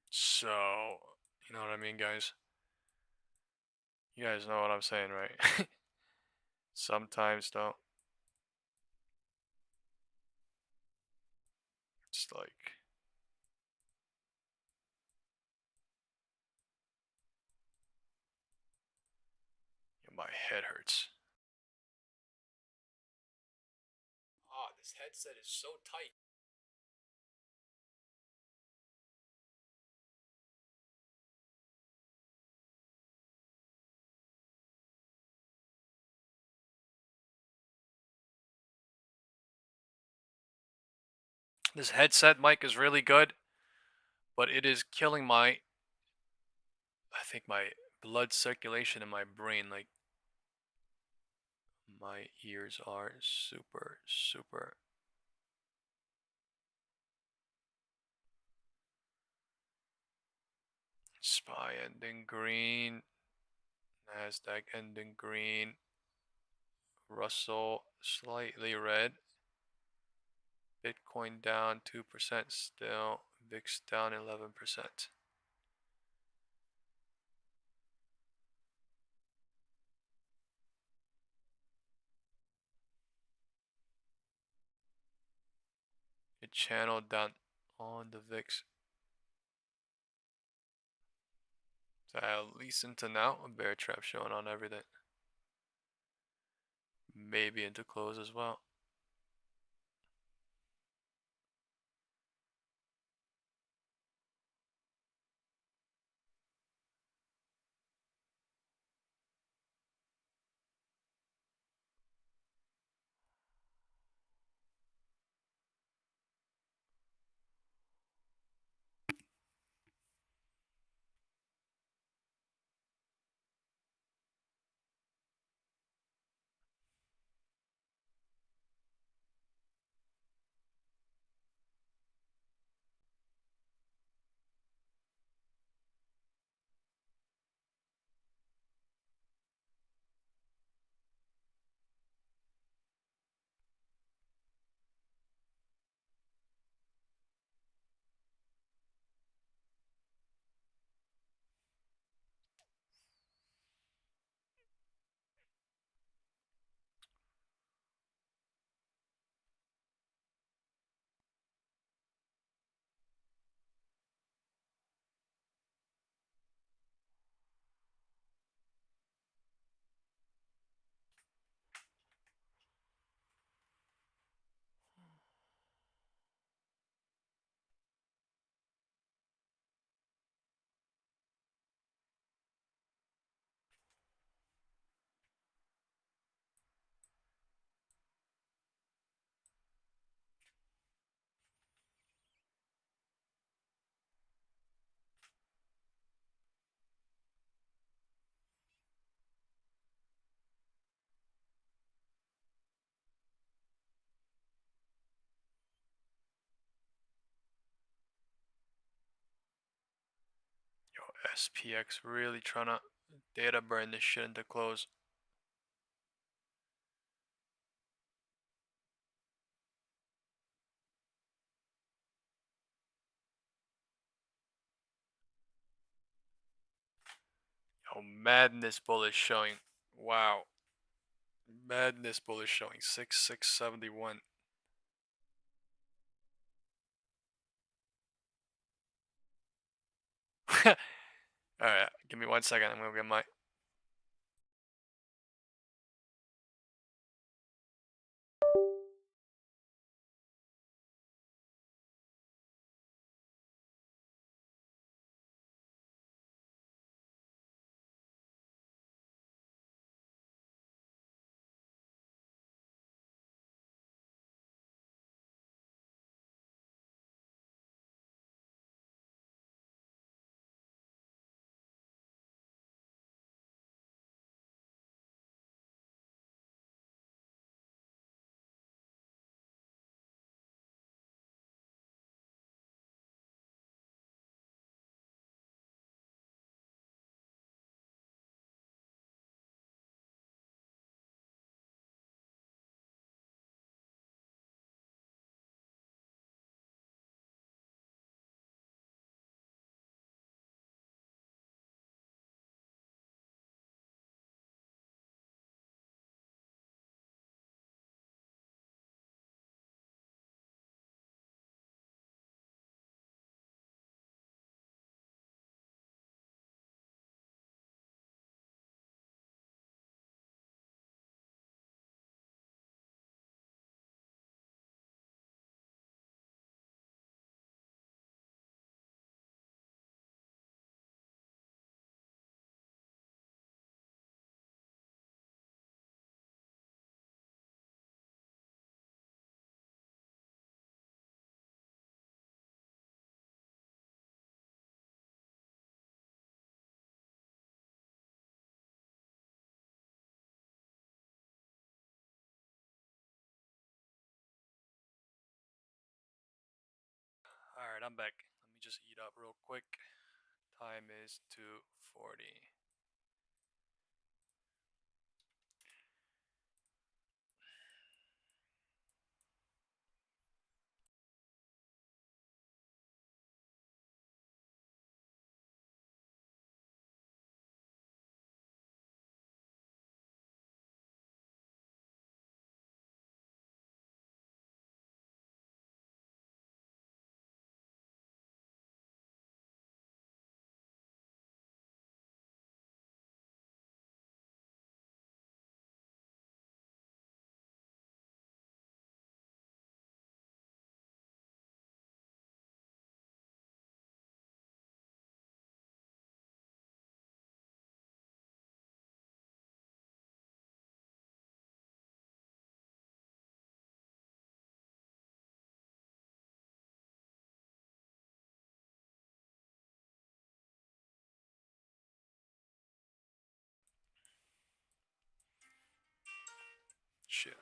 So, you know what I mean, guys? You guys know what I'm saying, right? Sometimes, though, it's like my head hurts. Ah, this headset is so tight. This headset mic is really good, but it is killing I think my blood circulation in my brain. Like, my ears are super, super. SPY ending green. NASDAQ ending green. Russell slightly red. Bitcoin down 2% still. VIX down 11%. It channeled down on the VIX. So at least into now, a bear trap showing on everything. Maybe into close as well. SPX really trying to data burn this shit into close. Yo, madness bullish showing Wow. Madness bullish showing 6671. Alright, give me 1 second. I'm gonna get my. Alright, I'm back. Let me just eat up real quick. Time is 2:40. Shit.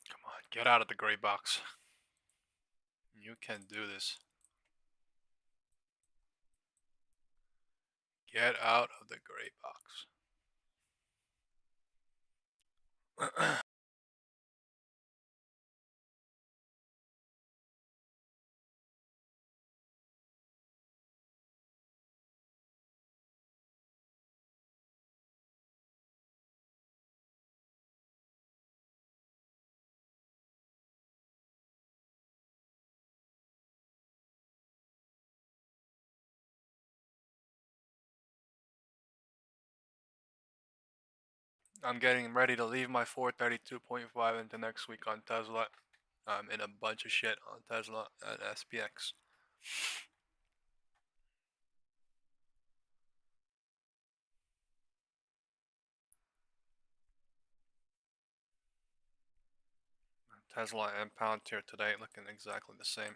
Come on, get out of the gray box. You can do this. Get out of the gray box. I'm getting ready to leave my 432.5 into next week on Tesla. I'm in a bunch of shit on Tesla and SPX. Tesla and Palantir today looking exactly the same.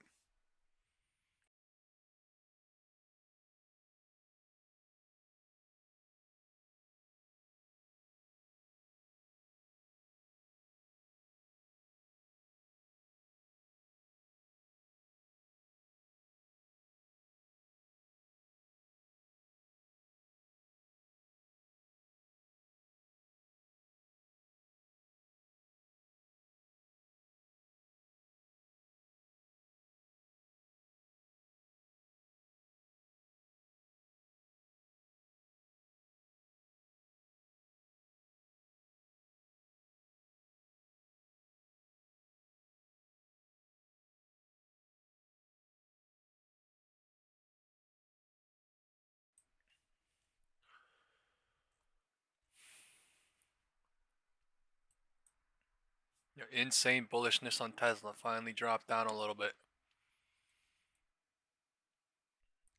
Your insane bullishness on Tesla finally dropped down a little bit.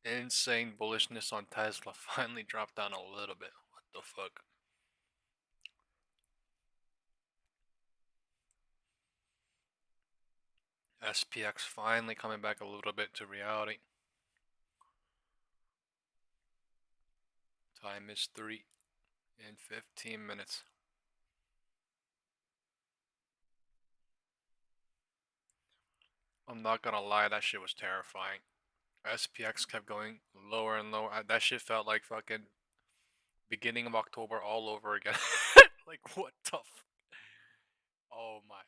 Insane bullishness on Tesla finally dropped down a little bit. What the fuck? SPX finally coming back a little bit to reality. Time is 3 and 15 minutes. I'm not gonna lie, that shit was terrifying. SPX kept going lower and lower. That shit felt like fucking beginning of October all over again. Like, what the f- Oh my.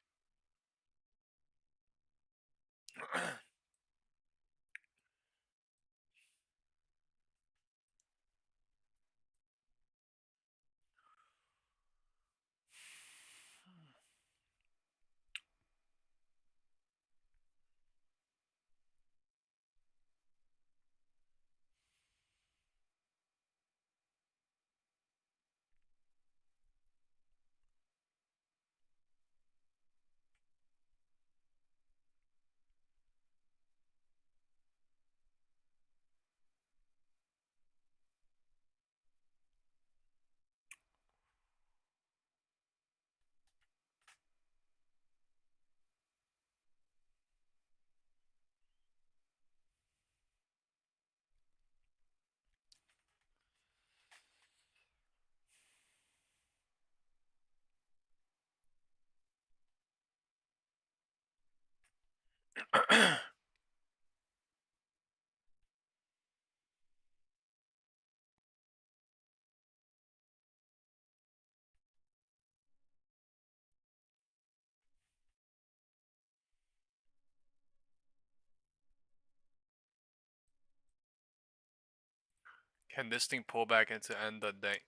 'Can this thing pull back into end the day?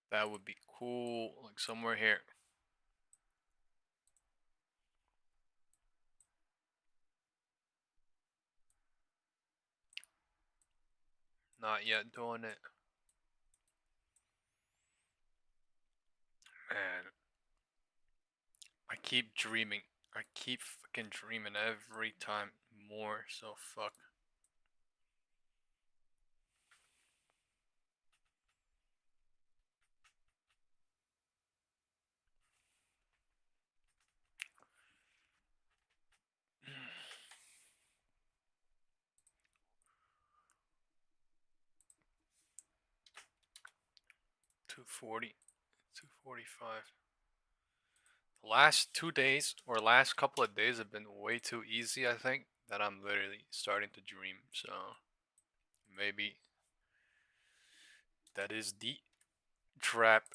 That would be cool. Like somewhere here. Not yet doing it. Man. I keep dreaming. I keep fucking dreaming every time more, so fuck. $240, $245. The last 2 days or last couple of days have been way too easy, I think, that I'm literally starting to dream. So maybe that is the trap.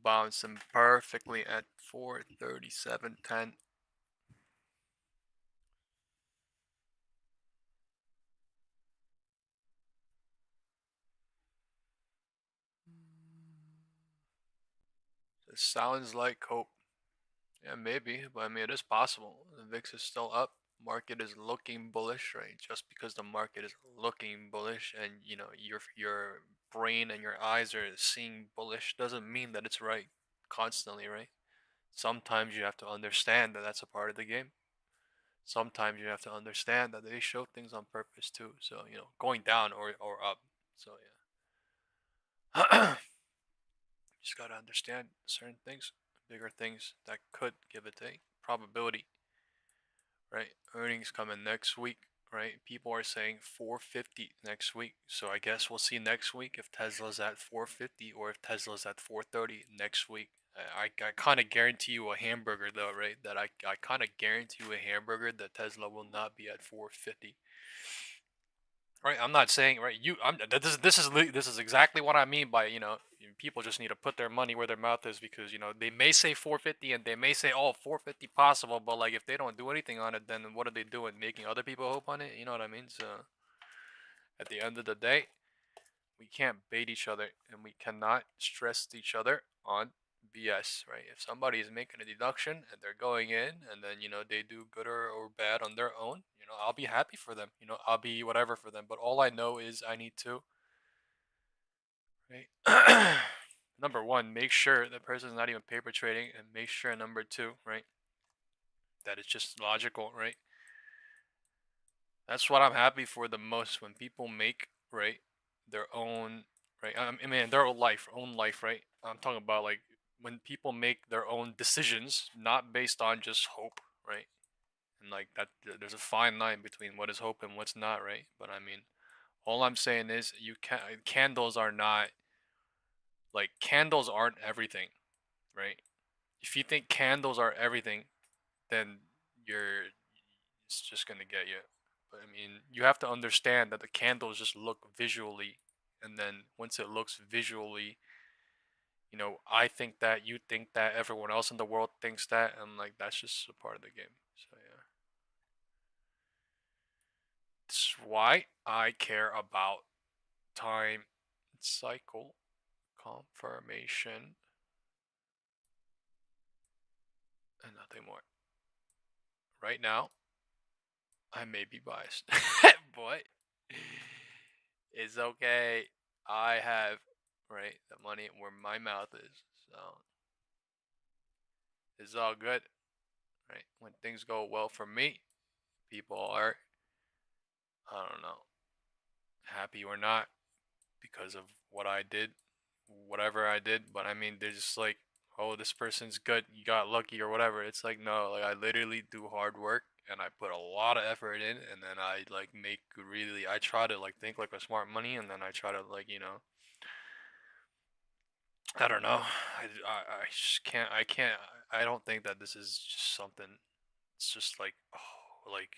Bouncing perfectly at 437.10. It sounds like hope. Yeah, maybe, but I mean, it is possible. The VIX is still up. Market is looking bullish, right? Just because the market is looking bullish, and you know your brain and your eyes are seeing bullish, doesn't mean that it's right constantly, right? Sometimes you have to understand that that's a part of the game. Sometimes you have to understand that they show things on purpose too. So you know, going down or up. So yeah. Just gotta understand certain things, bigger things that could give a take. Probability, right? Earnings coming next week, right? People are saying 450 next week. So I guess we'll see next week if Tesla's at 450 or if Tesla's at 430 next week. I kind of guarantee you a hamburger though, right? That I kind of guarantee you a hamburger that Tesla will not be at 450. Right, I'm not saying right. This is exactly what I mean by people just need to put their money where their mouth is because they may say 450 and they may say 450 possible, but like if they don't do anything on it, then what are they doing? Making other people hope on it? You know what I mean? So at the end of the day, we can't bait each other and we cannot stress each other on BS, right? If somebody is making a deduction and they're going in and then, they do good or bad on their own, I'll be happy for them. I'll be whatever for them. But all I know is I need to, right? Number one, make sure the person's not even paper trading, and make sure, number two, right, that it's just logical, right? That's what I'm happy for the most, when people make, right, their own, right? I mean, their own life, right? I'm talking about like when people make their own decisions, not based on just hope, right? And like that, there's a fine line between what is hope and what's not, right? But I mean, all I'm saying is candles are not, like, candles aren't everything, right? If you think candles are everything, then it's just gonna get you. But I mean, you have to understand that the candles just look visually, and then once it looks visually, I think that, you think that, everyone else in the world thinks that, and like that's just a part of the game. So yeah, that's why I care about time cycle confirmation and nothing more. Right now, I may be biased, but it's okay. I have, right, the money where my mouth is, so it's all good, right? When things go well for me, people are, I don't know, happy or not because of what I did, whatever I did. But I mean, they're just like, oh, this person's good, you got lucky or whatever. It's like, no, like I literally do hard work and I put a lot of effort in, and then I like make really, I try to like think like a smart money, and then I try to like, I don't know. I just can't. I can't. I don't think that this is just something. It's just like, oh, like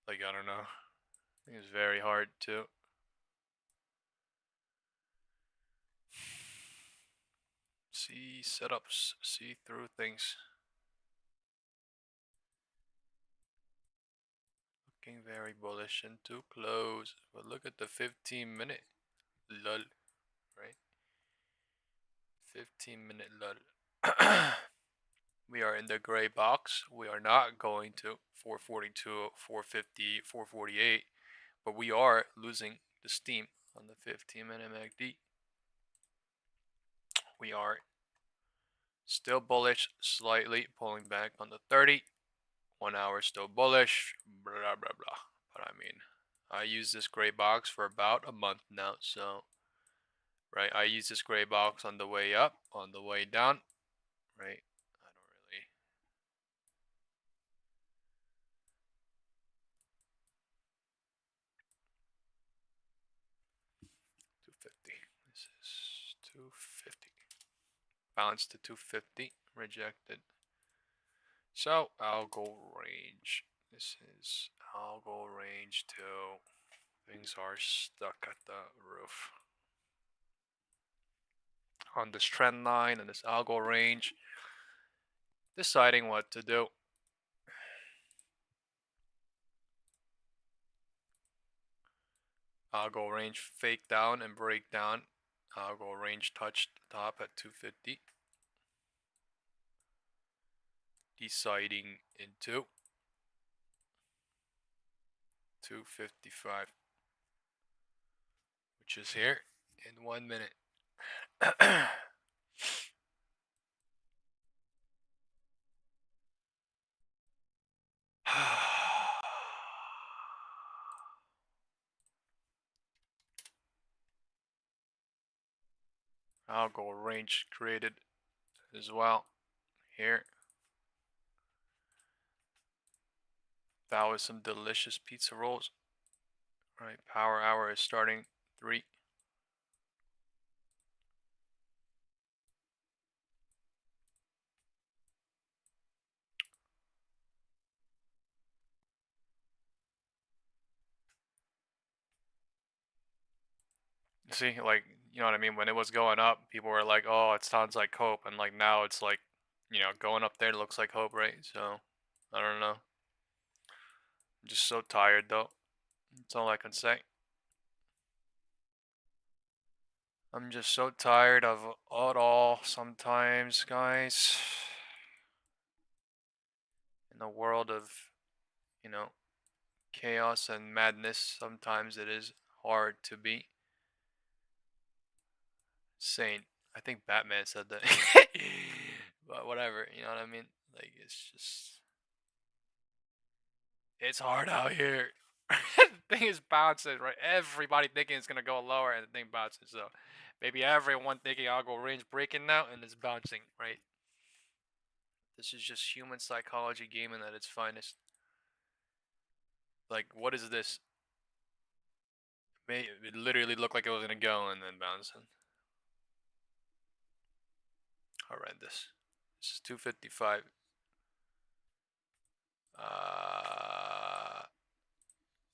I don't know. I think it's very hard to see setups, see through things. Looking very bullish into close, but look at the 15-minute lull, right? 15-minute lull. We are in the gray box. We are not going to 442, 450, 448, but we are losing the steam on the 15-minute MACD. We are still bullish, slightly pulling back on the 30. 1 hour still bullish, blah, blah, blah. But I mean, I use this gray box for about a month now, so, right, I use this gray box on the way up, on the way down, right? I don't really. 250. This is 250. Bounce to 250. Rejected. So algo range. This is algo range 2. Things are stuck at the roof. On this trend line and this algo range, deciding what to do. Algo range fake down and break down. Algo range touched the top at 250. Deciding into 255, which is here in 1 minute. Algo range created as well here. That was some delicious pizza rolls. All right, power hour is starting 3. See, like, you know what I mean? When it was going up, people were like, oh, it sounds like hope. And like now it's like, going up there looks like hope, right? So, I don't know. I'm just so tired though. That's all I can say. I'm just so tired of it all sometimes, guys. In the world of, you know, chaos and madness, sometimes it is hard to be sane. I think Batman said that. But whatever, you know what I mean? Like, it's hard out here. The thing is bouncing, right? Everybody thinking it's gonna go lower and the thing bounces. So maybe everyone thinking I'll go range breaking now and it's bouncing, right? This is just human psychology gaming at its finest. Like, what is this? It literally looked like it was gonna go and then bouncing. Horrendous. This is 255.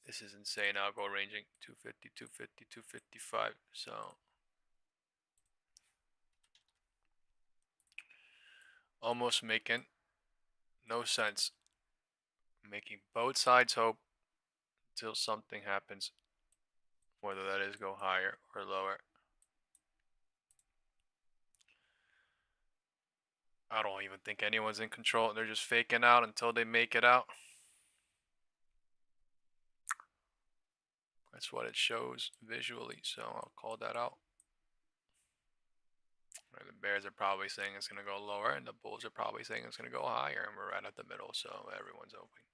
This is insane. I'll go ranging 250, 250, 255. So almost making no sense. Making both sides hope until something happens, whether that is go higher or lower. I don't even think anyone's in control. They're just faking out until they make it out. That's what it shows visually, so I'll call that out. The bears are probably saying it's going to go lower, and the bulls are probably saying it's going to go higher, and we're right at the middle, so everyone's hoping.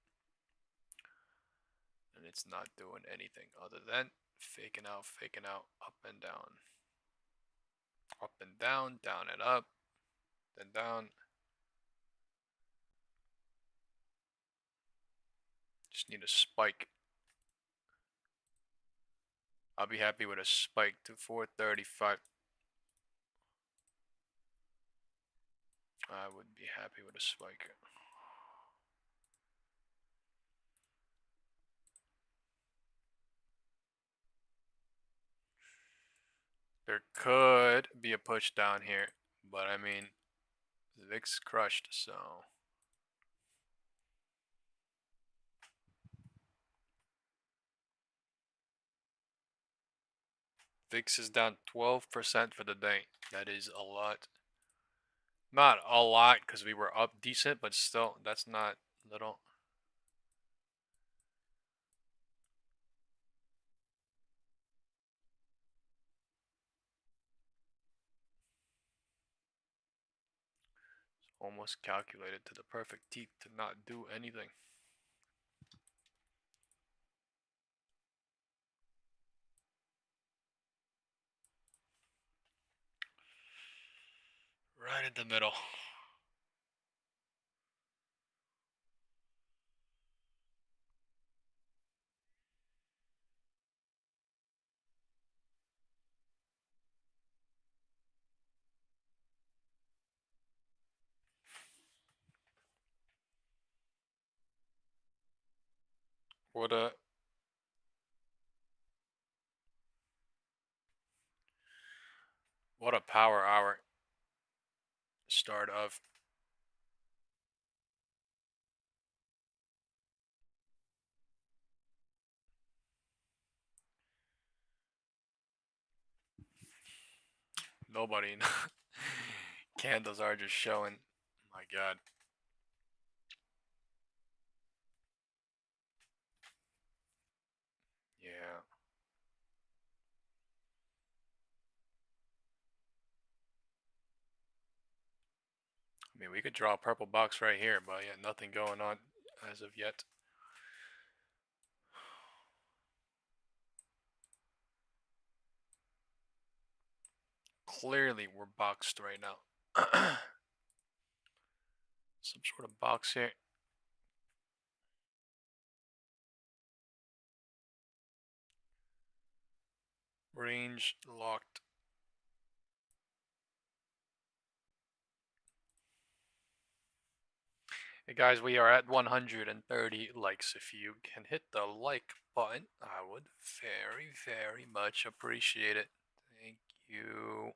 And it's not doing anything other than faking out, up and down. Up and down and up, then down. Just need a spike. I'll be happy with a spike to 435. I would be happy with a spike. There could be a push down here, but I mean, the VIX crushed, so. VIX is down 12% for the day. That is a lot. Not a lot because we were up decent, but still, that's not little. It's almost calculated to the perfect teeth to not do anything. Right in the middle. What a power hour start of. Nobody. Candles are just showing. My God. Yeah. I mean, we could draw a purple box right here, but yeah, nothing going on as of yet. Clearly, we're boxed right now. Some sort of box here. Range locked. Hey guys, we are at 130 likes. If you can hit the like button, I would very, very much appreciate it. Thank you.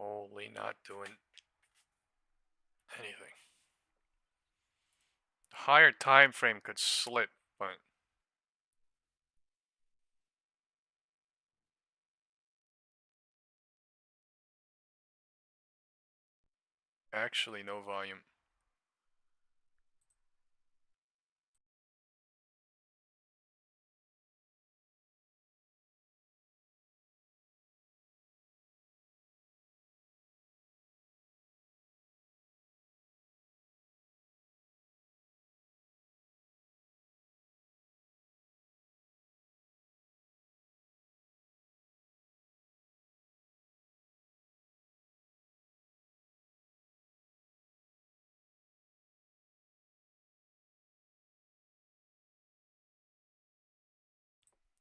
Holy, not doing anything. Higher time frame could slip, but actually no volume.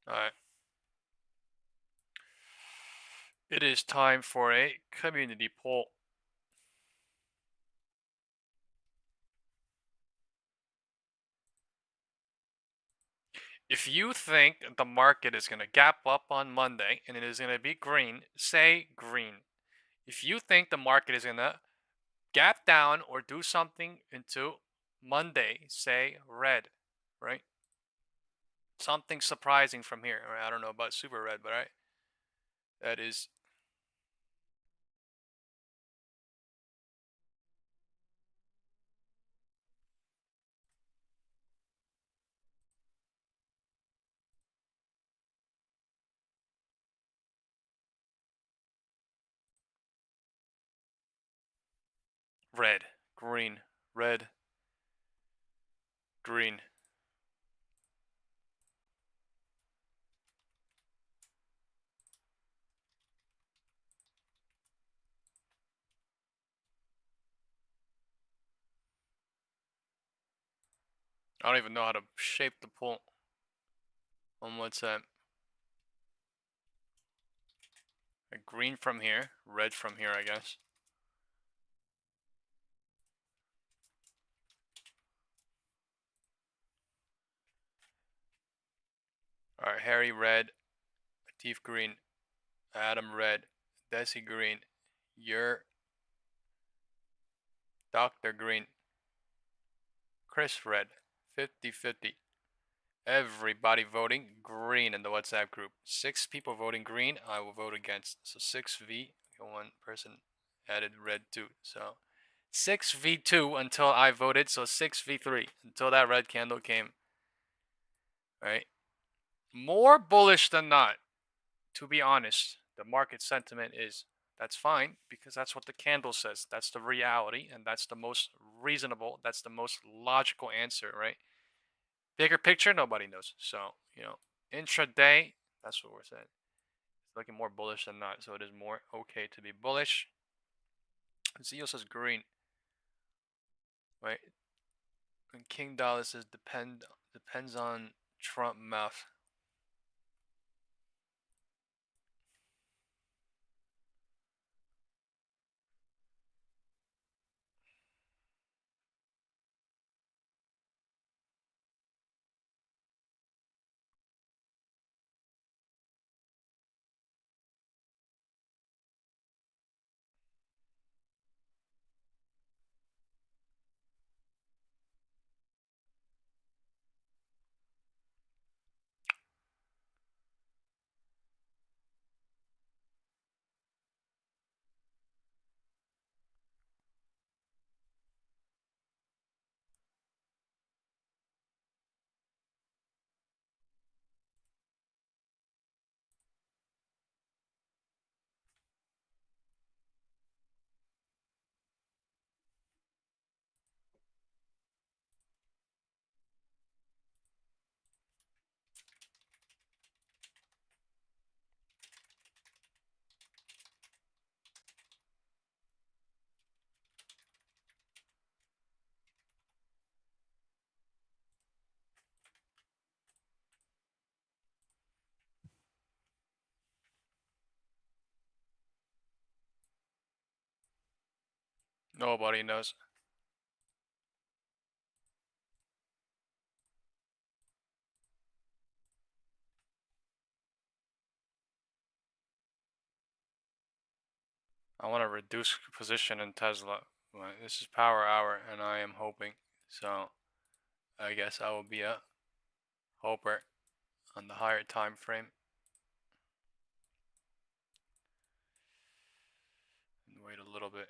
Alright. It is time for a community poll. If you think the market is going to gap up on Monday and it is going to be green, say green. If you think the market is going to gap down or do something into Monday, say red, right? Something surprising from here. Right? I don't know about super red, but right? That is red, green, red, green. I don't even know how to shape the poll on WhatsApp. Green from here, red from here, I guess. Alright, Harry red, Latif green, Adam red, Desi green, you're Dr. Green, Chris red, 50-50. Everybody voting green in the WhatsApp group. 6 people voting green, I will vote against. So 6v, one person added red too. So 6v2 until I voted, so 6v3 until that red candle came. Right? More bullish than not, to be honest. The market sentiment is that's fine because that's what the candle says. That's the reality and that's the most reasonable, that's the most logical answer, right? Bigger picture, nobody knows. So, intraday, that's what we're saying. It's looking more bullish than not, so it is more okay to be bullish. Zio says green, right? And King Dollar says depends on Trump mouth. Nobody knows. I want to reduce position in Tesla. This is power hour, and I am hoping. So I guess I will be a hoper on the higher time frame. And wait a little bit.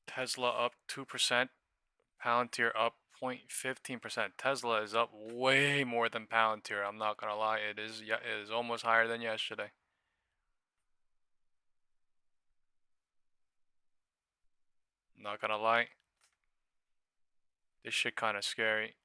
Tesla up 2%, Palantir up 0.15%. Tesla is up way more than Palantir. I'm not gonna lie, it is almost higher than yesterday. Not gonna lie, this shit kind of scary.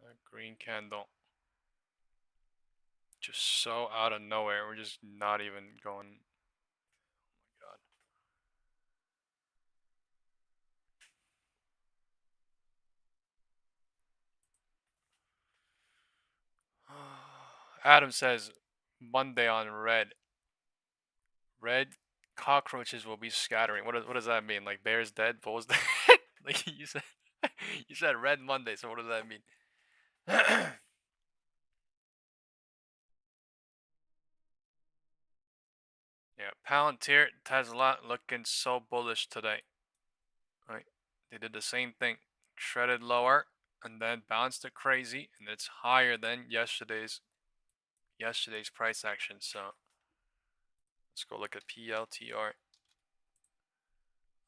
That green candle. Just so out of nowhere. We're just not even going. Oh my god. Adam says Monday on red. Red cockroaches will be scattering. What does that mean? Like bear's dead, bull's dead? Like you said red Monday, so what does that mean? Yeah, Palantir, Tesla looking so bullish today. Right? They did the same thing. Shredded lower and then bounced it crazy, and it's higher than yesterday's price action. So let's go look at PLTR.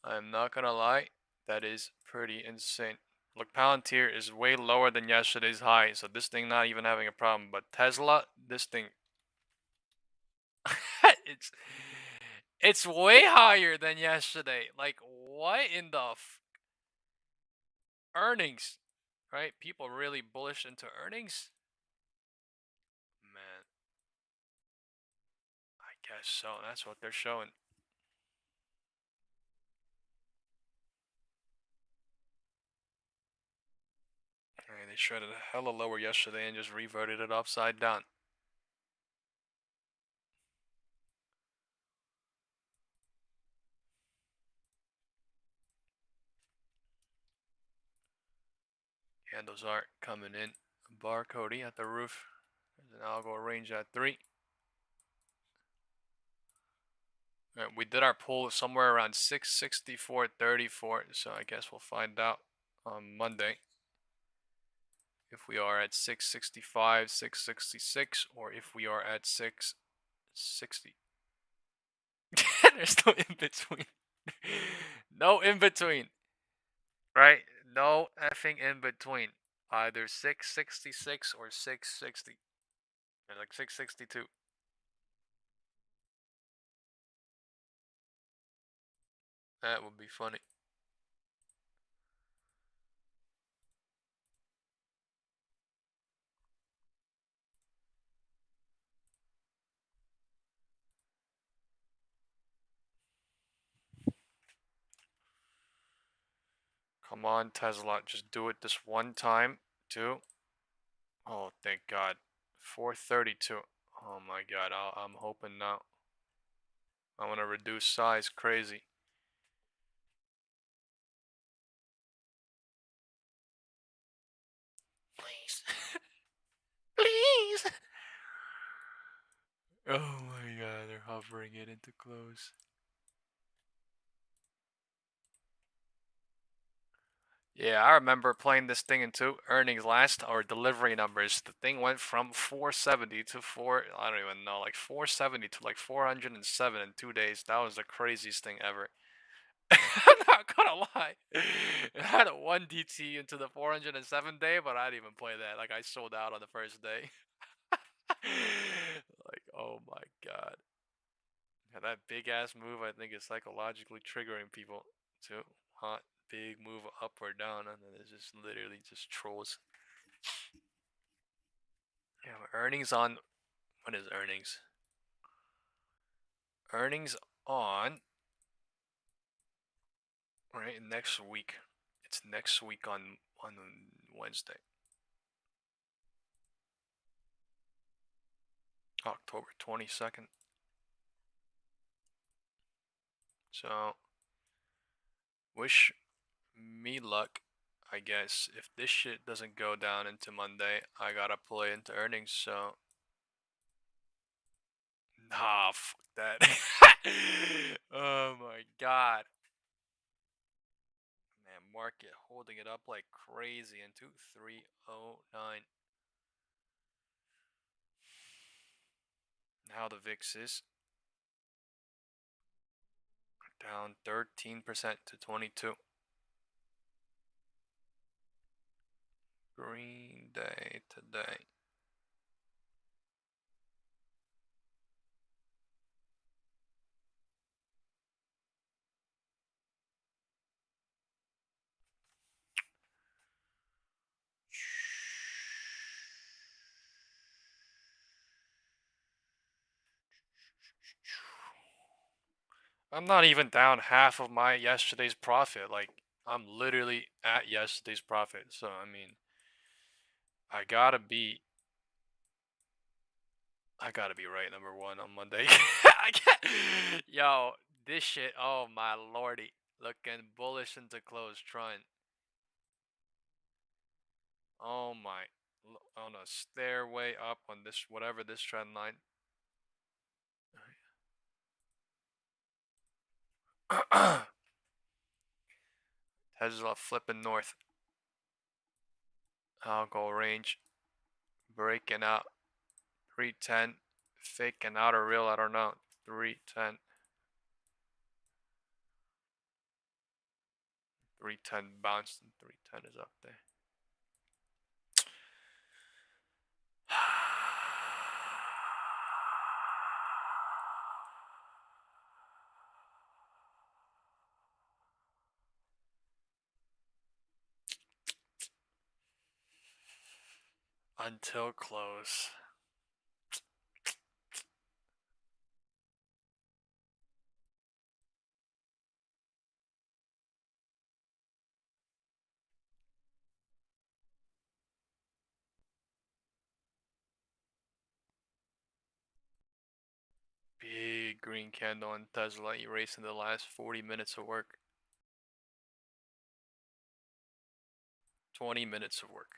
I'm not gonna lie, that is pretty insane. Look, Palantir is way lower than yesterday's high, so this thing not even having a problem. But Tesla, this thing, it's way higher than yesterday. Like, what in the earnings? Right? People really bullish into earnings? Man, I guess so. That's what they're showing. They shredded a hella lower yesterday and just reverted it upside down. Candles are coming in. Barcode at the roof. There's an algo range at 3. Right, we did our pull somewhere around 664.34, so I guess we'll find out on Monday if we are at 665, 666, or if we are at 660. There's no in between. No in between. Right? No effing in between. Either 666 or 660. Or like 662. That would be funny. Come on, Tesla. Just do it this one time, too. Oh, thank God. 432. Oh my God. I'm hoping now. I want to reduce size crazy. Please. Please. Oh my God. They're hovering it into close. Yeah, I remember playing this thing into earnings last, or delivery numbers. The thing went from 470 to I don't even know, like 470 to like 407 in 2 days. That was the craziest thing ever. I'm not gonna lie. It had a 1 DT into the 407 day, but I didn't even play that. Like, I sold out on the first day. Like, oh my God. Yeah, that big ass move, I think, is psychologically triggering people to hot big move up or down, and then it's just literally just trolls. Yeah, earnings on, what is earnings? Earnings on next week. It's next week on Wednesday. October 22nd. So wish me luck. I guess if this shit doesn't go down into Monday, I gotta play into earnings, so nah, fuck that. Oh my god. Man, market holding it up like crazy into 309. Now the VIX is down 13% to 22. Green day today. I'm not even down half of my yesterday's profit. Like, I'm literally at yesterday's profit. So, I mean, I gotta be right number one on Monday. I can't. Yo, this shit, oh my lordy. Looking bullish into close, trying. Oh my. On a stairway up on this, whatever this trend line. Tesla flipping north. Algo range. Breaking out. 310. Faking out or real, I don't know. 310. 310 bounced and 310 is up there. Until close. Big green candle on Tesla erasing the last 40 minutes of work. 20 minutes of work.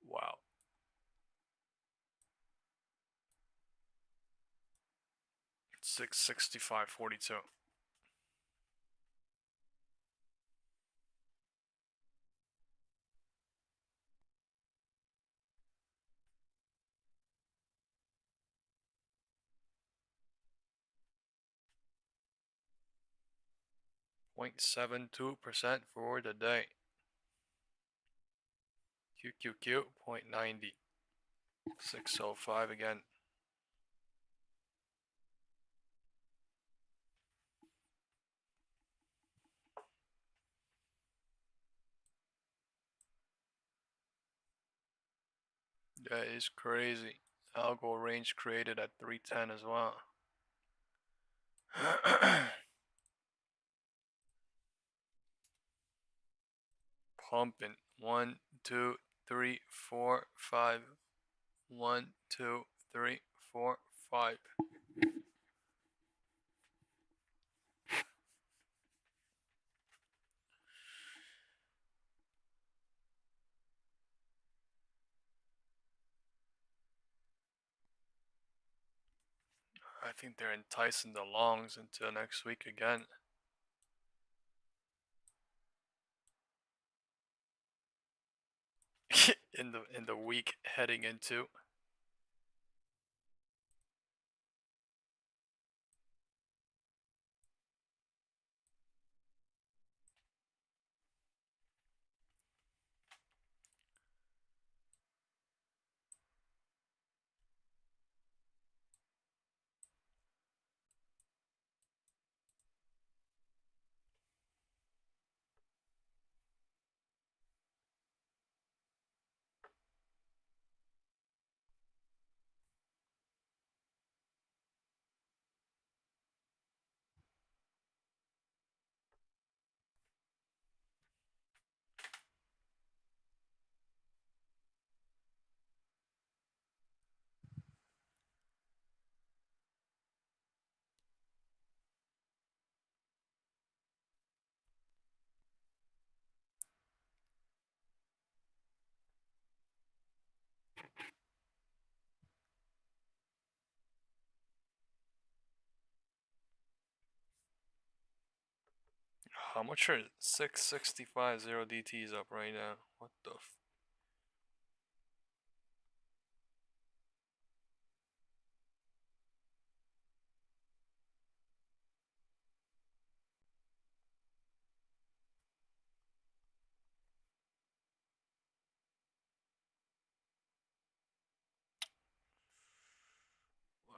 Wow. It's 665.42. .72% for the day. QQQ 0.90. 605 again. That is crazy. Algo range created at 310 as well. Pumping. 1, 2, 3, 4, 5. 1, 2, 3, 4, 5. I think they're enticing the longs until next week again. in the week heading into. How much are 665 0 DTs up right now? What the f? Wow.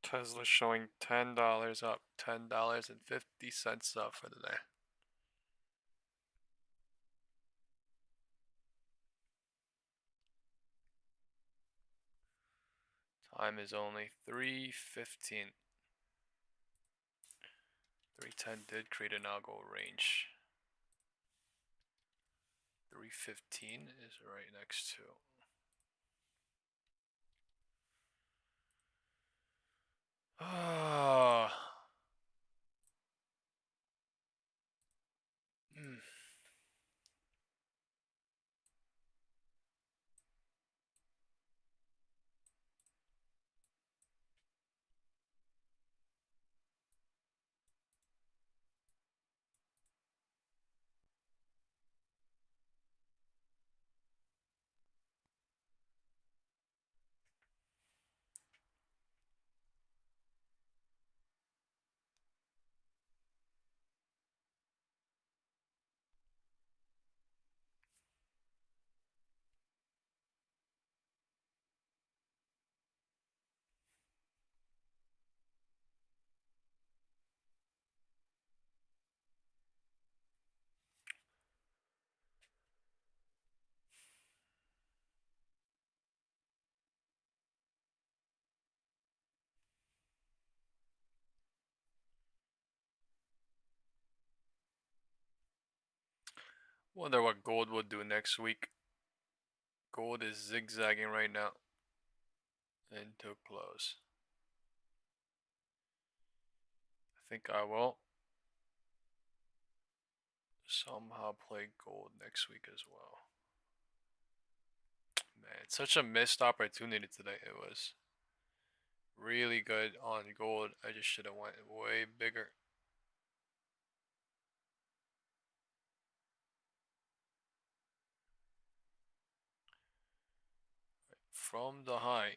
Tesla showing $10 up, $10.50 up for the day. Time is only 3:15. 310 did create an algo range. 315 is right next to. Ah. Wonder what gold will do next week. Gold is zigzagging right now into close. I think I will somehow play gold next week as well. Man, it's such a missed opportunity today. It was really good on gold. I just should have went way bigger. From the high,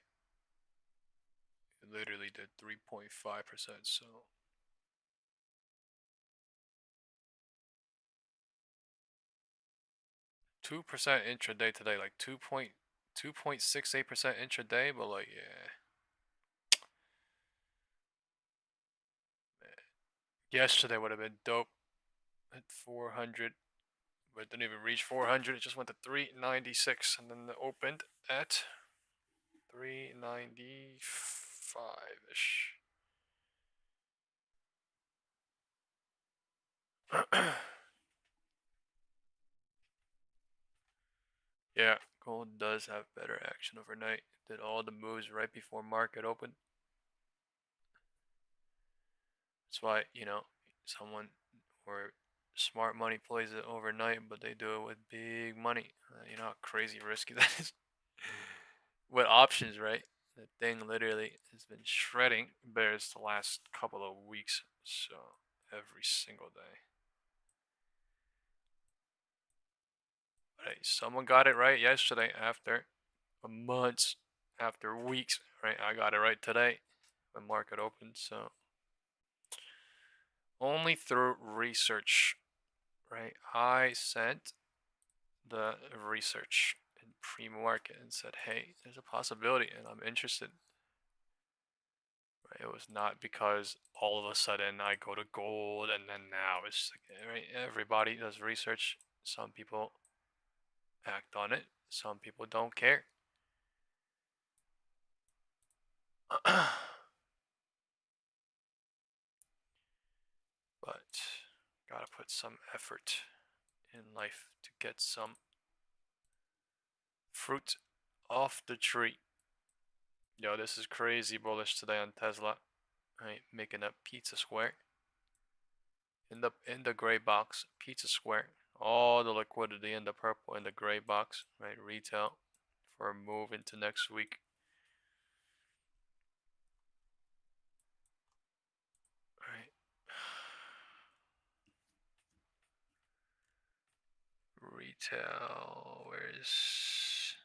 it literally did 3.5%, so 2% intraday today, like 2.68% intraday, but like yeah. Man. Yesterday would have been dope at 400, but it didn't even reach 400. It just went to 396 and then it opened at 395-ish. Yeah, gold does have better action overnight. Did all the moves right before market open. That's why, someone or smart money plays it overnight, but they do it with big money. You know how crazy risky that is? With options, right? The thing literally has been shredding bears the last couple of weeks, so every single day. Right, someone got it right yesterday after months, after weeks, right? I got it right today when market opened, so only through research, right? I sent the research in pre-market and said, hey, there's a possibility and I'm interested. Right? It was not because all of a sudden I go to gold and then now it's like, right? Everybody does research. Some people act on it. Some people don't care. But gotta put some effort in life to get some fruit off the tree. Yo, this is crazy bullish today on Tesla. Right, making a pizza square. In the gray box, pizza square. All the liquidity in the purple in the gray box, right? Retail for a move into next week. Right. Retail, where is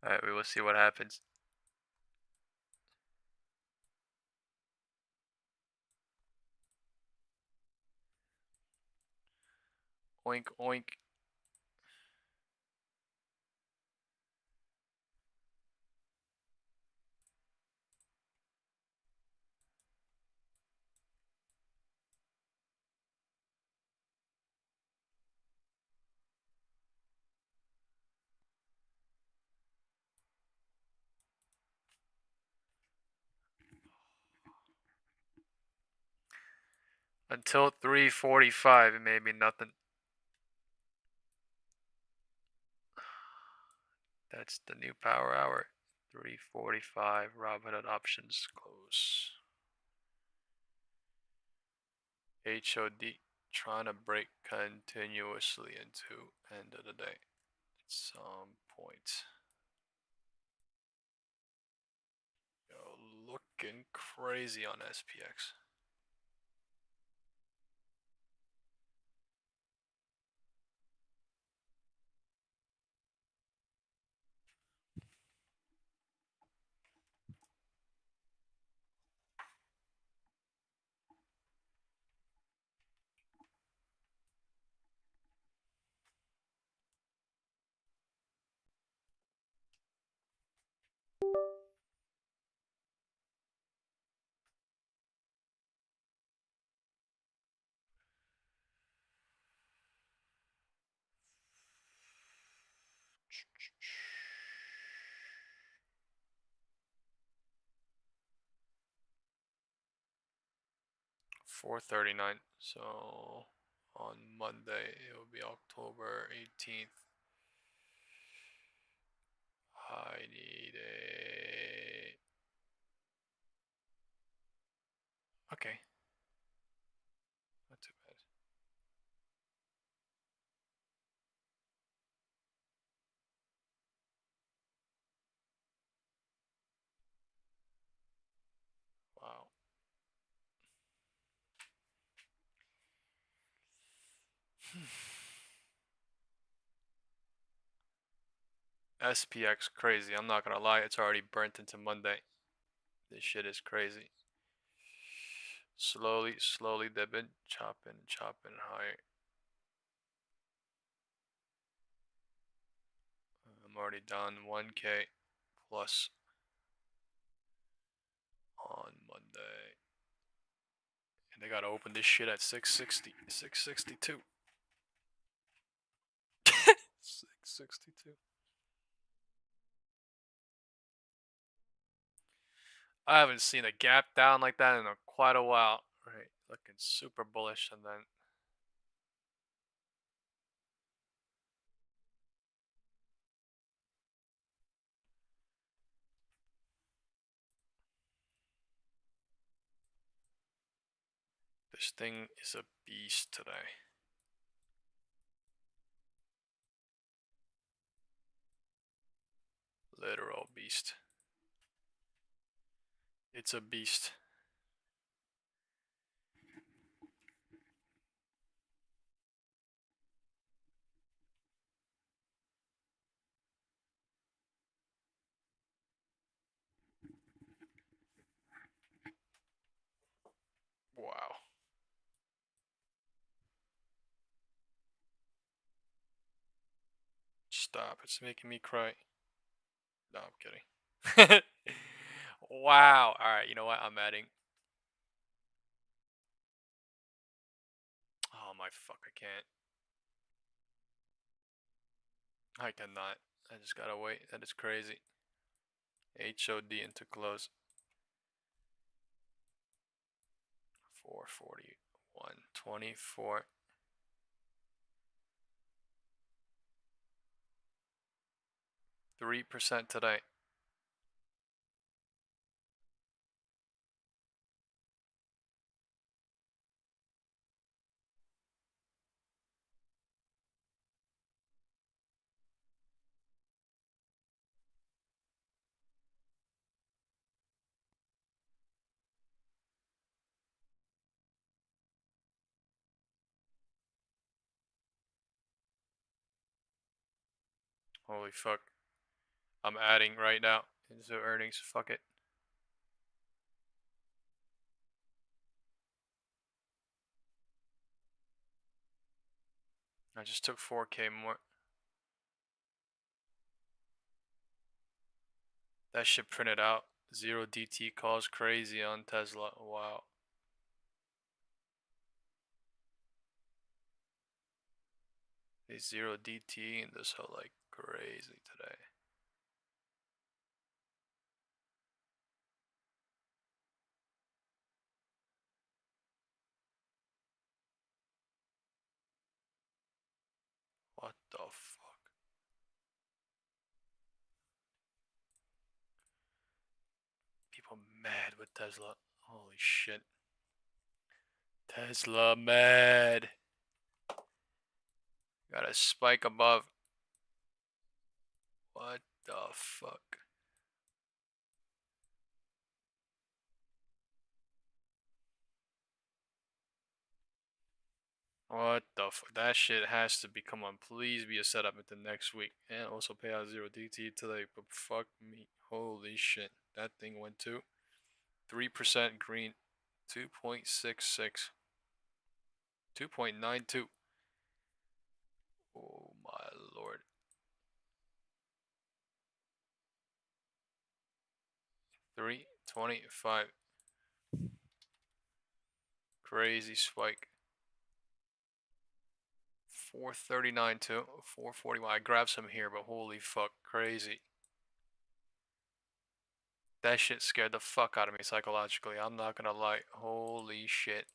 Alright, we will see what happens. Oink oink. Until 3:45, it may be nothing. That's the new power hour. 3:45, Robinhood options close. HOD trying to break continuously into end of the day at some point. Yo, looking crazy on SPX. $4.39. So on Monday it will be October 18th. I need a. Okay. Not too bad. Wow. SPX crazy. I'm not gonna lie, it's already burnt into Monday. This shit is crazy. Slowly dipping, chopping higher. I'm already down 1K plus on Monday. And they gotta open this shit at 660, 662. 662. I haven't seen a gap down like that in quite a while. Right, Fucking super bullish, and then this thing is a beast today. Literal beast. It's a beast. Wow. Stop, it's making me cry. No, I'm kidding. Wow. Alright, you know what? I'm adding. Oh my fuck, I can't. I cannot. I just gotta wait. That is crazy. HOD into close. 441, 24. %3 today. Holy fuck. I'm adding right now into earnings. Fuck it. I just took 4K more. That shit printed out. 0 DT calls crazy on Tesla. Wow. A 0 DT and this whole like crazy today. What the fuck? People mad with Tesla. Holy shit. Tesla mad. Got a spike above. What the fuck? What the fuck? That shit has to be. Come on, please be a setup into next week. And also pay out 0 DT today. But fuck me. Holy shit. That thing went to 3% green. 2.66. 2.92. Oh my lord. 325. Crazy spike. 439 to 441. I grabbed some here, but holy fuck, crazy. That shit scared the fuck out of me psychologically. I'm not gonna lie. Holy shit.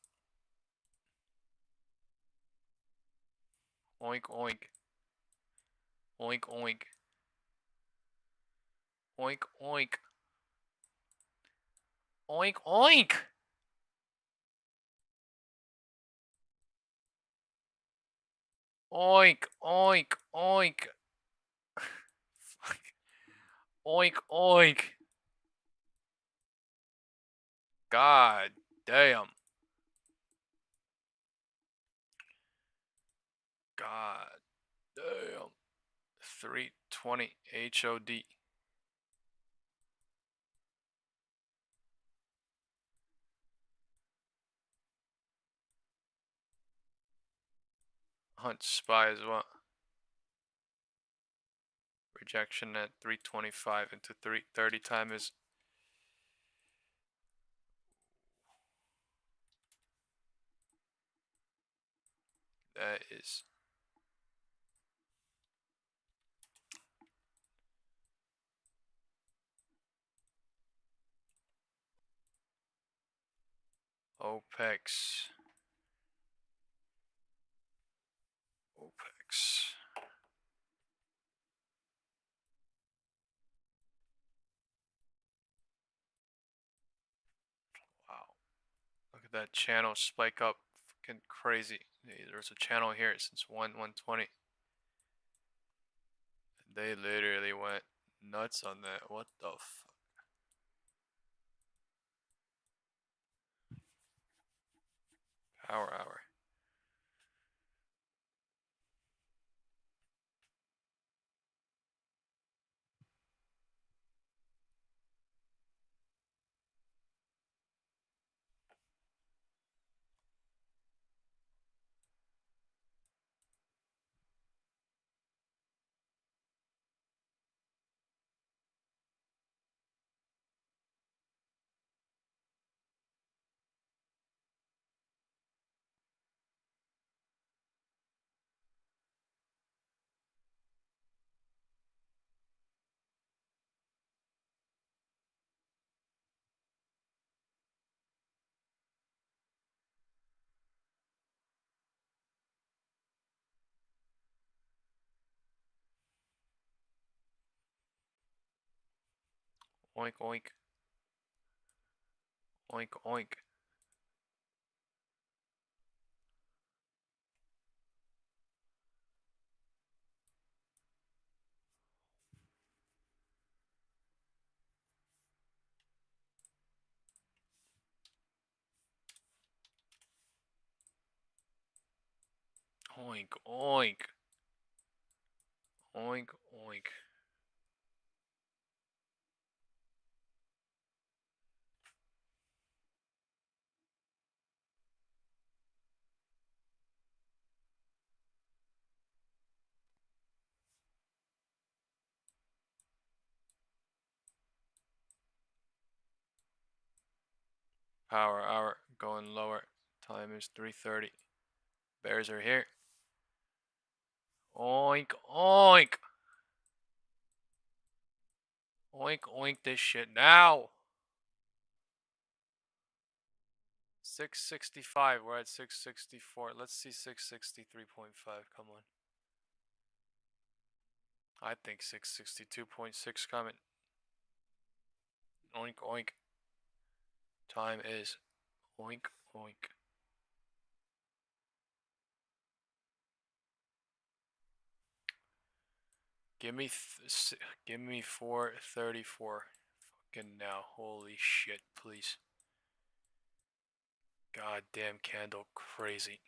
Oink oink. Oink oink. Oink oink. Oink oink. Oink oink oink. Fuck. Oink oink. God damn. God damn. 320 HOD. Hunt spy as well. Rejection at 325 into 330 time is that is Opex. Opex. Wow. Look at that channel spike up. Fucking crazy. There's a channel here since 120. They literally went nuts on that. What the fuck? Power hour. Oink oink. Oink oink. Oink oink. Oink oink. Power hour going lower. Time is 3:30. Bears are here. Oink oink. Oink oink this shit now. 665. We're at 664. Let's see 663.5. Come on. I think 662.6 coming. Oink oink. Time is oink oink. Give me 434. Fucking now. Holy shit, please. Goddamn candle crazy.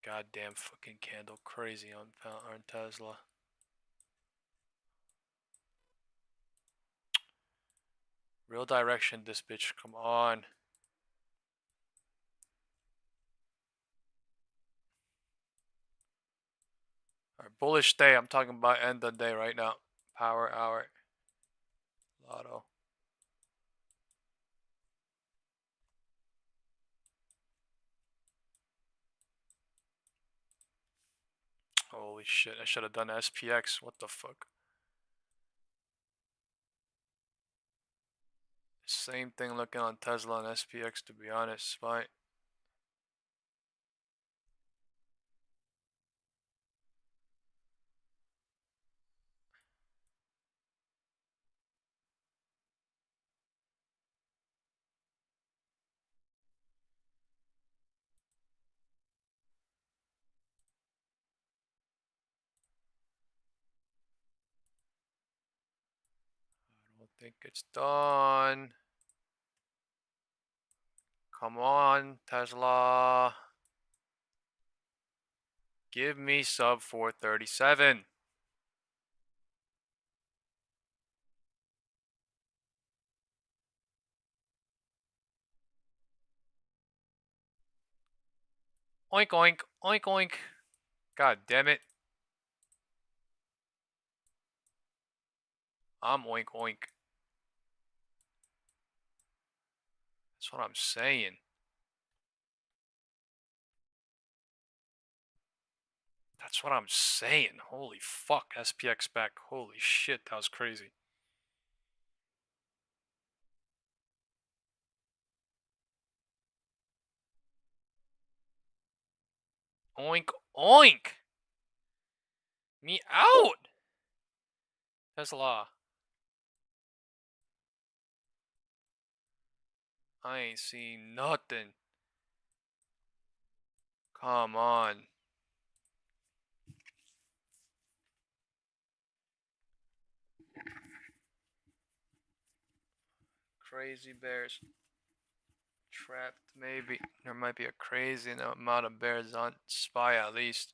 Goddamn fucking candle crazy on Tesla. Real direction, this bitch. Come on. Alright, bullish day. I'm talking about end of the day right now. Power hour. Lotto. Holy shit, I should have done SPX. What the fuck? Same thing looking on Tesla and SPX, to be honest. Fine. I don't think it's done. Come on, Tesla. Give me sub 437. Oink oink, oink oink. God damn it. I'm oink oink. That's what I'm saying. That's what I'm saying. Holy fuck, SPX back. Holy shit, that was crazy. Oink, oink. Me out. Tesla. I ain't seen nothing. Come on. Crazy bears. Trapped, maybe. There might be a crazy amount of bears on SPY at least.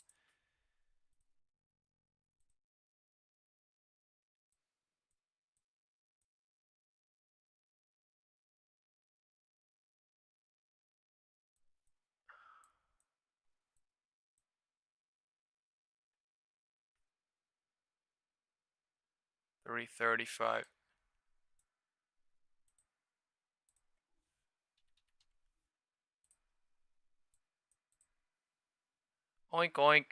$335. Oink oink.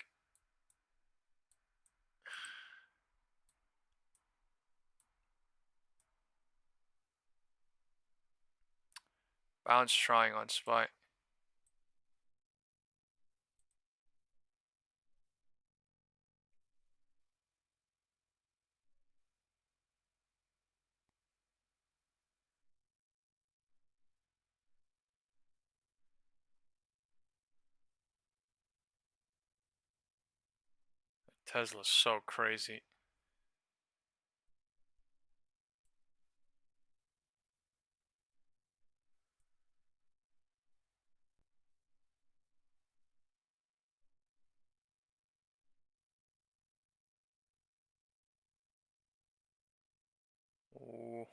Bounce trying on SPY. Tesla's so crazy. Ooh.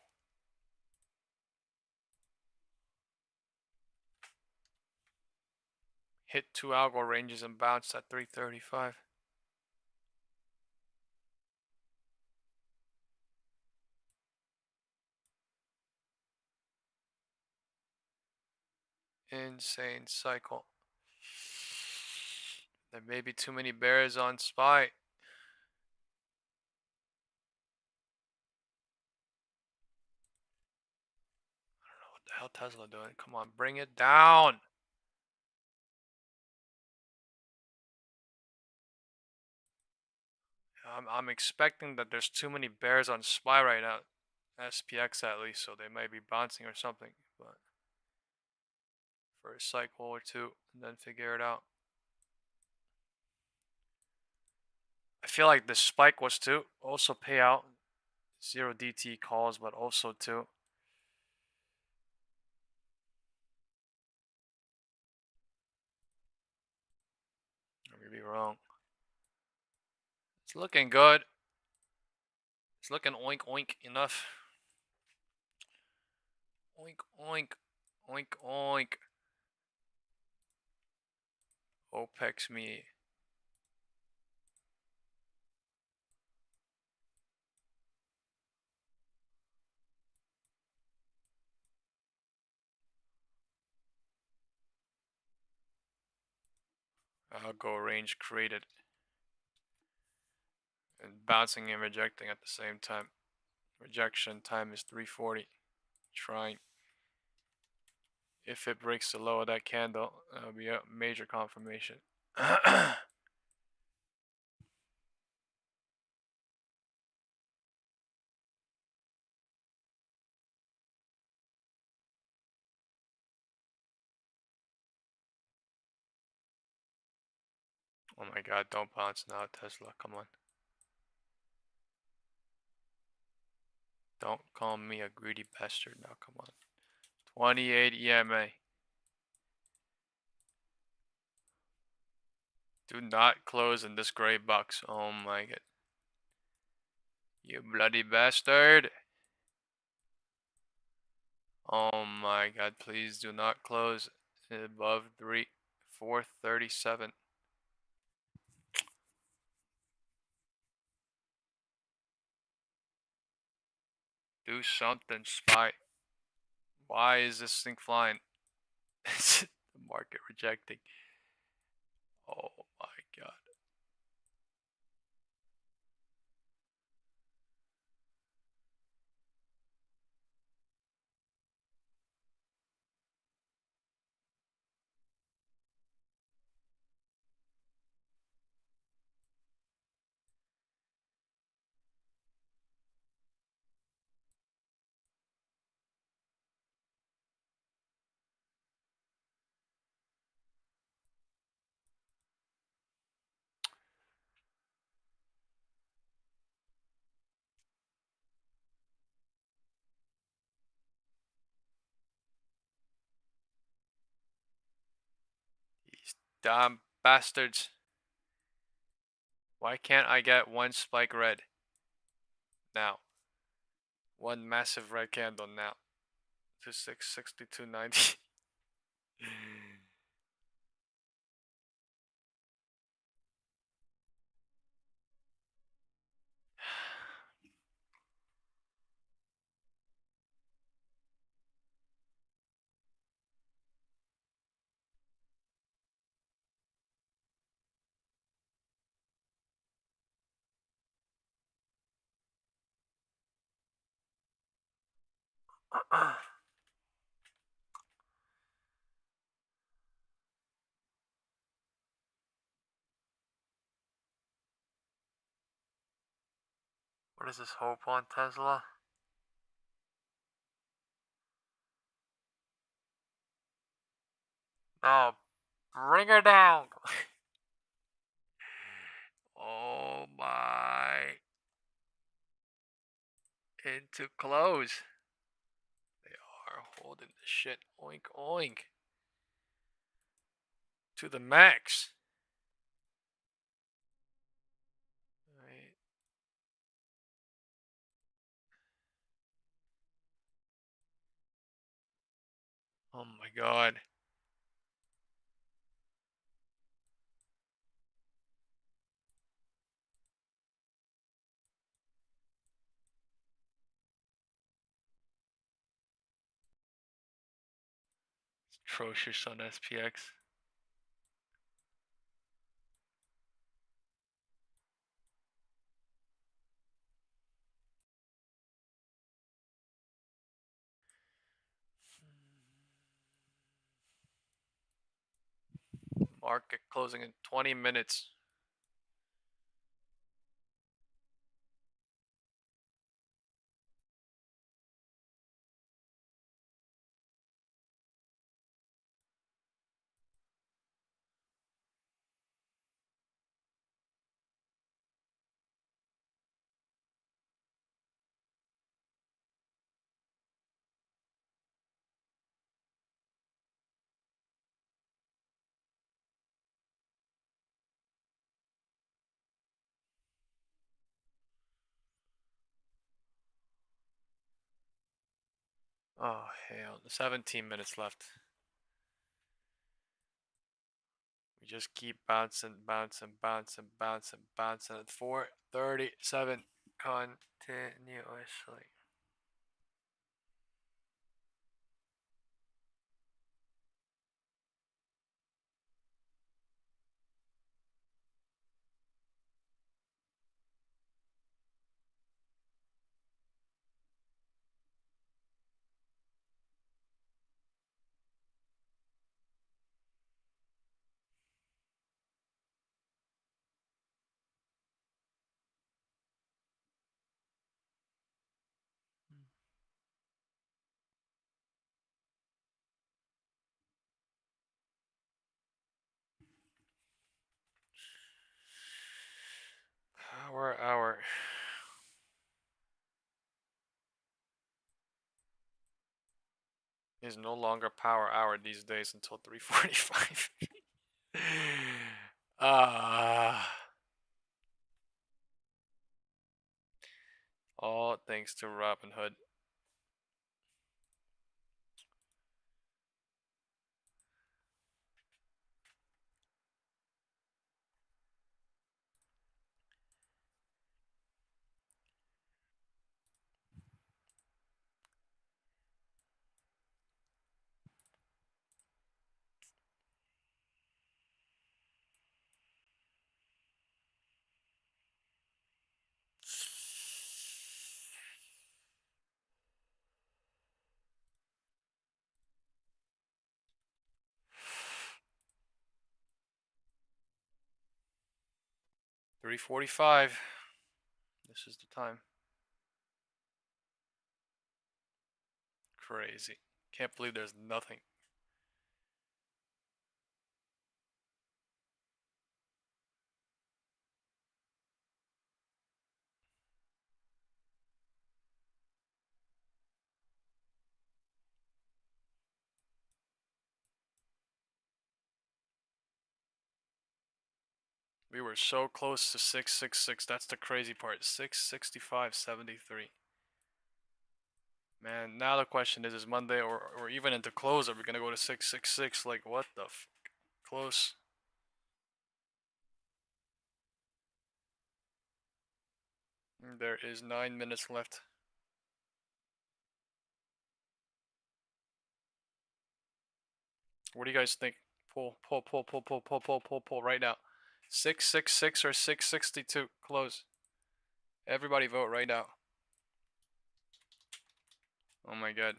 Hit 2 algo ranges and bounced at 335. Insane cycle. There may be too many bears on SPY. I don't know what the hell Tesla doing. Come on, bring it down. I'm expecting that there's too many bears on SPY right now. SPX at least, so they might be bouncing or something. But for a cycle or two, and then figure it out. I feel like the spike was to also pay out 0 DT calls, but also to I may be wrong. It's looking good. It's looking oink oink enough. Oink oink oink oink. Opex me. Algo range created. And bouncing and rejecting at the same time. Rejection time is 340. Trying. If it breaks the low of that candle, that'll be a major confirmation. Oh my god, don't bounce now, Tesla, come on. Don't call me a greedy bastard now, come on. 28 EMA. Do not close in this gray box. Oh my god. You bloody bastard. Oh my god, please do not close above 437. Do something, SPY. Why is this thing flying? The market rejecting. Oh my god. damn bastards. Why can't I get one spike red? Now. One massive red candle now. 2660, 290. What is this hope on Tesla? No, bring her down. Oh my. Into close. They are holding the shit. Oink oink. To the max. Right. Oh my god. It's atrocious on SPX. Market closing in 20 minutes. Oh hell, 17 minutes left. We just keep bouncing, bouncing, bouncing, bouncing, bouncing at 4:37 continuously. Power hour. Is no longer power hour these days until 3:45. All thanks to Robinhood. $3:45. This is the time. Crazy. Can't believe there's nothing. We were so close to 666. That's the crazy part. 665.73. Man, now the question is Monday or even into close, are we gonna go to 666? Like, what the f? Close. There is 9 minutes left. What do you guys think? Pull right now. 666 or 662? Close. Everybody vote right now. Oh my god.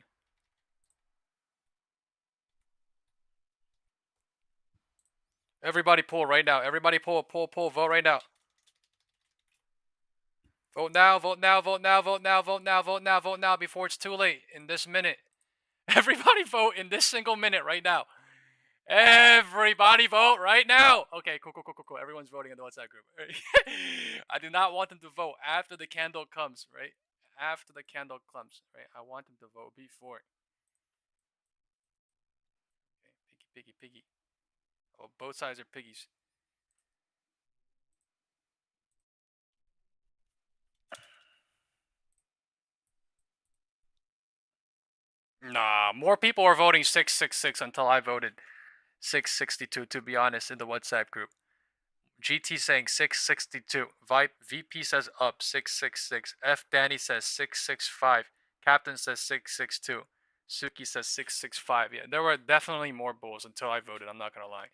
Everybody pull right now. Everybody pull, vote right now. Vote now, vote now, vote now, vote now, vote now, vote now, vote now before it's too late in this minute. Everybody vote in this single minute right now. Everybody vote right now. Okay, cool. Everyone's voting in the WhatsApp group. I do not want them to vote after the candle comes, right? After the candle comes, right? I want them to vote before. Okay, piggy. Oh, both sides are piggies. Nah, more people are voting 666 until I voted 662, to be honest, in the WhatsApp group. GT saying 662. VP says up 666. F Danny says 665. Captain says 662. Suki says 665. Yeah, there were definitely more bulls until I voted, I'm not gonna lie.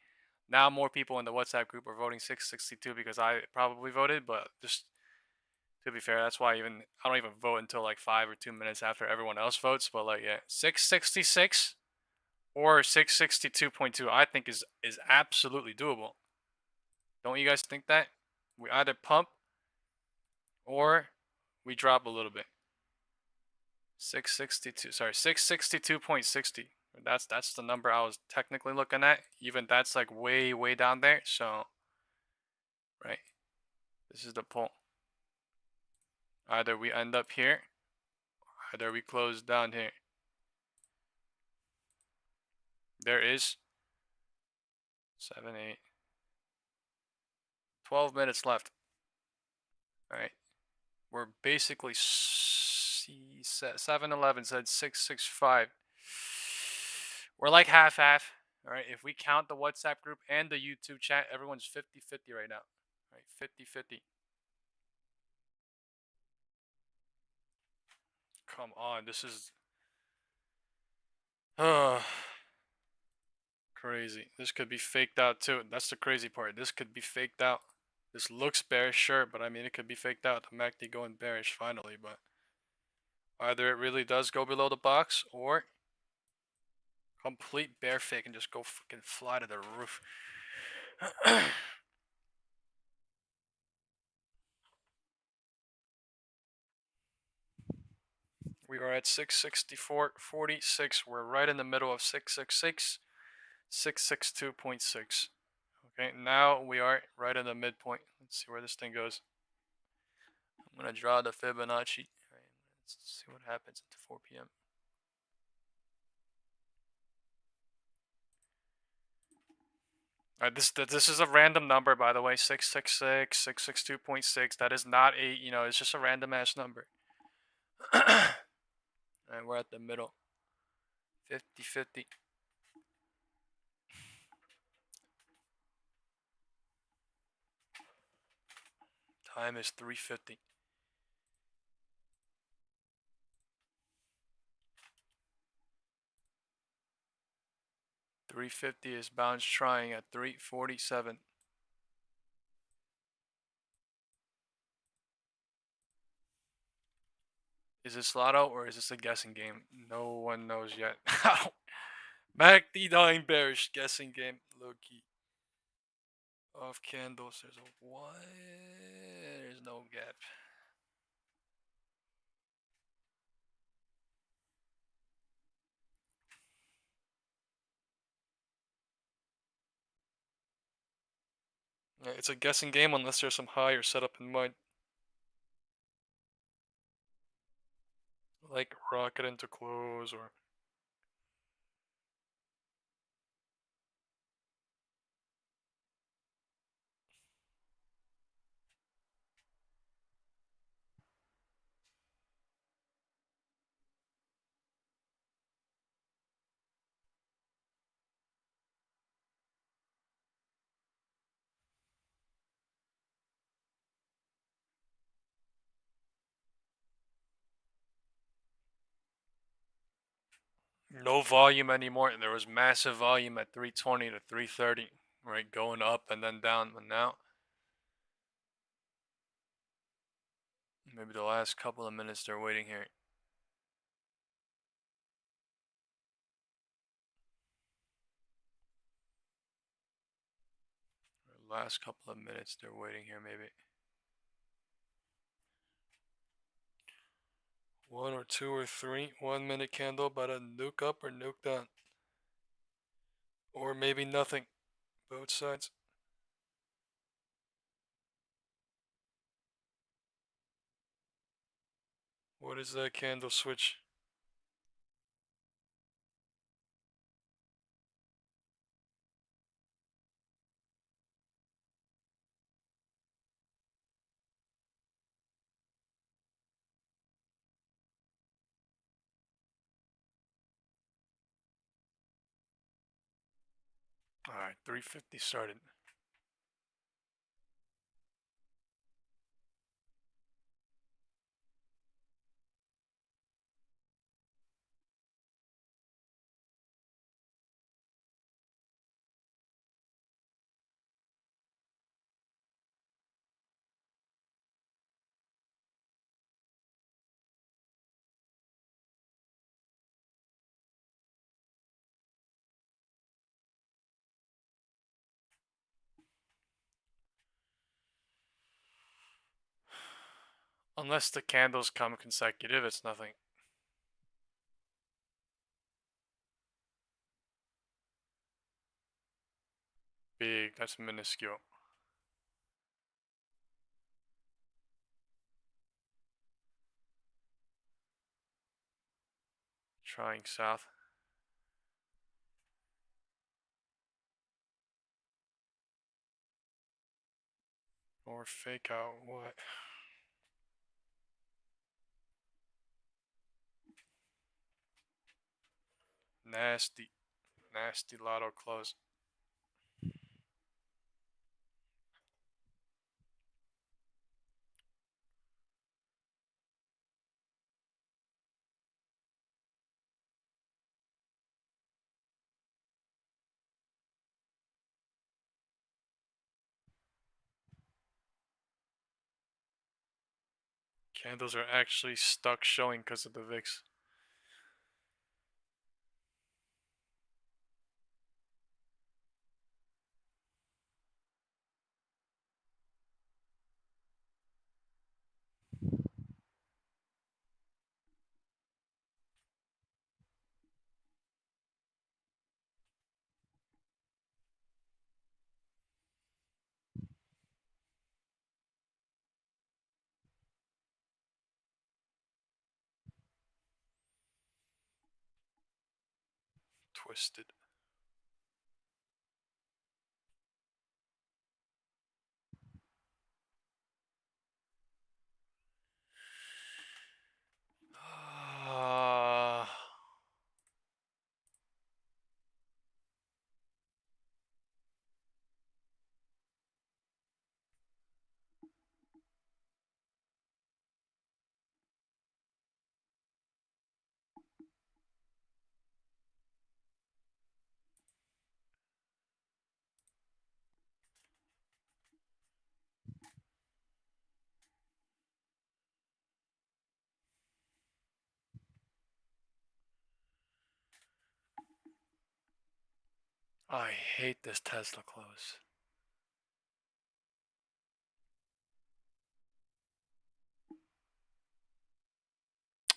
Now more people in the WhatsApp group are voting 662 because I probably voted, but just to be fair, that's why I don't even vote until like 5 or 2 minutes after everyone else votes. But like, yeah, 666 or 662.2 I think is absolutely doable. Don't you guys think that? We either pump or we drop a little bit. 662, sorry, 662.60. That's the number I was technically looking at. Even that's like way down there. So, right, this is the pull. Either we end up here, either we close down here. There is 7, 8, 12 minutes left. All right, we're basically 7-11 said 665. We're like half. All right, if we count the WhatsApp group and the YouTube chat, everyone's 50-50 right now. All right, 50-50. Come on, this is crazy. This could be faked out too. That's the crazy part. This could be faked out. This looks bearish, sure, but I mean it could be faked out. The MACD going bearish finally, but either it really does go below the box or complete bear fake and just go fucking fly to the roof. We are at 664.46. We're right in the middle of 666, 662.6. Okay, now we are right in the midpoint. Let's see where this thing goes. I'm gonna draw the Fibonacci. All right, let's see what happens at 4 p.m. All right, this is a random number, by the way. 666, 662.6. That is not a, it's just a random ass number. And we're at the middle. 50-50. Time is 3:50. 350 is bounce trying at 347. Is this lotto or is this a guessing game? No one knows yet. MACD dying bearish guessing game. Low key. Off candles. There's a what? There's no gap. Yeah, it's a guessing game unless there's some higher setup in mind. Like rocket into close or No volume anymore. There was massive volume at 320 to 330, right? Going up and then down. But now, maybe the last couple of minutes they're waiting here. Last couple of minutes they're waiting here, maybe. 1 or 2 or 3 1-minute candle about a nuke up or nuke down. Or maybe nothing. Both sides. What is that candle switch? Alright, 350 started. Unless the candles come consecutive, it's nothing. Big, that's minuscule. Trying south. Or fake out, what? Nasty. Nasty lotto close. Candles are actually stuck showing because of the VIX. Twisted. I hate this Tesla close.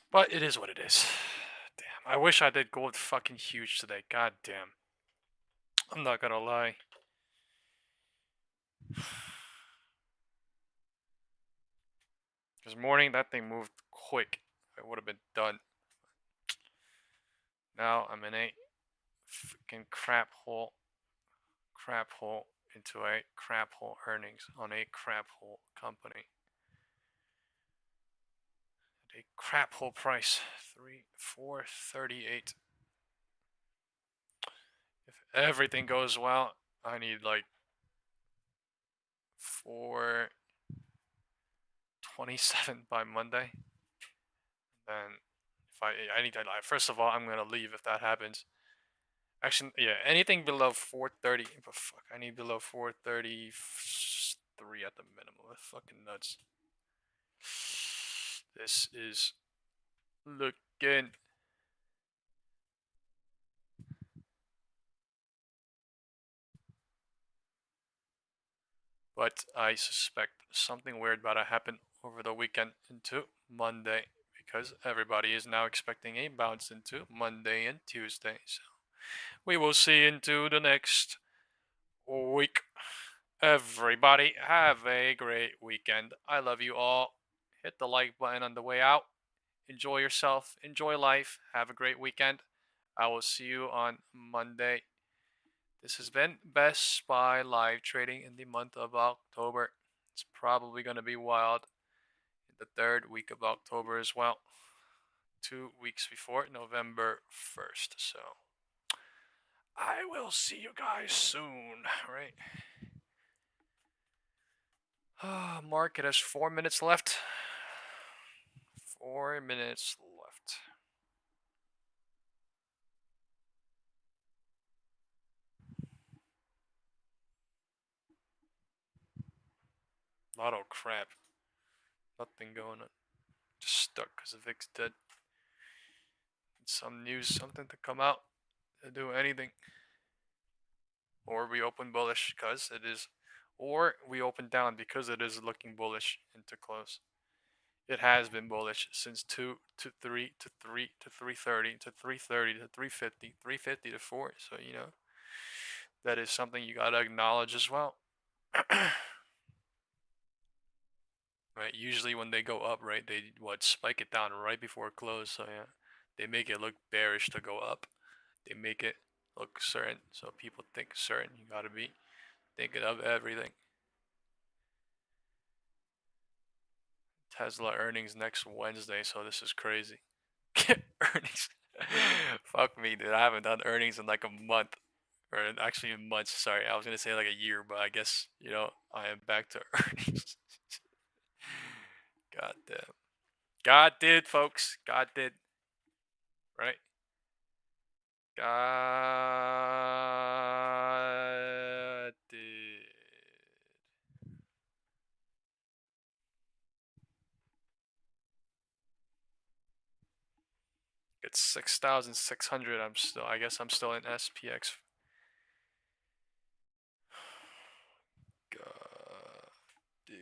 But it is what it is. Damn, I wish I did gold fucking huge today. God damn. I'm not gonna lie. This morning, that thing moved quick. It would have been done. Now I'm in a freaking crap hole into a crap hole earnings on a crap hole company. At a crap hole price, 438. If everything goes well, I need like 427 by Monday. Then if I need to, like, first of all, I'm gonna leave if that happens. Actually, yeah, anything below 430. But fuck, I need below 433 at the minimum. That's fucking nuts. This is looking. But I suspect something weird about to happen over the weekend into Monday, because everybody is now expecting a bounce into Monday and Tuesday. So we will see into the next week. Everybody, have a great weekend. I love you all. Hit the like button on the way out. Enjoy yourself. Enjoy life. Have a great weekend. I will see you on Monday. This has been Best Spy live trading in the month of October. It's probably going to be wild in the third week of October as well. 2 weeks before November 1st. So I will see you guys soon, right? Market has 4 minutes left. 4 minutes left. Lot of crap. Nothing going on. Just stuck because the VIX dead. Some news, something to come out to do anything. Or we open bullish because it is, or we open down because it is looking bullish into close. It has been bullish since 2 to 3 to 3 to 330 to 330 to 350, 350 to 4. So, you know, that is something you got to acknowledge as well. Right, usually when they go up, right, they spike it down right before close. So yeah, they make it look bearish to go up. They make it look certain, so people think certain. You gotta be thinking of everything. Tesla earnings next Wednesday, so this is crazy. Earnings. Fuck me, dude. I haven't done earnings in like a month. Or actually months, sorry. I was gonna say like a year, but I guess, you know, I am back to earnings. God damn. God did, folks. God did. Right? God did. It's 6,600. I guess I'm still in SPX. God did.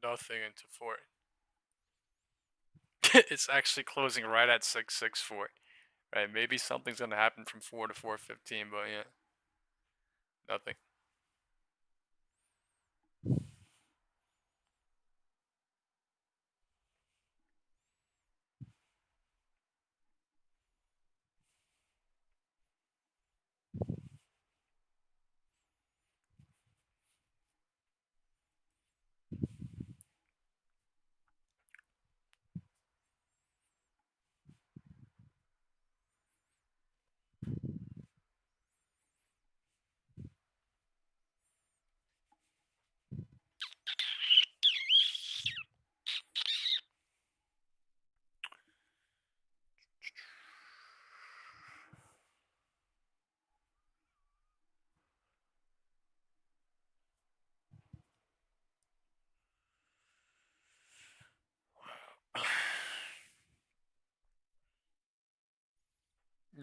Nothing into 4. It's actually closing right at 664. Right, maybe something's gonna happen from 4 to 415, but yeah. Nothing.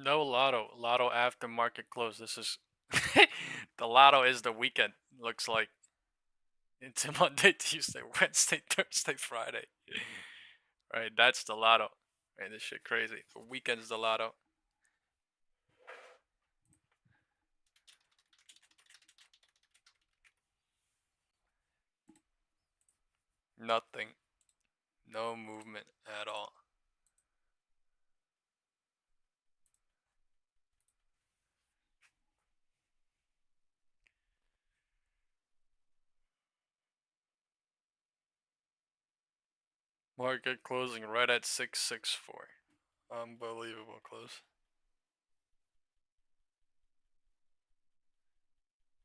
No lotto. Lotto after market close. This is the lotto is the weekend. Looks like into Monday, Tuesday, Wednesday, Thursday, Friday. Right, that's the lotto. Right, this shit crazy. The weekend's the lotto. Nothing. No movement at all. Market closing right at 664. Unbelievable close.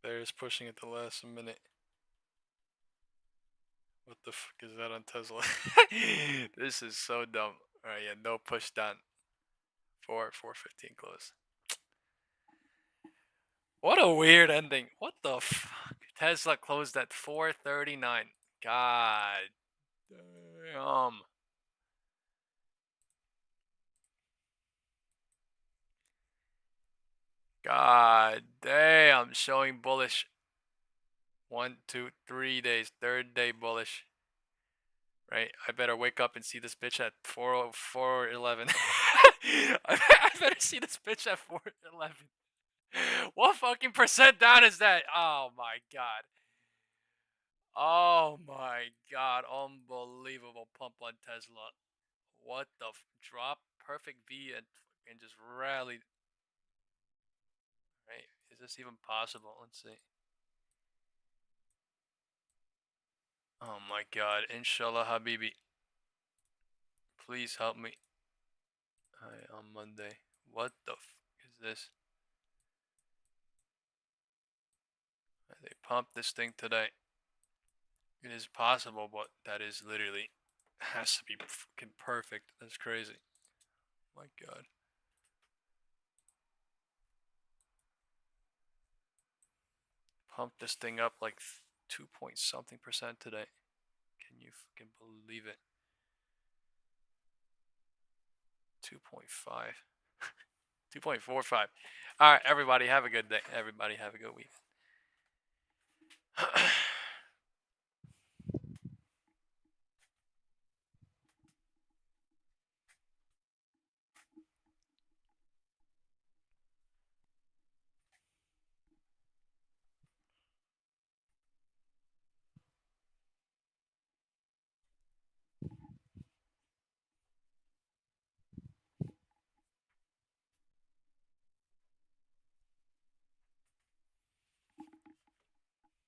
There's pushing at the last minute. What the fuck is that on Tesla? This is so dumb. Alright, yeah, no push down. 4:15 close. What a weird ending. What the fuck? Tesla closed at 4:39. God damn. God damn. Showing bullish. 1, 2, 3 days. Third day bullish. Right? I better wake up and see this bitch at 4:11. I better see this bitch at 4:11. What fucking percent down is that? Oh my god. Oh my god. Unbelievable pump on Tesla. What the drop? Perfect V and just rallied. Right? Is this even possible? Let's see. Oh my god. Inshallah, Habibi. Please help me. Alright, on Monday. What the is this? They pumped this thing today. It is possible, but that is literally has to be fucking perfect. That's crazy. My god. Pumped this thing up like 2 point something percent today. Can you fucking believe it? 2.5. 2.45. Alright, everybody have a good day. Everybody have a good week.